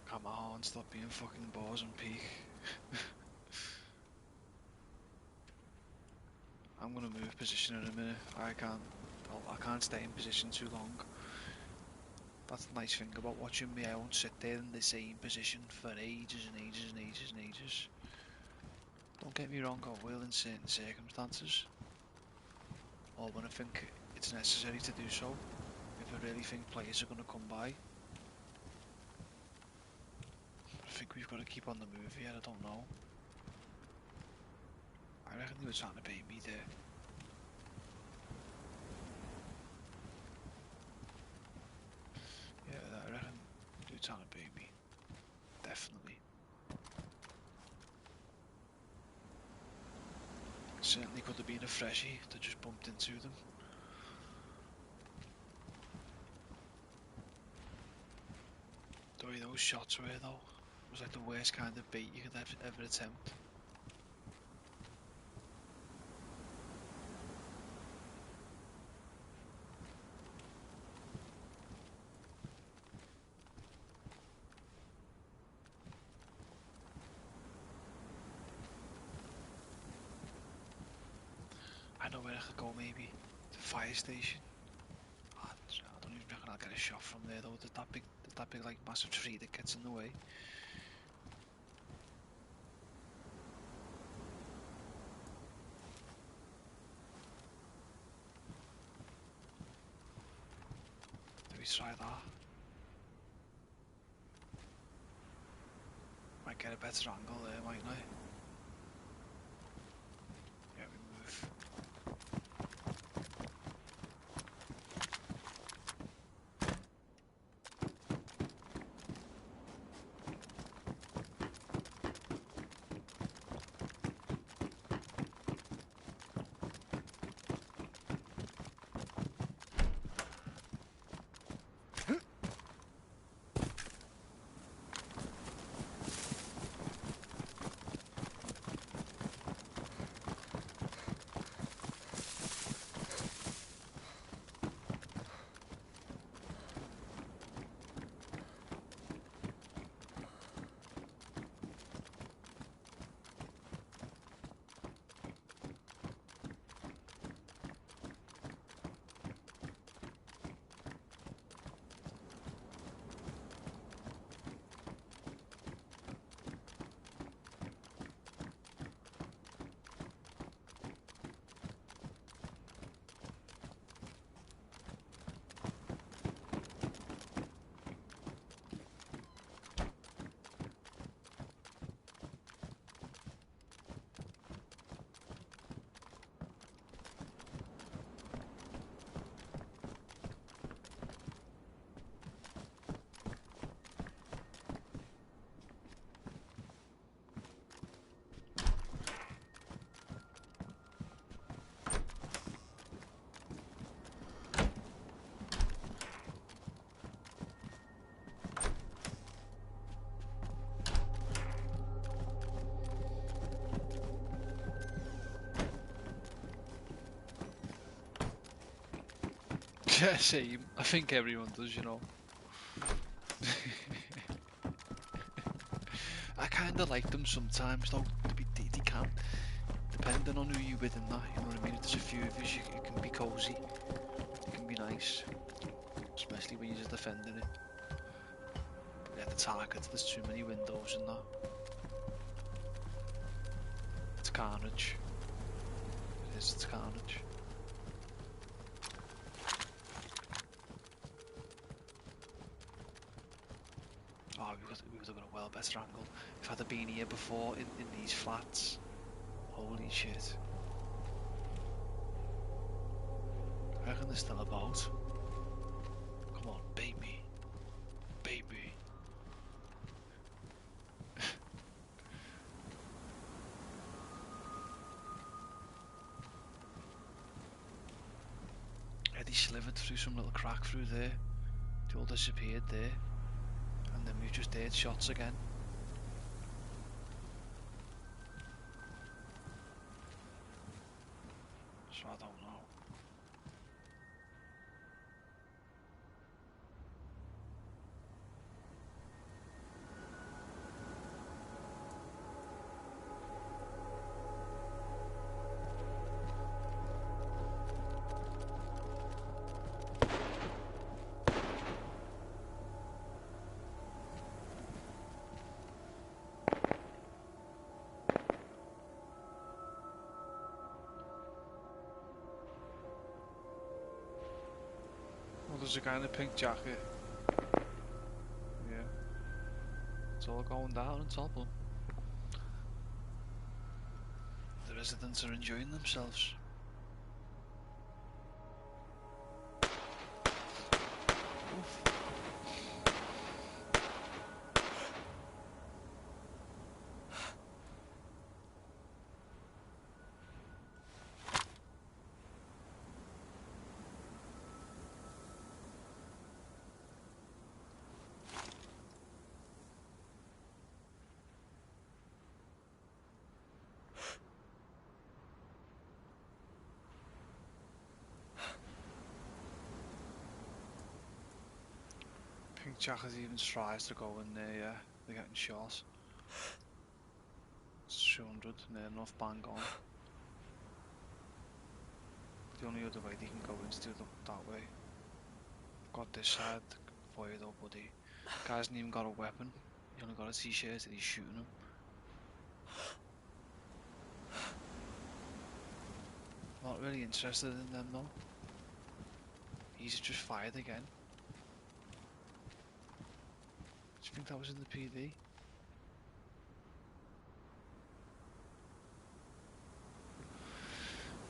Come on, stop being fucking balls and peak. I'm gonna move position in a minute. I can't stay in position too long. That's the nice thing about watching me. I won't sit there in the same position for ages and ages and ages and ages. Don't get me wrong, I will in certain circumstances. Or when I think it's necessary to do so. If I really think players are going to come by. I think we've got to keep on the move here, I don't know. I reckon they were trying to bait me there. Yeah, I reckon they were trying to bait me. Definitely. Certainly could have been a freshie that just bumped into them. The way those shots were though, it was like the worst kind of bait you could ever attempt. I know where I could go maybe. The fire station. I don't even reckon I'll get a shot from there though. There's that big like massive tree that gets in the way. Do we try that? Might get a better angle there, mightn't I? Yeah, we move. Yeah, same. I think everyone does, you know. I kind of like them sometimes, though. They can, depending on who you're with and that. You know what I mean? If there's a few of us, it can be cozy. It can be nice, especially when you're just defending it. But yeah, the target, there's too many windows in that. It's carnage. It is. It's carnage. Oh, we would have got a well better angle. If I'd have been here before in these flats. Holy shit. I reckon they're still about. Come on, bait me. Bait me. Yeah, they slivered through some little crack through there. They all disappeared there. And then we've just heard shots again. So I don't know. Well, there's a guy in a pink jacket. Yeah. It's all going down on top of him. The residents are enjoying themselves. Oof. Pink jacket even tries to go in there, yeah. They're getting shot. It's 200, near enough, bang on. The only other way they can go is to that way. Got this side, avoid though, buddy. Guy hasn't even got a weapon. He only got a t-shirt and he's shooting him. Not really interested in them though. He's just fired again. Do you think that was in the PD?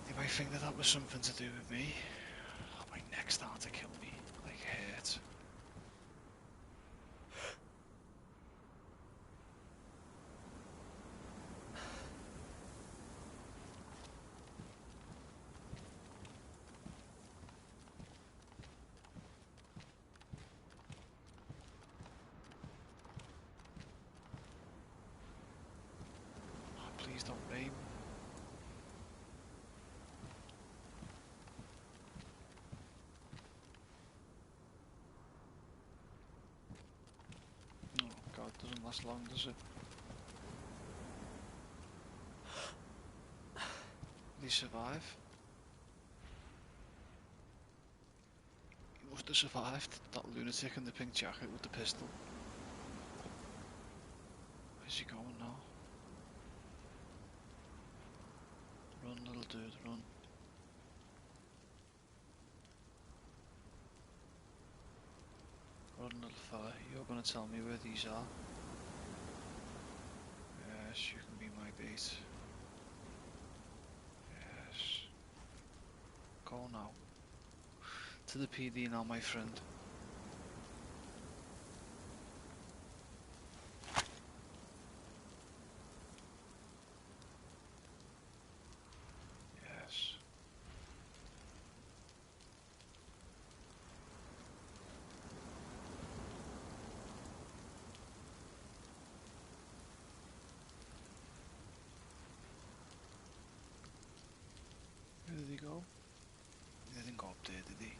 They might think that was something to do with me. Oh, my neck's starting to kill me. Like, hurt. Oh, please don't rain. Oh god, doesn't last long, does it? Did he survive? He must have survived. That lunatic in the pink jacket with the pistol. Where's he going now? Run, little dude, run. Run, little fella. You're gonna tell me where these are. Yes, you can be my bait. Yes. Go now. To the PD now, my friend. Yes. Where did he go? He didn't go up there, did he?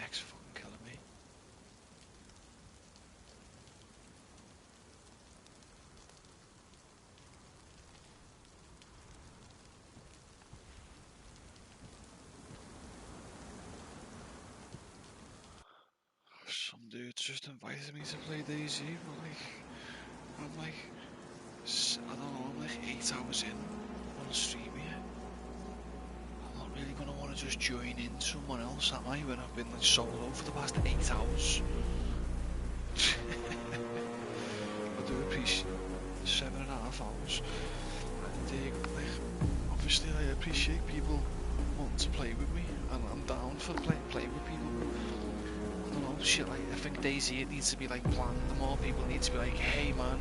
neck's fucking killing me. Some dude just invited me to play DayZ, but like, I'm like, I don't know, I'm like 8 hours in on stream here. I'm not really gonna want to just join in someone else, am I? When I've been like solo for the past 8 hours. I do appreciate 7.5 hours. And like, obviously, I appreciate people wanting to play with me, and I'm down for playing with people. I don't know, shit. Like, I think DayZ it needs to be like planned. The more people need to be like, hey man,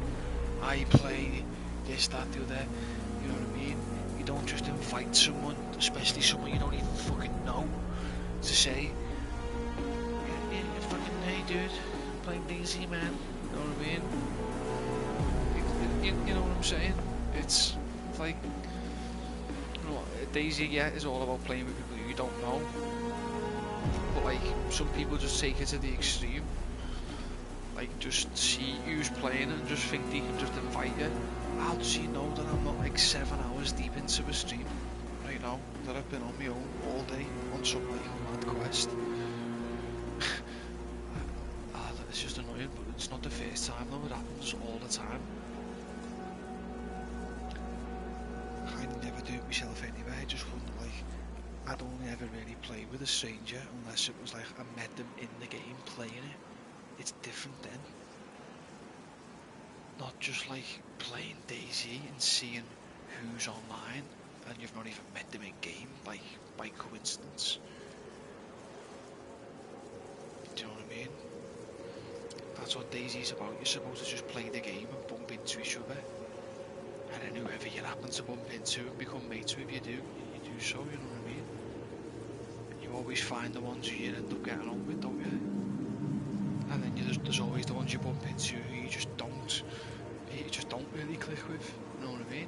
I play this, that, the other. You know what I mean? You don't just invite someone, especially someone you don't even fucking know, to say, yeah, fucking hey dude, I'm playing DayZ, man. You know what I mean? You know what I'm saying? It's like, you know, DayZ, yeah, is all about playing with people you don't know. But like, some people just take it to the extreme. Like, just see who's playing and just think they can just invite you. How does he know that I'm not like 7 hours deep into a stream right now? That I've been on my own all day on some like mad quest. It's just annoying, but it's not the first time though, it happens all the time. I never do it myself anyway, I just wouldn't like, I'd only ever really play with a stranger unless it was like I met them in the game playing it. It's different then. Not just like playing DayZ and seeing who's online and you've not even met them in game, like by coincidence. Do you know what I mean? That's what DayZ's about. You're supposed to just play the game and bump into each other. And then whoever you happen to bump into and become mates with, you do so, you know what I mean? You always find the ones who you end up getting on with, don't you? And then there's always the ones you bump into who you just don't really click with, you know what I mean?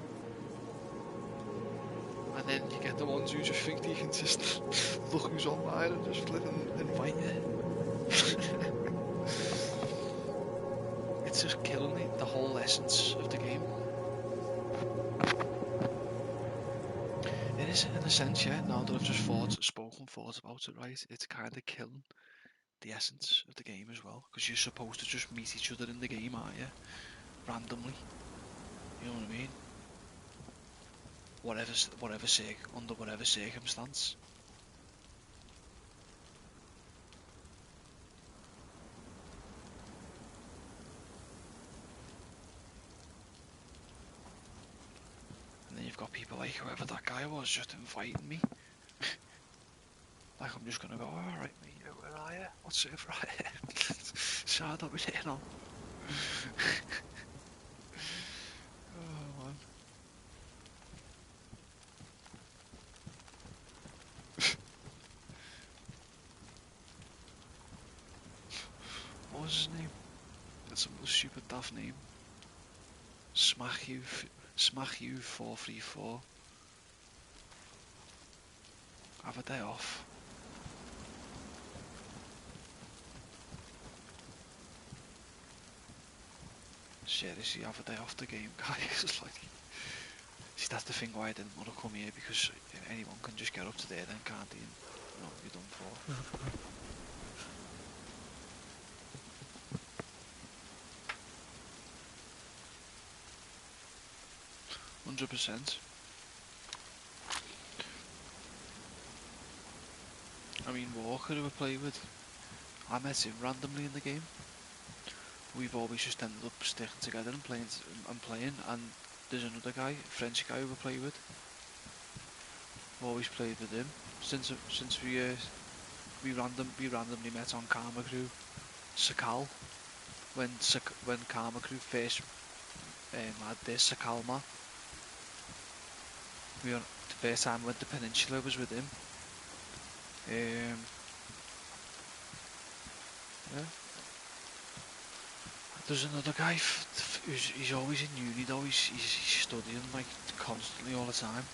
And then you get the ones who just think they can just look who's online and just flip and invite you. It's just killing the whole essence of the game. It is in a sense, yeah, now that I've just thought about it, right, it's kind of killing the essence of the game as well, because you're supposed to just meet each other in the game, aren't you? Randomly. You know what I mean? Under whatever circumstance. And then you've got people like whoever that guy was just inviting me. Like I'm just gonna go, alright mate, where are you? What's server are you? Sad that we're hitting on. Oh man. What was his name? That's some stupid daft name. Smack you 434. Have a day off. Seriously, have a day off the game, guys. Like, see, that's the thing why I didn't want to come here, because anyone can just get up to there then, can't they? You know, you're done for. 100%. I mean, Walker, who I play with, I met him randomly in the game. We've always just ended up sticking together and playing, and there's another guy, a French guy who I play with. I've always played with him since we randomly met on Karma Crew, Sakal, when Karma Crew first had this Sakal map. The first time I went to Peninsula was with him. Yeah. There's another guy he's always in uni though, he's studying like constantly all the time.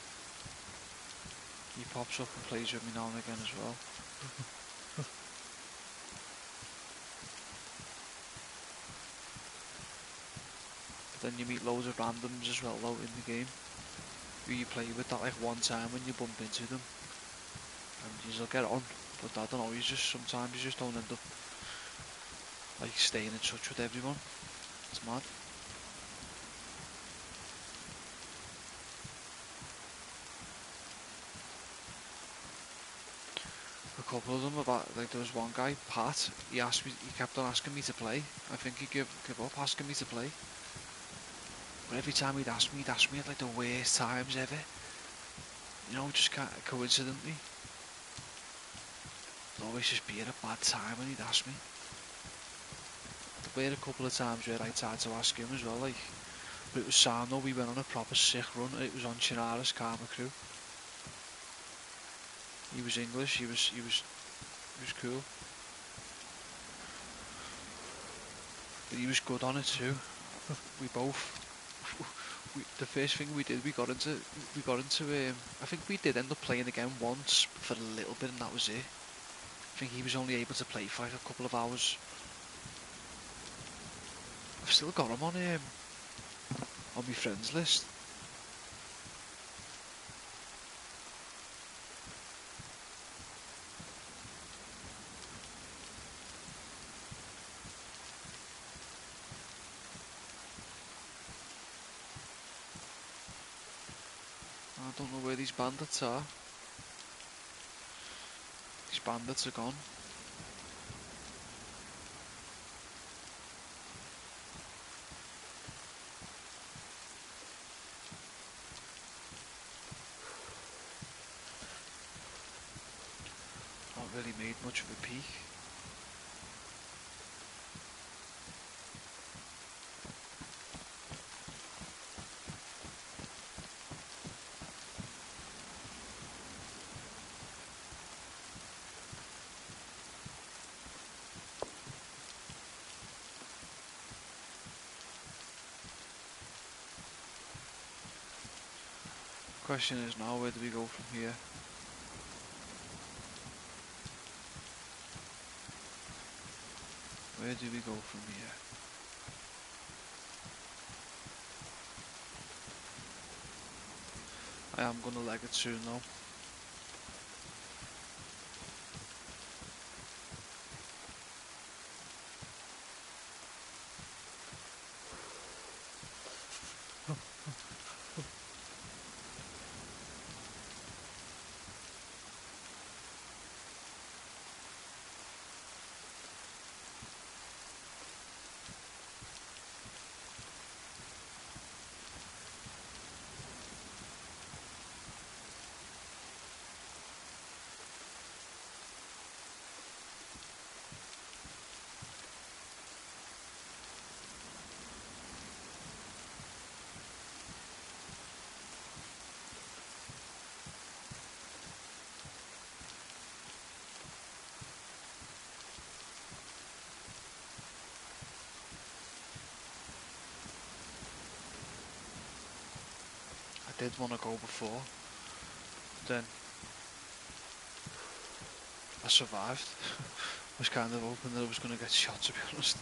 He pops up and plays with me now and again as well. Then you meet loads of randoms as well though in the game, who you play with that like one time when you bump into them, and you'll get on. But I don't know, sometimes you just don't end up like staying in touch with everyone. It's mad. A couple of them about, like there was one guy, Pat, he kept on asking me to play. I think he gave up asking me to play. But every time he'd ask me at like the worst times ever. You know, just kind of coincidentally. It'd always just be at a bad time when he'd ask me. There were a couple of times where I tried to ask him as well, like, but it was sound though. We went on a proper sick run. It was on Chinara's Karma crew. He was English. He was cool. But he was good on it too. We both. The first thing we did, we got into. I think we did end up playing again once for a little bit, and that was it. I think he was only able to play for like a couple of hours. I've still got him on my friends list. I don't know where these bandits are. These bandits are gone. Not really made much of a peak. Question is now, where do we go from here? Where do we go from here? I am gonna leg it soon though. I did want to go before, then I survived. I was kind of hoping that I was going to get shot, to be honest.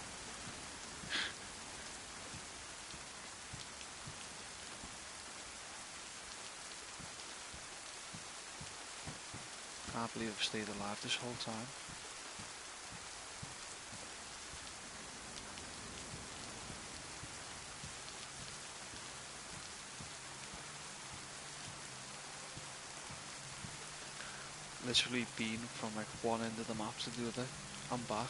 Can't believe I've stayed alive this whole time. Literally been from like one end of the map to the other. I'm back.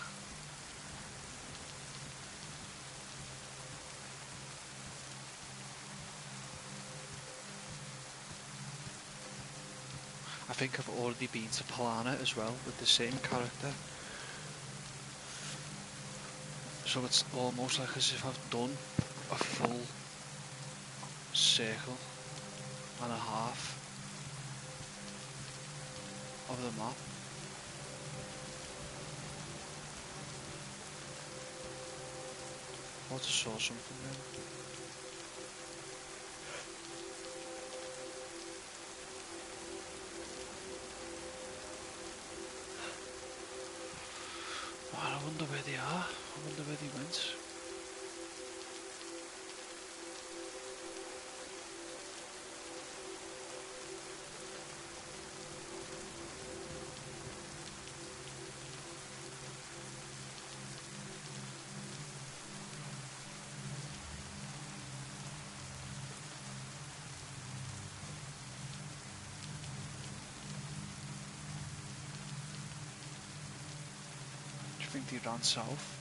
I think I've already been to Planet as well with the same character. So it's almost like as if I've done a full circle and a half of the map. I just saw something there. I wonder where they are. I wonder where they went. think they ran south.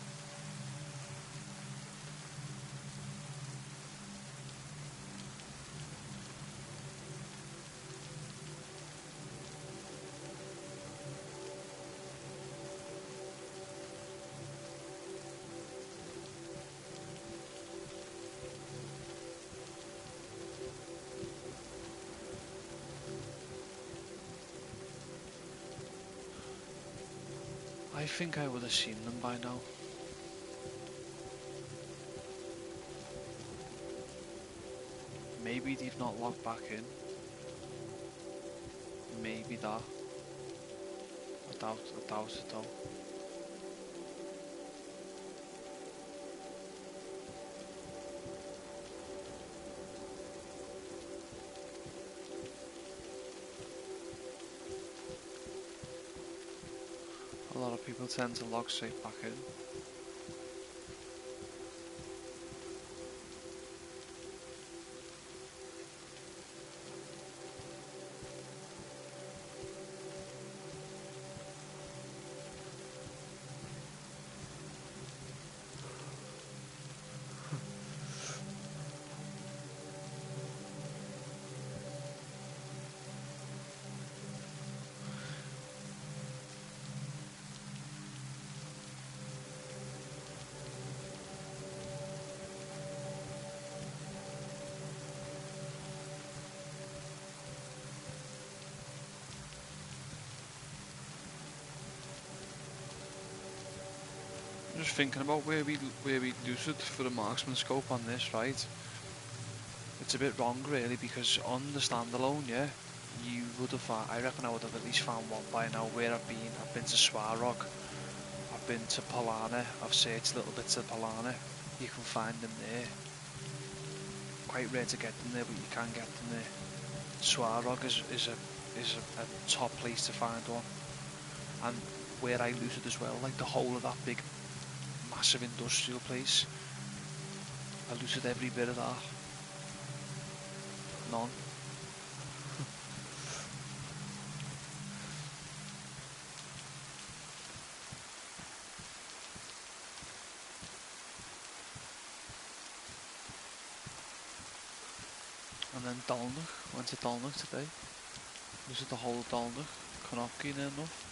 I think I would have seen them by now. Maybe they've not logged back in. Maybe that. I doubt it though. A lot of people tend to log straight back in. Just thinking about where we lose it for the marksman scope on this, right? It's a bit wrong really, because on the standalone, yeah, you would have found, I reckon I would have at least found one by now. Where I've been to Swarog, I've been to Polana, I've searched little bits of Polana. You can find them there. Quite rare to get them there, but you can get them there. Swarog is a top place to find one. And where I looted as well, like the whole of that big massive industrial place, I looted every bit of that. None. And then Dalnach, went to Dalnach today. Looted the whole of Dalnach, Konopki near enough.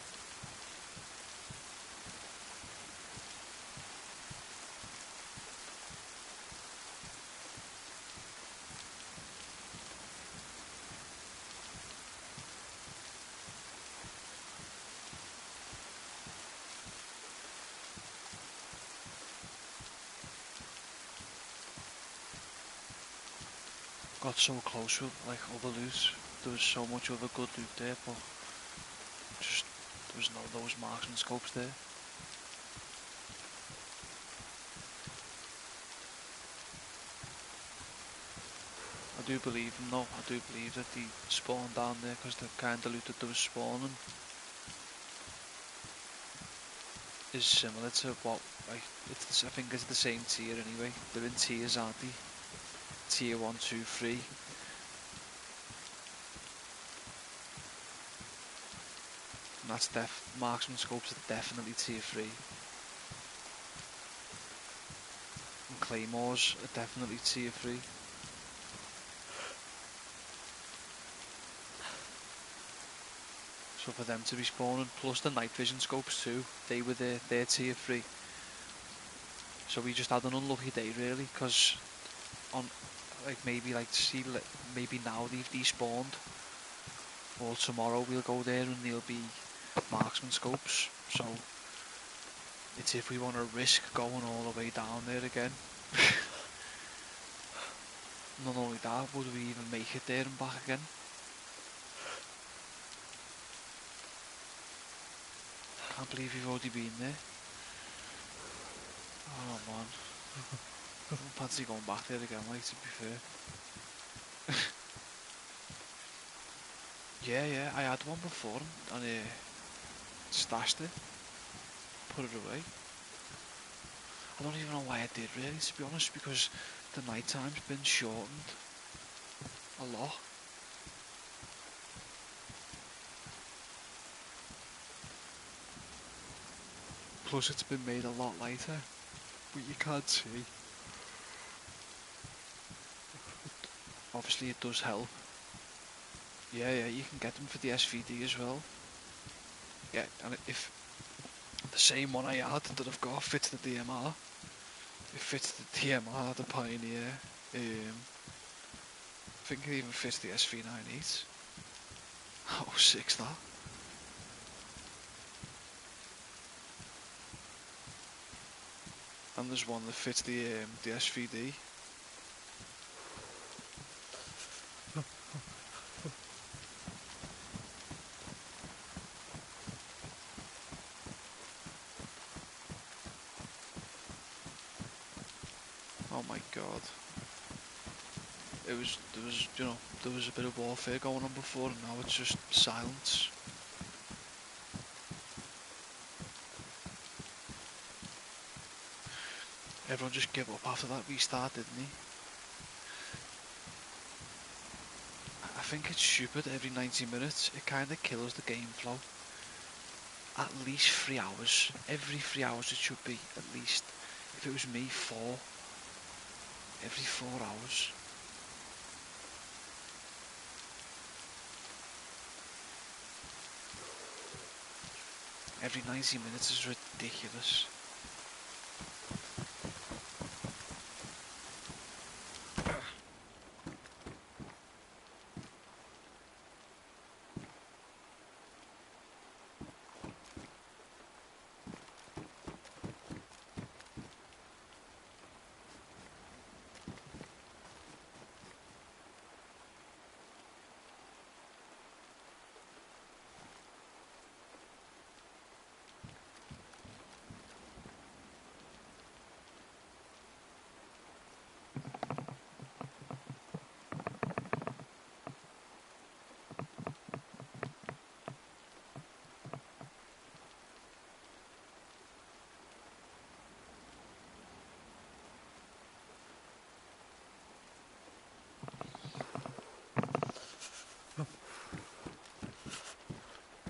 Got so close with like other loot. There was so much other good loot there, but just there was no those marksman scopes there. I do believe them though. I do believe that they spawned down there because the kind of loot that they were spawning is similar to what, like, I think it's the same tier anyway. They're in tiers, aren't they? Tier 1, 2, 3. And that's marksman scopes are definitely tier 3. And claymores are definitely tier 3. So for them to be spawning, plus the night vision scopes too, they were there, they're tier 3. So we just had an unlucky day really, because on, like, maybe like see, maybe now they've despawned, or tomorrow we'll go there and there'll be marksman scopes. So it's if we want to risk going all the way down there again. Not only that, would we even make it there and back again? Can't believe you've already been there. Oh man. I don't fancy going back there again, like, to be fair. Yeah, I had one before and stashed it, put it away. I don't even know why I did really, to be honest, because the night time's been shortened a lot. Plus it's been made a lot lighter, but you can't see. Obviously it does help. Yeah, you can get them for the SVD as well. Yeah, and if the same one I had that I've got fits the DMR, it fits the DMR, the Pioneer, I think it even fits the SV98. How sick's that? And there's one that fits the SVD. Oh my god. There was, there was a bit of warfare going on before, and now it's just silence. Everyone just gave up after that restart, didn't he? I think it's stupid. Every 90 minutes, it kind of kills the game flow. At least 3 hours. Every 3 hours it should be, at least. If it was me, 4. Every 4 hours. Every 90 minutes is ridiculous.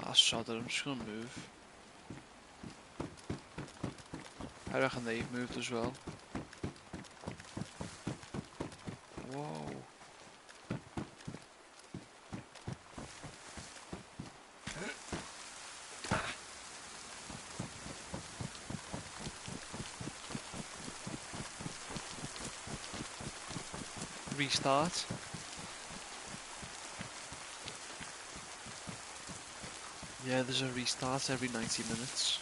That's sod it, I'm just gonna move. I reckon they've moved as well. Whoa. Restart. Yeah, there's a restart every 90 minutes.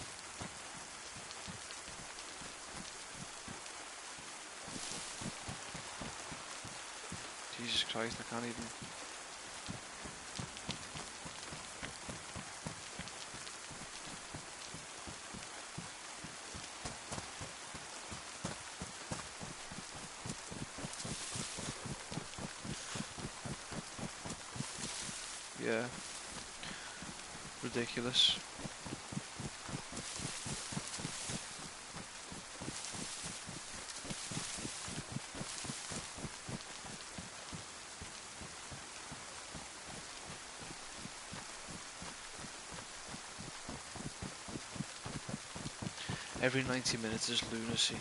Jesus Christ, I can't even... Yeah. Ridiculous. Every 90 minutes is lunacy.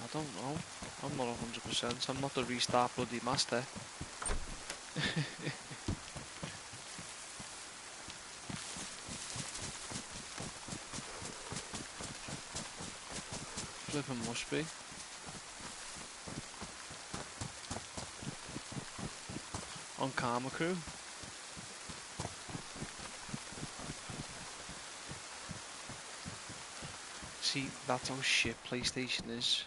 I don't know. I'm not 100%. I'm not the restart bloody master. Flipping must be. On Karma Crew. See, that's how shit PlayStation is.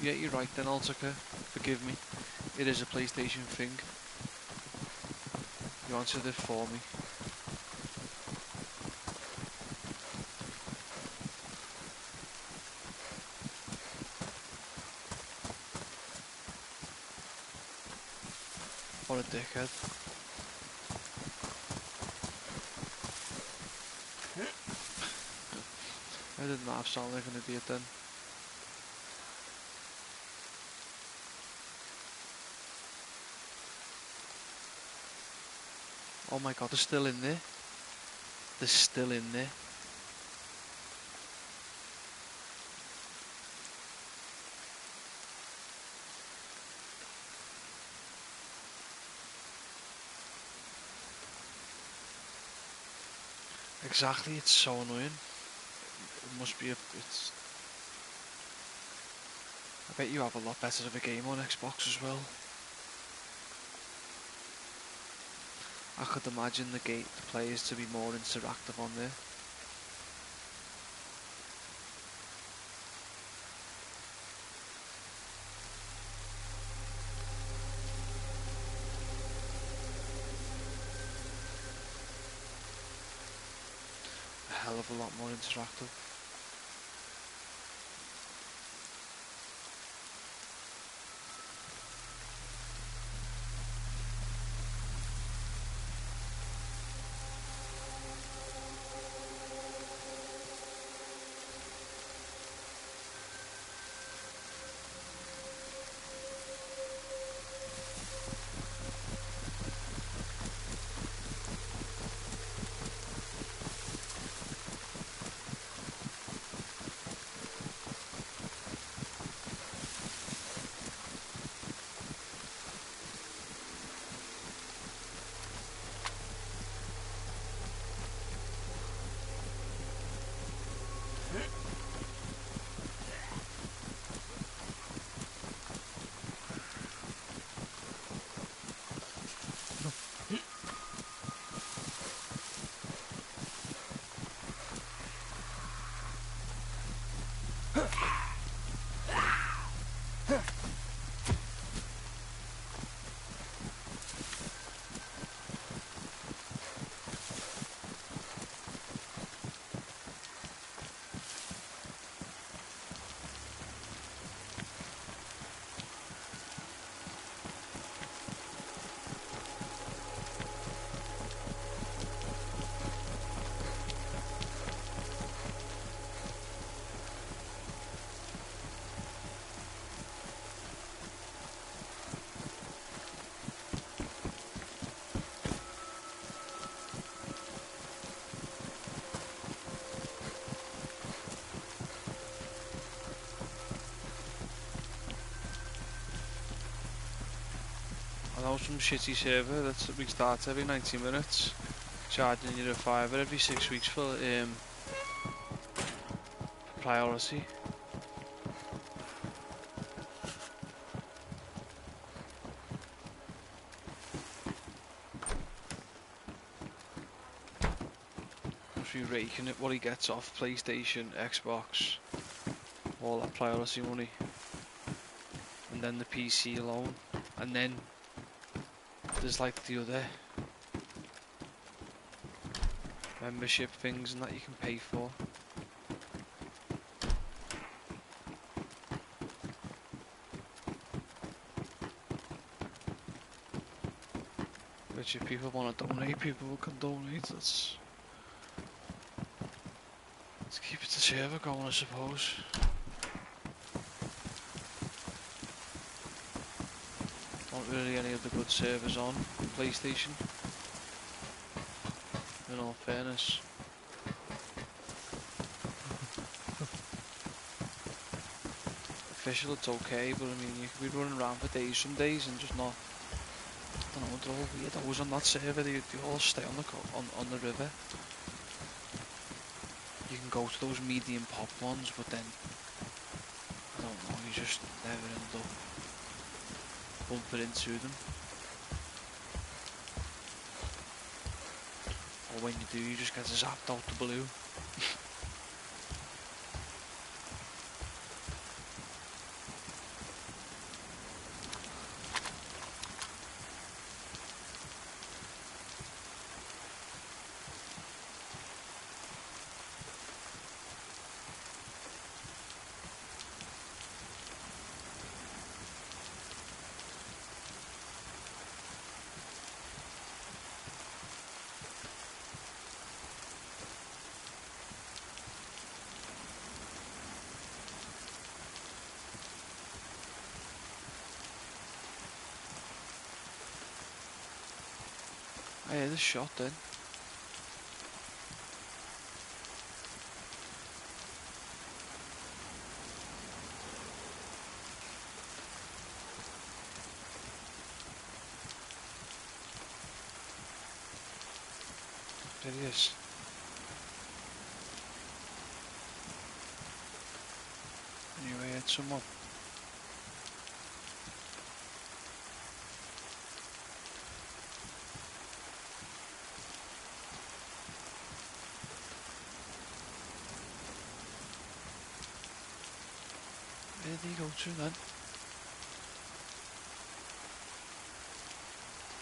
Yeah, you're right then, Altica. Forgive me. It is a PlayStation thing. You answered it for me. What a dickhead. I did not sound like an idiot then. Oh my god, they're still in there. They're still in there. Exactly, it's so annoying. It must be it's... I bet you have a lot better of a game on Xbox as well. I could imagine the players to be more interactive on there. A hell of a lot more interactive. I know some shitty server that restarts every 90 minutes, charging you a fiver every 6 weeks for priority. Must be raking it what he gets off PlayStation, Xbox, all that priority money, and then the PC alone, and then there's like the other membership things and that you can pay for. Which if people want to donate, people can donate. Let's keep it the server going, I suppose. Not really any of the good servers on PlayStation, in all fairness. Official, it's okay, but I mean, you could be running around for days some days and just not. I don't know, they're all weirdos on that server. They all stay on on the river. You can go to those medium pop ones, but then I don't know, you just never end up bumping into them. Or when you do, you just get zapped out the blue. I heard a shot then. There he is. Anyway, I heard someone. Where did he go to then? I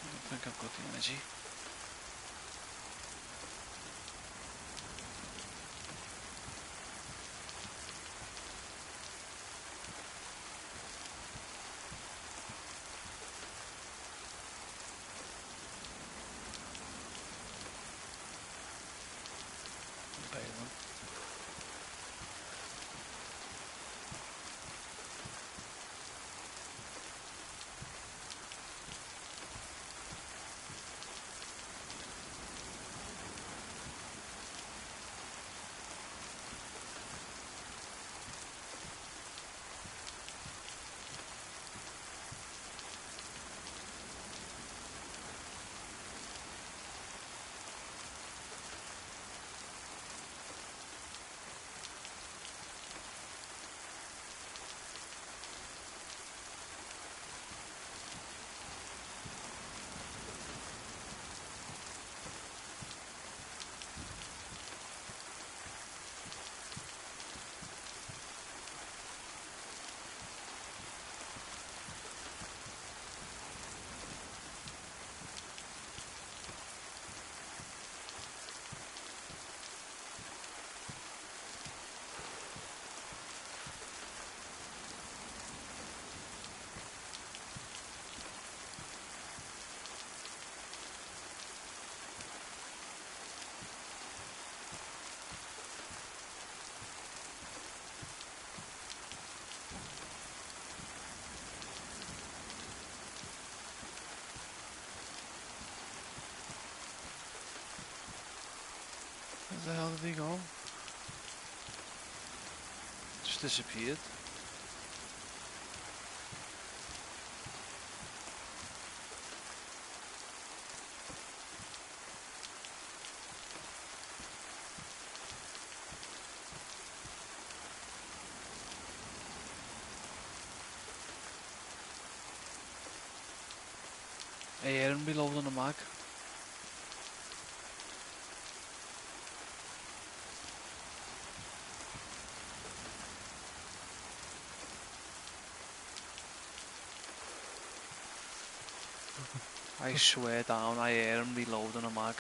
don't think I've got the energy. I'm bailing. Where the hell did he go? Just disappeared. I hear him reloading the mag. I swear down, I hear him reloading a mag.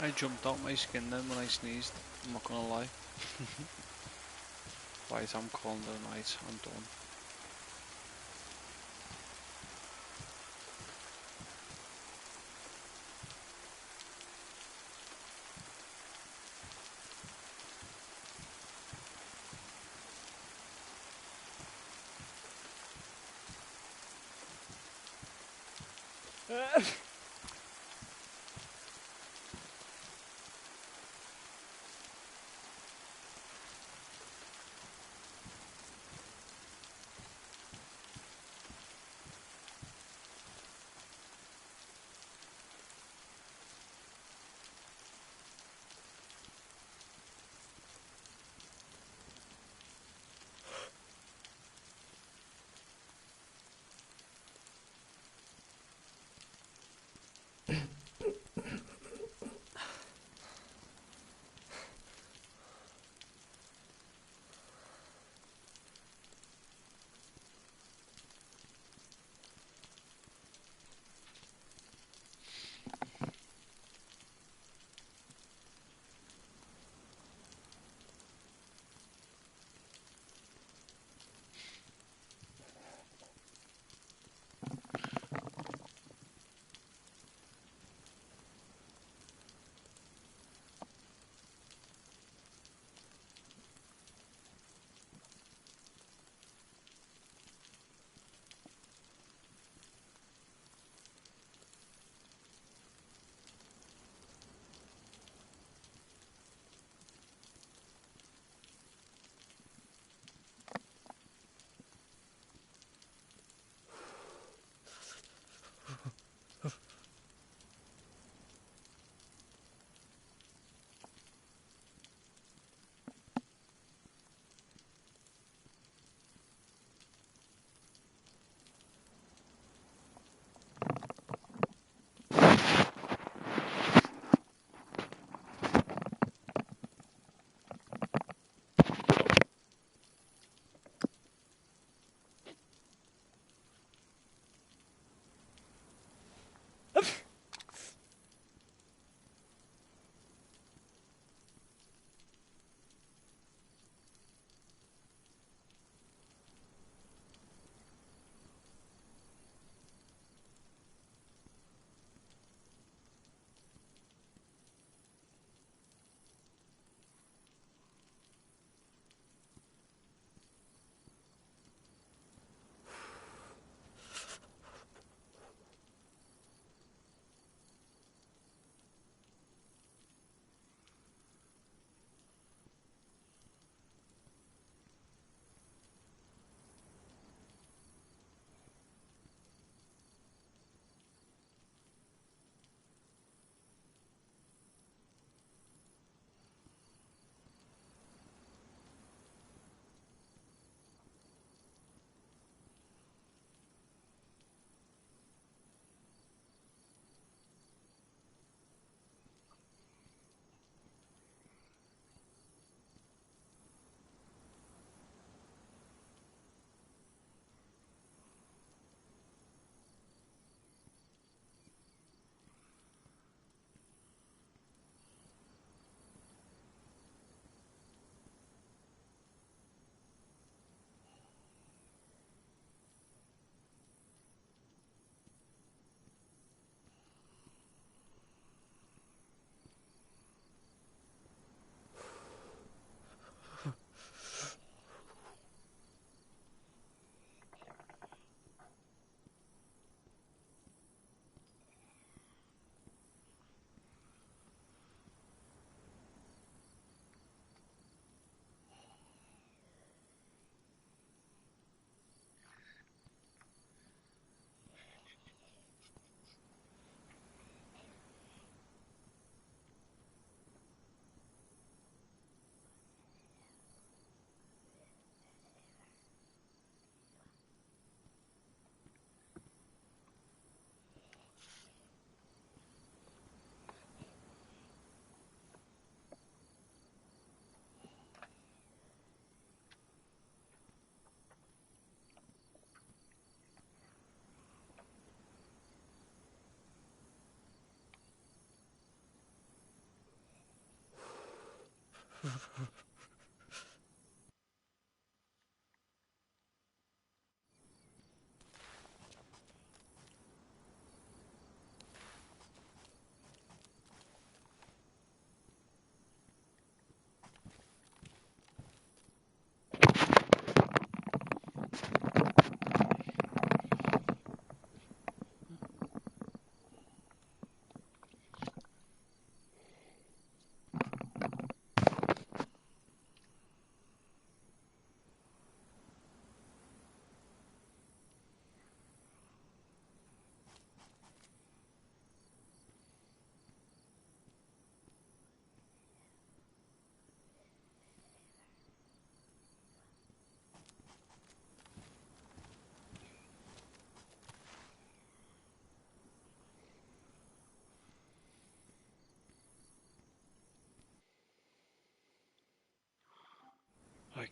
I jumped out my skin then when I sneezed. I'm not gonna lie. Right, I'm calling it a night. I'm done.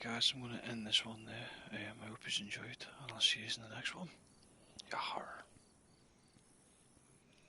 guys, I'm going to end this one there. I hope you enjoyed, and I'll see you in the next one. Yar.